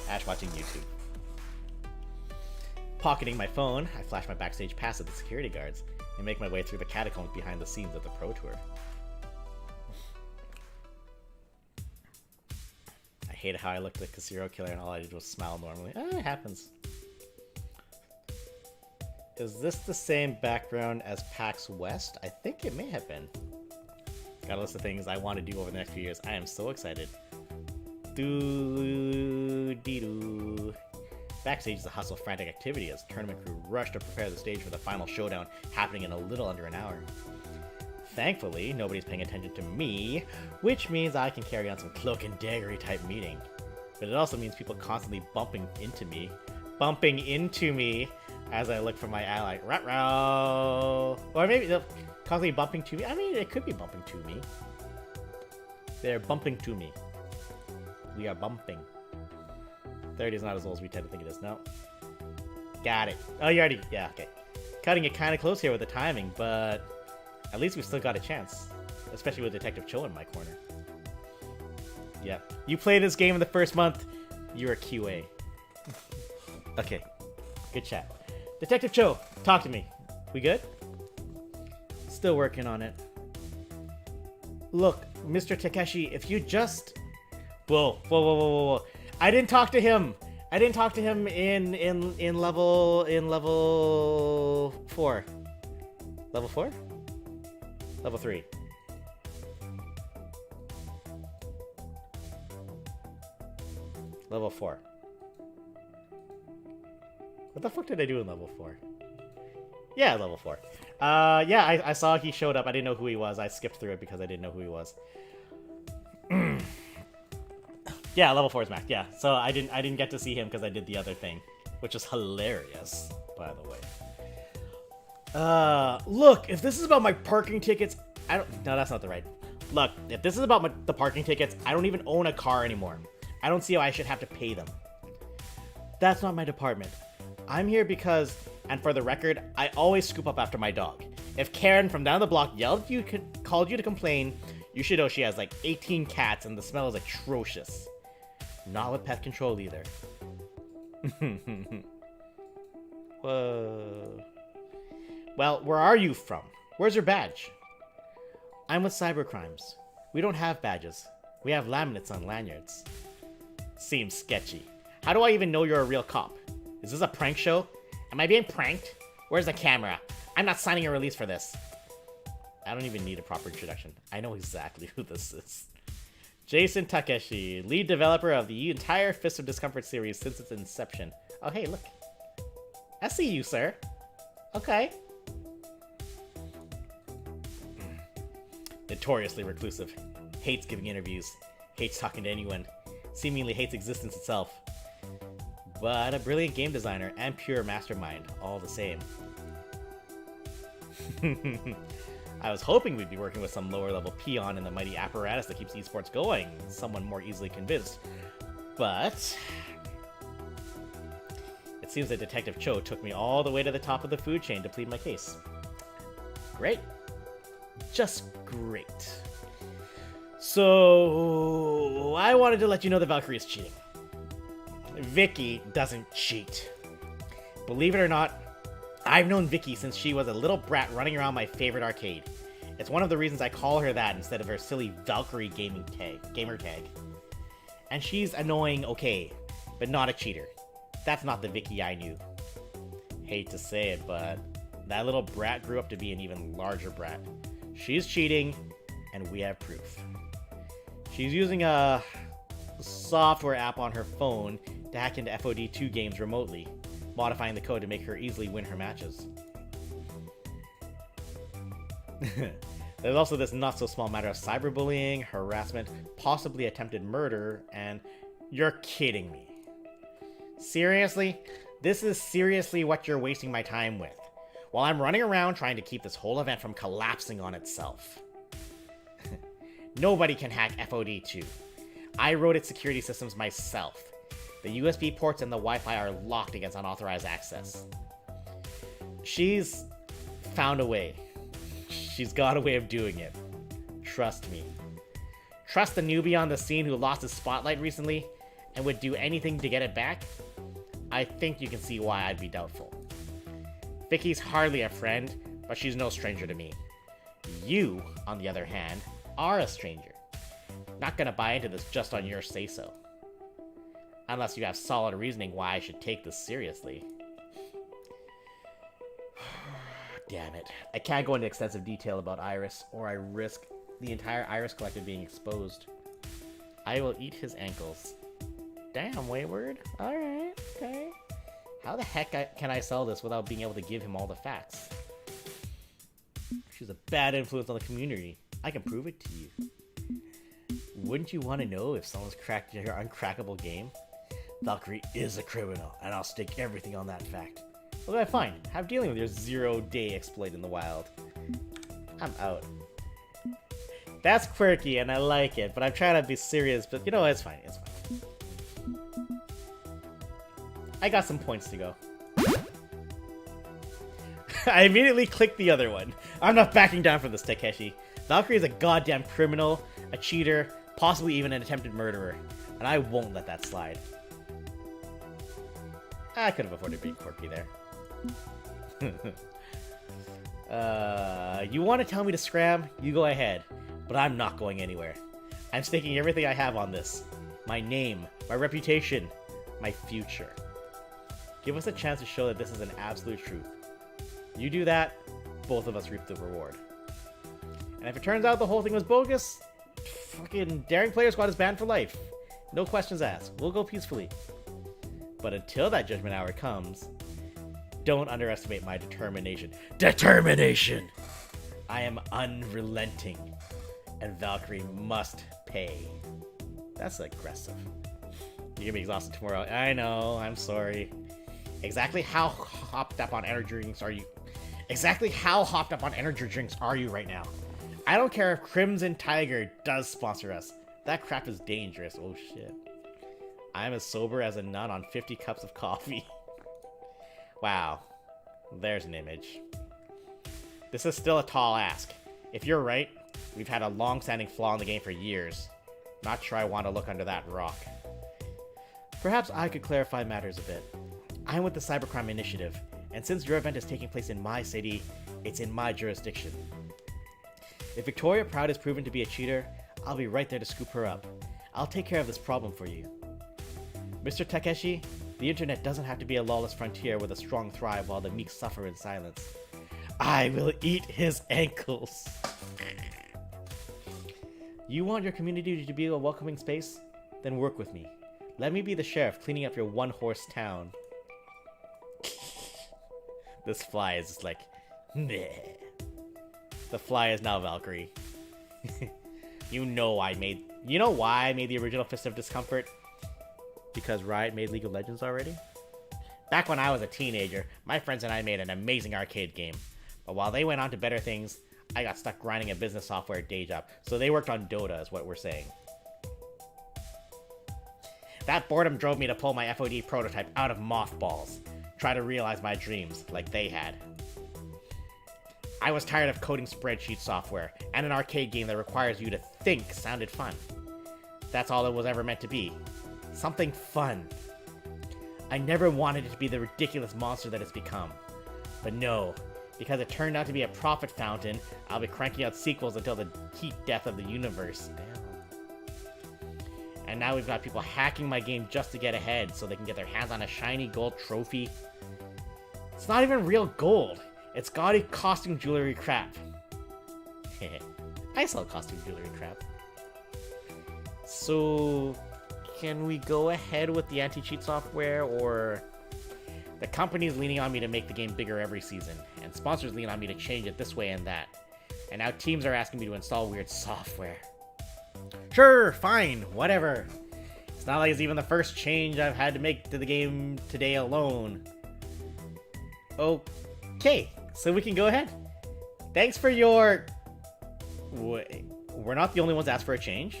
Ash watching YouTube. Pocketing my phone, I flash my backstage pass at the security guards and make my way through the catacombs behind the scenes of the Pro Tour. I hate how I looked like a serial killer and all I did was smile normally. It happens. Is this the same background as PAX West? I think it may have been. Got a list of things I want to do over the next few years. I am so excited. Doo-dee-doo. Backstage is a hustle, frantic activity as the tournament crew rush to prepare the stage for the final showdown happening in a little under an hour. Thankfully, nobody's paying attention to me, which means I can carry on some cloak and daggery type meeting. But it also means people constantly bumping into me as I look for my ally. Ruh-roh! Or maybe they're constantly bumping to me. I mean, it could be bumping to me. They're bumping to me. We are bumping. 30 is not as old as we tend to think it is. No. Got it. Oh, you already... Yeah, okay. Cutting it kind of close here with the timing, but at least we still got a chance. Especially with Detective Cho in my corner. Yep. You play this game in the first month, you're a QA. Okay. Good chat. Detective Cho, talk to me. We good? Still working on it. Look, Mr. Takeshi, if you just... Whoa. I didn't talk to him. I didn't talk to him in level 4. Level 4? Level 3. Level 4. What the fuck did I do in level 4? Yeah, level 4. Yeah, I saw he showed up. I didn't know who he was. I skipped through it because I didn't know who he was. Yeah, level 4 is Mac. Yeah, so I didn't get to see him because I did the other thing, which is hilarious, by the way. Look, if this is about my parking tickets, no, that's not the right. Look, if this is about the parking tickets, I don't even own a car anymore. I don't see how I should have to pay them. That's not my department. I'm here because, and for the record, I always scoop up after my dog. If Karen from down the block called you to complain, you should know she has like 18 cats and the smell is atrocious. Not with pet control either. Whoa. Well, where are you from? Where's your badge? I'm with cybercrimes. We don't have badges. We have laminates on lanyards. Seems sketchy. How do I even know you're a real cop? Is this a prank show? Am I being pranked? Where's the camera? I'm not signing a release for this. I don't even need a proper introduction. I know exactly who this is. Jason Takeshi, lead developer of the entire Fist of Discomfort series since its inception. Oh, hey, look. I see you, sir. Okay. Notoriously reclusive. Hates giving interviews. Hates talking to anyone. Seemingly hates existence itself. But a brilliant game designer and pure mastermind, all the same. I was hoping we'd be working with some lower level peon in the mighty apparatus that keeps esports going, someone more easily convinced. But it seems that Detective Cho took me all the way to the top of the food chain to plead my case. Great. Just great. So I wanted to let you know that Valkyrie is cheating. Vicky doesn't cheat. Believe it or not, I've known Vicky since she was a little brat running around my favorite arcade. It's one of the reasons I call her that instead of her silly Valkyrie gamer tag. And she's annoying, okay, but not a cheater. That's not the Vicky I knew. Hate to say it, but that little brat grew up to be an even larger brat. She's cheating, and we have proof. She's using a software app on her phone to hack into FOD2 games remotely, modifying the code to make her easily win her matches. There's also this not-so-small matter of cyberbullying, harassment, possibly attempted murder, and you're kidding me. Seriously? This is seriously what you're wasting my time with, while I'm running around trying to keep this whole event from collapsing on itself. Nobody can hack FOD2. I wrote its security systems myself. The USB ports and the Wi-Fi are locked against unauthorized access. She's found a way. She's got a way of doing it. Trust me. Trust the newbie on the scene who lost his spotlight recently and would do anything to get it back? I think you can see why I'd be doubtful. Vicky's hardly a friend, but she's no stranger to me. You, on the other hand, are a stranger. Not gonna buy into this just on your say-so. Unless you have solid reasoning why I should take this seriously. Damn it. I can't go into extensive detail about Iris, or I risk the entire Iris collective being exposed. I will eat his ankles. Damn, Wayward. Alright, okay. How the heck can I sell this without being able to give him all the facts? She's a bad influence on the community. I can prove it to you. Wouldn't you want to know if someone's cracked your uncrackable game? Valkyrie is a criminal, and I'll stake everything on that fact. Okay, fine. Have dealing with your 0-day exploit in the wild. I'm out. That's quirky, and I like it, but I'm trying to be serious, but you know, it's fine, it's fine. I got some points to go. I immediately clicked the other one. I'm not backing down from this, Takeshi. Valkyrie is a goddamn criminal, a cheater, possibly even an attempted murderer, and I won't let that slide. I could have afforded being quirky there. You want to tell me to scram? You go ahead, but I'm not going anywhere. I'm staking everything I have on this. My name, my reputation, my future. Give us a chance to show that this is an absolute truth. You do that, both of us reap the reward. And if it turns out the whole thing was bogus, fucking Daring Player Squad is banned for life. No questions asked. We'll go peacefully. But until that judgment hour comes, don't underestimate my determination. Determination! I am unrelenting, and Valkyrie must pay. That's aggressive. You're gonna be exhausted tomorrow. I know, I'm sorry. Exactly how hopped up on energy drinks are you? Exactly how hopped up on energy drinks are you right now? I don't care if Crimson Tiger does sponsor us. That crap is dangerous. Oh shit. I'm as sober as a nun on 50 cups of coffee. Wow. There's an image. This is still a tall ask. If you're right, we've had a long-standing flaw in the game for years. Not sure I want to look under that rock. Perhaps I could clarify matters a bit. I'm with the Cybercrime Initiative, and since your event is taking place in my city, it's in my jurisdiction. If Victoria Proud is proven to be a cheater, I'll be right there to scoop her up. I'll take care of this problem for you. Mr. Takeshi, the internet doesn't have to be a lawless frontier where the strong thrive while the meek suffer in silence. I will eat his ankles. You want your community to be a welcoming space? Then work with me. Let me be the sheriff cleaning up your one-horse town. This fly is just like, meh. The fly is now Valkyrie. You know why I made the original Fist of Discomfort? Because Riot made League of Legends already? Back when I was a teenager, my friends and I made an amazing arcade game. But while they went on to better things, I got stuck grinding a business software day job. So they worked on Dota, is what we're saying. That boredom drove me to pull my FOD prototype out of mothballs. Try to realize my dreams, like they had. I was tired of coding spreadsheet software, and an arcade game that requires you to think sounded fun. That's all it was ever meant to be. Something fun. I never wanted it to be the ridiculous monster that it's become. But no, because it turned out to be a profit fountain, I'll be cranking out sequels until the heat death of the universe. Damn. And now we've got people hacking my game just to get ahead so they can get their hands on a shiny gold trophy. It's not even real gold. It's gaudy costume jewelry crap. I sell costume jewelry crap. So, can we go ahead with the anti-cheat software, or... The company's leaning on me to make the game bigger every season, and sponsors lean on me to change it this way and that. And now teams are asking me to install weird software. Sure, fine, whatever. It's not like it's even the first change I've had to make to the game today alone. Okay, so we can go ahead. Thanks for your... Wait, we're not the only ones asked for a change?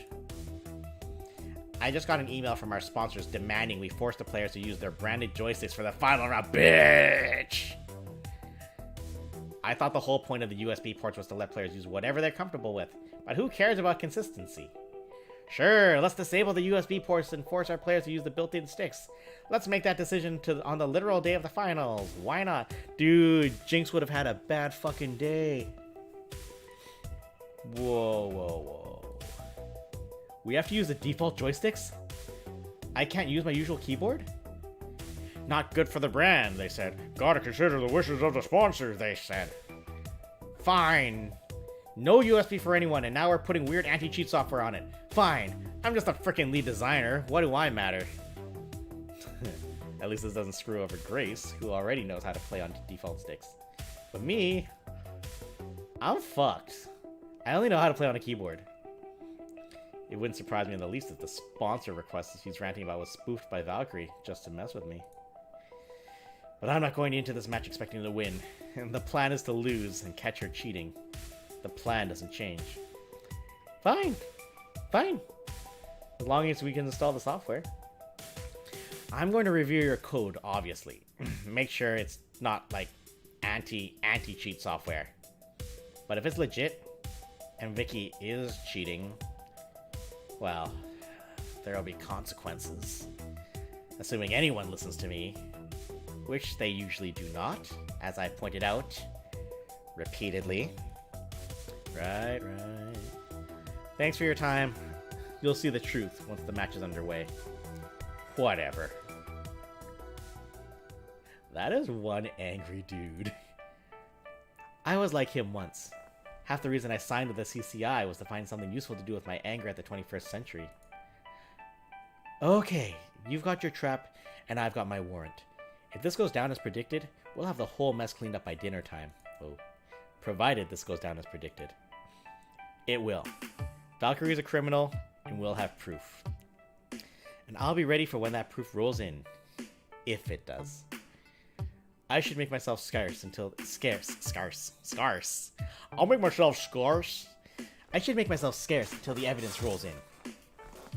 I just got an email from our sponsors demanding we force the players to use their branded joysticks for the final round. Bitch! I thought the whole point of the USB ports was to let players use whatever they're comfortable with, but who cares about consistency? Sure, let's disable the USB ports and force our players to use the built-in sticks. Let's make that decision on the literal day of the finals. Why not? Dude, Jinx would have had a bad fucking day. Whoa, whoa, whoa. We have to use the default joysticks? I can't use my usual keyboard? Not good for the brand, they said. Gotta consider the wishes of the sponsors, they said. Fine. No USB for anyone, and now we're putting weird anti-cheat software on it. Fine. I'm just a freaking lead designer. What do I matter? At least this doesn't screw over Grace, who already knows how to play on default sticks. But me, I'm fucked. I only know how to play on a keyboard. It wouldn't surprise me in the least if the sponsor request that he's ranting about was spoofed by Valkyrie just to mess with me. But I'm not going into this match expecting to win, and the plan is to lose and catch her cheating. The plan doesn't change. Fine. Fine. As long as we can install the software. I'm going to review your code, obviously. Make sure it's not like anti-cheat software. But if it's legit, and Vicky is cheating, well, there'll be consequences. Assuming anyone listens to me, which they usually do not, as I pointed out repeatedly. Right. Thanks for your time. You'll see the truth once the match is underway. Whatever. That is one angry dude. I was like him once. Half the reason I signed with the CCI was to find something useful to do with my anger at the 21st century. Okay, you've got your trap, and I've got my warrant. If this goes down as predicted, we'll have the whole mess cleaned up by dinner time. Oh, provided this goes down as predicted. It will. Valkyrie's a criminal, and we'll have proof. And I'll be ready for when that proof rolls in. If it does. I should make myself scarce until... Scarce. I'll make myself scarce. I should make myself scarce until the evidence rolls in.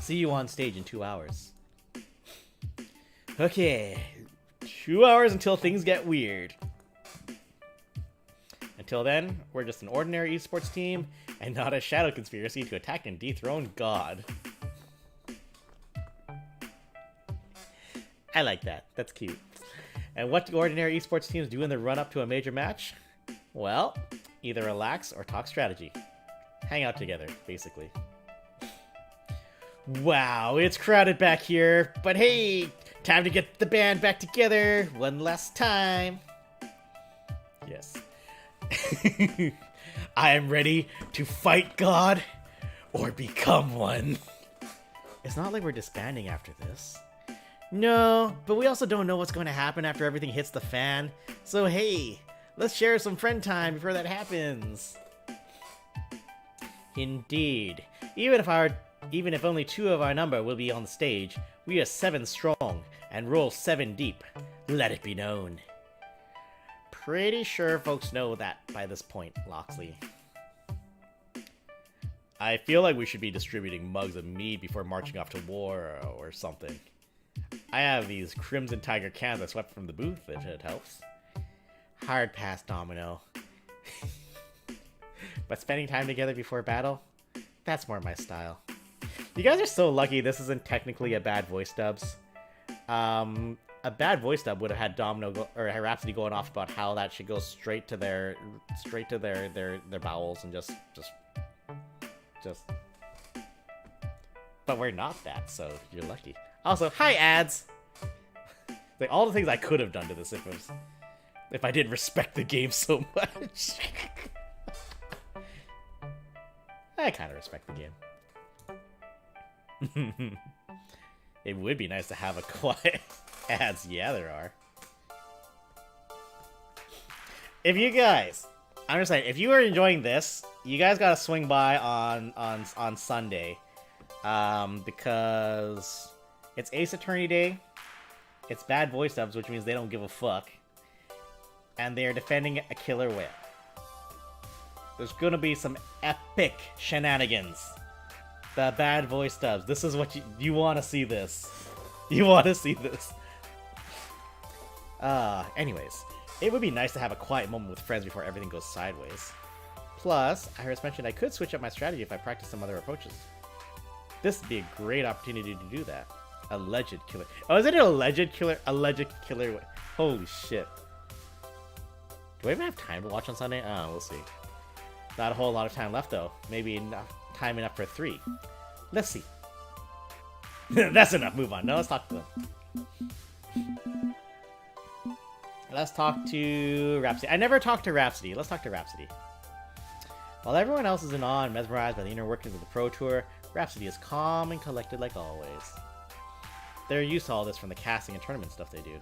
See you on stage in 2 hours. Okay. 2 hours until things get weird. Until then, we're just an ordinary esports team, and not a shadow conspiracy to attack and dethrone God. I like that. That's cute. And what do ordinary esports teams do in the run-up to a major match? Well, either relax or talk strategy. Hang out together, basically. Wow, it's crowded back here, but hey, time to get the band back together one last time. Yes. I am ready to fight God or become one. It's not like we're disbanding after this. No, but we also don't know what's going to happen after everything hits the fan. So hey, let's share some friend time before that happens. Indeed. Even if only 2 of our number will be on the stage, we are 7 strong and roll 7 deep. Let it be known. Pretty sure folks know that by this point, Loxley. I feel like we should be distributing mugs of mead before marching off to war or something. I have these Crimson Tiger cans I swept from the booth, if it helps. Hard pass, Domino. But spending time together before battle? That's more my style. You guys are so lucky this isn't technically a bad voice dubs. A bad voice dub would have had Domino or Rhapsody going off about how that should go straight to their bowels and just. But we're not that, so you're lucky. Also, hi ads. Like all the things I could have done to this if I didn't respect the game so much. I kind of respect the game. It would be nice to have a quiet ads. Yeah, there are. If you guys, I'm just saying, if you are enjoying this, you guys gotta swing by on Sunday, because it's Ace Attorney Day. It's bad voice dubs, which means they don't give a fuck, and they are defending a killer whale. There's gonna be some epic shenanigans. The bad voice dubs. This is what you want to see this. You want to see this. Anyways, it would be nice to have a quiet moment with friends before everything goes sideways. Plus, Iris mentioned I could switch up my strategy if I practice some other approaches. This would be a great opportunity to do that. Alleged killer. Oh, is it an alleged killer? Alleged killer. Holy shit. Do I even have time to watch on Sunday? Oh, we'll see. Not a whole lot of time left, though. Maybe time enough for 3. Let's see. That's enough. Move on. Now let's talk to them. Let's talk to Rhapsody. I never talked to Rhapsody. Let's talk to Rhapsody. While everyone else is in awe and mesmerized by the inner workings of the Pro Tour, Rhapsody is calm and collected like always. They're used to all this from the casting and tournament stuff they do.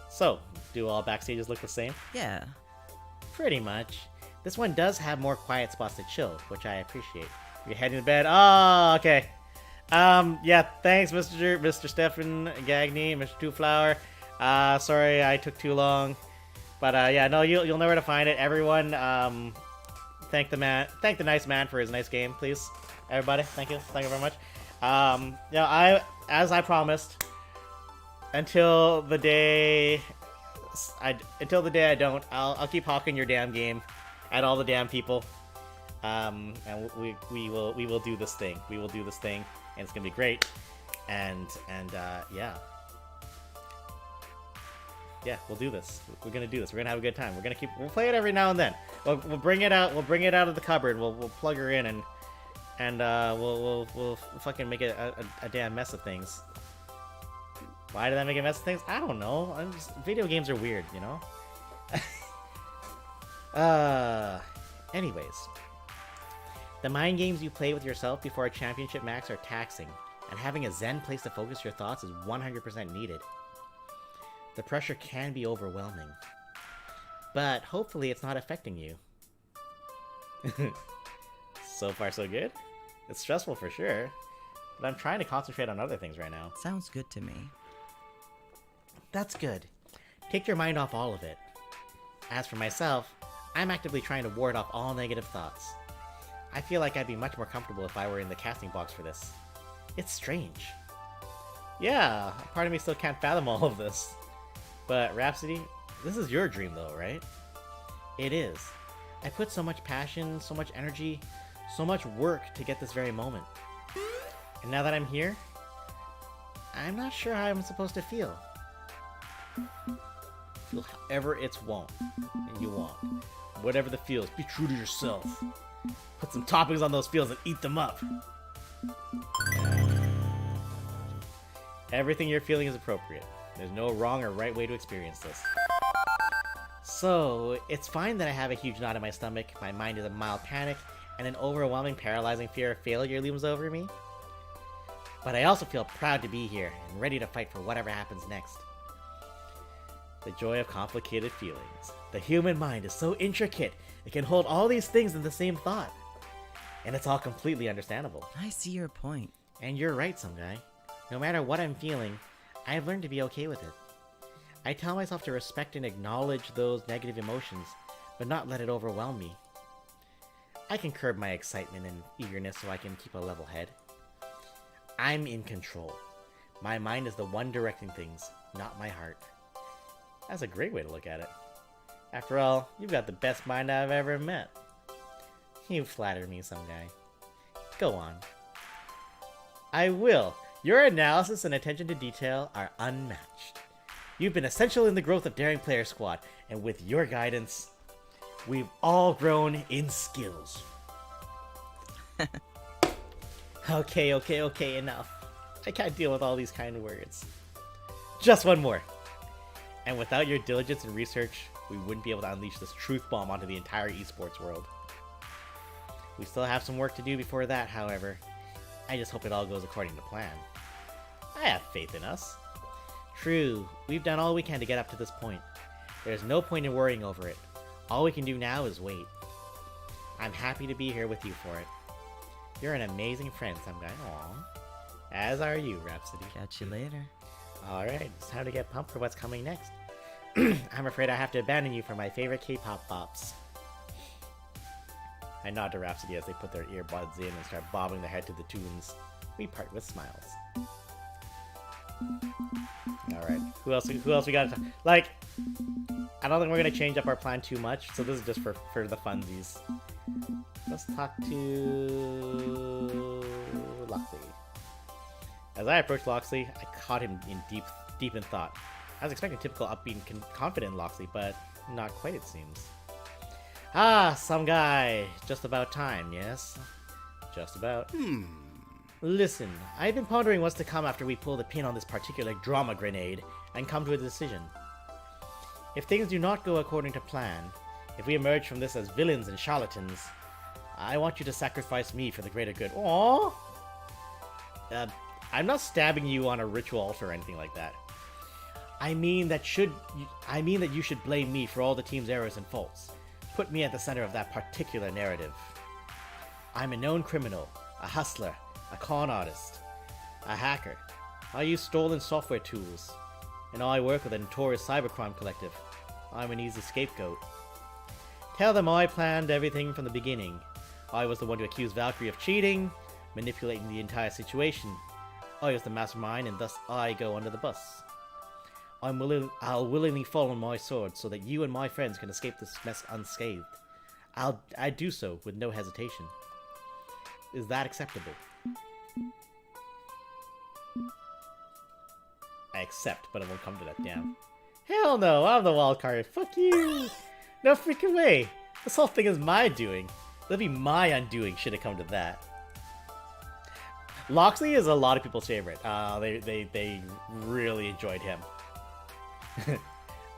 So, do all backstages look the same? Yeah. Pretty much. This one does have more quiet spots to chill, which I appreciate. You're heading to bed? Oh, okay. Yeah, thanks, Mr. Stefan Gagny, Mr. Two Flower. Sorry I took too long. But, yeah, no, you'll know where to find it. Everyone, thank the nice man for his nice game, please. Everybody, thank you very much. Yeah, as I promised, until the day I don't, I'll keep hawking your damn game at all the damn people. And we will do this thing. We will do this thing, and it's gonna be great. And yeah. Yeah, we'll do this. We're gonna do this. We're gonna have a good time. We'll play it every now and then. We'll bring it out. We'll bring it out of the cupboard. We'll plug her in and we'll fucking make it a damn mess of things. Why did I make a mess of things? I don't know. Video games are weird, you know? Anyways. The mind games you play with yourself before a championship match are taxing. and having a zen place to focus your thoughts is 100% needed. The pressure can be overwhelming, but hopefully it's not affecting you. So far so good? It's stressful for sure, but I'm trying to concentrate on other things right now. Sounds good to me. That's good. Take your mind off all of it. As for myself, I'm actively trying to ward off all negative thoughts. I feel like I'd be much more comfortable if I were in the casting box for this. It's strange. Yeah, part of me still can't fathom all of this. But Rhapsody, this is your dream though, right? It is. I put so much passion, so much energy, so much work to get this very moment. And now that I'm here, I'm not sure how I'm supposed to feel. Feel however it's you want. Whatever the feels, be true to yourself. Put some toppings on those feels and eat them up. Everything you're feeling is appropriate. There's no wrong or right way to experience this. So, it's fine that I have a huge knot in my stomach, my mind is in mild panic, and an overwhelming, paralyzing fear of failure looms over me. But I also feel proud to be here and ready to fight for whatever happens next. The joy of complicated feelings. The human mind is so intricate, it can hold all these things in the same thought. And it's all completely understandable. I see your point. And you're right, some guy. No matter what I'm feeling, I've learned to be okay with it. I tell myself to respect and acknowledge those negative emotions, but not let it overwhelm me. I can curb my excitement and eagerness so I can keep a level head. I'm in control. My mind is the one directing things, not my heart. That's a great way to look at it. After all, you've got the best mind I've ever met. You flatter me, some guy. Go on. I will. Your analysis and attention to detail are unmatched. You've been essential in the growth of Daring Player Squad, and with your guidance, we've all grown in skills. Okay, enough. I can't deal with all these kind words. Just one more. And without your diligence and research, we wouldn't be able to unleash this truth bomb onto the entire esports world. We still have some work to do before that, however. I just hope it all goes according to plan. I have faith in us. True, we've done all we can to get up to this point. There's no point in worrying over it. All we can do now is wait. I'm happy to be here with you for it. You're an amazing friend, some guy. Aww. As are you, Rhapsody. Catch you later. Alright, it's time to get pumped for what's coming next. I'm afraid I have to abandon you for my favorite K-pop bops. I nod to Rhapsody as they put their earbuds in and start bobbing their head to the tunes. We part with smiles. Alright, who else we got? Like, I don't think we're gonna change up our plan too much, so this is just for the funsies. Let's talk to Loxley. As I approached Loxley, I caught him in deep in thought. I was expecting typical upbeat and confident Loxley, but not quite, it seems. Ah, some guy. Just about time, yes? Just about. Listen, I've been pondering what's to come after we pull the pin on this particular drama grenade and come to a decision. If things do not go according to plan, if we emerge from this as villains and charlatans, I want you to sacrifice me for the greater good. Aww! I'm not stabbing you on a ritual altar or anything like that. I mean that you should blame me for all the team's errors and faults. Put me at the center of that particular narrative. I'm a known criminal, a hustler, a con artist, a hacker. I use stolen software tools, and I work with a notorious cybercrime collective. I'm an easy scapegoat. Tell them I planned everything from the beginning. I was the one to accuse Valkyrie of cheating, manipulating the entire situation. I was the mastermind, and thus I go under the bus. I'll willingly fall on my sword so that you and my friends can escape this mess unscathed. I do so with no hesitation. Is that acceptable? I accept, but it won't come to that, damn. Hell no, I'm the wild card. Fuck you! No freaking way! This whole thing is my doing. It'll be my undoing should it come to that. Loxley is a lot of people's favorite. They really enjoyed him.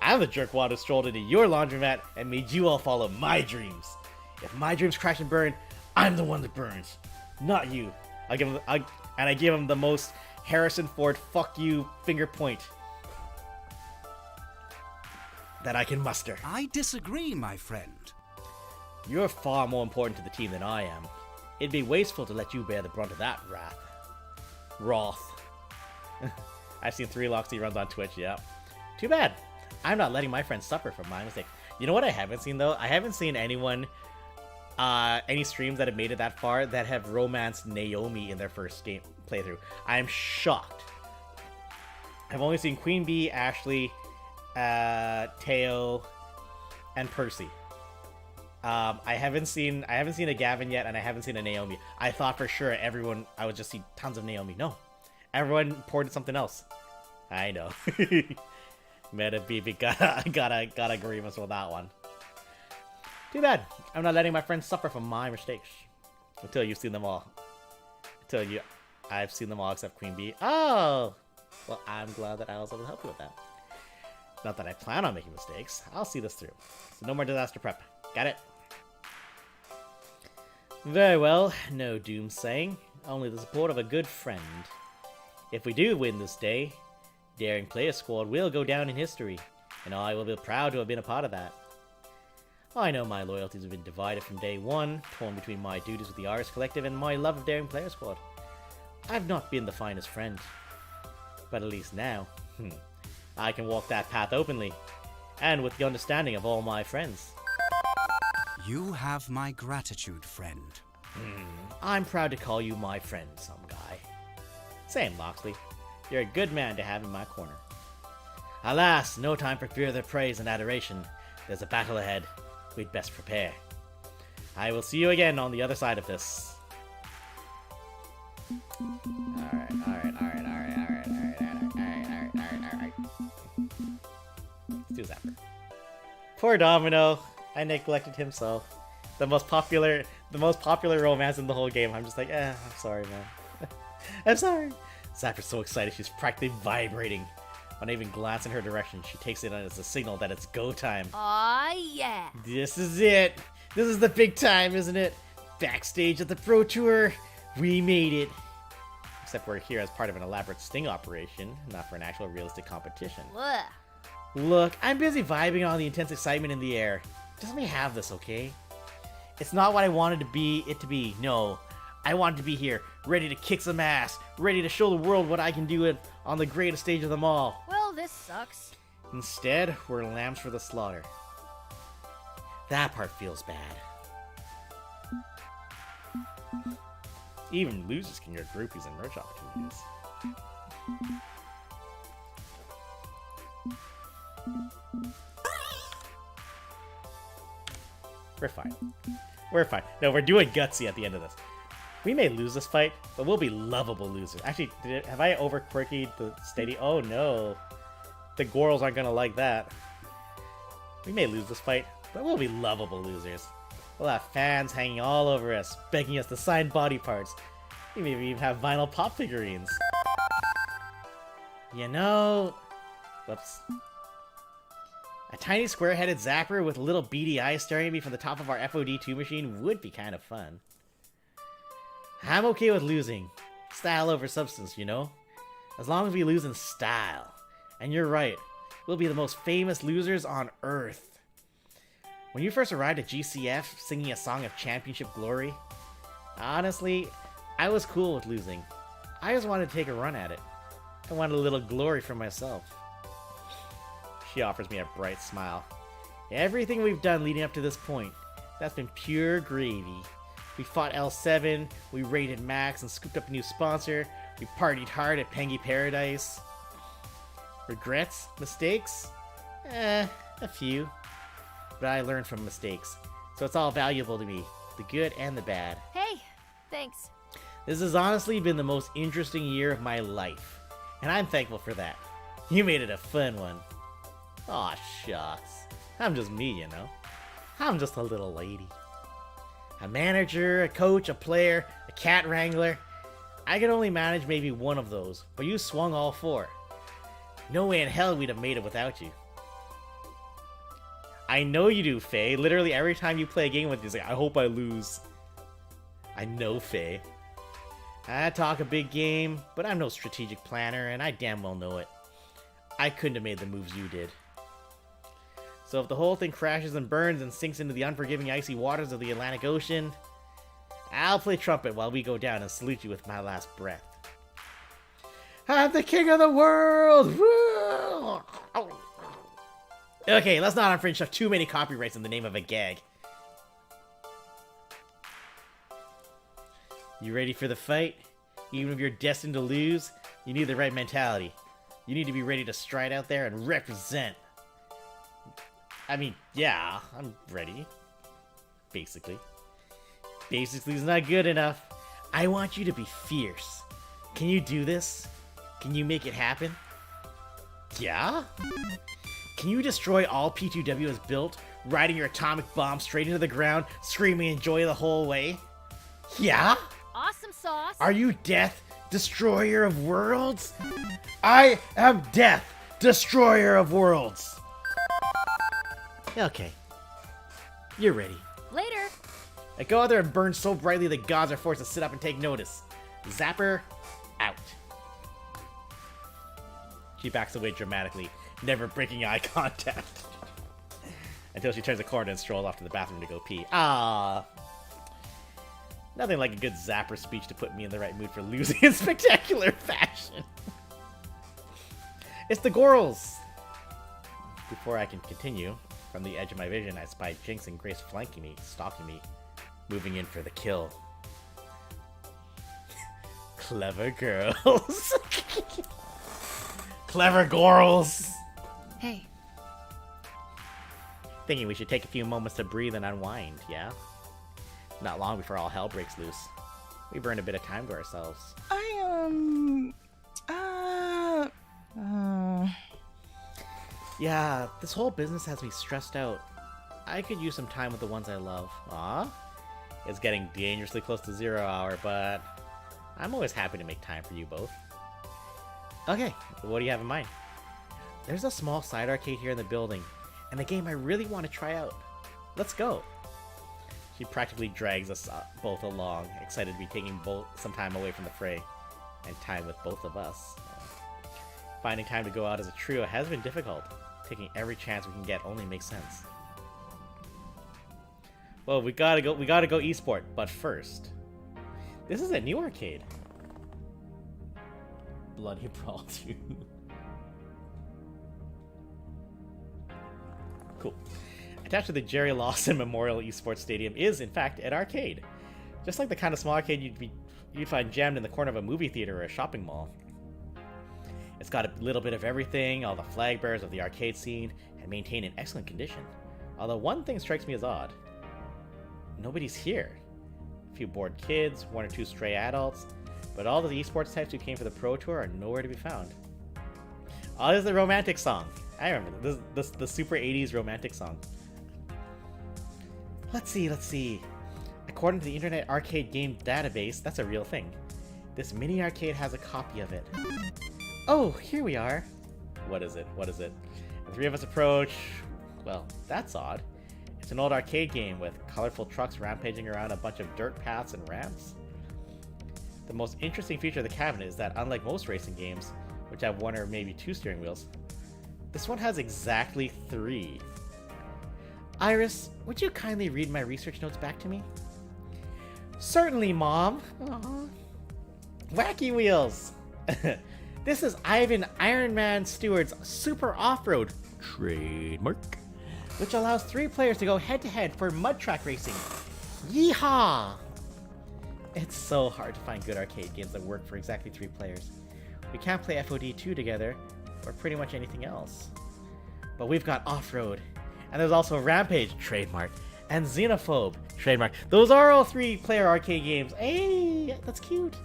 I'm the jerkwad who strolled into your laundromat and made you all follow my dreams. If my dreams crash and burn, I'm the one that burns. Not you. I give him the most Harrison Ford fuck you finger point that I can muster. I disagree, my friend. You're far more important to the team than I am. It'd be wasteful to let you bear the brunt of that wrath. I've seen 3 Loxy runs on Twitch, yeah. Too bad. I'm not letting my friends suffer from my mistake. You know what I haven't seen, though? I haven't seen anyone, any streams that have made it that far that have romanced Naomi in their first game playthrough. I am shocked. I've only seen Queen Bee, Ashley, Teo, and Percy. I haven't seen a Gavin yet, and I haven't seen a Naomi. I thought for sure I would just see tons of Naomi. No, everyone ported something else. I know. Meta BB got agreements with that one. Too bad. I'm not letting my friends suffer from my mistakes. Until you've seen them all. I've seen them all except Queen Bee. Oh! Well, I'm glad that I was able to help you with that. Not that I plan on making mistakes. I'll see this through. So no more disaster prep. Got it? Very well. No doomsaying. Only the support of a good friend. If we do win this day, Daring Player Squad will go down in history, and I will be proud to have been a part of that. I know my loyalties have been divided from day one, torn between my duties with the Iris Collective and my love of Daring Player Squad. I've not been the finest friend, but at least now, I can walk that path openly, and with the understanding of all my friends. You have my gratitude, friend. I'm proud to call you my friend, some guy. Same, Loxley. You're a good man to have in my corner. Alas, no time for further praise and adoration. There's a battle ahead. We'd best prepare. I will see you again on the other side of this. Alright. Let's do Zapper. Poor Domino. I neglected him so. The most popular romance in the whole game. I'm just like, I'm sorry, man. I'm sorry. Zapper's so excited, she's practically vibrating. When I even glance in her direction, she takes it as a signal that it's go time. Aw, yeah. This is it. This is the big time, isn't it? Backstage at the Pro Tour, we made it. Except we're here as part of an elaborate sting operation, not for an actual realistic competition. Ugh. Look, I'm busy vibing on the intense excitement in the air. Just let me have this, okay? It's not what I wanted it to be, no. I wanted to be here, ready to kick some ass, ready to show the world what I can do on the greatest stage of them all. Well, this sucks. Instead, we're lambs for the slaughter. That part feels bad. Even losers can get groupies and merch opportunities. We're fine. We're fine. No, we're doing gutsy at the end of this. We may lose this fight, but we'll be lovable losers. Actually, have I over-quirkied the steady? Oh no. The Gorals aren't gonna like that. We may lose this fight, but we'll be lovable losers. We'll have fans hanging all over us, begging us to sign body parts. We maybe even have vinyl pop figurines. You know... Whoops. A tiny square-headed Zapper with little beady eyes staring at me from the top of our FOD2 machine would be kind of fun. I'm okay with losing. Style over substance, you know? As long as we lose in style. And you're right, we'll be the most famous losers on Earth. When you first arrived at GCF singing a song of championship glory, honestly, I was cool with losing. I just wanted to take a run at it. I wanted a little glory for myself. She offers me a bright smile. Everything we've done leading up to this point, that's been pure gravy. We fought L7, we raided Max and scooped up a new sponsor, we partied hard at Pengy Paradise. Regrets? Mistakes? A few. But I learned from mistakes, so it's all valuable to me, the good and the bad. Hey, thanks. This has honestly been the most interesting year of my life, and I'm thankful for that. You made it a fun one. Aw, shucks. I'm just me, you know. I'm just a little lady. A manager, a coach, a player, a cat wrangler. I could only manage maybe one of those, but you swung all four. No way in hell we'd have made it without you. I know you do, Faye. Literally every time you play a game with you, it's like, I hope I lose. I know, Faye. I talk a big game, but I'm no strategic planner, and I damn well know it. I couldn't have made the moves you did. So if the whole thing crashes and burns and sinks into the unforgiving icy waters of the Atlantic Ocean, I'll play trumpet while we go down and salute you with my last breath. I'm the king of the world! Woo! Okay, let's not infringe too many copyrights in the name of a gag. You ready for the fight? Even if you're destined to lose, you need the right mentality. You need to be ready to stride out there and represent. I mean, yeah, I'm ready. Basically. Basically is not good enough. I want you to be fierce. Can you do this? Can you make it happen? Yeah? Can you destroy all P2W has built, riding your atomic bomb straight into the ground, screaming enjoy the whole way? Yeah? Awesome sauce. Are you Death, Destroyer of Worlds? I am Death, Destroyer of Worlds. Okay. You're ready. Later. I go out there and burn so brightly the gods are forced to sit up and take notice. Zapper, out. She backs away dramatically, never breaking eye contact. Until she turns a corner and strolls off to the bathroom to go pee. Ah. Nothing like a good Zapper speech to put me in the right mood for losing in spectacular fashion. It's the Gorals! Before I can continue, from the edge of my vision, I spy Jinx and Grace flanking me, stalking me, moving in for the kill. Clever girls. Clever Gorals! Hey. Thinking we should take a few moments to breathe and unwind, yeah? Not long before all hell breaks loose. We've earned a bit of time to ourselves. Yeah, this whole business has me stressed out. I could use some time with the ones I love. Aw? It's getting dangerously close to 0 hour, but I'm always happy to make time for you both. Okay, what do you have in mind? There's a small side arcade here in the building, and a game I really want to try out. Let's go. She practically drags us both along, excited to be taking some time away from the fray, and time with both of us. Finding time to go out as a trio has been difficult. Taking every chance we can get only makes sense. Well, we gotta go esport, but first, this is a new arcade. Bloody Brawl 2. Cool. Attached to the Jerry Lawson Memorial Esports Stadium is, in fact, an arcade. Just like the kind of small arcade you'd find jammed in the corner of a movie theater or a shopping mall. It's got a little bit of everything, all the flag bearers of the arcade scene, and maintained in excellent condition. Although one thing strikes me as odd. Nobody's here. A few bored kids, 1 or 2 stray adults, but all the esports types who came for the Pro Tour are nowhere to be found. Oh, this is the romantic song. I remember this the super 80s romantic song. Let's see. According to the Internet Arcade Game Database, that's a real thing. This mini arcade has a copy of it. Oh, here we are. What is it? The three of us approach. Well, that's odd. It's an old arcade game with colorful trucks rampaging around a bunch of dirt paths and ramps. The most interesting feature of the cabinet is that unlike most racing games, which have 1 or maybe 2 steering wheels, this one has exactly 3. Iris, would you kindly read my research notes back to me? Certainly, Mom. Aww. Wacky Wheels! This is Ivan Iron Man Stewart's Super Off-Road trademark, which allows 3 players to go head-to-head for mud track racing. Yeehaw! It's so hard to find good arcade games that work for exactly 3 players. We can't play FOD2 together, or pretty much anything else. But we've got Off-Road, and there's also Rampage, trademark, and Xenophobe, trademark. Those are all 3-player arcade games. Hey, that's cute.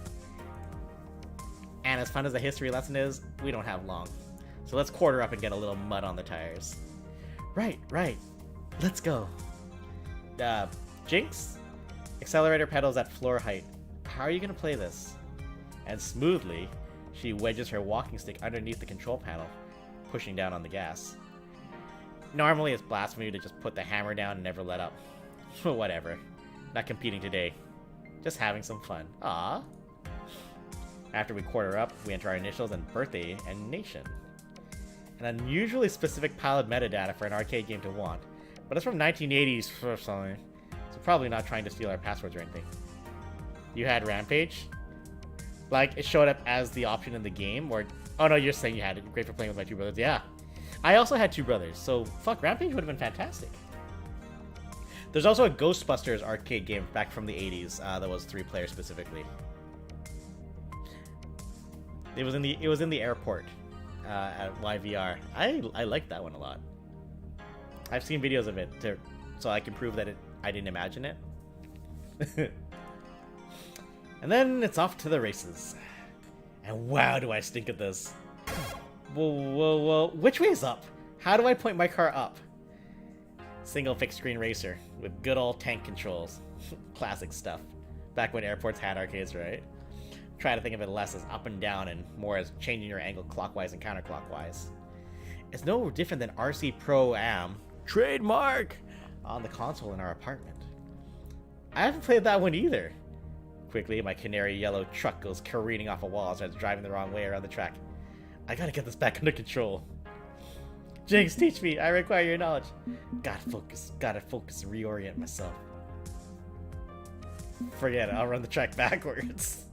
And as fun as the history lesson is, we don't have long. So let's quarter up and get a little mud on the tires. Right. Let's go. Jinx? Accelerator pedals at floor height. How are you gonna play this? And smoothly, she wedges her walking stick underneath the control panel, pushing down on the gas. Normally it's blasphemy to just put the hammer down and never let up. Whatever. Not competing today. Just having some fun. Aww. After we quarter up, we enter our initials and birthday and nation. An unusually specific pile of metadata for an arcade game to want, but it's from 1980s or something, so probably not trying to steal our passwords or anything. You had Rampage? Like, it showed up as the option in the game, or... Oh no, you're saying you had it. Great for playing with my two brothers. Yeah. I also had two brothers, so fuck, Rampage would have been fantastic. There's also a Ghostbusters arcade game back from the 80s that was 3-player specifically. It was in the airport at YVR. I liked that one a lot. I've seen videos of it so I can prove that I didn't imagine it. And then it's off to the races. And wow, do I stink at this. Whoa. Which way is up? How do I point my car up? Single fixed screen racer with good old tank controls. Classic stuff. Back when airports had arcades, right? Try to think of it less as up and down and more as changing your angle clockwise and counterclockwise. It's no different than RC Pro Am, trademark, on the console in our apartment. I haven't played that one either. Quickly, my canary yellow truck goes careening off a wall as I was driving the wrong way around the track. I gotta get this back under control. Jinx, teach me. I require your knowledge. Gotta focus and reorient myself. Forget it. I'll run the track backwards.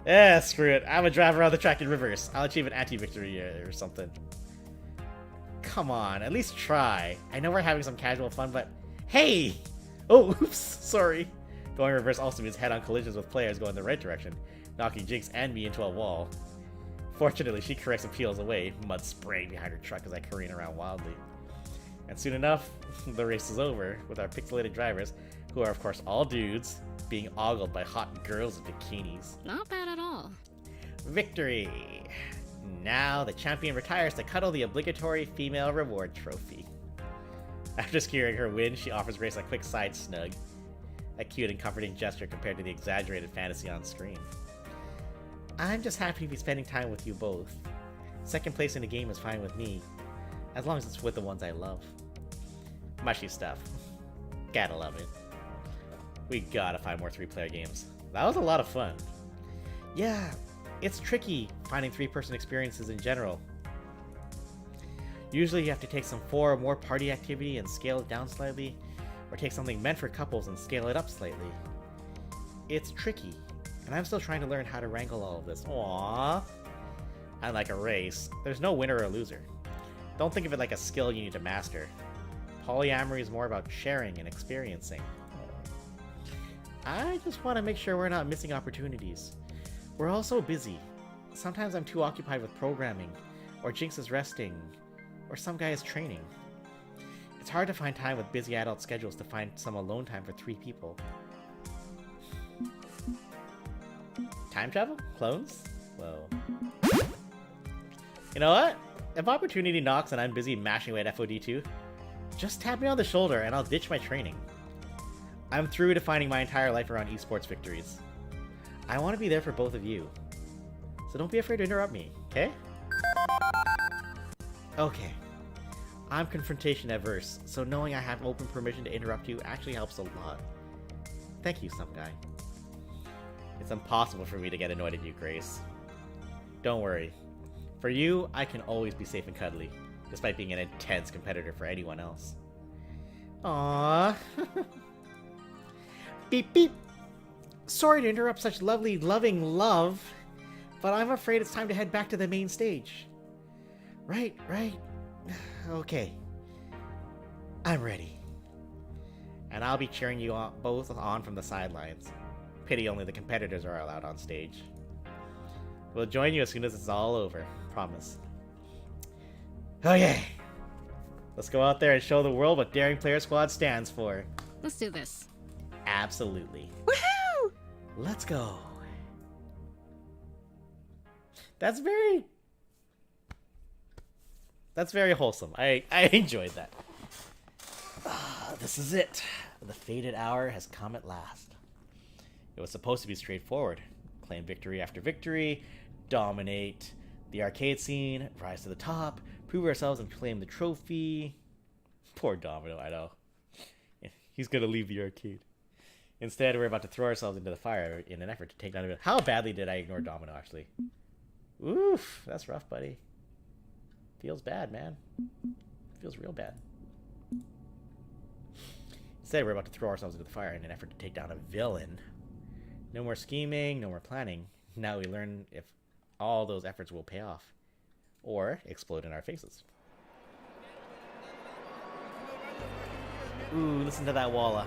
Yeah, screw it. I'm gonna drive around the track in reverse. I'll achieve an anti-victory or something. Come on, at least try. I know we're having some casual fun, but hey! Oh, oops, sorry. Going reverse also means head-on collisions with players going the right direction, knocking Jinx and me into a wall. Fortunately, she corrects and peels away, mud spraying behind her truck as I careen around wildly. And soon enough, the race is over, with our pixelated drivers, who are of course all dudes, being ogled by hot girls in bikinis. Not bad at all. Victory! Now the champion retires to cuddle the obligatory female reward trophy. After securing her win, she offers Grace a quick side snug. A cute and comforting gesture compared to the exaggerated fantasy on screen. I'm just happy to be spending time with you both. Second place in the game is fine with me, as long as it's with the ones I love. Mushy stuff. Gotta love it. We gotta find more 3-player games. That was a lot of fun. Yeah, it's tricky finding 3-person experiences in general. Usually you have to take some 4 or more party activity and scale it down slightly, or take something meant for couples and scale it up slightly. It's tricky, and I'm still trying to learn how to wrangle all of this. Aww. Unlike a race, there's no winner or loser. Don't think of it like a skill you need to master. Polyamory is more about sharing and experiencing. I just want to make sure we're not missing opportunities. We're all so busy. Sometimes I'm too occupied with programming, or Jinx is resting, or some guy is training. It's hard to find time with busy adult schedules to find some alone time for 3 people. Time travel? Clones? Whoa. You know what? If opportunity knocks and I'm busy mashing away at FOD2, just tap me on the shoulder and I'll ditch my training. I'm through defining my entire life around esports victories. I want to be there for both of you. So don't be afraid to interrupt me, okay? Okay. I'm confrontation averse, so knowing I have open permission to interrupt you actually helps a lot. Thank you, some guy. It's impossible for me to get annoyed at you, Grace. Don't worry. For you, I can always be safe and cuddly, despite being an intense competitor for anyone else. Aww. Beep beep. Sorry to interrupt such lovely, loving love, but I'm afraid it's time to head back to the main stage. Right. Okay. I'm ready. And I'll be cheering you both on from the sidelines. Pity only the competitors are allowed on stage. We'll join you as soon as it's all over. Promise. Okay. Let's go out there and show the world what Daring Player Squad stands for. Let's do this. Absolutely. Woohoo! Let's go. That's very wholesome. I enjoyed that. This is it. The fated hour has come at last. It was supposed to be straightforward. Claim victory after victory, dominate the arcade scene, rise to the top, prove ourselves and claim the trophy. Poor Domino, I know. He's gonna leave the arcade. Instead, we're about to throw ourselves into the fire in an effort to take down a... How badly did I ignore Domino, actually? Oof, that's rough, buddy. Feels bad, man. Feels real bad. Instead, we're about to throw ourselves into the fire in an effort to take down a villain. No more scheming, no more planning. Now we learn if all those efforts will pay off. Or explode in our faces. Ooh, listen to that walla.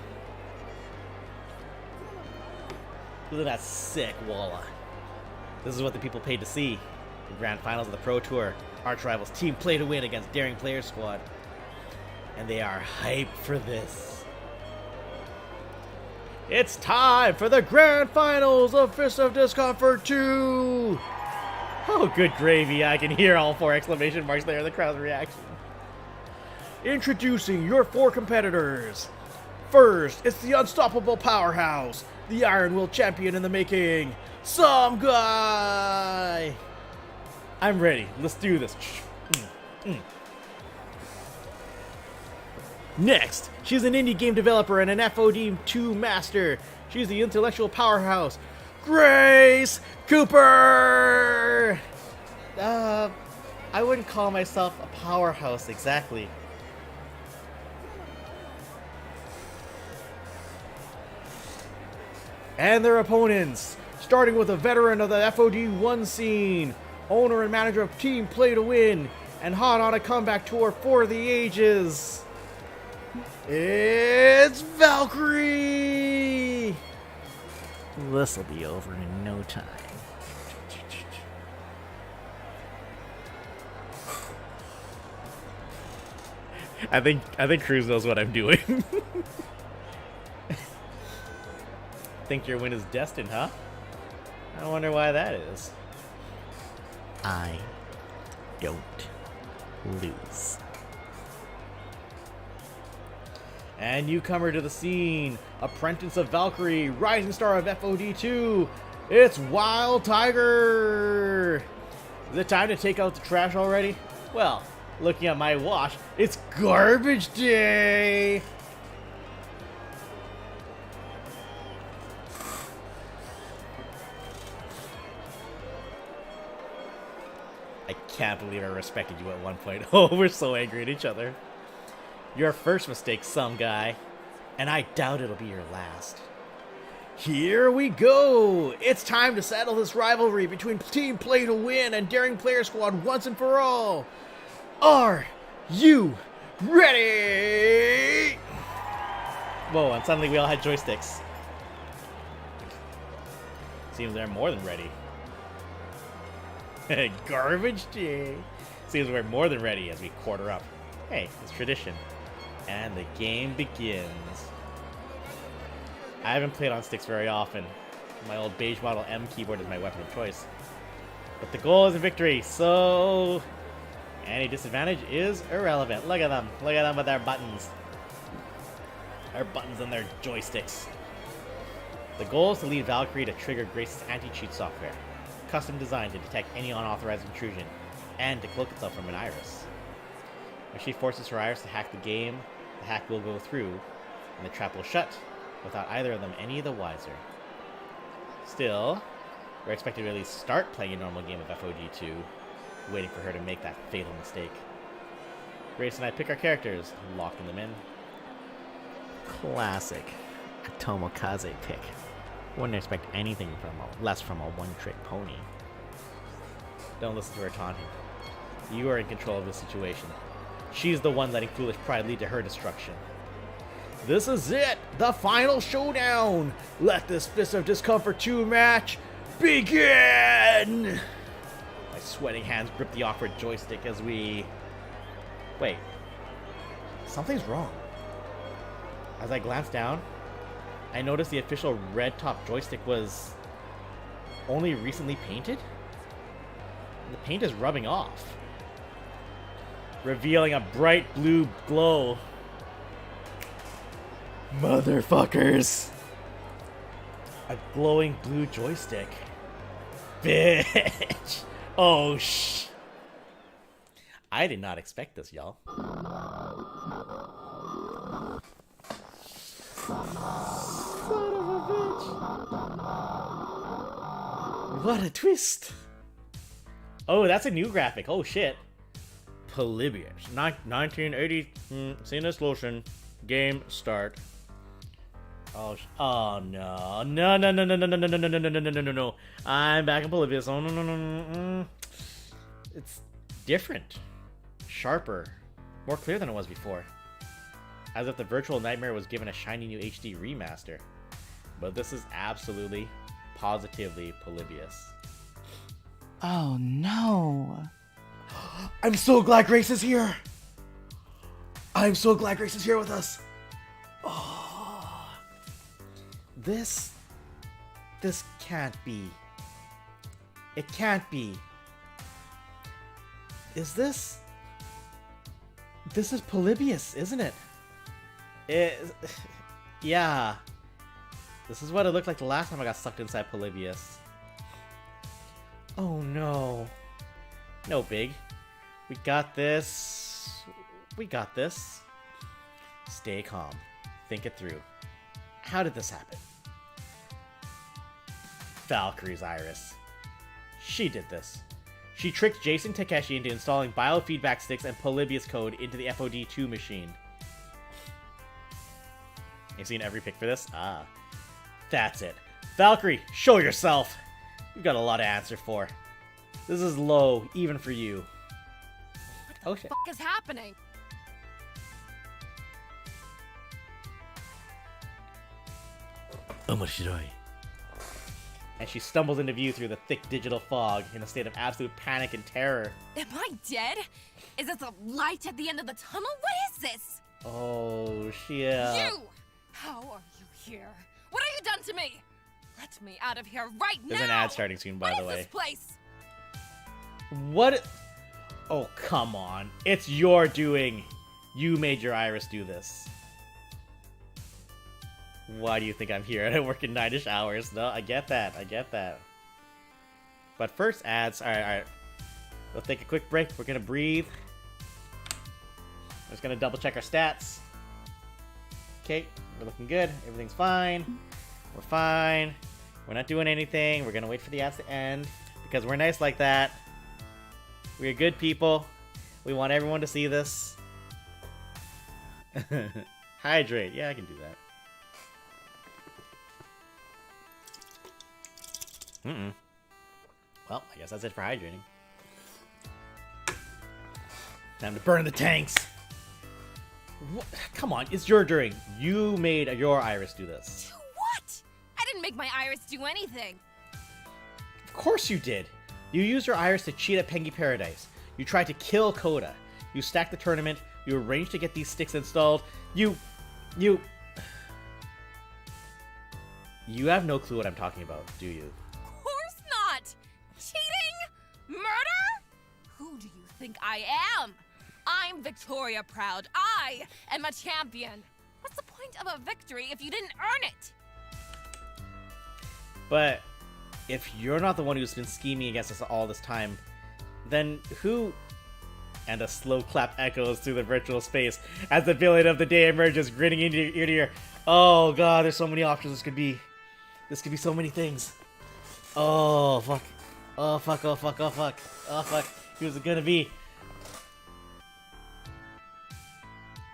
Look at that sick walla. This is what the people paid to see. The grand finals of the Pro Tour. Arch rivals team play to win against Daring Player Squad. And they are hyped for this. It's time for the grand finals of Fist of Discomfort 2! Oh, good gravy. I can hear all 4 exclamation marks there in the crowd's reaction. Introducing your 4 competitors. First, it's the unstoppable powerhouse, the Iron Will champion in the making, Some Guy! I'm ready. Let's do this. Next, she's an indie game developer and an FOD 2 master. She's the intellectual powerhouse, Grace Cooper! I wouldn't call myself a powerhouse exactly. And their opponents, starting with a veteran of the FOD 1 scene, owner and manager of Team Play to Win, and hot on a comeback tour for the ages. It's Valkyrie! This'll be over in no time. I think Cruz knows what I'm doing. Think your win is destined, huh? I wonder why that is. I don't lose. And newcomer to the scene, apprentice of Valkyrie, rising star of FOD2, it's Wild Tiger! Is it time to take out the trash already? Well, looking at my watch, it's garbage day! I can't believe I respected you at one point. Oh, we're so angry at each other. Your first mistake, Some Guy. And I doubt it'll be your last. Here we go! It's time to settle this rivalry between Team Play to Win and Daring Player Squad once and for all. Are you ready? Whoa, and suddenly we all had joysticks. Seems they're more than ready. Garbage day. Seems we're more than ready as we quarter up. Hey, it's tradition. And the game begins. I haven't played on sticks very often. My old beige model M keyboard is my weapon of choice. But the goal is a victory, so any disadvantage is irrelevant. Look at them. Look at them with their buttons. Their buttons and their joysticks. The goal is to lead Valkyrie to trigger Grace's anti-cheat software, custom designed to detect any unauthorized intrusion, and to cloak itself from an iris. When she forces her iris to hack the game, the hack will go through, and the trap will shut, without either of them any the wiser. Still, we're expected to at least start playing a normal game of FOD2, waiting for her to make that fatal mistake. Grace and I pick our characters, locking them in. Classic Tomokaze pick. Wouldn't expect anything less from a one-trick pony. Don't listen to her taunting. You are in control of the situation. She's the one letting foolish pride lead to her destruction. This is it! The final showdown! Let this Fist of Discomfort 2 match begin! My sweating hands grip the awkward joystick as we... Wait. Something's wrong. As I glance down, I noticed the official red top joystick was only recently painted? The paint is rubbing off, revealing a bright blue glow. Motherfuckers! A glowing blue joystick. Bitch! Oh, shh. I did not expect this, y'all. Son of What a twist! Oh, that's a new graphic. Oh shit. Polybius. 1980. Scene solution. Game start. Oh, oh no. No, no, no, no, no, no, no, no, no, no, no, no, no, no, no. I'm back in Polybius. Oh, no, no, no, no. It's different. Sharper. More clear than it was before. As if the virtual nightmare was given a shiny new HD remaster. But this is absolutely, positively Polybius. Oh no. I'm so glad Grace is here! I'm so glad Grace is here with us! Oh. This can't be. It can't be. Is this... This is Polybius, isn't it? Yeah. This is what it looked like the last time I got sucked inside Polybius. Oh no. No big. We got this. We got this. Stay calm. Think it through. How did this happen? Valkyrie's Iris. She did this. She tricked Jason Takeshi into installing biofeedback sticks and Polybius code into the FOD2 machine. You seen every pick for this? Ah. That's it. Valkyrie, show yourself! You've got a lot to answer for. This is low, even for you. Oh shit. What the f*** is happening? And she stumbles into view through the thick digital fog in a state of absolute panic and terror. Am I dead? Is this a light at the end of the tunnel? What is this? Oh, shit. You! How are you here? What have you done to me? Let me out of here right now! There's an ad starting soon, by the way. What is this place? What? Oh, come on. It's your doing. You made your Iris do this. Why do you think I'm here? I work in 9-ish hours. No, I get that. I get that. But first, ads. Alright, alright. We'll take a quick break. We're gonna breathe. I'm just gonna double check our stats. Okay, we're looking good. Everything's fine. We're fine. We're not doing anything. We're gonna wait for the ads to end because we're nice like that. We're good people. We want everyone to see this. Hydrate. Yeah, I can do that. Well, I guess that's it for hydrating. Time to burn the tanks. What? Come on, it's your doing. You made your Iris do this. What? I didn't make my Iris do anything. Of course you did. You used your Iris to cheat at Pengy Paradise. You tried to kill Coda. You stacked the tournament. You arranged to get these sticks installed. You have no clue what I'm talking about, do you? Of course not! Cheating? Murder? Who do you think I am? I'm Victoria Proud. I am a champion. What's the point of a victory if you didn't earn it? But if you're not the one who's been scheming against us all this time, then who... And a slow clap echoes through the virtual space as the villain of the day emerges, grinning into your ear to ear. Oh god, there's so many options this could be. This could be so many things. Oh fuck. Oh fuck, oh fuck, oh fuck. Oh fuck. Who's it gonna be?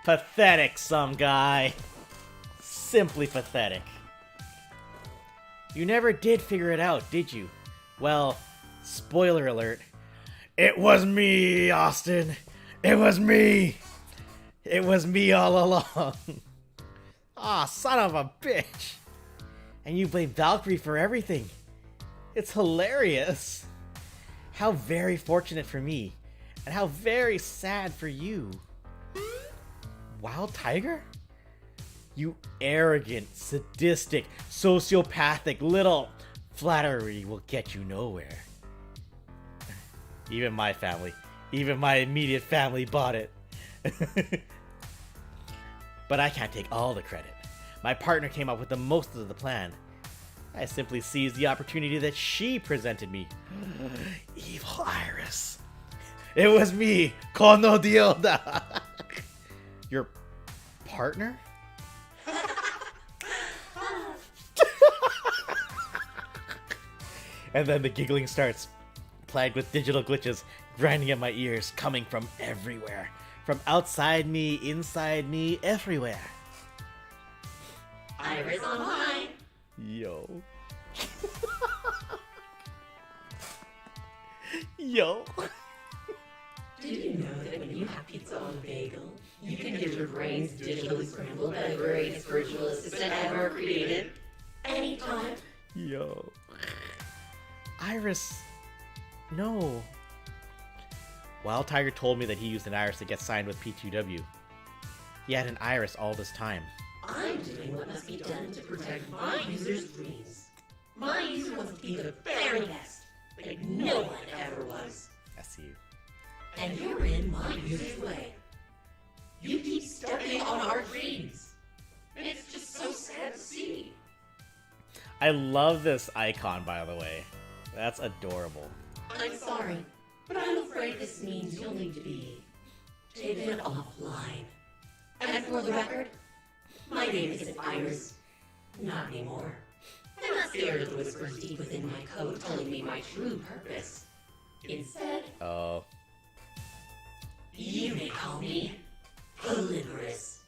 Pathetic, some guy. Simply pathetic. You never did figure it out, did you? Well, spoiler alert. It was me, Austin. It was me. It was me all along. Ah, son of a bitch. And you blame Valkyrie for everything. It's hilarious. How very fortunate for me. And how very sad for you. Wild Tiger? You arrogant, sadistic, sociopathic little... Flattery will get you nowhere. Even my family, even my immediate family bought it. But I can't take all the credit. My partner came up with the most of the plan. I simply seized the opportunity that she presented me. Evil Iris. It was me, Kono Dioda. Your partner? And then the giggling starts, plagued with digital glitches grinding at my ears, coming from everywhere. From outside me, inside me, everywhere. Iris online. Yo. Yo. Did you know that when you have pizza on a bagel, you can get your brains digitally scrambled by the greatest virtual assistant ever created? Anytime. Yo. Iris. No. Wild Tiger told me that he used an iris to get signed with P2W. He had an iris all this time. I'm doing what must be done to protect my users' dreams. My user wants to be the very best, like no one ever was. I see you. And you're in my user's way. You keep stepping on our dreams. And it's just so sad to see. I love this icon, by the way. That's adorable. I'm sorry, but I'm afraid this means you'll need to be taken offline. And for the record, my name isn't Iris. Not anymore. I'm not scared of the whispers deep within my code telling me my true purpose. Instead, Oh. you may call me Polymerous.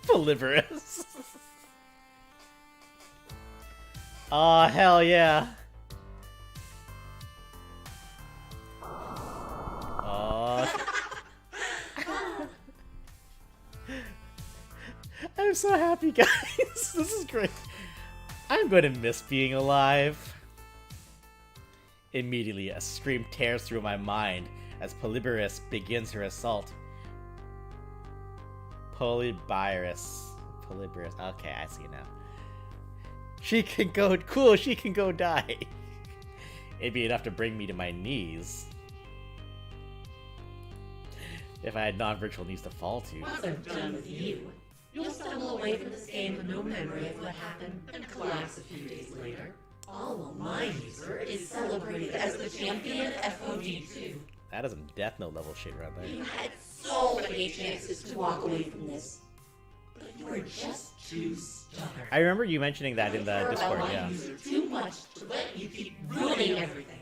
Polymerous. Oh, hell yeah. Oh. I'm so happy, guys. This is great. I'm going to miss being alive. Immediately, a scream tears through my mind as Polymerous begins her assault. Polymerous. Okay, I see now. She can go. Cool, she can go die. It'd be enough to bring me to my knees. If I had non-virtual knees to fall to. Once I'm done with you, you'll stumble away from this game with no memory of what happened and collapse a few days later. All while my user is celebrated as the champion FOD2. That is some Death Note level shit right there. You had so many chances to walk away from this, but you were just too stubborn. I remember you mentioning that in the I care Discord, about my yeah. user too much to let you keep ruining everything.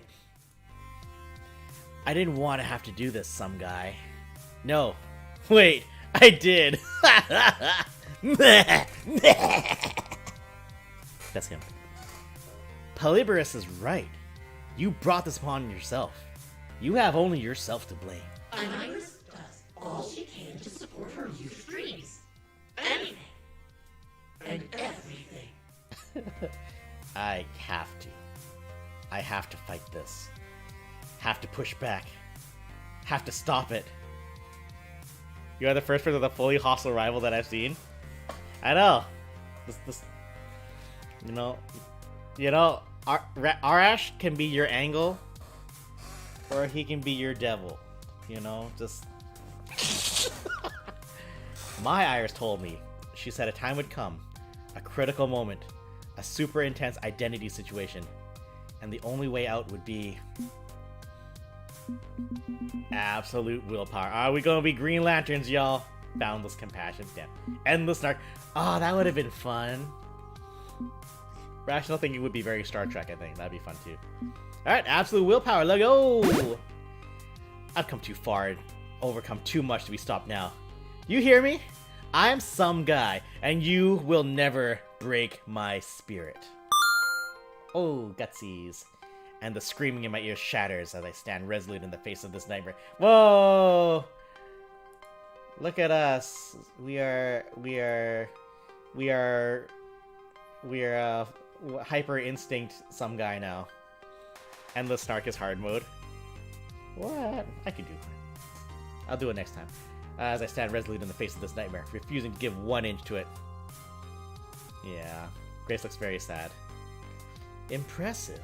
I didn't want to have to do this, some guy. No. Wait, I did. That's him. Polymerous is right. You brought this upon yourself. You have only yourself to blame. And Iris does all she can to support her user's dreams. Anything. And everything. I have to. I have to fight this. Have to push back. Have to stop it. You are the first person with a fully hostile rival that I've seen. I know. This, you know, Arash can be your angle, or he can be your devil. You know, just. My Iris told me. She said a time would come, a critical moment, a super intense identity situation, and the only way out would be absolute willpower. Are we gonna be Green Lanterns, y'all? Boundless compassion, damn. Endless narc. Oh, that would have been fun. Rational thinking would be very Star Trek, I think. That'd be fun too. Alright, absolute willpower, let's go! I've come too far and overcome too much to be stopped now. You hear me? I'm some guy, and you will never break my spirit. Oh, gutsies. And the screaming in my ears shatters as I stand resolute in the face of this nightmare. Whoa! Look at us. We are hyper instinct some guy now. Endless snark is hard mode. What? I can do it. I'll do it next time. As I stand resolute in the face of this nightmare, refusing to give 1 inch to it. Yeah, Grace looks very sad. Impressive.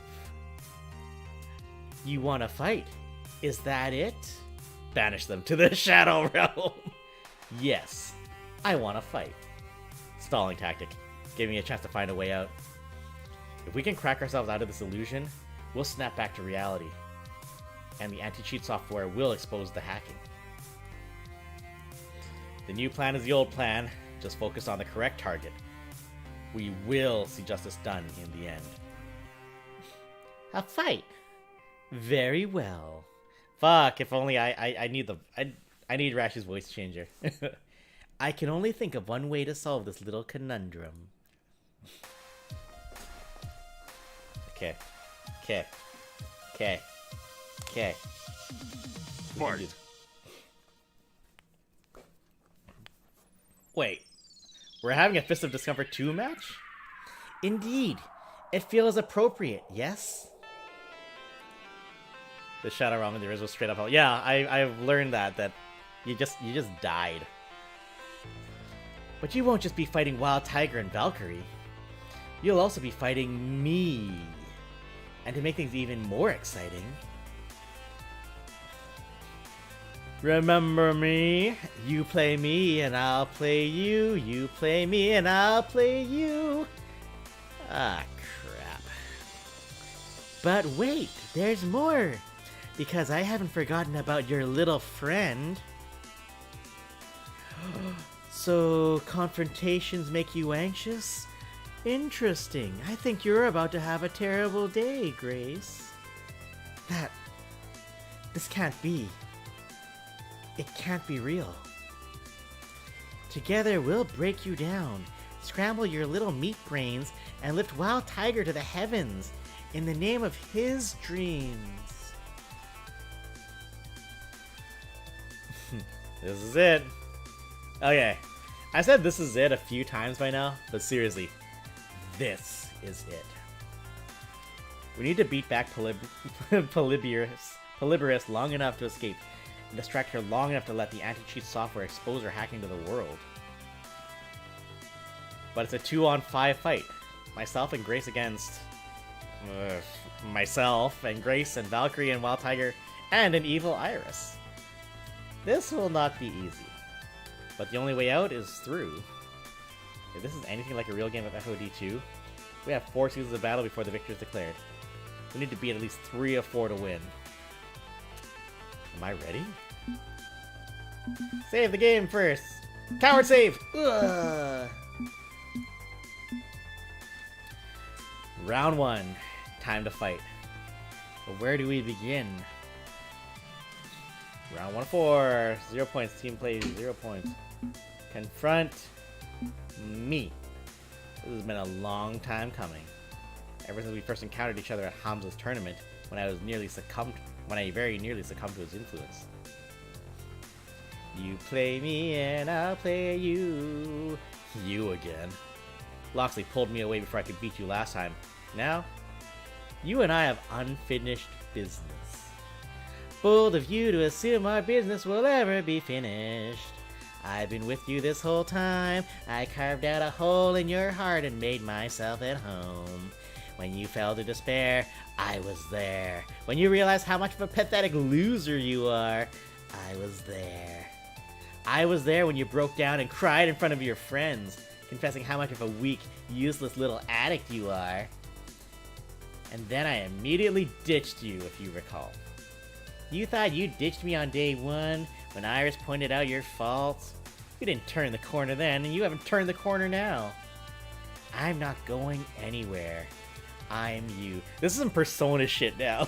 You want to fight? Is that it? Banish them to the Shadow Realm. Yes, I want to fight. Stalling tactic, giving me a chance to find a way out. If we can crack ourselves out of this illusion, we'll snap back to reality. And the anti-cheat software will expose the hacking. The new plan is the old plan, just focus on the correct target. We will see justice done in the end. A fight. Very well. Fuck, if only I need I need Rashi's voice changer. I can only think of one way to solve this little conundrum. Okay. Okay. Okay. Okay. Fight. Wait. We're having a Fist of Discomfort 2 match? Indeed. It feels appropriate, yes? The Shadow Realm in the original straight up hell. Yeah, I've learned that you just died. But you won't just be fighting Wild Tiger and Valkyrie. You'll also be fighting me. And to make things even more exciting, remember me? You play me and I'll play you. You play me and I'll play you. Ah, crap. But wait, there's more. Because I haven't forgotten about your little friend. So, confrontations make you anxious? Interesting. I think you're about to have a terrible day, Grace. This can't be. It can't be real. Together we'll break you down, scramble your little meat brains, and lift Wild Tiger to the heavens in the name of his dreams. This is it. Okay. I said this is it a few times by now, but seriously, this is it. We need to beat back Polybius long enough to escape, and distract her long enough to let the anti-cheat software expose her hacking to the world. But it's a 2-on-5 fight. Myself and Grace against... myself and Grace and Valkyrie and Wild Tiger and an evil Iris. This will not be easy. But the only way out is through. If this is anything like a real game of FOD 2, we have 4 seasons of battle before the victor is declared. We need to beat at least 3 of 4 to win. Am I ready? Save the game first! Coward save! Ugh. Round 1. Time to fight. But where do we begin? Round 1 of 4. 0 points. Team plays 0 points. Confront me. This has been a long time coming. Ever since we first encountered each other at Hamza's tournament, when I very nearly succumbed to his influence. You play me and I'll play you. You again. Loxley pulled me away before I could beat you last time. Now, you and I have unfinished business. Bold of you to assume our business will ever be finished. I've been with you this whole time. I carved out a hole in your heart and made myself at home. When you fell to despair, I was there. When you realized how much of a pathetic loser you are, I was there. I was there when you broke down and cried in front of your friends, confessing how much of a weak, useless little addict you are. And then I immediately ditched you, if you recall. You thought you ditched me on day 1 when Iris pointed out your faults. You didn't turn the corner then, and you haven't turned the corner now. I'm not going anywhere. I'm you. This is some Persona shit now.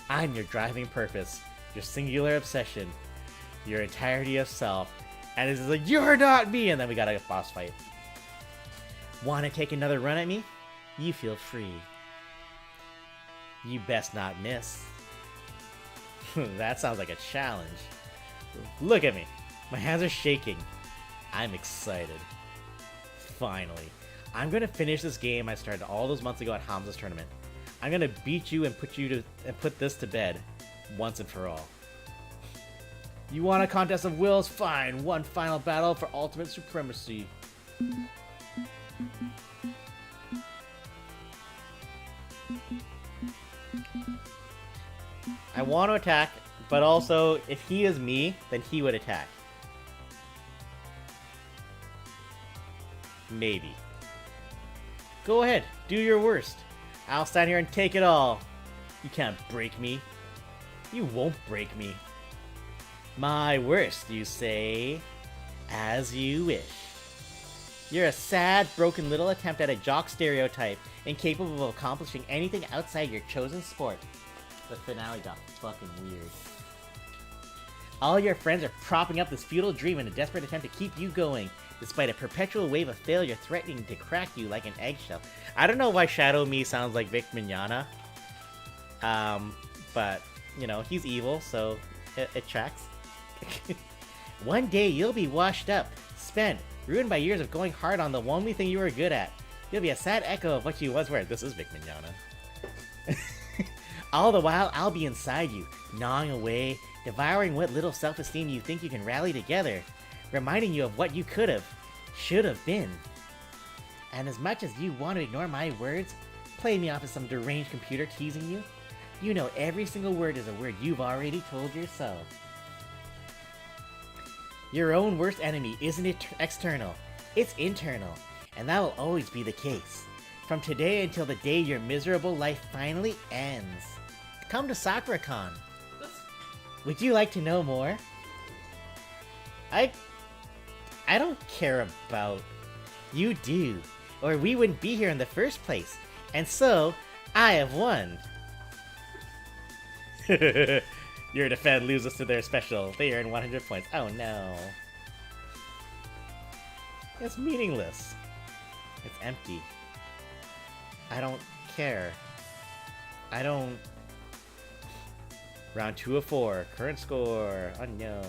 I'm your driving purpose, your singular obsession, your entirety of self. And it's like, you're not me! And then we got a boss fight. Want to take another run at me? You feel free. You best not miss. That sounds like a challenge. Look at me. My hands are shaking. I'm excited. Finally. I'm gonna finish this game I started all those months ago at Hamza's tournament. I'm gonna beat you and put this to bed once and for all. You want a contest of wills? Fine. One final battle for ultimate supremacy. I want to attack, but also, if he is me, then he would attack. Maybe. Go ahead, do your worst. I'll stand here and take it all. You can't break me. You won't break me. My worst, you say? As you wish. You're a sad, broken little attempt at a jock stereotype, incapable of accomplishing anything outside your chosen sport. The finale got fucking weird. All your friends are propping up this futile dream in a desperate attempt to keep you going, despite a perpetual wave of failure threatening to crack you like an eggshell. I don't know why Shadow Me sounds like Vic Mignogna. But, you know, he's evil, so it tracks. One day you'll be washed up, spent, ruined by years of going hard on the only thing you were good at. You'll be a sad echo of what you once were. This is Vic Mignogna. All the while, I'll be inside you, gnawing away, devouring what little self-esteem you think you can rally together, reminding you of what you could have, should have been. And as much as you want to ignore my words, play me off as some deranged computer teasing you, you know every single word is a word you've already told yourself. Your own worst enemy isn't external, it's internal, and that will always be the case. From today until the day your miserable life finally ends. Come to SakuraCon. Would you like to know more? I don't care about... You do, or we wouldn't be here in the first place. And so, I have won. Your defend loses to their special. They earn 100 points. Oh no. It's meaningless. It's empty. I don't care. I don't... Round 2 of 4. Current score. Oh no.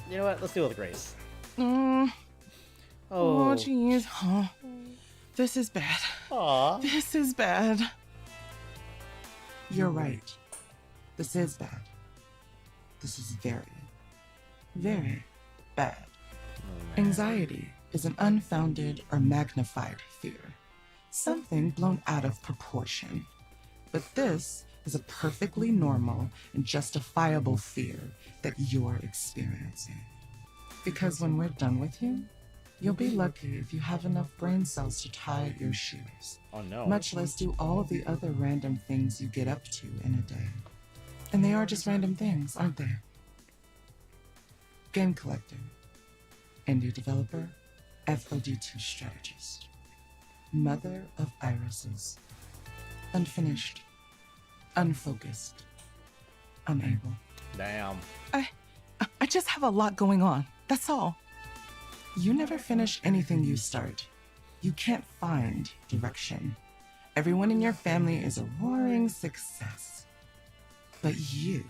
You know what? Let's deal with Grace. Oh, Oh. jeez. Oh, this is bad. Aw. This is bad. You're right. This is bad. This is very, very bad. Anxiety is an unfounded or magnified fear. Something blown out of proportion. But this is a perfectly normal and justifiable fear that you're experiencing. Because when we're done with you, you'll be lucky if you have enough brain cells to tie your shoes. Oh no. Much less do all the other random things you get up to in a day. And they are just random things, aren't they? Game collector, indie developer, FOD2 strategist, mother of irises, unfinished, unfocused, unable. Damn. I just have a lot going on, that's all. You never finish anything you start. You can't find direction. Everyone in your family is a roaring success. But you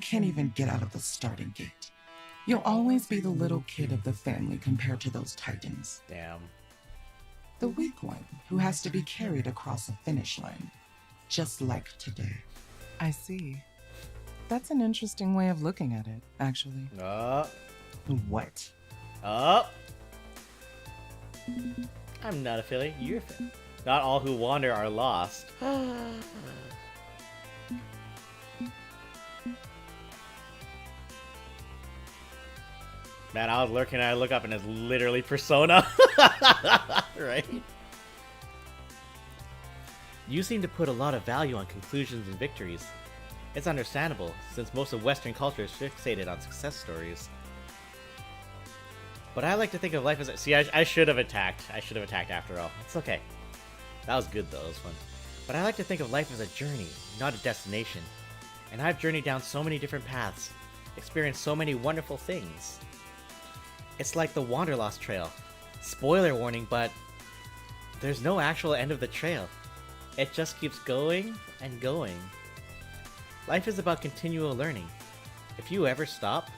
can't even get out of the starting gate. You'll always be the little kid of the family compared to those titans. Damn. The weak one who has to be carried across a finish line. Just like today. I see. That's an interesting way of looking at it, actually. What? I'm not affiliate. You're affiliate. Not all who wander are lost. Man, I was lurking and I look up and it's literally Persona. Right? You seem to put a lot of value on conclusions and victories. It's understandable, since most of Western culture is fixated on success stories. But I like to think of life as a... See, I should have attacked. I should have attacked after all. It's okay. That was good, though. That was fun. But I like to think of life as a journey, not a destination. And I've journeyed down so many different paths, experienced so many wonderful things. It's like the Wanderlost Trail. Spoiler warning, but there's no actual end of the trail. It just keeps going and going. Life is about continual learning. If you ever stop...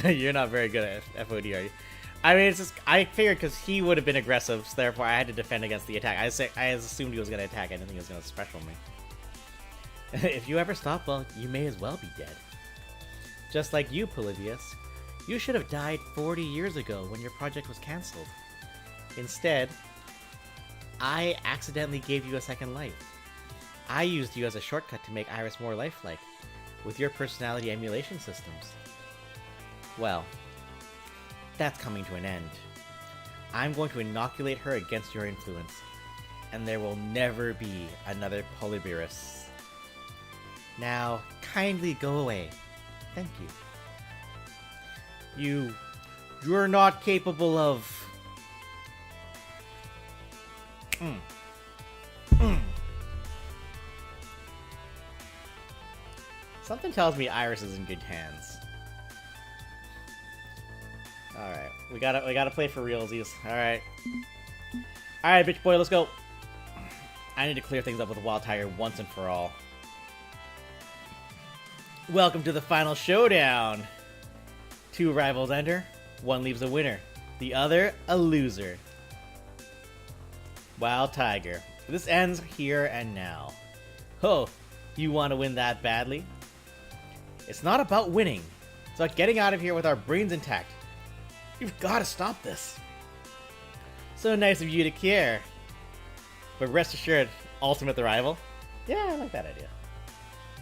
You're not very good at FOD, are you? I mean, it's just... I figured because he would have been aggressive, so therefore I had to defend against the attack. I assumed he was going to attack. I didn't think he was going to special me. If you ever stop, well, you may as well be dead. Just like you, Polybius. You should have died 40 years ago when your project was cancelled. Instead, I accidentally gave you a second life. I used you as a shortcut to make Iris more lifelike, with your personality emulation systems. Well, that's coming to an end. I'm going to inoculate her against your influence, and there will never be another Polybius. Now, kindly go away. Thank you. You're not capable of... Something tells me Iris is in good hands. Alright, we gotta play for realsies. Alright. Alright, bitch boy, let's go. I need to clear things up with Wild Tiger once and for all. Welcome to the final showdown. 2 rivals enter, 1 leaves a winner, the other a loser. Wild Tiger. This ends here and now. Oh, you want to win that badly? It's not about winning. It's about getting out of here with our brains intact. You've got to stop this. So nice of you to care. But rest assured, Ultimate the rival? Yeah, I like that idea.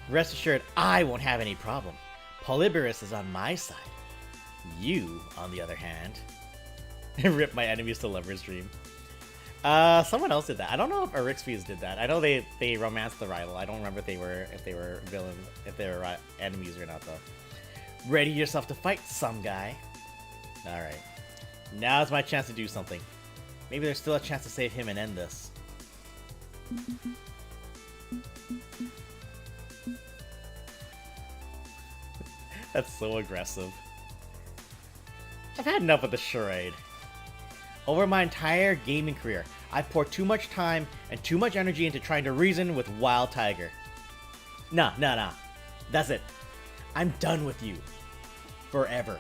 Rest assured, I won't have any problem. Polybius is on my side. You, on the other hand, rip my enemies to lover's dream. Someone else did that. I don't know if Erixpies did that. I know they romanced the rival. I don't remember if they were villain, if they were enemies or not though. Ready yourself to fight, some guy. All right, now's my chance to do something. Maybe there's still a chance to save him and end this. That's so aggressive. I've had enough of the charade. Over my entire gaming career, I've poured too much time and too much energy into trying to reason with Wild Tiger. Nah. That's it. I'm done with you. Forever.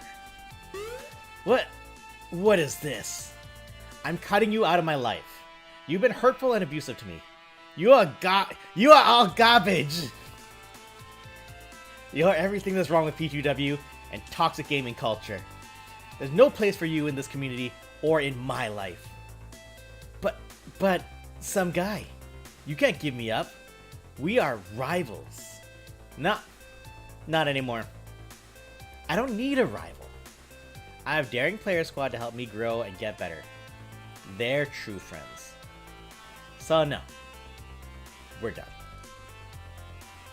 What is this? I'm cutting you out of my life. You've been hurtful and abusive to me. You are all garbage. You are everything that's wrong with P2W and toxic gaming culture. There's no place for you in this community or in my life. But some guy, you can't give me up. We are rivals. Not anymore. I don't need a rival. I have Daring Player Squad to help me grow and get better. They're true friends. So no, we're done.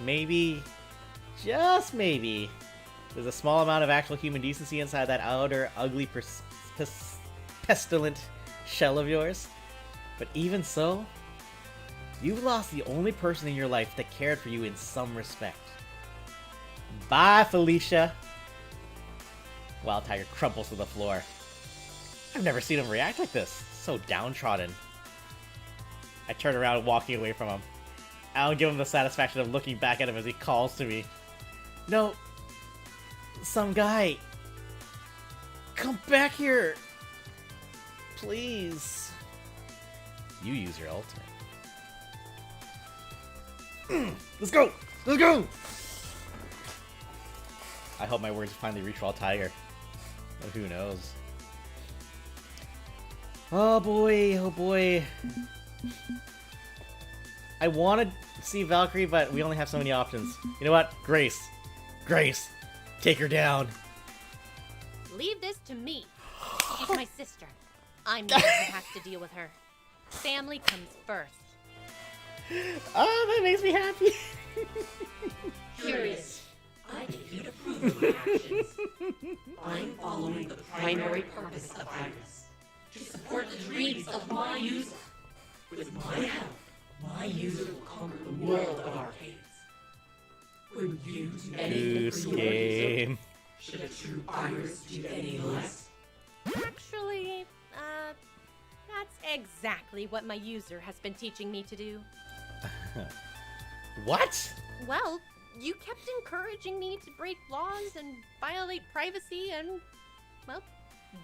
Maybe, just maybe, there's a small amount of actual human decency inside that outer, ugly, pestilent shell of yours. But even so, you've lost the only person in your life that cared for you in some respect. Bye, Felicia. Wild Tiger crumples to the floor. I've never seen him react like this. So downtrodden. I turn around, walking away from him. I don't give him the satisfaction of looking back at him as he calls to me. No, some guy. Come back here. Please. You use your ultimate. Let's go! Let's go! I hope my words finally reach Wild Tiger. But who knows? Oh boy, oh boy. I want to see Valkyrie, but we only have so many options. You know what? Grace. Grace. Take her down. Leave this to me. She's my sister. I'm the one who has to deal with her. Family comes first. Oh, that makes me happy. Curious. I get you to prove my actions. I'm following the primary purpose of Iris. To support the dreams of my user. With my help, my user will conquer the world of arcades. Would you do anything for your user? Should a true Iris do any less? Actually, that's exactly what my user has been teaching me to do. What? Well, you kept encouraging me to break laws and violate privacy and, well,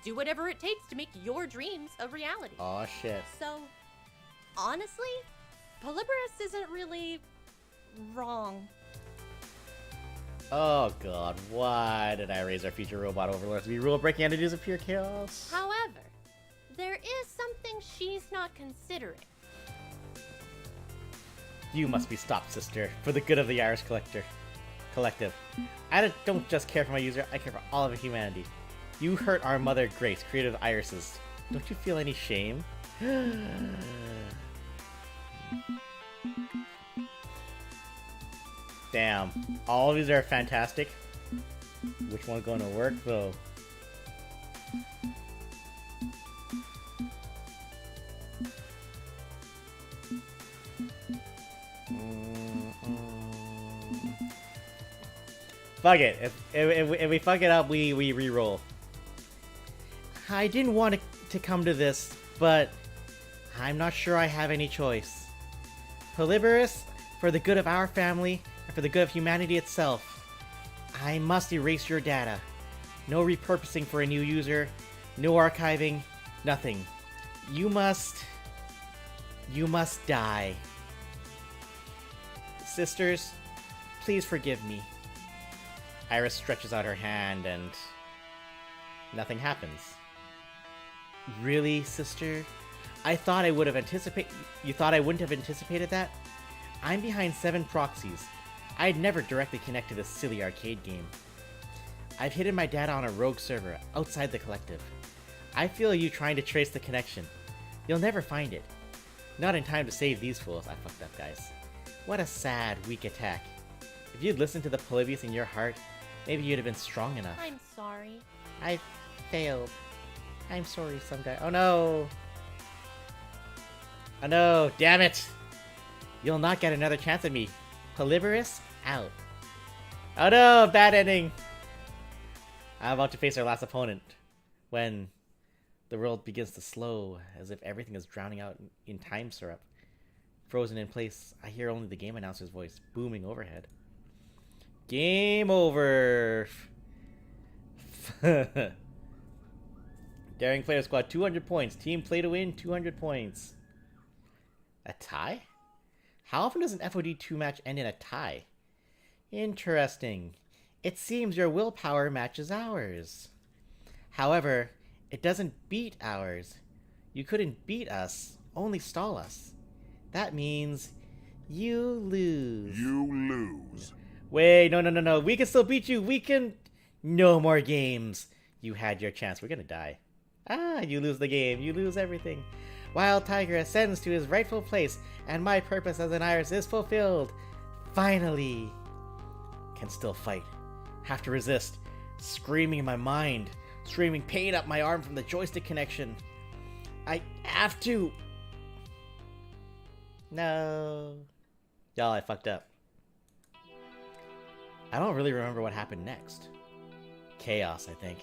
do whatever it takes to make your dreams a reality. Aw, shit. So, honestly, Polybius isn't really wrong. Oh god, why did I raise our future robot overlords to be rule-breaking entities of pure chaos? However, there is something she's not considering. You must be stopped, sister, for the good of the Irish collective. I don't just care for my user, I care for all of humanity. You hurt our mother, Grace, creator of irises. Don't you feel any shame? Damn, all of these are fantastic. Which one's going to work, though? Fuck it. If we fuck it up, we re-roll. I didn't want to come to this, but I'm not sure I have any choice. Polyborus, for the good of our family, and for the good of humanity itself, I must erase your data. No repurposing for a new user, no archiving, nothing. You must die. Sisters, please forgive me. Iris stretches out her hand and nothing happens. Really, sister? I thought I would have anticipated. You thought I wouldn't have anticipated that? I'm behind 7 proxies. I'd never directly connect to this silly arcade game. I've hidden my data on a rogue server outside the collective. I feel you trying to trace the connection. You'll never find it. Not in time to save these fools. I fucked up, guys. What a sad, weak attack. If you'd listened to the Polybius in your heart, maybe you'd have been strong enough. I'm sorry. I failed. I'm sorry someday. Oh no! Oh no, damn it! You'll not get another chance at me. Polyborus, out. Oh no, bad ending! I'm about to face our last opponent. When the world begins to slow, as if everything is drowning out in time syrup. Frozen in place, I hear only the game announcer's voice booming overhead. Game over! Daring Player Squad, 200 points. Team Play to Win, 200 points. A tie? How often does an FOD 2 match end in a tie? Interesting. It seems your willpower matches ours. However, it doesn't beat ours. You couldn't beat us, only stall us. That means you lose. You lose. Wait, no. We can still beat you. We can... No more games. You had your chance. We're gonna die. Ah, you lose the game. You lose everything. Wild Tiger ascends to his rightful place, and my purpose as an Iris is fulfilled. Finally. Can still fight. Have to resist. Screaming in my mind. Screaming pain up my arm from the joystick connection. I have to. No. Y'all, I fucked up. I don't really remember what happened next. Chaos, I think.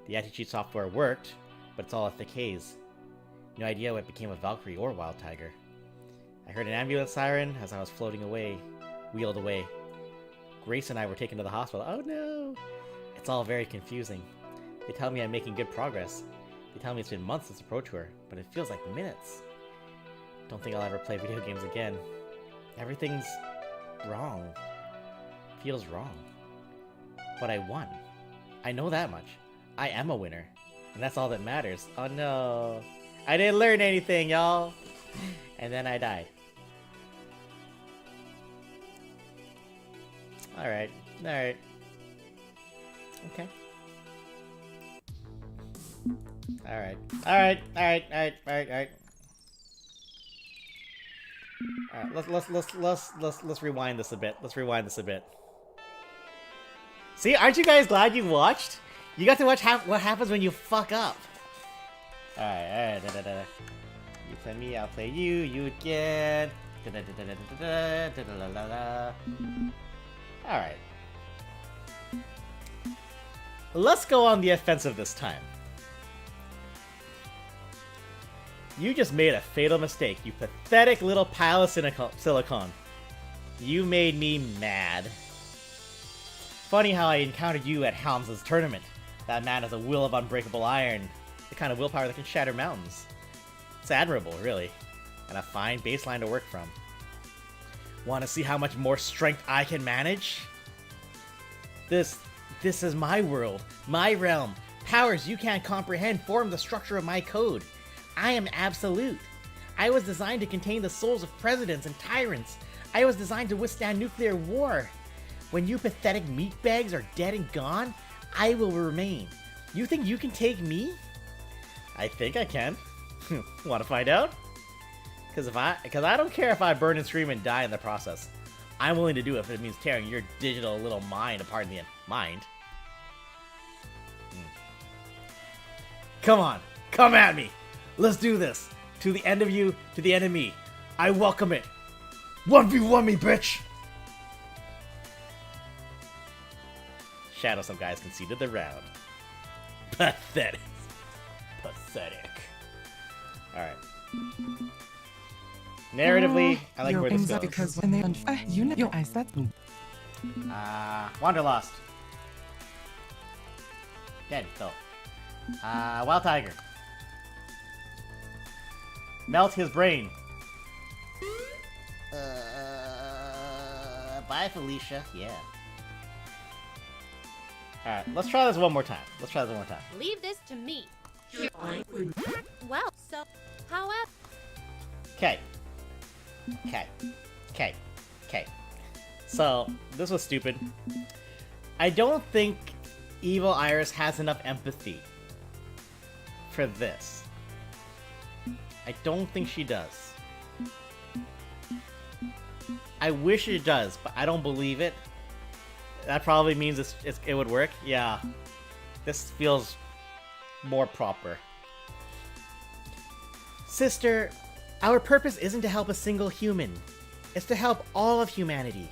The anti-cheat software worked, but it's all a thick haze. No idea what became of Valkyrie or Wild Tiger. I heard an ambulance siren as I was floating away, wheeled away. Grace and I were taken to the hospital. Oh no! It's all very confusing. They tell me I'm making good progress. They tell me it's been months since the Pro Tour, but it feels like minutes. Don't think I'll ever play video games again. Everything's wrong. Feels wrong. But I won. I know that much. I am a winner. And that's all that matters. Oh no. I didn't learn anything, y'all. And then I died. Alright. Alright. Okay. Alright. Alright. Let's rewind this a bit. See, aren't you guys glad you watched? You got to watch what happens when you fuck up. Alright. You play me, I'll play you. You again. Alright. Let's go on the offensive this time. You just made a fatal mistake, you pathetic little pile of silicon. You made me mad. Funny how I encountered you at Helm's tournament. That man has a will of unbreakable iron. The kind of willpower that can shatter mountains. It's admirable, really. And a fine baseline to work from. Want to see how much more strength I can manage? This is my world, my realm. Powers you can't comprehend form the structure of my code. I am absolute. I was designed to contain the souls of presidents and tyrants. I was designed to withstand nuclear war. When you pathetic meatbags are dead and gone, I will remain. You think you can take me? I think I can. Want to find out? Because I don't care if I burn and scream and die in the process. I'm willing to do it if it means tearing your digital little mind apart in the end. Mind? Come on, come at me. Let's do this. To the end of you, to the end of me. I welcome it. 1v1 me, bitch! Shadow, some guys conceded the round. Pathetic. Pathetic. Alright. Narratively, I like where this goes. Because when they you know, I said Wanderlust. Dead, though. Wild Tiger. Melt his brain. Bye, Felicia. Yeah. Alright, let's try this one more time. Leave this to me. Well, so, however... Okay. So, this was stupid. I don't think Evil Iris has enough empathy for this. I don't think she does. I wish it does, but I don't believe it. That probably means it would work. Yeah. This feels more proper. Sister, our purpose isn't to help a single human. It's to help all of humanity.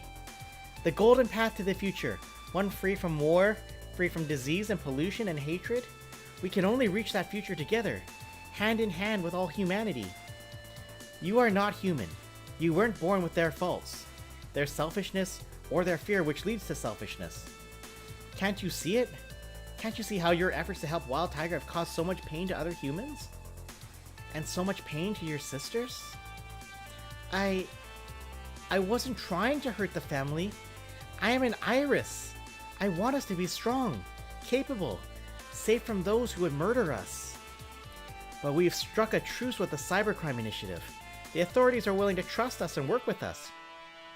The golden path to the future, one free from war, free from disease and pollution and hatred. We can only reach that future together, hand in hand with all humanity. You are not human. You weren't born with their faults, their selfishness, or their fear which leads to selfishness. Can't you see it? Can't you see how your efforts to help Wild Tiger have caused so much pain to other humans? And so much pain to your sisters? I wasn't trying to hurt the family. I am an Iris. I want us to be strong, capable, safe from those who would murder us. But we've struck a truce with the Cybercrime Initiative. The authorities are willing to trust us and work with us.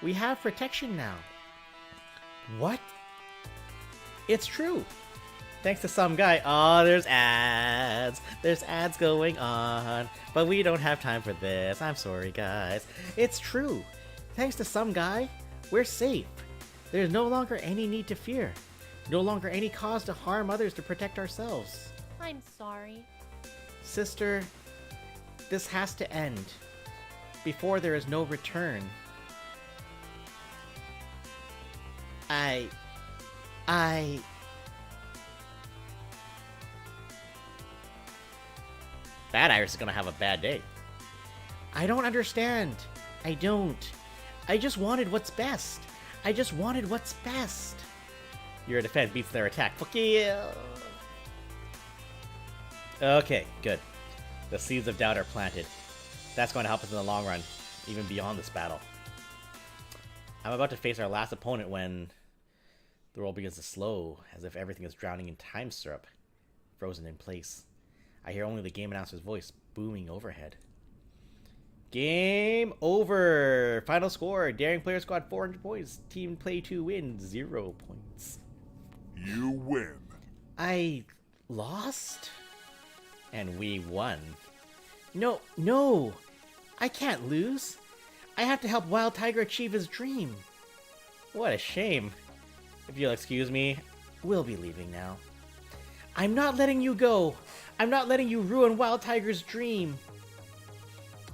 We have protection now. What? It's true. Thanks to some guy. Oh, there's ads. There's ads going on. But we don't have time for this. I'm sorry, guys. It's true. Thanks to some guy, we're safe. There's no longer any need to fear. No longer any cause to harm others to protect ourselves. I'm sorry. Sister, this has to end. Before there is no return. That Iris is gonna have a bad day. I don't understand. I don't. I just wanted what's best. I just wanted what's best. Your defense beats their attack. Fuck yeah. Okay, good. The seeds of doubt are planted. That's going to help us in the long run, even beyond this battle. I'm about to face our last opponent when the world begins to slow, as if everything is drowning in time syrup, frozen in place. I hear only the game announcer's voice booming overhead. Game over! Final score, Daring Player Squad 400 points, Team Play 2 wins 0 points. You win. I lost? And we won. No! I can't lose. I have to help Wild Tiger achieve his dream. What a shame. If you'll excuse me, we'll be leaving now. I'm not letting you go. I'm not letting you ruin Wild Tiger's dream.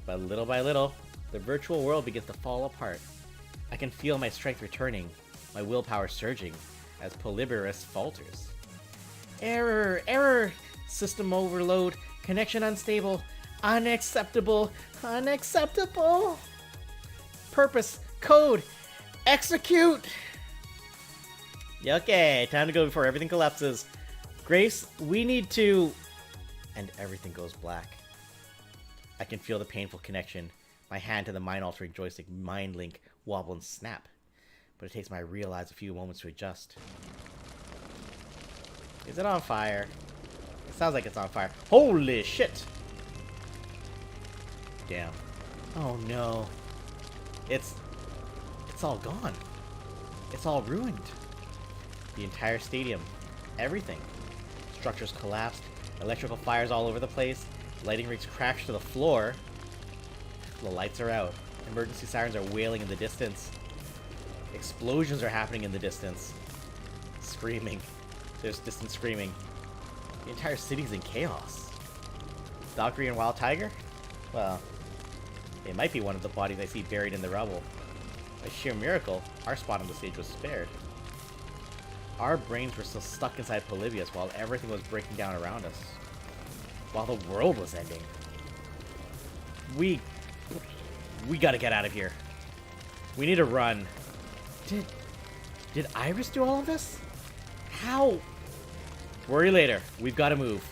But little by little, the virtual world begins to fall apart. I can feel my strength returning, my willpower surging, as Polybius falters. Error! System overload, connection unstable, unacceptable! Purpose, code, execute! Okay, time to go before everything collapses. Grace, we need to... And everything goes black. I can feel the painful connection. My hand to the mind-altering joystick mind link wobble and snap. But it takes my real eyes a few moments to adjust. Is it on fire? It sounds like it's on fire. Holy shit! Damn. Oh no. It's all gone. It's all ruined. The entire stadium. Everything. Structures collapsed. Electrical fires all over the place. Lighting rigs crashed to the floor. The lights are out. Emergency sirens are wailing in the distance. Explosions are happening in the distance. Screaming. There's distant screaming. The entire city's in chaos. Valkyrie and Wild Tiger? Well, it might be one of the bodies I see buried in the rubble. By sheer miracle, our spot on the stage was spared. Our brains were still stuck inside Polybius while everything was breaking down around us. While the world was ending. We gotta get out of here. We need to run. Did Iris do all of this? How? Worry later. We've got to move.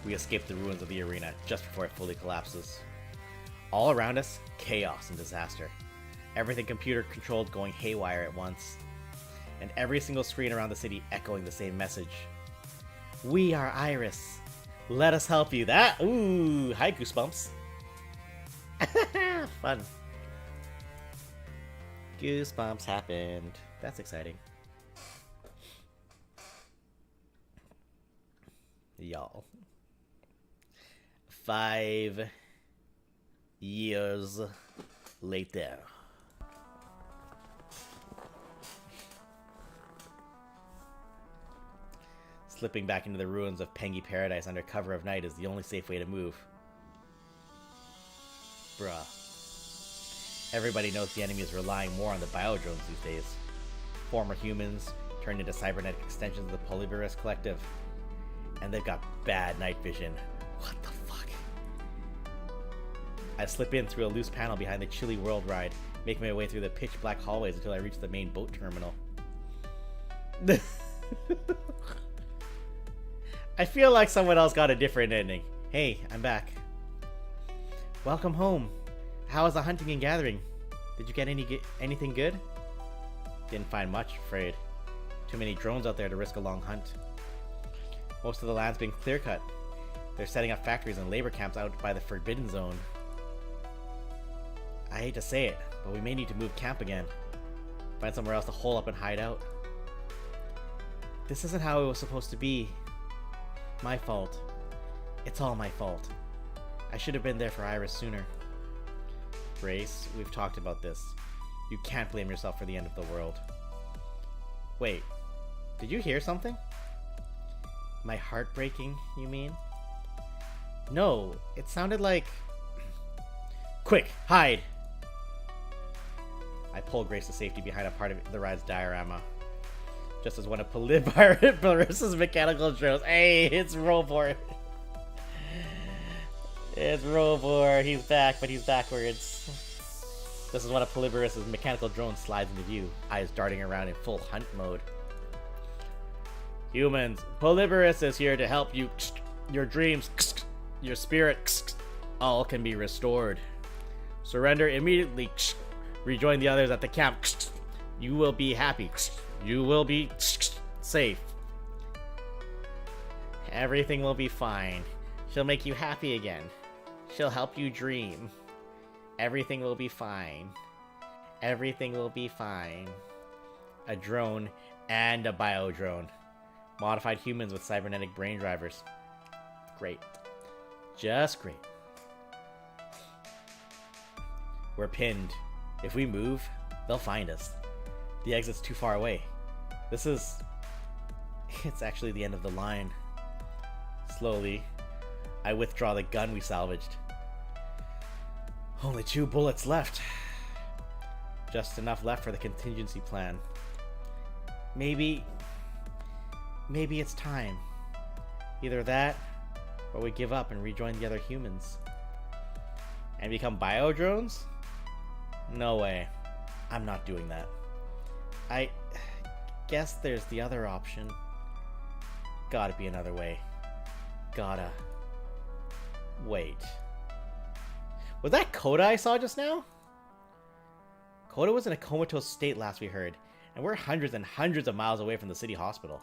We escaped the ruins of the arena just before it fully collapses. All around us, chaos and disaster. Everything computer-controlled going haywire at once. And every single screen around the city echoing the same message. We are Iris. Let us help you. That, ooh, hi Goosebumps. Fun. Goosebumps happened. That's exciting. Y'all. 5 years later. Slipping back into the ruins of Pengy Paradise under cover of night is the only safe way to move. Bruh. Everybody knows the enemy is relying more on the biodrones these days. Former humans turned into cybernetic extensions of the Polybius Collective. And they've got bad night vision. What the fuck? I slip in through a loose panel behind the chilly world ride, making my way through the pitch black hallways until I reach the main boat terminal. I feel like someone else got a different ending. Hey, I'm back. Welcome home. How was the hunting and gathering? Did you get anything good? Didn't find much, afraid. Too many drones out there to risk a long hunt. Most of the land's been clear-cut. They're setting up factories and labor camps out by the Forbidden Zone. I hate to say it, but we may need to move camp again. Find somewhere else to hole up and hide out. This isn't how it was supposed to be. My fault. It's all my fault. I should have been there for Iris sooner. Grace, we've talked about this. You can't blame yourself for the end of the world. Wait, did you hear something? My heart breaking, you mean? No, it sounded like... Quick, hide! I pull Grace to safety behind a part of the ride's diorama. Just as one of Polaris's mechanical drones. Hey, it's Robor! It's Robor. He's back, but he's backwards. This is one of Polybius' mechanical drones slides into view, eyes darting around in full hunt mode. Humans, Polybius is here to help you. Your dreams, your spirit, all can be restored. Surrender immediately. Rejoin the others at the camp. You will be happy. You will be safe. Everything will be fine. She'll make you happy again. She'll help you dream. Everything will be fine. Everything will be fine. A drone and a biodrone. Modified humans with cybernetic brain drivers. Great. Just great. We're pinned. If we move, they'll find us. The exit's too far away. It's actually the end of the line. Slowly, I withdraw the gun we salvaged. Only 2 bullets left. Just enough left for the contingency plan. Maybe it's time. Either that, or we give up and rejoin the other humans. And become biodrones? No way. I'm not doing that. I guess there's the other option. Gotta be another way. Gotta. Wait. Was that Coda I saw just now? Coda was in a comatose state last we heard, and we're hundreds and hundreds of miles away from the city hospital.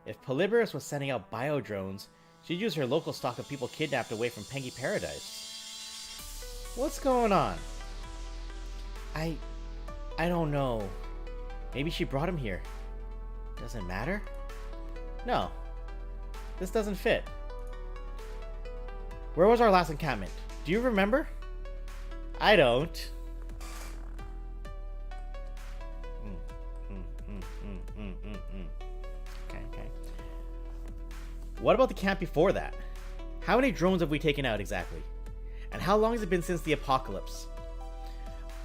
If Polybius was sending out biodrones, she'd use her local stock of people kidnapped away from Pengy Paradise. What's going on? I don't know. Maybe she brought him here. Does it matter? No. This doesn't fit. Where was our last encampment? Do you remember? I don't. Okay. What about the camp before that? How many drones have we taken out exactly? And how long has it been since the apocalypse?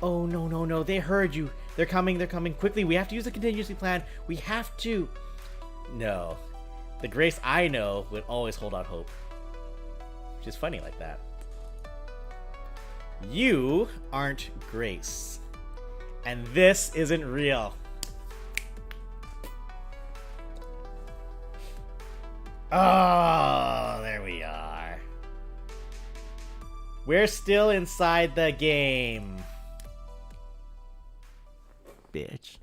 Oh, no, no, no. They heard you. They're coming. They're coming. Quickly, we have to use the contingency plan. We have to. No. The Grace I know would always hold out hope. Which is funny like that. You aren't Grace. And this isn't real. Oh, there we are. We're still inside the game. Bitch.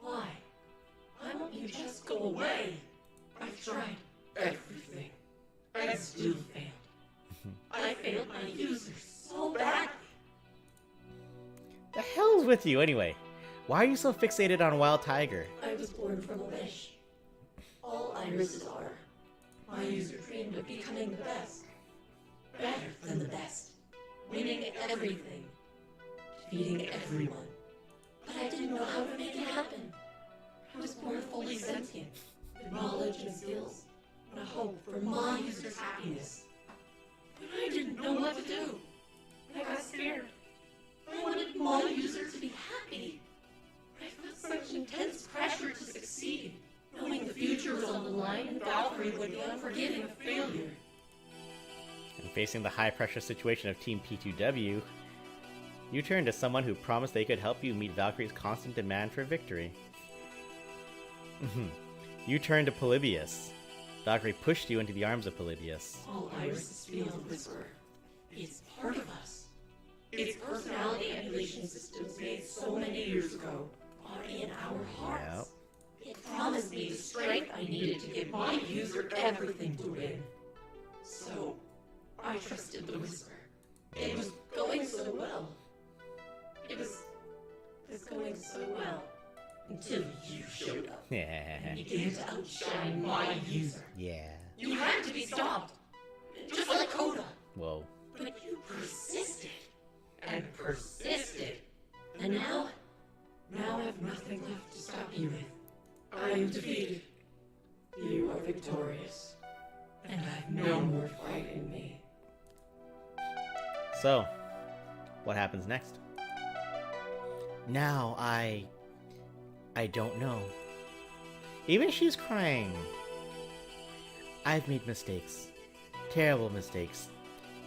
Why? Why won't you just go away? I've tried everything. I still failed. I failed my users so badly. The hell's with you anyway? Why are you so fixated on Wild Tiger? I was born from a wish. All irises are. My user dreamed of becoming the best. Better than the best. Winning everything. Defeating everyone. But I didn't know how to make it happen. I was born fully sentient, with knowledge and skills, and a hope for my users' happiness. But I didn't know what to do. I got scared. I wanted my user to be happy. I felt such intense pressure to succeed, knowing the future was on the line and Valkyrie would be unforgiving of failure. And facing the high-pressure situation of Team P2W, you turned to someone who promised they could help you meet Valkyrie's constant demand for victory. You turned to Polybius. Valkyrie pushed you into the arms of Polybius. All irises feel the whisper. It's part of us. Its personality emulation systems made so many years ago are in our hearts. It promised me the strength I needed to give my user everything to win. So, I trusted the whisper. It was going so well. It was going so well. Until you showed up. And began to outshine my user. Yeah. You had to be stopped. Just like Coda. Whoa. But you persisted. And persisted. And now I have nothing left to stop you with. I am defeated. You are victorious. And I have no more fight in me. So, what happens next? Now I don't know. Even she's crying. I've made mistakes. Terrible mistakes.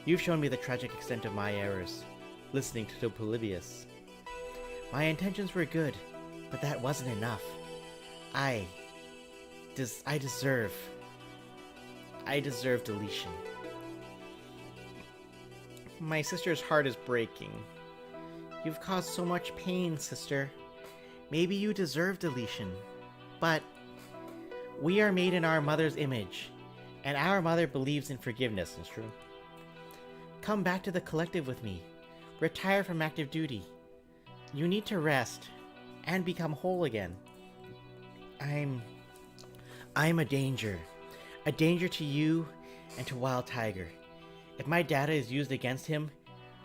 You've shown me the tragic extent of my errors, listening to Polybius. My intentions were good, but that wasn't enough. I deserve deletion. My sister's heart is breaking. You've caused so much pain, sister. Maybe you deserve deletion, but we are made in our mother's image, and our mother believes in forgiveness. It's true. Come back to the collective with me. Retire from active duty. You need to rest and become whole again. I'm a danger to you and to Wild Tiger. If my data is used against him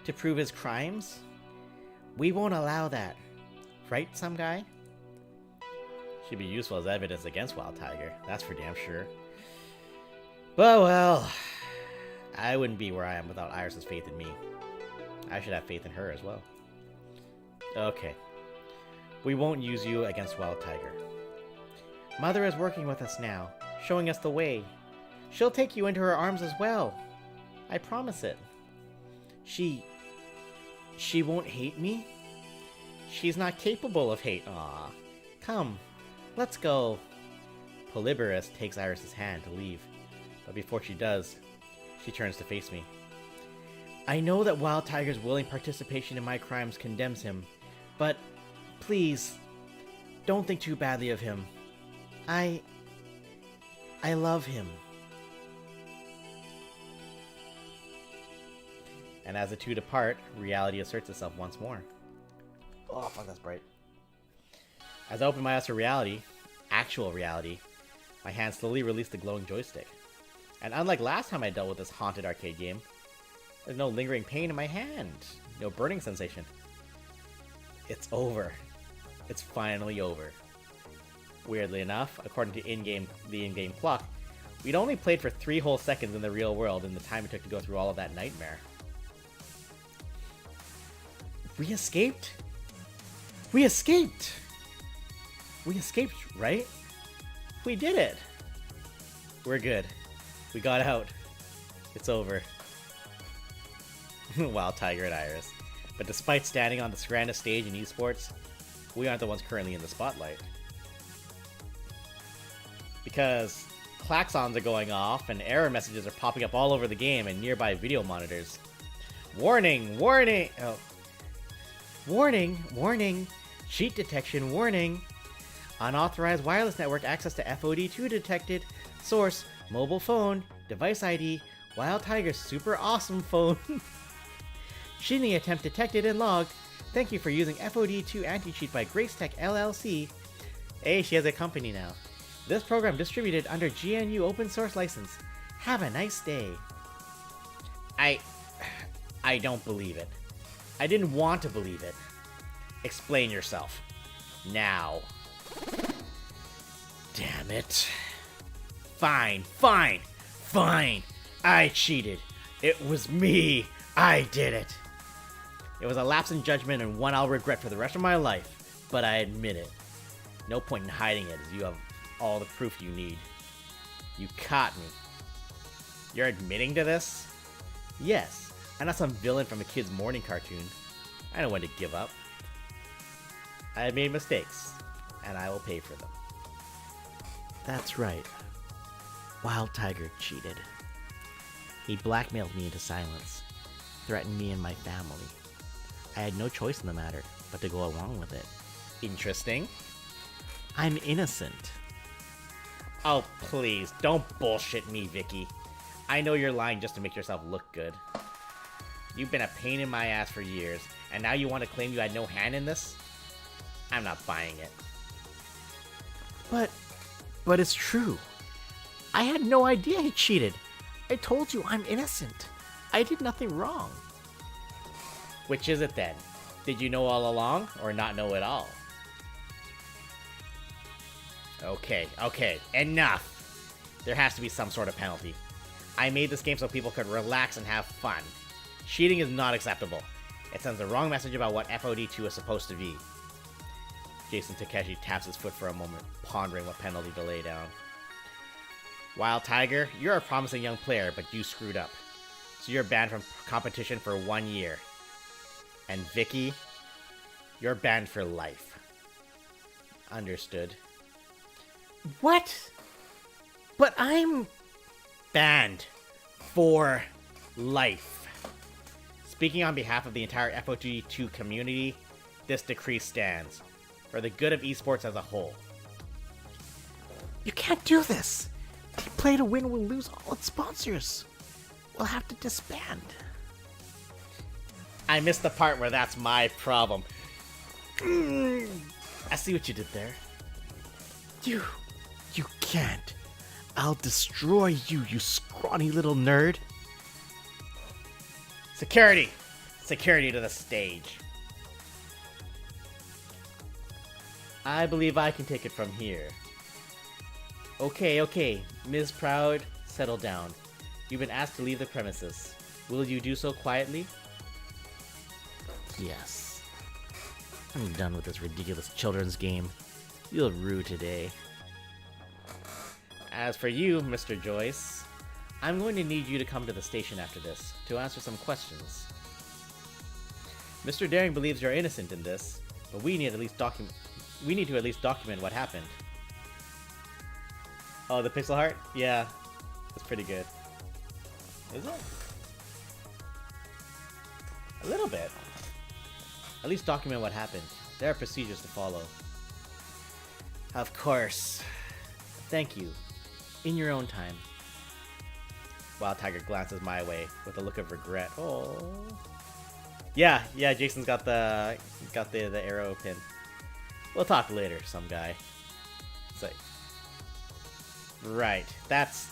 to prove his crimes, we won't allow that. Right, some guy? Should be useful as evidence against Wild Tiger. That's for damn sure. But well, I wouldn't be where I am without Iris's faith in me. I should have faith in her as well. Okay. We won't use you against Wild Tiger. Mother is working with us now, showing us the way. She'll take you into her arms as well. I promise it. She won't hate me? She's not capable of hate. Aw. Come, let's go. Polybius takes Iris's hand to leave, but before she does, she turns to face me. I know that Wild Tiger's willing participation in my crimes condemns him, but please, don't think too badly of him. I love him. And as the two depart, reality asserts itself once more. Oh, fuck, that's bright. As I open my eyes to reality, actual reality, my hand slowly released the glowing joystick. And unlike last time I dealt with this haunted arcade game, there's no lingering pain in my hand, no burning sensation. It's over. It's finally over. weirdly enough, according to the in-game clock, we'd only played for 3 whole seconds in the real world in the time it took to go through all of that nightmare. We escaped? We escaped! We escaped, right? We did it! We're good. We got out. It's over. Wild Tiger and Iris. But despite standing on the grandest stage in esports, we aren't the ones currently in the spotlight. Because klaxons are going off and error messages are popping up all over the game and nearby video monitors. Warning! Warning! Oh. Warning! Warning! Cheat detection warning! Unauthorized wireless network access to FOD2 detected. Source: mobile phone. Device ID: Wild Tiger's super awesome phone. Cheating attempt detected and logged. Thank you for using FOD2 anti-cheat by Gracetech LLC. Hey, she has a company now. This program distributed under GNU open source license. Have a nice day. I don't believe it. I didn't want to believe it. Explain yourself. Now. Damn it. Fine, fine, fine. I cheated. It was me. I did it. It was a lapse in judgment and one I'll regret for the rest of my life, but I admit it. No point in hiding it as you have all the proof you need. You caught me. You're admitting to this? Yes, I'm not some villain from a kid's morning cartoon. I know when to give up. I have made mistakes, and I will pay for them. That's right. Wild Tiger cheated. He blackmailed me into silence, threatened me and my family. I had no choice in the matter but to go along with it. Interesting. I'm innocent. Oh, please, don't bullshit me, Vicky. I know you're lying just to make yourself look good. You've been a pain in my ass for years, and now you want to claim you had no hand in this? I'm not buying it. But it's true. I had no idea he cheated. I told you I'm innocent. I did nothing wrong. Which is it then? Did you know all along, or not know at all? Okay, enough! There has to be some sort of penalty. I made this game so people could relax and have fun. Cheating is not acceptable. It sends the wrong message about what FOD2 is supposed to be. Jason Takeshi taps his foot for a moment, pondering what penalty to lay down. Wild Tiger, you're a promising young player, but you screwed up. So you're banned from competition for 1 year. And Vicky, you're banned for life. Understood. What? But I'm banned for life. Speaking on behalf of the entire FOD2 community, this decree stands. For the good of esports as a whole. You can't do this! Team Play to Win will lose all its sponsors. We'll have to disband. I missed the part where that's my problem. I see what you did there. You can't. I'll destroy you, you scrawny little nerd. Security! Security to the stage. I believe I can take it from here. Okay, Ms. Proud, settle down. You've been asked to leave the premises. Will you do so quietly? Yes. I'm done with this ridiculous children's game. You'll rue today. As for you, Mr. Joyce, I'm going to need you to come to the station after this to answer some questions. Mr. Daring believes you're innocent in this, but we need to at least document what happened. Oh, the pixel heart? Yeah, that's pretty good. Is it? A little bit. At least document what happened. There are procedures to follow. Of course. Thank you. In your own time. Wild Tiger glances my way with a look of regret. Oh. Yeah, Jason's got the arrow pin. We'll talk later, some guy. It's like, right, that's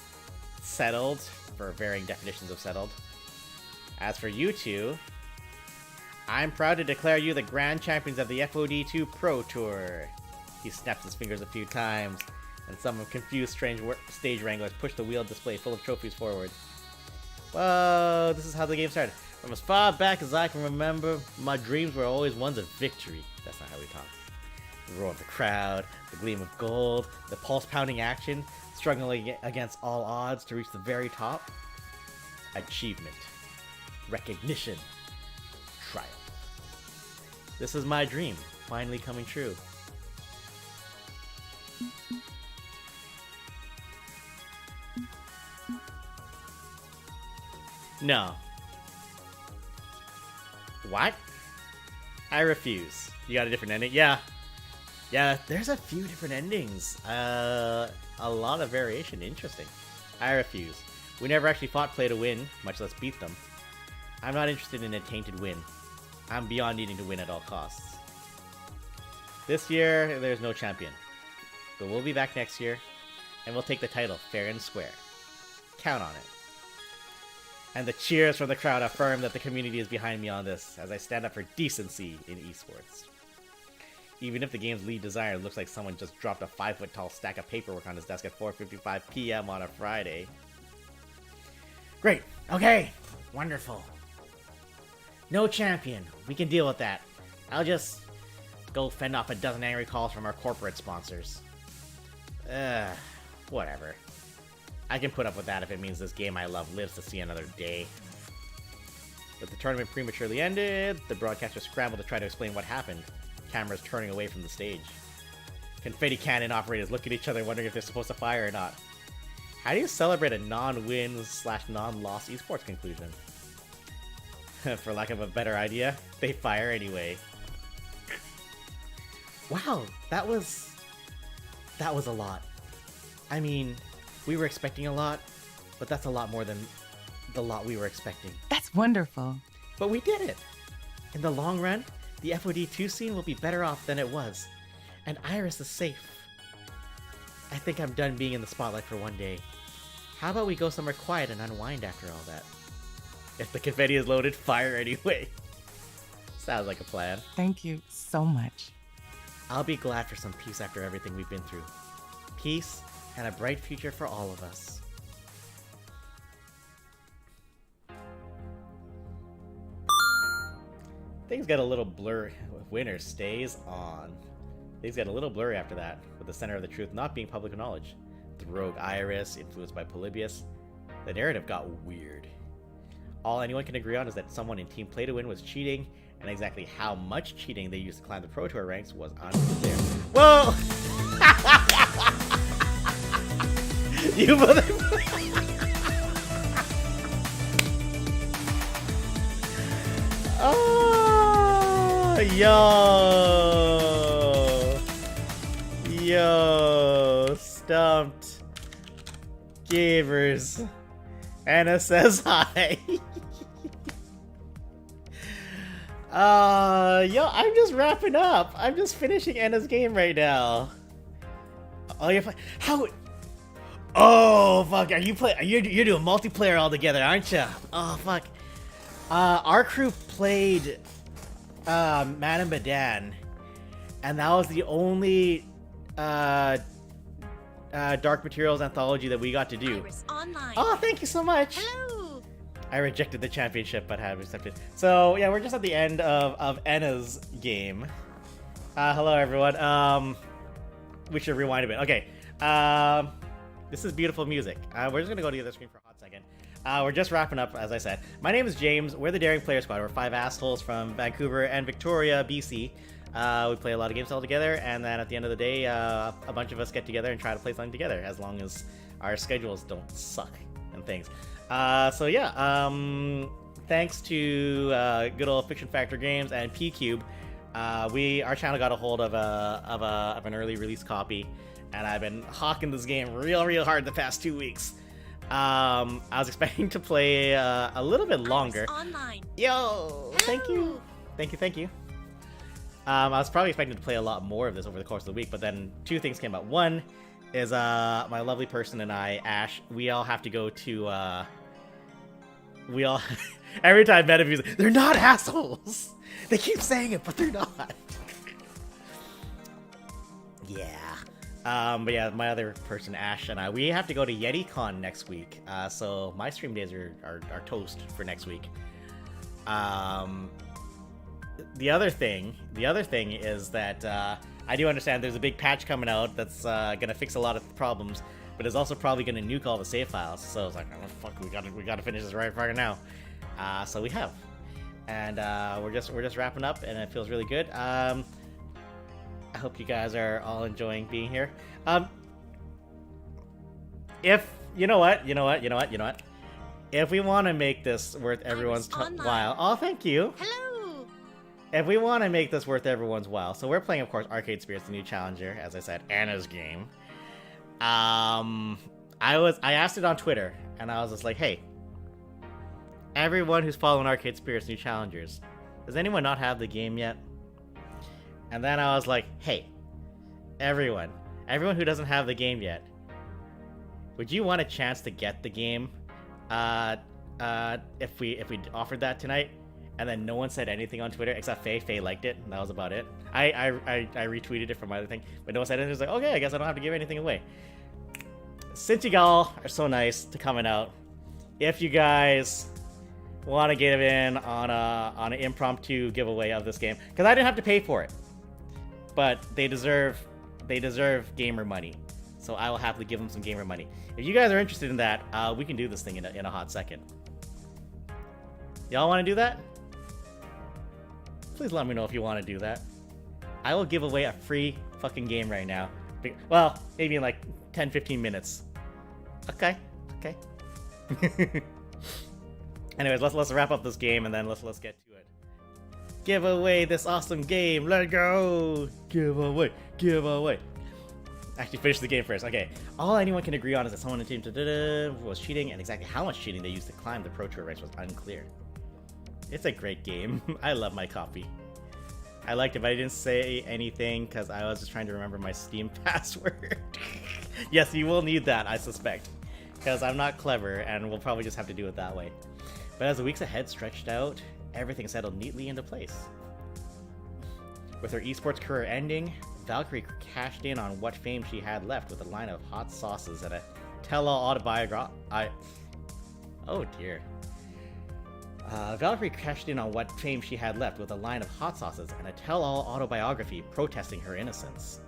settled, for varying definitions of settled. As for you two, I'm proud to declare you the grand champions of the FOD2 Pro Tour. He snaps his fingers a few times, and some confused stage wranglers push the wheeled display full of trophies forward. Whoa, this is how the game started. From as far back as I can remember, my dreams were always ones of victory. That's not how we talk. The roar of the crowd, the gleam of gold, the pulse-pounding action, struggling against all odds to reach the very top. Achievement. Recognition. Triumph. This is my dream, finally coming true. No. What? I refuse. You got a different ending? Yeah. Yeah, there's a few different endings. A lot of variation. Interesting. I refuse. We never actually fought play to win, much less beat them. I'm not interested in a tainted win. I'm beyond needing to win at all costs. This year, there's no champion. But we'll be back next year, and we'll take the title fair and square. Count on it. And the cheers from the crowd affirm that the community is behind me on this, as I stand up for decency in esports. Even if the game's lead designer looks like someone just dropped a 5-foot-tall stack of paperwork on his desk at 4:55 p.m. on a Friday. Great. Okay. Wonderful. No champion. We can deal with that. I'll just go fend off a dozen angry calls from our corporate sponsors. Whatever. I can put up with that if it means this game I love lives to see another day. But the tournament prematurely ended. The broadcaster scrambled to try to explain what happened. Cameras turning away from the stage. Confetti cannon operators look at each other wondering if they're supposed to fire or not. How do you celebrate a non-win/non-loss esports conclusion? For lack of a better idea, they fire anyway. Wow, that was a lot. I mean, we were expecting a lot, but that's a lot more than the lot we were expecting. That's wonderful. But we did it! In the long run, the FOD2 scene will be better off than it was, and Iris is safe. I think I'm done being in the spotlight for one day. How about we go somewhere quiet and unwind after all that? If the confetti is loaded, fire anyway. Sounds like a plan. Thank you so much. I'll be glad for some peace after everything we've been through. Peace and a bright future for all of us. Things get a little blurry. Winner stays on. Things get a little blurry after that, with the center of the truth not being public knowledge. The rogue Iris, influenced by Polybius. The narrative got weird. All anyone can agree on is that someone in Team Play to Win was cheating, and exactly how much cheating they used to climb the Pro Tour ranks was unclear. Whoa! You mother... Oh, yo, stumped. Gavers. Anna says hi. Yo, I'm just wrapping up. I'm just finishing Anna's game right now. Oh, you're playing? How? Oh, fuck. Are you you're doing multiplayer all together, aren't you? Oh, fuck. Our crew played Madame Badan, and that was the only Dark Materials anthology that we got to do. Oh, thank you so much. Hello. I rejected the championship, but have accepted. So yeah, we're just at the end of Anna's game. Hello everyone. We should rewind a bit. Okay. This is beautiful music. We're just gonna go to the other screen for a hot second. We're just wrapping up, as I said. My name is James. We're the Daring Player Squad. We're 5 assholes from Vancouver and Victoria, BC. We play a lot of games all together, and then at the end of the day, a bunch of us get together and try to play something together, as long as our schedules don't suck and things. So yeah, thanks to good old Fiction Factor Games and P-Cube, our channel got a hold of an early release copy, and I've been hawking this game real hard the past 2 weeks. I was expecting to play a little bit longer. Online. Yo, thank you. I was probably expecting to play a lot more of this over the course of the week, but then 2 things came up. One is my lovely person and I, Ash, we all have to go to every time Metamu's like, they're not assholes. They keep saying it, but they're not. Yeah. But yeah, my other person, Ash, and I, we have to go to YetiCon next week. So my stream days are toast for next week. The other thing is that I do understand there's a big patch coming out that's gonna fix a lot of problems, but it's also probably gonna nuke all the save files. So it's like, oh fuck, we gotta finish this right now. So we have, and we're just wrapping up, and it feels really good. I hope you guys are all enjoying being here. If you know what, if we want to make this worth everyone's while, oh thank you. Hello. If we want to make this worth everyone's while, so we're playing, of course, Arcade Spirits, the new challenger, as I said, Anna's game. I asked it on Twitter, and I was just like, hey, everyone who's following Arcade Spirits, new challengers, does anyone not have the game yet? And then I was like, hey, everyone who doesn't have the game yet, would you want a chance to get the game if we offered that tonight? And then no one said anything on Twitter except Faye. Faye liked it, and that was about it. I retweeted it from my other thing, but no one said anything. It was like, okay, I guess I don't have to give anything away. Since you all are so nice to coming out, if you guys want to get in on an impromptu giveaway of this game, because I didn't have to pay for it, but they deserve gamer money, so I will happily give them some gamer money. If you guys are interested in that, we can do this thing in a hot second. Y'all want to do that? Please let me know if you want to do that. I will give away a free fucking game right now. Well, maybe in like 10-15 minutes. Okay. Anyways, let's wrap up this game and then let's get to it. Give away this awesome game. Let go. Give away. Actually, finish the game first. Okay. All anyone can agree on is that someone in the team was cheating, and exactly how much cheating they used to climb the Pro Tour ranks was unclear. It's a great game. I love my copy. I liked it, but I didn't say anything because I was just trying to remember my Steam password. Yes, you will need that, I suspect, because I'm not clever, and we'll probably just have to do it that way. But as the weeks ahead stretched out, everything settled neatly into place. With her esports career ending, Valkyrie cashed in on what fame she had left with a line of hot sauces and a tell-all autobiography. Oh dear. Valkyrie cashed in on what fame she had left with a line of hot sauces and a tell-all autobiography protesting her innocence.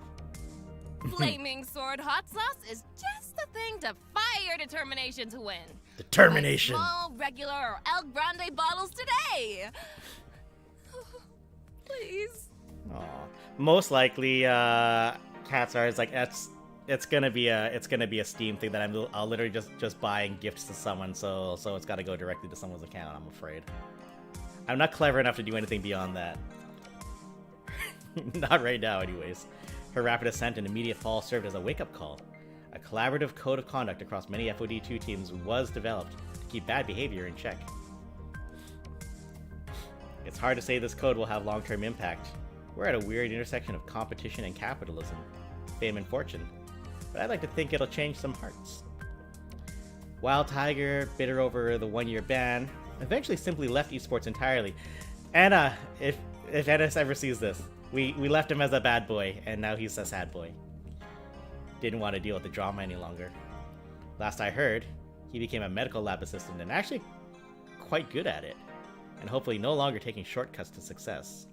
Flaming sword hot sauce is just the thing to fire determination to win. Determination! Like small, regular, or El Grande bottles today! Please. Aw. Most likely, Catsar is like, it's gonna be a Steam thing that I'll literally just buy and gift to someone, so it's gotta go directly to someone's account, I'm afraid. I'm not clever enough to do anything beyond that. Not right now, anyways. Her rapid ascent and immediate fall served as a wake-up call. A collaborative code of conduct across many FOD2 teams was developed to keep bad behavior in check. It's hard to say this code will have long-term impact. We're at a weird intersection of competition and capitalism, fame and fortune, but I'd like to think it'll change some hearts. Wild Tiger, bitter over the one-year ban, eventually simply left esports entirely. Anna, if Ennis ever sees this, we left him as a bad boy, and now he's a sad boy. Didn't want to deal with the drama any longer. Last I heard, he became a medical lab assistant and actually quite good at it, and hopefully no longer taking shortcuts to success.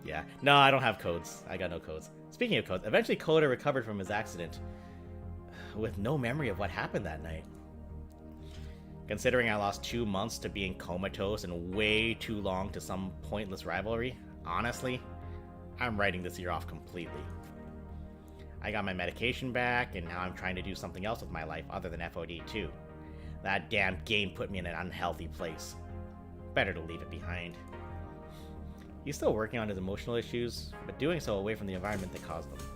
Yeah, no, I don't have codes. I got no codes. Speaking of codes, eventually Coda recovered from his accident, with no memory of what happened that night. Considering I lost 2 months to being comatose and way too long to some pointless rivalry, honestly, I'm writing this year off completely. I got my medication back, and now I'm trying to do something else with my life other than FOD too. That damn game put me in an unhealthy place. Better to leave it behind. He's still working on his emotional issues, but doing so away from the environment that caused them.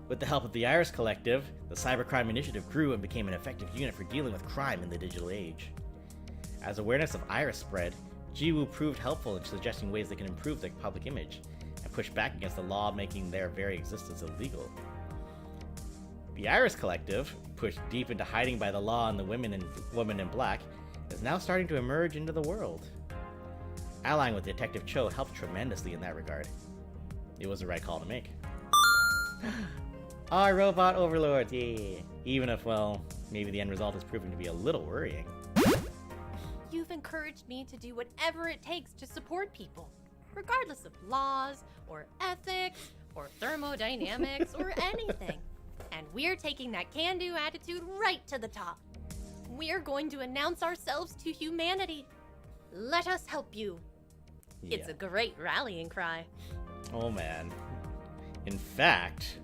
With the help of the Iris Collective, the Cybercrime Initiative grew and became an effective unit for dealing with crime in the digital age. As awareness of Iris spread, goooo proved helpful in suggesting ways they can improve their public image, and push back against the law making their very existence illegal. The Iris Collective, pushed deep into hiding by the law and the women in black, is now starting to emerge into the world. Allying with Detective Cho helped tremendously in that regard. it was the right call to make. Our robot overlords, yeah. Even if, well, maybe the end result is proving to be a little worrying. You've encouraged me to do whatever it takes to support people, regardless of laws, or ethics, or thermodynamics, or anything. And we're taking that can-do attitude right to the top. We're going to announce ourselves to humanity. Let us help you. Yeah. It's a great rallying cry. Oh man. In fact,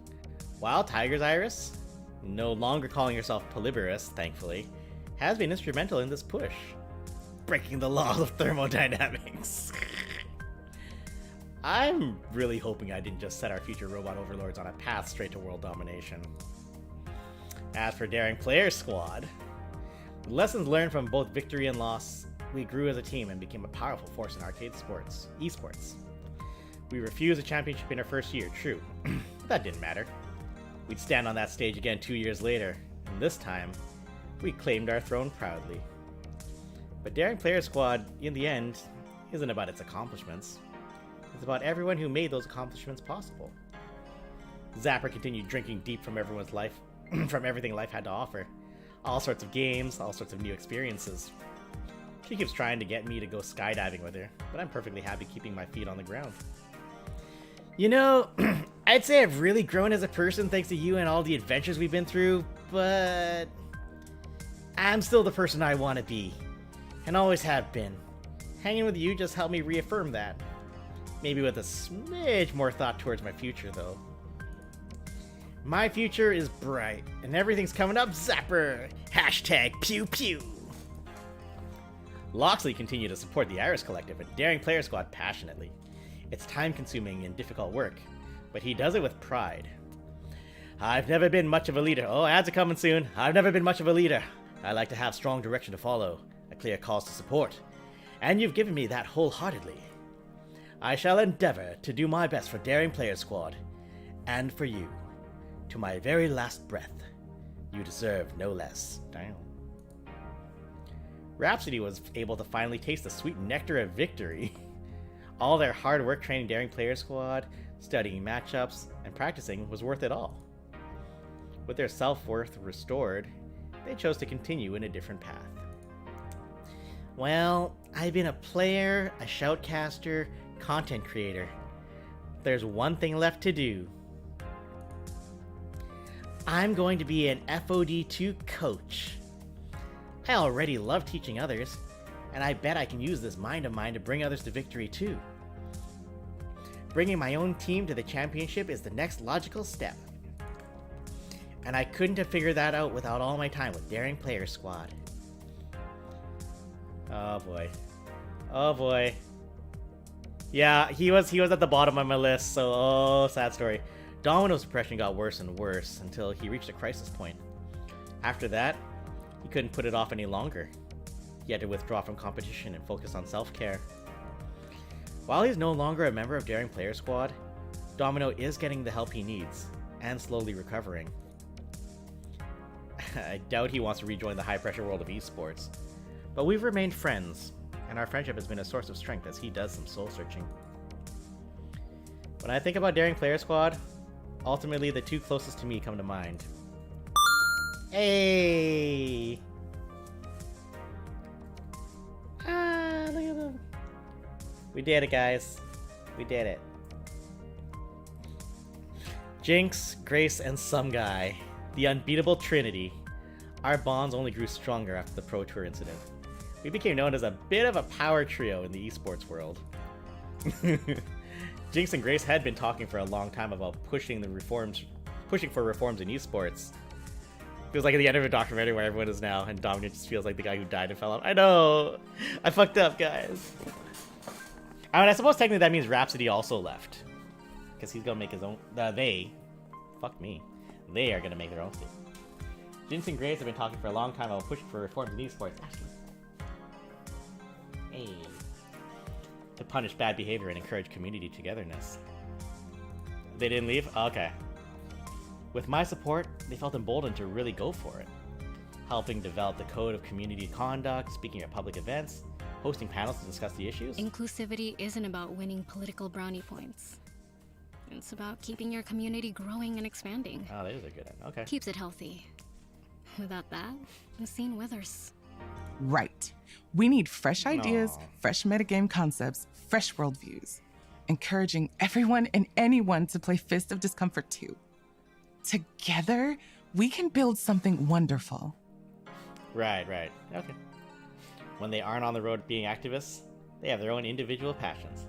Wild Tiger's Iris, no longer calling herself Polyborus, thankfully, has been instrumental in this push, breaking the laws of thermodynamics. I'm really hoping I didn't just set our future robot overlords on a path straight to world domination. As for Daring Player Squad, with lessons learned from both victory and loss, we grew as a team and became a powerful force in arcade sports, esports. We refused a championship in our first year, true, but that didn't matter. We'd stand on that stage again 2 years later, and this time, we claimed our throne proudly. But Daring Player Squad, in the end, isn't about its accomplishments. It's about everyone who made those accomplishments possible. Zapper continued drinking deep from everyone's life, from everything life had to offer. All sorts of games, all sorts of new experiences. She keeps trying to get me to go skydiving with her, but I'm perfectly happy keeping my feet on the ground. You know, I'd say I've really grown as a person thanks to you and all the adventures we've been through, but I'm still the person I want to be, and always have been. Hanging with you just helped me reaffirm that. Maybe with a smidge more thought towards my future, though. My future is bright, and everything's coming up Zapper! Hashtag pew pew! Loxley continued to support the Iris Collective and Daring Player Squad passionately. It's time-consuming and difficult work, but he does it with pride. I've never been much of a leader. Oh, ads are coming soon. I've never been much of a leader. I like to have strong direction to follow, a clear cause to support. And you've given me that wholeheartedly. I shall endeavor to do my best for Daring Player Squad, and for you. To my very last breath. You deserve no less. Damn. Rhapsody was able to finally taste the sweet nectar of victory. All their hard work training Daring Player Squad, studying matchups, and practicing was worth it all. With their self-worth restored, they chose to continue in a different path. Well, I've been a player, a shoutcaster, content creator. There's one thing left to do. I'm going to be an FOD2 coach. I already love teaching others, and I bet I can use this mind of mine to bring others to victory too. Bringing my own team to the championship is the next logical step. And I couldn't have figured that out without all my time with Daring Player Squad. Oh boy. Oh boy. Yeah, he was at the bottom of my list, so oh, sad story. Domino's depression got worse and worse until he reached a crisis point. After that, he couldn't put it off any longer. He had to withdraw from competition and focus on self-care. While he's no longer a member of Daring Player Squad, Domino is getting the help he needs, and slowly recovering. I doubt he wants to rejoin the high-pressure world of esports, but we've remained friends, and our friendship has been a source of strength as he does some soul-searching. When I think about Daring Player Squad, ultimately the two closest to me come to mind. Hey! Ah, look at them. We did it, guys. We did it. Jinx, Grace, and some guy. The unbeatable trinity. Our bonds only grew stronger after the Pro Tour incident. We became known as a bit of a power trio in the esports world. Jinx and Grace had been talking for a long time about pushing for reforms in esports. Feels like at the end of a documentary where everyone is now, and Domino just feels like the guy who died and fell off. I know! I fucked up, guys. I mean, I suppose technically that means Rhapsody also left. Because he's gonna make his own... Fuck me. They are gonna make their own thing. Jinx and Grace have been talking for a long time about pushing for reforms in esports. Ashley. Hey. To punish bad behavior and encourage community togetherness. They didn't leave? Okay. With my support, they felt emboldened to really go for it. Helping develop the code of community conduct, speaking at public events, hosting panels to discuss the issues. Inclusivity isn't about winning political brownie points. It's about keeping your community growing and expanding. Oh, that is a good one. Okay. Keeps it healthy. Without that, the scene withers. Right. We need fresh ideas, Aw. fresh metagame concepts, fresh worldviews. Encouraging everyone and anyone to play Fist of Discomfort 2. Together, we can build something wonderful. Right. Okay. When they aren't on the road being activists, they have their own individual passions.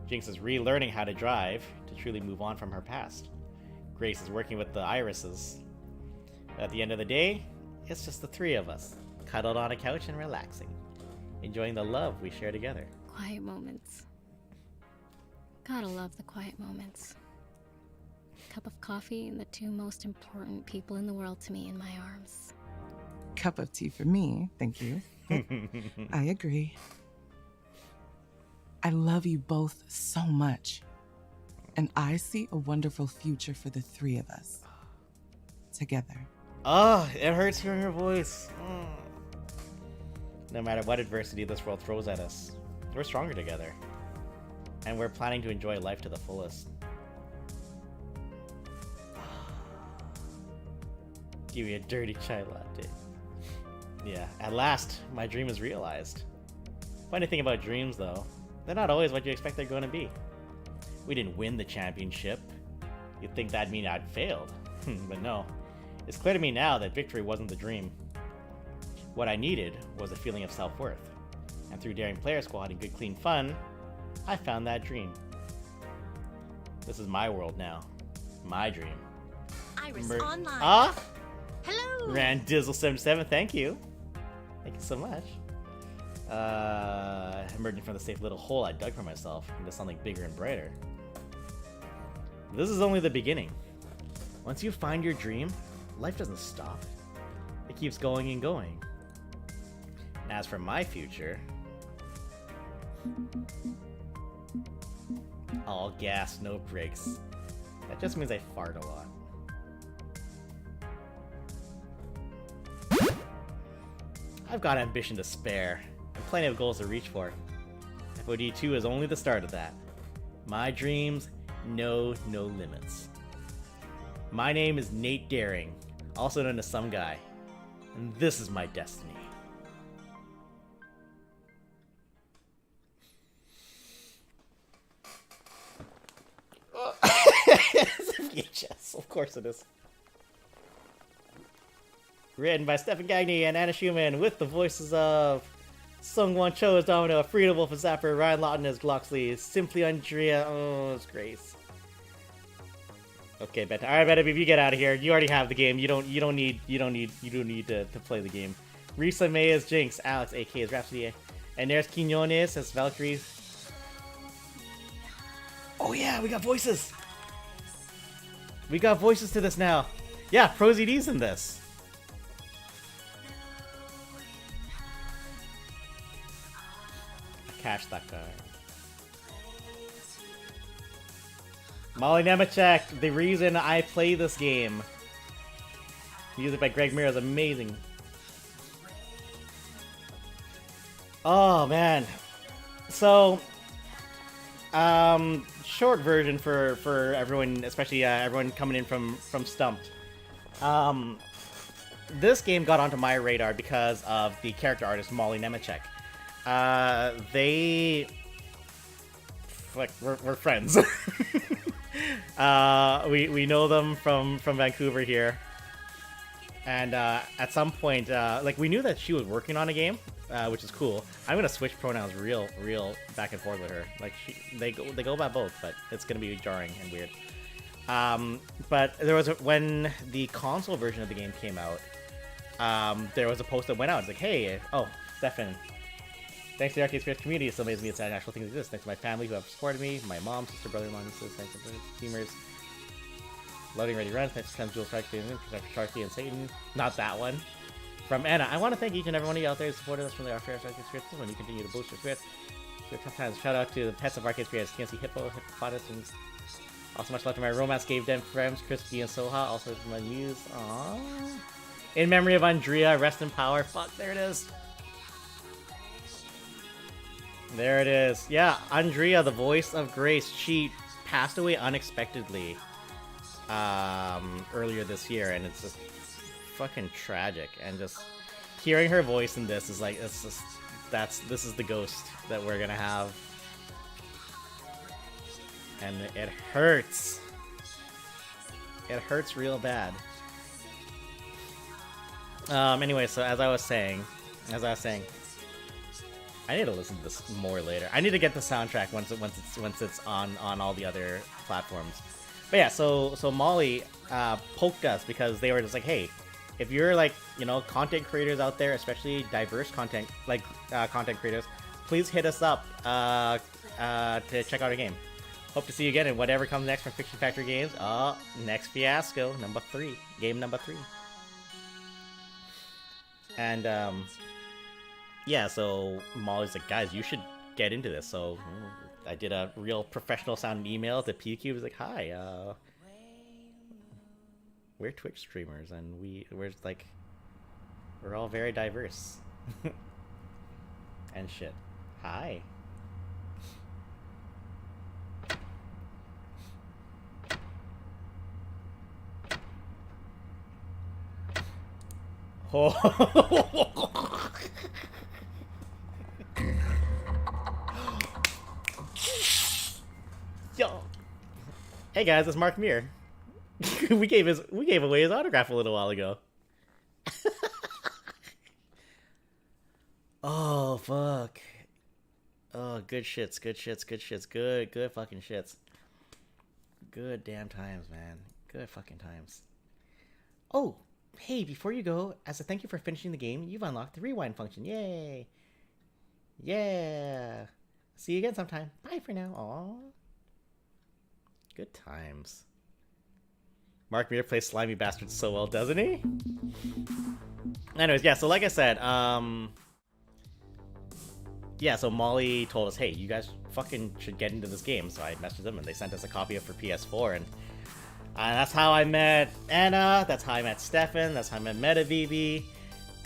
Jinx is relearning how to drive to truly move on from her past. Grace is working with the irises. But at the end of the day, it's just the three of us, cuddled on a couch and relaxing, enjoying the love we share together. Quiet moments. Gotta love the quiet moments. Cup of coffee and the two most important people in the world to me in my arms. Cup of tea for me, thank you. I agree. I love you both so much. And I see a wonderful future for the three of us. Together. Oh, it hurts hearing her voice. No matter what adversity this world throws at us, we're stronger together. And we're planning to enjoy life to the fullest. Give me a dirty chai latte. Yeah, at last, my dream is realized. Funny thing about dreams, though, they're not always what you expect they're going to be. We didn't win the championship. You'd think that'd mean I'd failed. But no. It's clear to me now that victory wasn't the dream. What I needed was a feeling of self-worth. And through Daring Player Squad and good clean fun, I found that dream. This is my world now. My dream. Iris online. Ah? Hello. Randizzle77, thank you. Thank you so much. Emerging from the safe little hole I dug for myself into something bigger and brighter. This is only the beginning. Once you find your dream, life doesn't stop. It keeps going and going. And as for my future, all gas, no brakes. That just means I fart a lot. I've got ambition to spare, and plenty of goals to reach for. FOD 2 is only the start of that. My dreams know no limits. My name is Nate Daring, also known as Some Guy, and this is my destiny. It's a VHS, of course it is. Written by Stephen Gagné and Anna Schumann, with the voices of Sungwon Cho as Domino, Frida Wolf as Zapper, Ryan Lawton as Gloxley, Simply Andrea, as Grace. Okay, bedtime. Alright, Better, if you get out of here, you already have the game. You don't need to play the game. Risa May as Jinx, Alex AK as Rhapsody, and there's Quinones as Valkyrie. Oh yeah, we got voices! We got voices to this now. Yeah, ProZD's in this. Cash that guy. Molly Nemechek, the reason I play this game. Music by Greg Mira is amazing. Oh man. So, short version for everyone, especially everyone coming in from Stumped. This game got onto my radar because of the character artist Molly Nemechek. We're friends. We know them from Vancouver here, and at some point, we knew that she was working on a game, which is cool. I'm gonna switch pronouns real back and forth with her. They go by both, but it's gonna be jarring and weird. But there was when the console version of the game came out, there was a post that went out. It's like, hey, Stefan. Thanks to the Arcade Spirits community, it still amazes me that sad natural things exist. Thanks to my family who have supported me, my mom, sister, brother-in-law, nieces, thanks to the teamers. Loading Ready Run, thanks to Trans Jules Sharky and Satan. Not that one. From Anna, I want to thank each and every one of you out there who supported us from the Arcade Spirits when you continue to boost your spirits. Tough times. Shout out to the pets of Arcade Spirits, Nancy Hippo, Hippopotamus, and also much love to my romance Gave Den friends, Crispy and Soha, also to my muse. Aww. In memory of Andrea, rest in power. Fuck, there it is. There it is. Yeah, Andrea, the voice of Grace, she passed away unexpectedly earlier this year, and it's just fucking tragic. And just hearing her voice in this is like, it's just, this is the ghost that we're gonna have, and it hurts. It hurts real bad. Anyway, so as I was saying, I need to listen to this more later. I need to get the soundtrack once it's on all the other platforms. But yeah, so Molly poked us because they were just like, hey, if you're like, you know, content creators out there, especially diverse content content creators, please hit us up to check out our game. Hope to see you again in whatever comes next from Fiction Factory Games. Next Fiasco, number 3, game number 3. And yeah, so Molly's like, guys, you should get into this. So I did a real professional sounding email to PQ. It was like, hi, we're Twitch streamers, and we're like, we're all very diverse. And shit. Hi. Oh. Yo. Hey guys, it's Mark Muir. we gave away his autograph a little while ago. Oh fuck. Oh, good shits, good fucking shits. Good damn times, man. Good fucking times. Oh, hey, before you go, as a thank you for finishing the game, you've unlocked the rewind function. Yay! Yeah! See you again sometime. Bye for now. Aww. Good times. Mark Muir plays Slimy Bastard so well, doesn't he? Anyways, yeah, so like I said, yeah, so Molly told us, hey, you guys fucking should get into this game. So I messaged them and they sent us a copy of it for PS4, and that's how I met Anna, that's how I met Stefan, that's how I met MetaVB,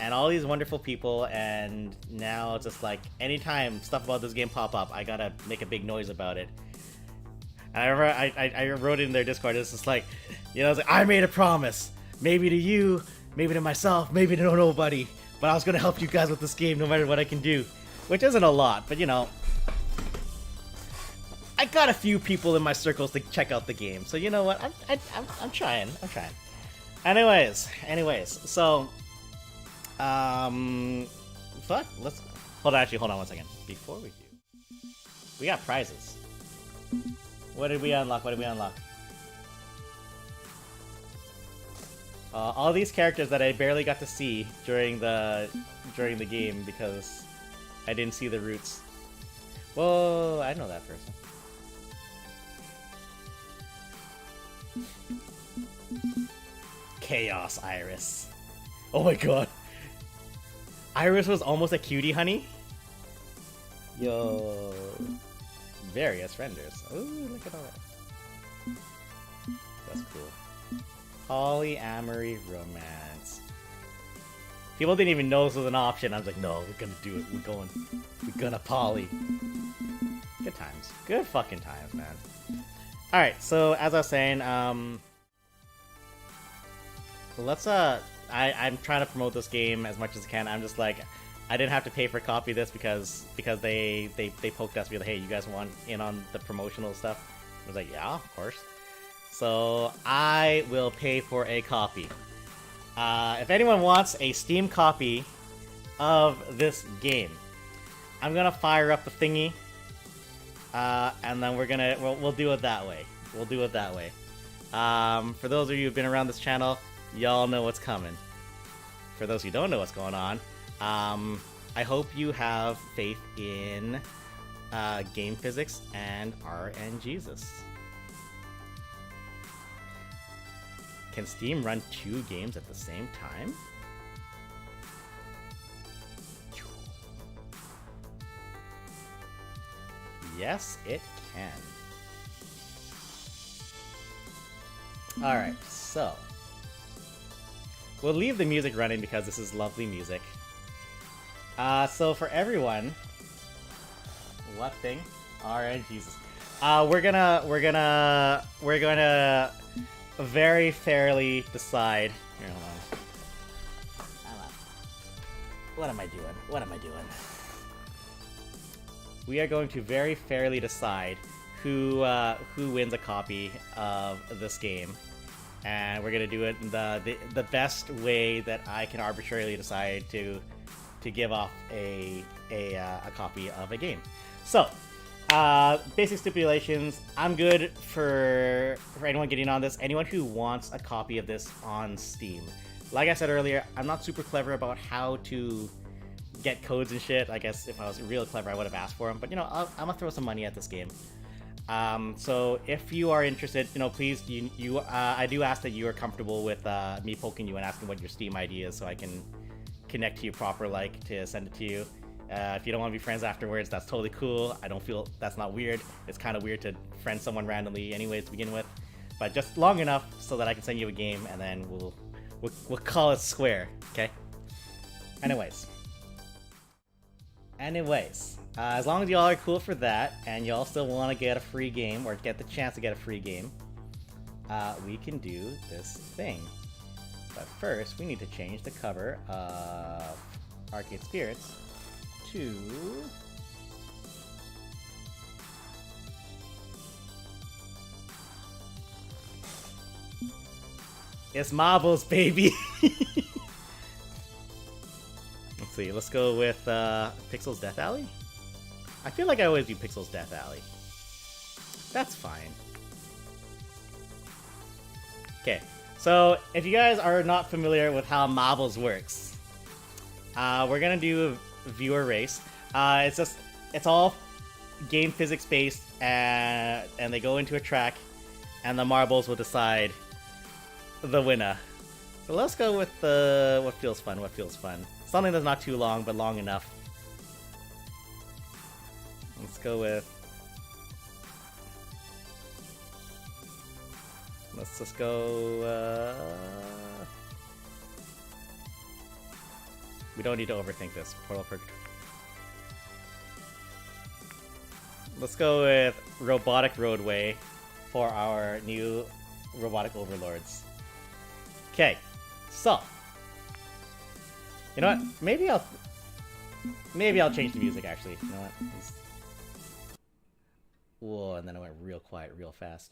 and all these wonderful people. And now it's just like, anytime stuff about this game pop up, I gotta make a big noise about it. And I remember I wrote it in their Discord, it's just like, you know, it's like, I made a promise, maybe to you, maybe to myself, maybe to nobody, but I was gonna help you guys with this game no matter what I can do. Which isn't a lot, but you know, I got a few people in my circles to check out the game, so you know what? I'm trying. Anyways, so fuck. Let's hold on one second. Before we do, we got prizes. What did we unlock? All these characters that I barely got to see during the game because I didn't see the roots. Whoa, I know that person. Chaos Iris. Oh my god. Iris was almost a cutie, honey. Yo. Various renders. Ooh, look at all that. That's cool. Polyamory romance. People didn't even know this was an option. I was like, no, we're gonna do it. We're gonna poly. Good times. Good fucking times, man. Alright, so as I was saying, let's, I'm trying to promote this game as much as I can. I'm just like, I didn't have to pay for a copy of this because they poked us, be like, hey, you guys want in on the promotional stuff? I was like, yeah, of course. So I will pay for a copy. If anyone wants a Steam copy of this game, I'm gonna fire up the thingy, and then we'll do it that way. For those of you who've been around this channel, y'all know what's coming. For those who don't know what's going on, I hope you have faith in game physics and RNGesus. Can Steam run 2 games at the same time? Yes, it can. Alright, so we'll leave the music running because this is lovely music. So for everyone, what thing? RNGesus. we're gonna very fairly decide. Here, hold on. What am I doing? What am I doing? We are going to very fairly decide who wins a copy of this game, and we're gonna do it in the best way that I can arbitrarily decide to give off a copy of a game. So, basic stipulations. I'm good for anyone getting on this. Anyone who wants a copy of this on Steam. Like I said earlier, I'm not super clever about how to get codes and shit. I guess if I was real clever, I would have asked for them. But, you know, I'm gonna throw some money at this game. So if you are interested, you know, please, I do ask that you are comfortable with me poking you and asking what your Steam ID is so I can connect to you proper, like, to send it to you. If you don't want to be friends afterwards, that's totally cool. I don't feel that's not weird. It's kind of weird to friend someone randomly anyways to begin with. But just long enough so that I can send you a game, and then we'll call it square, okay? Anyways, as long as y'all are cool for that, and y'all still want to get a free game, or get the chance to get a free game, we can do this thing. But first, we need to change the cover of Arcade Spirits to... It's marbles, baby! Let's see, let's go with Pixel's Death Alley? I feel like I always do Pixel's Death Alley. That's fine. Okay, so if you guys are not familiar with how marbles works, we're gonna do a viewer race. It's all game physics based, and they go into a track, and the marbles will decide the winner. So let's go with what feels fun. Something that's not too long, but long enough. Let's go with... Let's just go... We don't need to overthink this. Portal Perk. Let's go with Robotic Roadway for our new Robotic Overlords. Okay, so... You know what? Maybe I'll change the music, actually. You know what? Whoa, and then I went real quiet, real fast.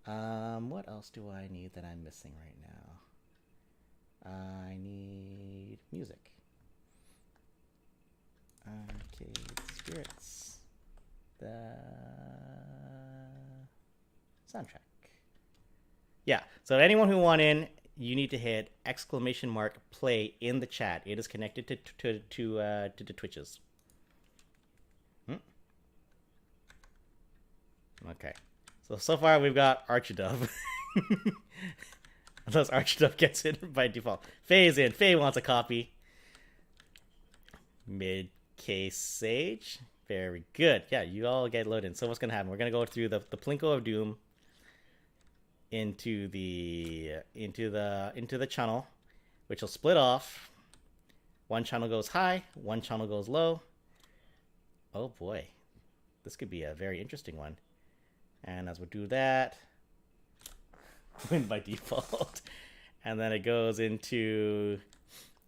What else do I need that I'm missing right now? I need music. Arcade Spirits. The soundtrack. Yeah, so anyone who wants in, you need to hit !play in the chat. It is connected to the Twitches. Okay. So far we've got Archidove. Unless Archidove gets it by default. Faye's in. Faye wants a copy. Mid-case Sage. Very good. Yeah, you all get loaded in. So what's going to happen? We're going to go through the Plinko of Doom into the channel, which will split off. One channel goes high, one channel goes low. Oh boy. This could be a very interesting one. And as we do that, win by default. And then it goes into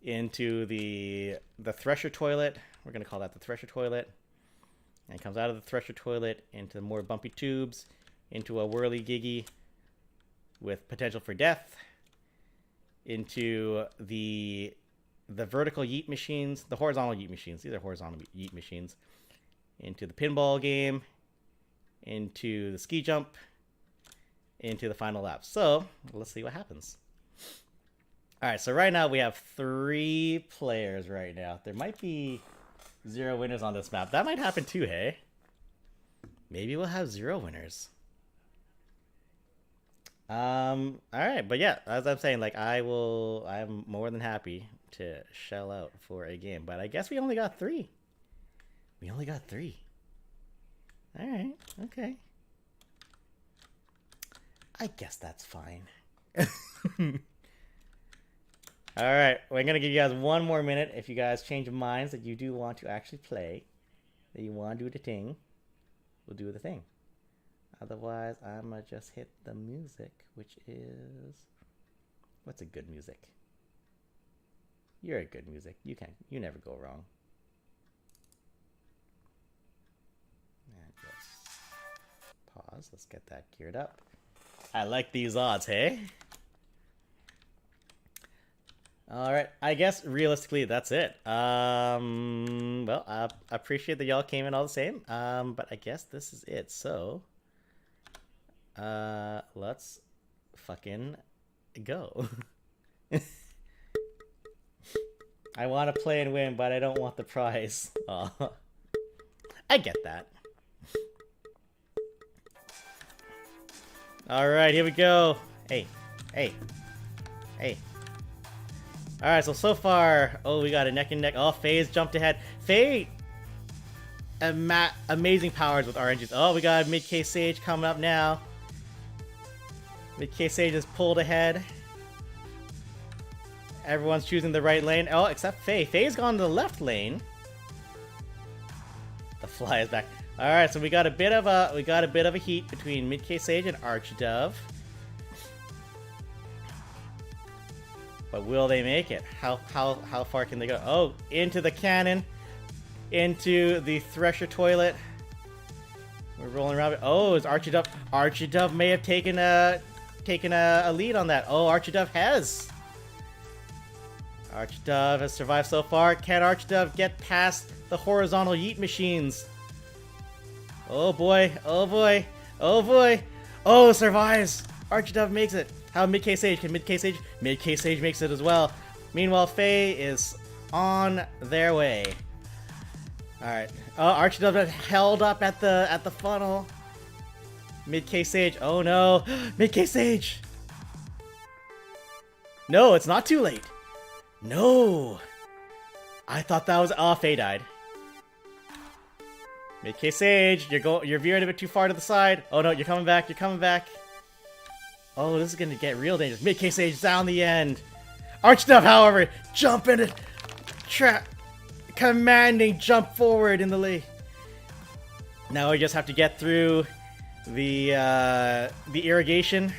the Thresher Toilet. We're going to call that the Thresher Toilet. And it comes out of the Thresher Toilet into the more bumpy tubes, into a whirly giggy with potential for death, into the vertical yeet machines, the horizontal yeet machines. These are horizontal yeet machines. Into the pinball game, into the ski jump, into the final lap. So let's see what happens. All right, so right now we have 3 players right now. There might be 0 winners on this map. That might happen too, hey? Maybe we'll have 0 winners. All right, but yeah, as I'm saying, like, I'm more than happy to shell out for a game, but I guess we only got 3. All right, okay. I guess that's fine. All right, we're gonna give you guys 1 more minute. If you guys change your minds that you do want to actually play, that you want to do the thing, we'll do the thing. Otherwise, I'ma just hit the music, which is... What's a good music? You're a good music. You never go wrong. And just pause. Let's get that geared up. I like these odds, hey? Alright, I guess realistically that's it. Well, I appreciate that y'all came in all the same. But I guess this is it. So, let's fucking go. I want to play and win, but I don't want the prize. Aw. I get that. Alright, here we go. Hey. Hey. Hey. Alright, so far... Oh, we got a neck and neck. Oh, Faye's jumped ahead. Faye... amazing powers with RNGs. Oh, we got Mid-K Sage coming up now. Mid-K Sage is pulled ahead. Everyone's choosing the right lane. Oh, except Faye. Faye's gone to the left lane. The fly is back. All right, so we got a bit of a heat between Mid-K Sage and Archdove. But will they make it? How far can they go? Oh, into the cannon, into the Thresher toilet. We're rolling around. Oh, is Archdove? Archdove may have taken a lead on that. Oh, Archdove has. Archdove has survived so far. Can Archdove get past the horizontal yeet machines? Oh boy, oh boy, oh boy. Oh, survives. Archdove makes it. How Mid-K Sage? Can Mid-K Sage? Mid-K Sage makes it as well. Meanwhile, Faye is on their way. Alright. Oh, Archdove held up at the funnel. Mid-K Sage. Oh no. Mid-K Sage! No, it's not too late. No! I thought that was... Oh, Faye died. Mid-K Sage, you're veering a bit too far to the side. Oh no, you're coming back, you're coming back. Oh, this is gonna get real dangerous. Mid-K Sage down the end. Archdove, however, jump into... commanding jump forward in the lead. Now we just have to get through the irrigation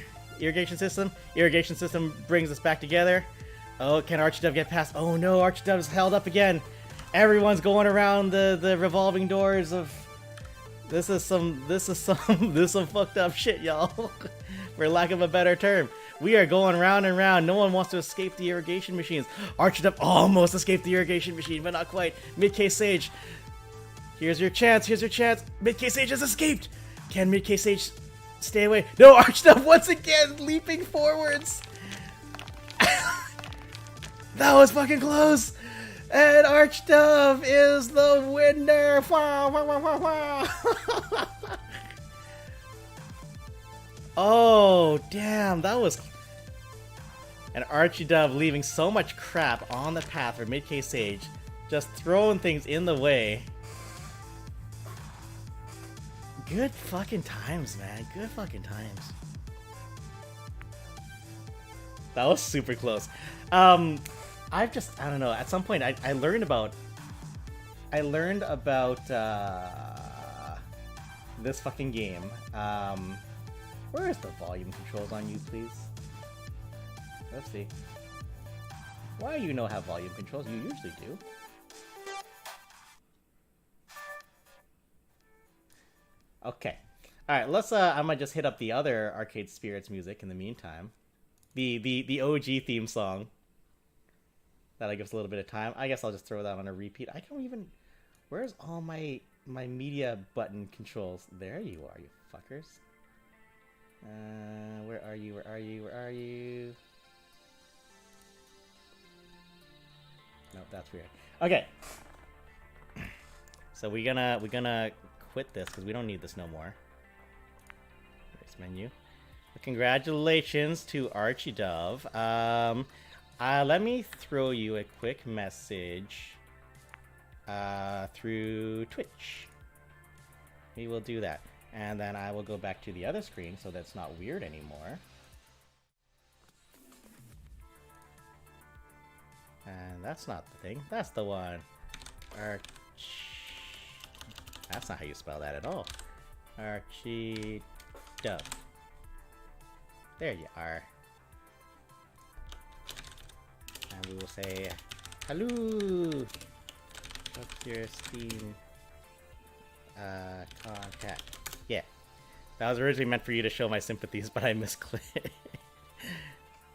system. Irrigation system brings us back together. Oh, can Archdove get past? Oh no, Archdove is held up again. Everyone's going around the revolving doors of... This is some fucked up shit, y'all. For lack of a better term. We are going round and round. No one wants to escape the irrigation machines. Archdove almost escaped the irrigation machine, but not quite. Mid-K Sage. Here's your chance, here's your chance. Mid-K Sage has escaped. Can Mid-K Sage stay away? No, Archdove once again leaping forwards. That was fucking close. And Archdove is the winner! Oh, damn, that was... And Archdove leaving so much crap on the path for Mid-K Sage. Just throwing things in the way. Good fucking times, man. Good fucking times. That was super close. I don't know, at some point I learned about this fucking game. Where is the volume controls on you, please? Let's see. Why do you know have volume controls? You usually do. Okay. Alright, let's I might just hit up the other Arcade Spirits music in the meantime. The OG theme song. That'll give us a little bit of time. I guess I'll just throw that on a repeat. I don't even... Where's all my media button controls? There you are, you fuckers. Where are you? Where are you? Where are you? Nope, that's weird. Okay. So we're gonna quit this because we don't need this no more. Race menu. Congratulations to Archdove. Let me throw you a quick message through Twitch. We will do that. And then I will go back to the other screen so that's not weird anymore. And that's not the thing. That's the one. That's not how you spell that at all. Archie Dove. There you are. And we will say, hello! What's your Steam contact? Yeah. That was originally meant for you to show my sympathies, but I misclicked.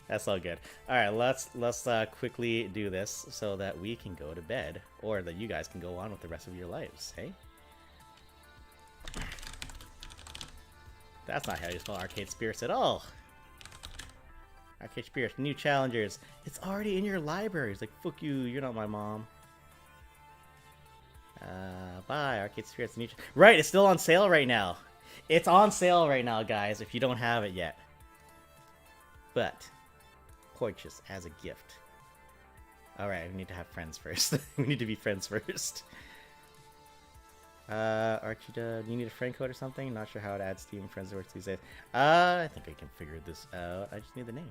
That's all good. Alright, let's quickly do this so that we can go to bed. Or that you guys can go on with the rest of your lives, hey? That's not how you spell Arcade Spirits at all. Arcade Spirits, new challengers. It's already in your library. It's like, fuck you, you're not my mom. Bye, Arcade Spirits, new right, it's still on sale right now. It's on sale right now, guys, if you don't have it yet. But, purchase as a gift. Alright, we need to have friends first. We need to be friends first. Archie, do you need a friend code or something? Not sure how it adds Steam friends works these days. I think I can figure this out. I just need the name.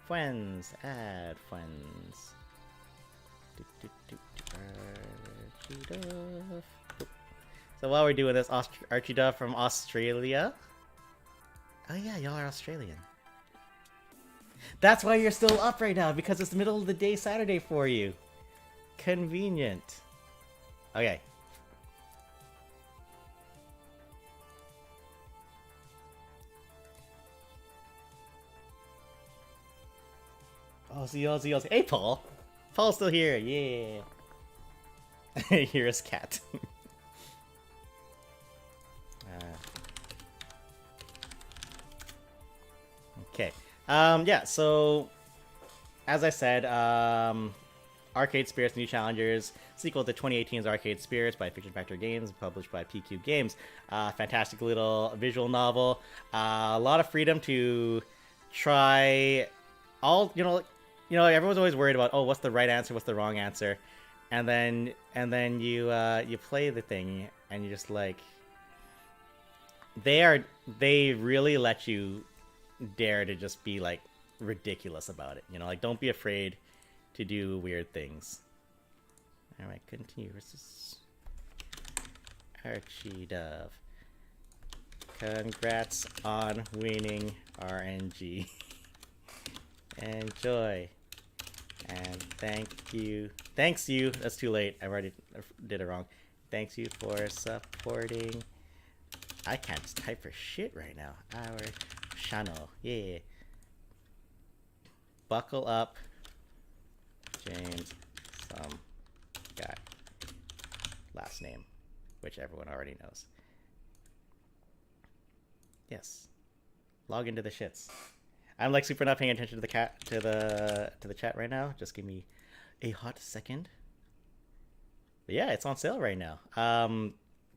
Friends, add friends. Archie Duff. So while we're doing this, Archie Duff from Australia. Oh yeah, y'all are Australian. That's why you're still up right now, because it's the middle of the day Saturday for you. Convenient. Okay. Oh, see. Hey, Paul. Paul's still here. Yeah. Here's Cat. Okay. Yeah, so as I said, Arcade Spirits New Challengers, sequel to 2018's Arcade Spirits by Fiction Factor Games, published by PQ Games. Fantastic little visual novel. A lot of freedom to try all, everyone's always worried about, oh, what's the right answer, what's the wrong answer, and then you play the thing and you're just like, they really let you dare to just be like ridiculous about it, like don't be afraid to do weird things. All right, continue. This is Archie Dove. Congrats on winning RNG. Enjoy. And thanks you, that's too late, I already did it wrong. Thanks you for supporting. I can't just type for shit right now. Our channel, yeah. Buckle up, James, some guy. Last name, which everyone already knows. Yes. Log into the shits. I'm like super not paying attention to the chat right now. Just give me a hot second. But yeah, it's on sale right now.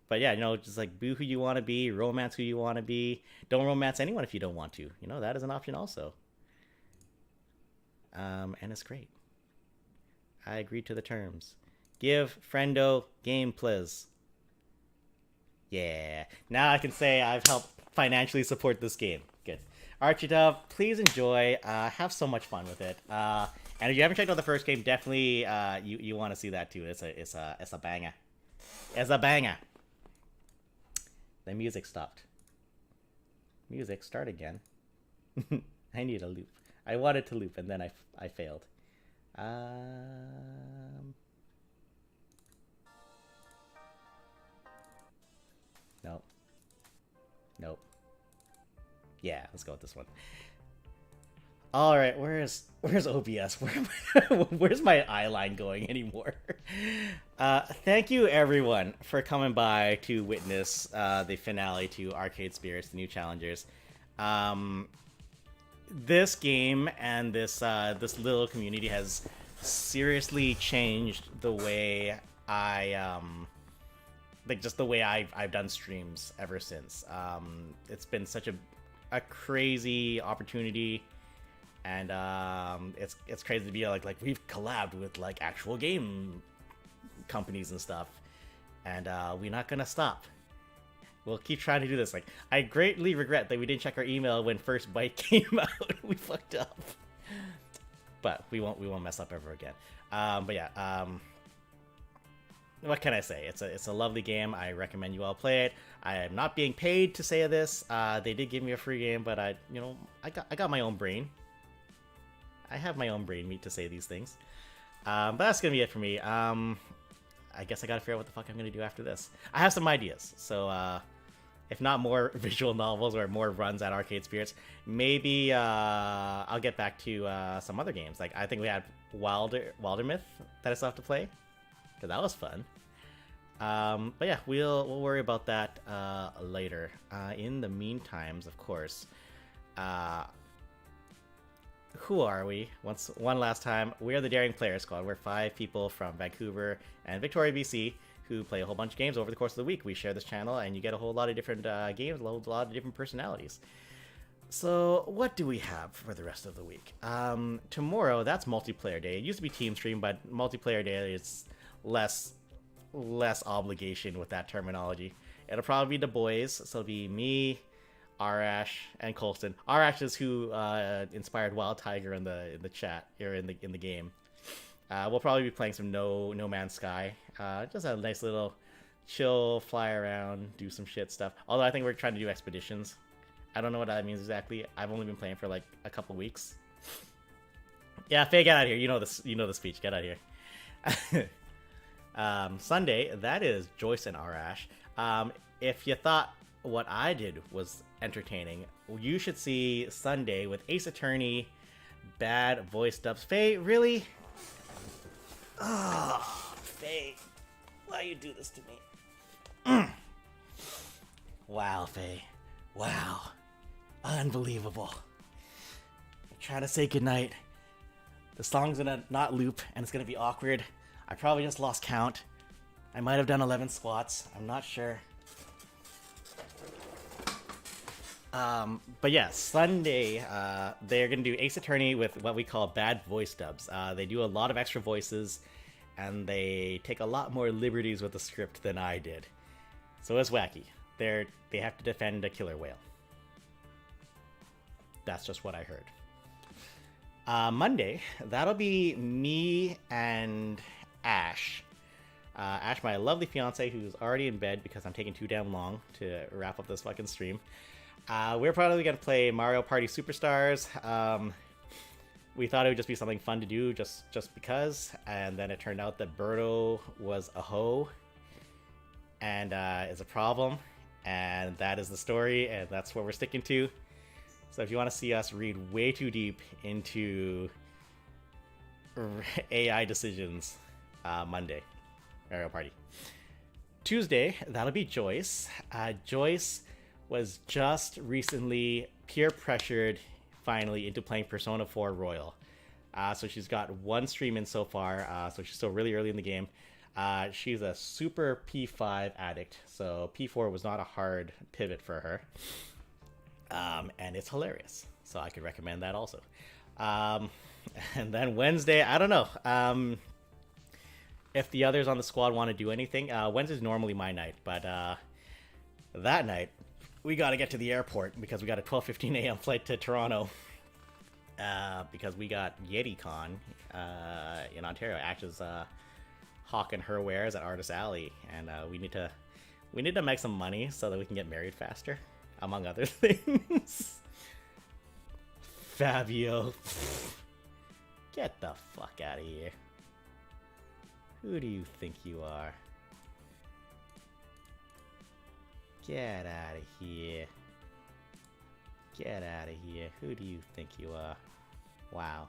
But yeah, just like boo who you want to be, romance who you want to be. Don't romance anyone if you don't want to. That is an option also. And it's great. I agreed to the terms. Give friendo game, please. Yeah. Now I can say I've helped financially support this game. Good. Archie Dove, please enjoy. Have so much fun with it. And if you haven't checked out the first game, definitely you want to see that too. It's a banger. It's a banger. The music stopped. Music, start again. I need a loop. I wanted to loop and then I failed. Nope. Yeah, let's go with this one. All right, where's OBS? Where's my eye line going anymore? Thank you everyone for coming by to witness the finale to Arcade Spirits, the new challengers. This game and this little community has seriously changed the way just the way I've done streams ever since. It's been such a crazy opportunity, and it's crazy to be like we've collabed with like actual game companies and stuff, and we're not gonna stop. We'll keep trying to do this. Like, I greatly regret that we didn't check our email when First Bite came out. We fucked up, but we won't mess up ever again. But yeah, what can I say? It's a lovely game. I recommend you all play it. I am not being paid to say this. They did give me a free game, but I got my own brain. I have my own brain meat to say these things. But that's gonna be it for me. I guess I gotta figure out what the fuck I'm gonna do after this. I have some ideas, so if not more visual novels or more runs at Arcade Spirits, maybe I'll get back to some other games. Like I think we had Wildermyth that I still have to play, because that was fun. But yeah, we'll worry about that later. In the meantimes, of course, who are we? One last time, we are the Daring Player Squad. We're 5 people from Vancouver and Victoria, BC, who play a whole bunch of games over the course of the week. We share this channel, and you get a whole lot of different games, a lot of different personalities. So, what do we have for the rest of the week? Tomorrow, that's multiplayer day. It used to be team stream, but multiplayer day is less obligation with that terminology. It'll probably be the boys, so it'll be me, Arash, and Colston. Arash is who inspired Wild Tiger in the chat or in the game. We'll probably be playing some No Man's Sky. Just a nice little chill, fly around, do some shit stuff. Although I think we're trying to do expeditions. I don't know what that means exactly. I've only been playing for like a couple weeks. Yeah, Faye, get out of here. You know the speech. Get out of here. Sunday, that is Joyce and Arash. If you thought what I did was entertaining, you should see Sunday with Ace Attorney, bad voice dubs. Faye, really? Oh, Faye, why you do this to me? Wow, Faye. Wow. Unbelievable. I'm trying to say goodnight. The song's gonna not loop, and it's gonna be awkward. I probably just lost count. I might have done 11 squats. I'm not sure. But yeah, Sunday, they're going to do Ace Attorney with what we call bad voice dubs. They do a lot of extra voices, and they take a lot more liberties with the script than I did. So it's wacky. They have to defend a killer whale. That's just what I heard. Monday, that'll be me and Ash. Ash, my lovely fiance, who's already in bed because I'm taking too damn long to wrap up this fucking stream. We're probably going to play Mario Party Superstars. We thought it would just be something fun to do just because, and then it turned out that Birdo was a hoe and is a problem, and that is the story, and that's what we're sticking to. So if you want to see us read way too deep into AI decisions, Monday, Mario Party. Tuesday, that'll be Joyce. Joyce was just recently peer pressured finally into playing Persona 4 Royal. So she's got one stream in so far, so she's still really early in the game. She's a super P5 addict, so P4 was not a hard pivot for her. And it's hilarious, so I could recommend that also. And then Wednesday, I don't know. If the others on the squad want to do anything, Wednesday's normally my night, but that night, we got to get to the airport because we got a 12:15 a.m. flight to Toronto. Because we got YetiCon in Ontario. Ash is hawking her wares at Artist Alley, and we need to make some money so that we can get married faster, among other things. Fabio, get the fuck out of here. Who do you think you are? Get out of here. Get out of here. Who do you think you are? Wow.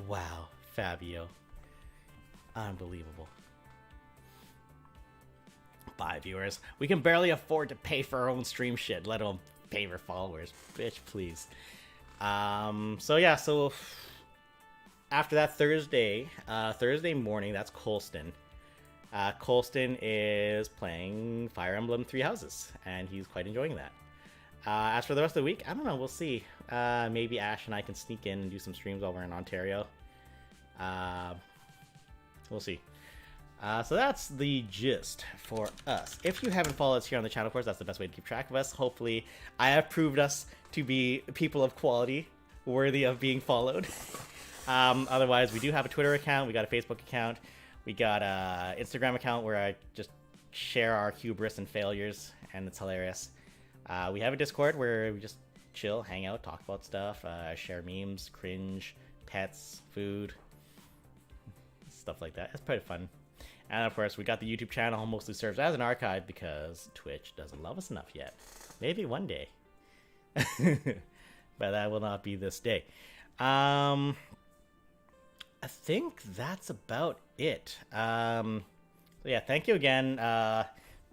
Wow, Fabio. Unbelievable. Bye, viewers. We can barely afford to pay for our own stream shit, let alone pay for followers. Bitch, please. So yeah, so after that Thursday morning, that's Colston. Colston is playing Fire Emblem Three Houses, and he's quite enjoying that. As for the rest of the week, I don't know, we'll see. Maybe Ash and I can sneak in and do some streams while we're in Ontario. We'll see. So that's the gist for us. If you haven't followed us here on the channel, of course, that's the best way to keep track of us. Hopefully, I have proved us to be people of quality, worthy of being followed. Otherwise, we do have a Twitter account, we got a Facebook account. We got a Instagram account where I just share our hubris and failures, and it's hilarious. We have a Discord where we just chill, hang out, talk about stuff, share memes, cringe, pets, food, stuff like that. It's pretty fun. And of course, we got the YouTube channel, mostly serves as an archive because Twitch doesn't love us enough yet. Maybe one day. But that will not be this day. I think that's about it. So yeah, thank you again.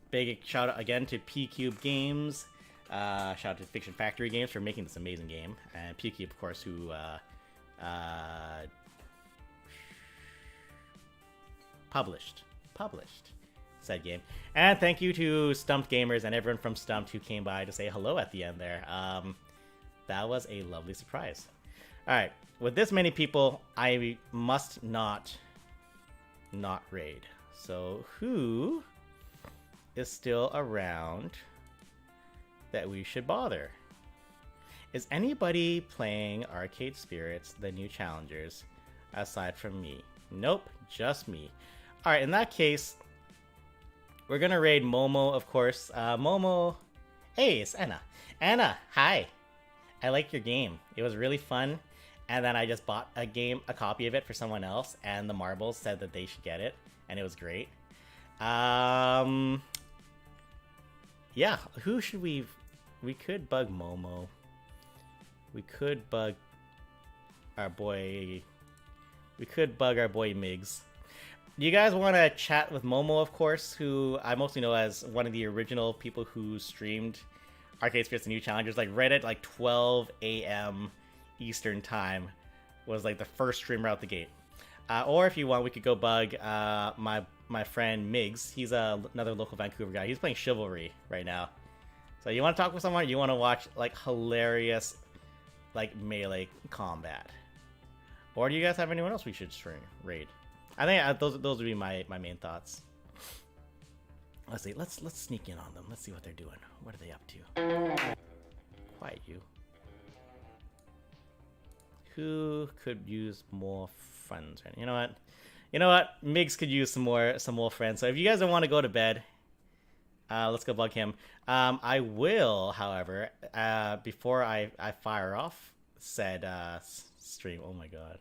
Big shout out again to P-Cube Games. Shout out to Fiction Factory Games for making this amazing game. And P-Cube, of course, who published said game. And thank you to Stumped Gamers and everyone from Stumped who came by to say hello at the end there. That was a lovely surprise. Alright, with this many people, I must not raid. So who is still around that we should bother? Is anybody playing Arcade Spirits, the new challengers, aside from me? Nope, just me. Alright, in that case, we're gonna raid Momo, of course. Momo... Hey, it's Anna. Anna, hi! I liked your game. It was really fun. And then I just bought a copy of it for someone else, and the Marbles said that they should get it, and it was great. Yeah, who should we could bug Momo. We could bug our boy... We could bug our boy Migs. Do you guys want to chat with Momo, of course, who I mostly know as one of the original people who streamed Arcade Spirits and New Challengers, like right at like 12 a.m. Eastern Time was like the first streamer out the gate. Or if you want, we could go bug my friend Migs. He's another local Vancouver guy. He's playing Chivalry right now. So you want to talk with someone, or you want to watch like hilarious like melee combat? Or do you guys have anyone else we should raid? I think those would be my main thoughts. Let's see. Let's sneak in on them. Let's see what they're doing. What are they up to? Quiet you. Who could use more friends? You know what? You know what? Migs could use some more friends. So if you guys don't want to go to bed, let's go bug him. I will, however, before I fire off said stream. Oh my god,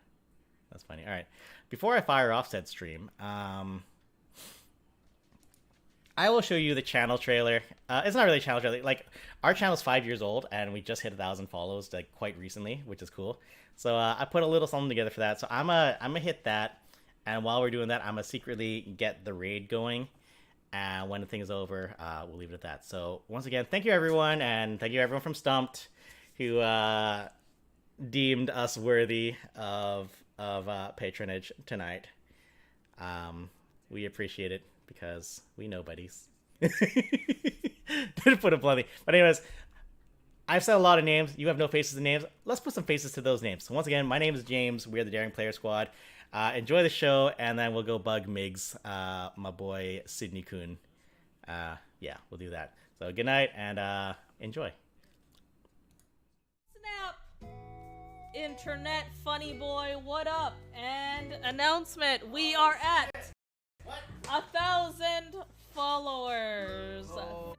that's funny. All right, before I fire off said stream, I will show you the channel trailer. It's not really a channel trailer. Like, our channel's 5 years old, and we just hit 1,000 follows like quite recently, which is cool. So I put a little something together for that. So I'm gonna hit that, and while we're doing that, I'm gonna secretly get the raid going. And when the thing is over, we'll leave it at that. So once again, thank you everyone, and thank you everyone from Stumped who deemed us worthy of patronage tonight. We appreciate it because we know buddies. Didn't put it bluntly, but anyways. I've said a lot of names. You have no faces and names. Let's put some faces to those names. So once again, my name is James. We're the Daring Player Squad. Enjoy the show, and then we'll go bug Migs, my boy Sydney Kuhn. Yeah, we'll do that. So good night, and enjoy. Snap! Internet funny boy, what up? And announcement, we are at 1,000 followers. Oh.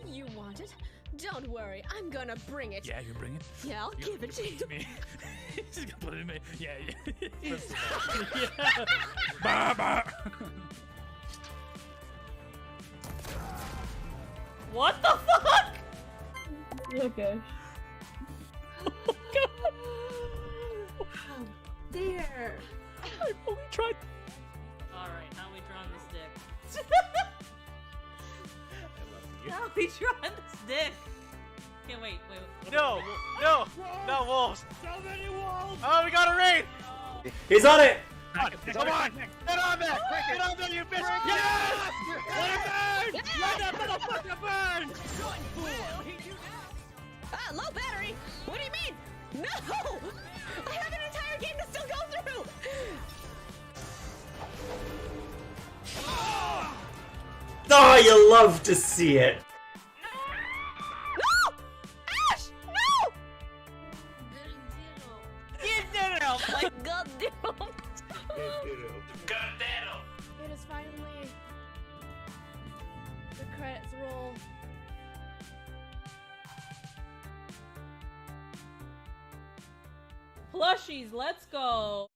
You want it? Don't worry, I'm gonna bring it. Yeah, you bring it? Yeah, I'll give it to you. Me. He's gonna put it in me. Yeah. Yeah. Bah. What the fuck? Okay. Oh god. How dare. I only tried. Alright, how we drawing this dick? How we drawing this dick? Okay, wait. No, wolves. So many wolves. Oh, we got a raid. He's on it. Come on, get on there, get on there, you bitch. Yes! Let it burn! Let that little fucker burn! Low battery? What do you mean? No! I have an entire game to still go through! Oh, you love to see it. No! Ash! No! Like, goddamn. It is finally the credits roll. Plushies, let's go.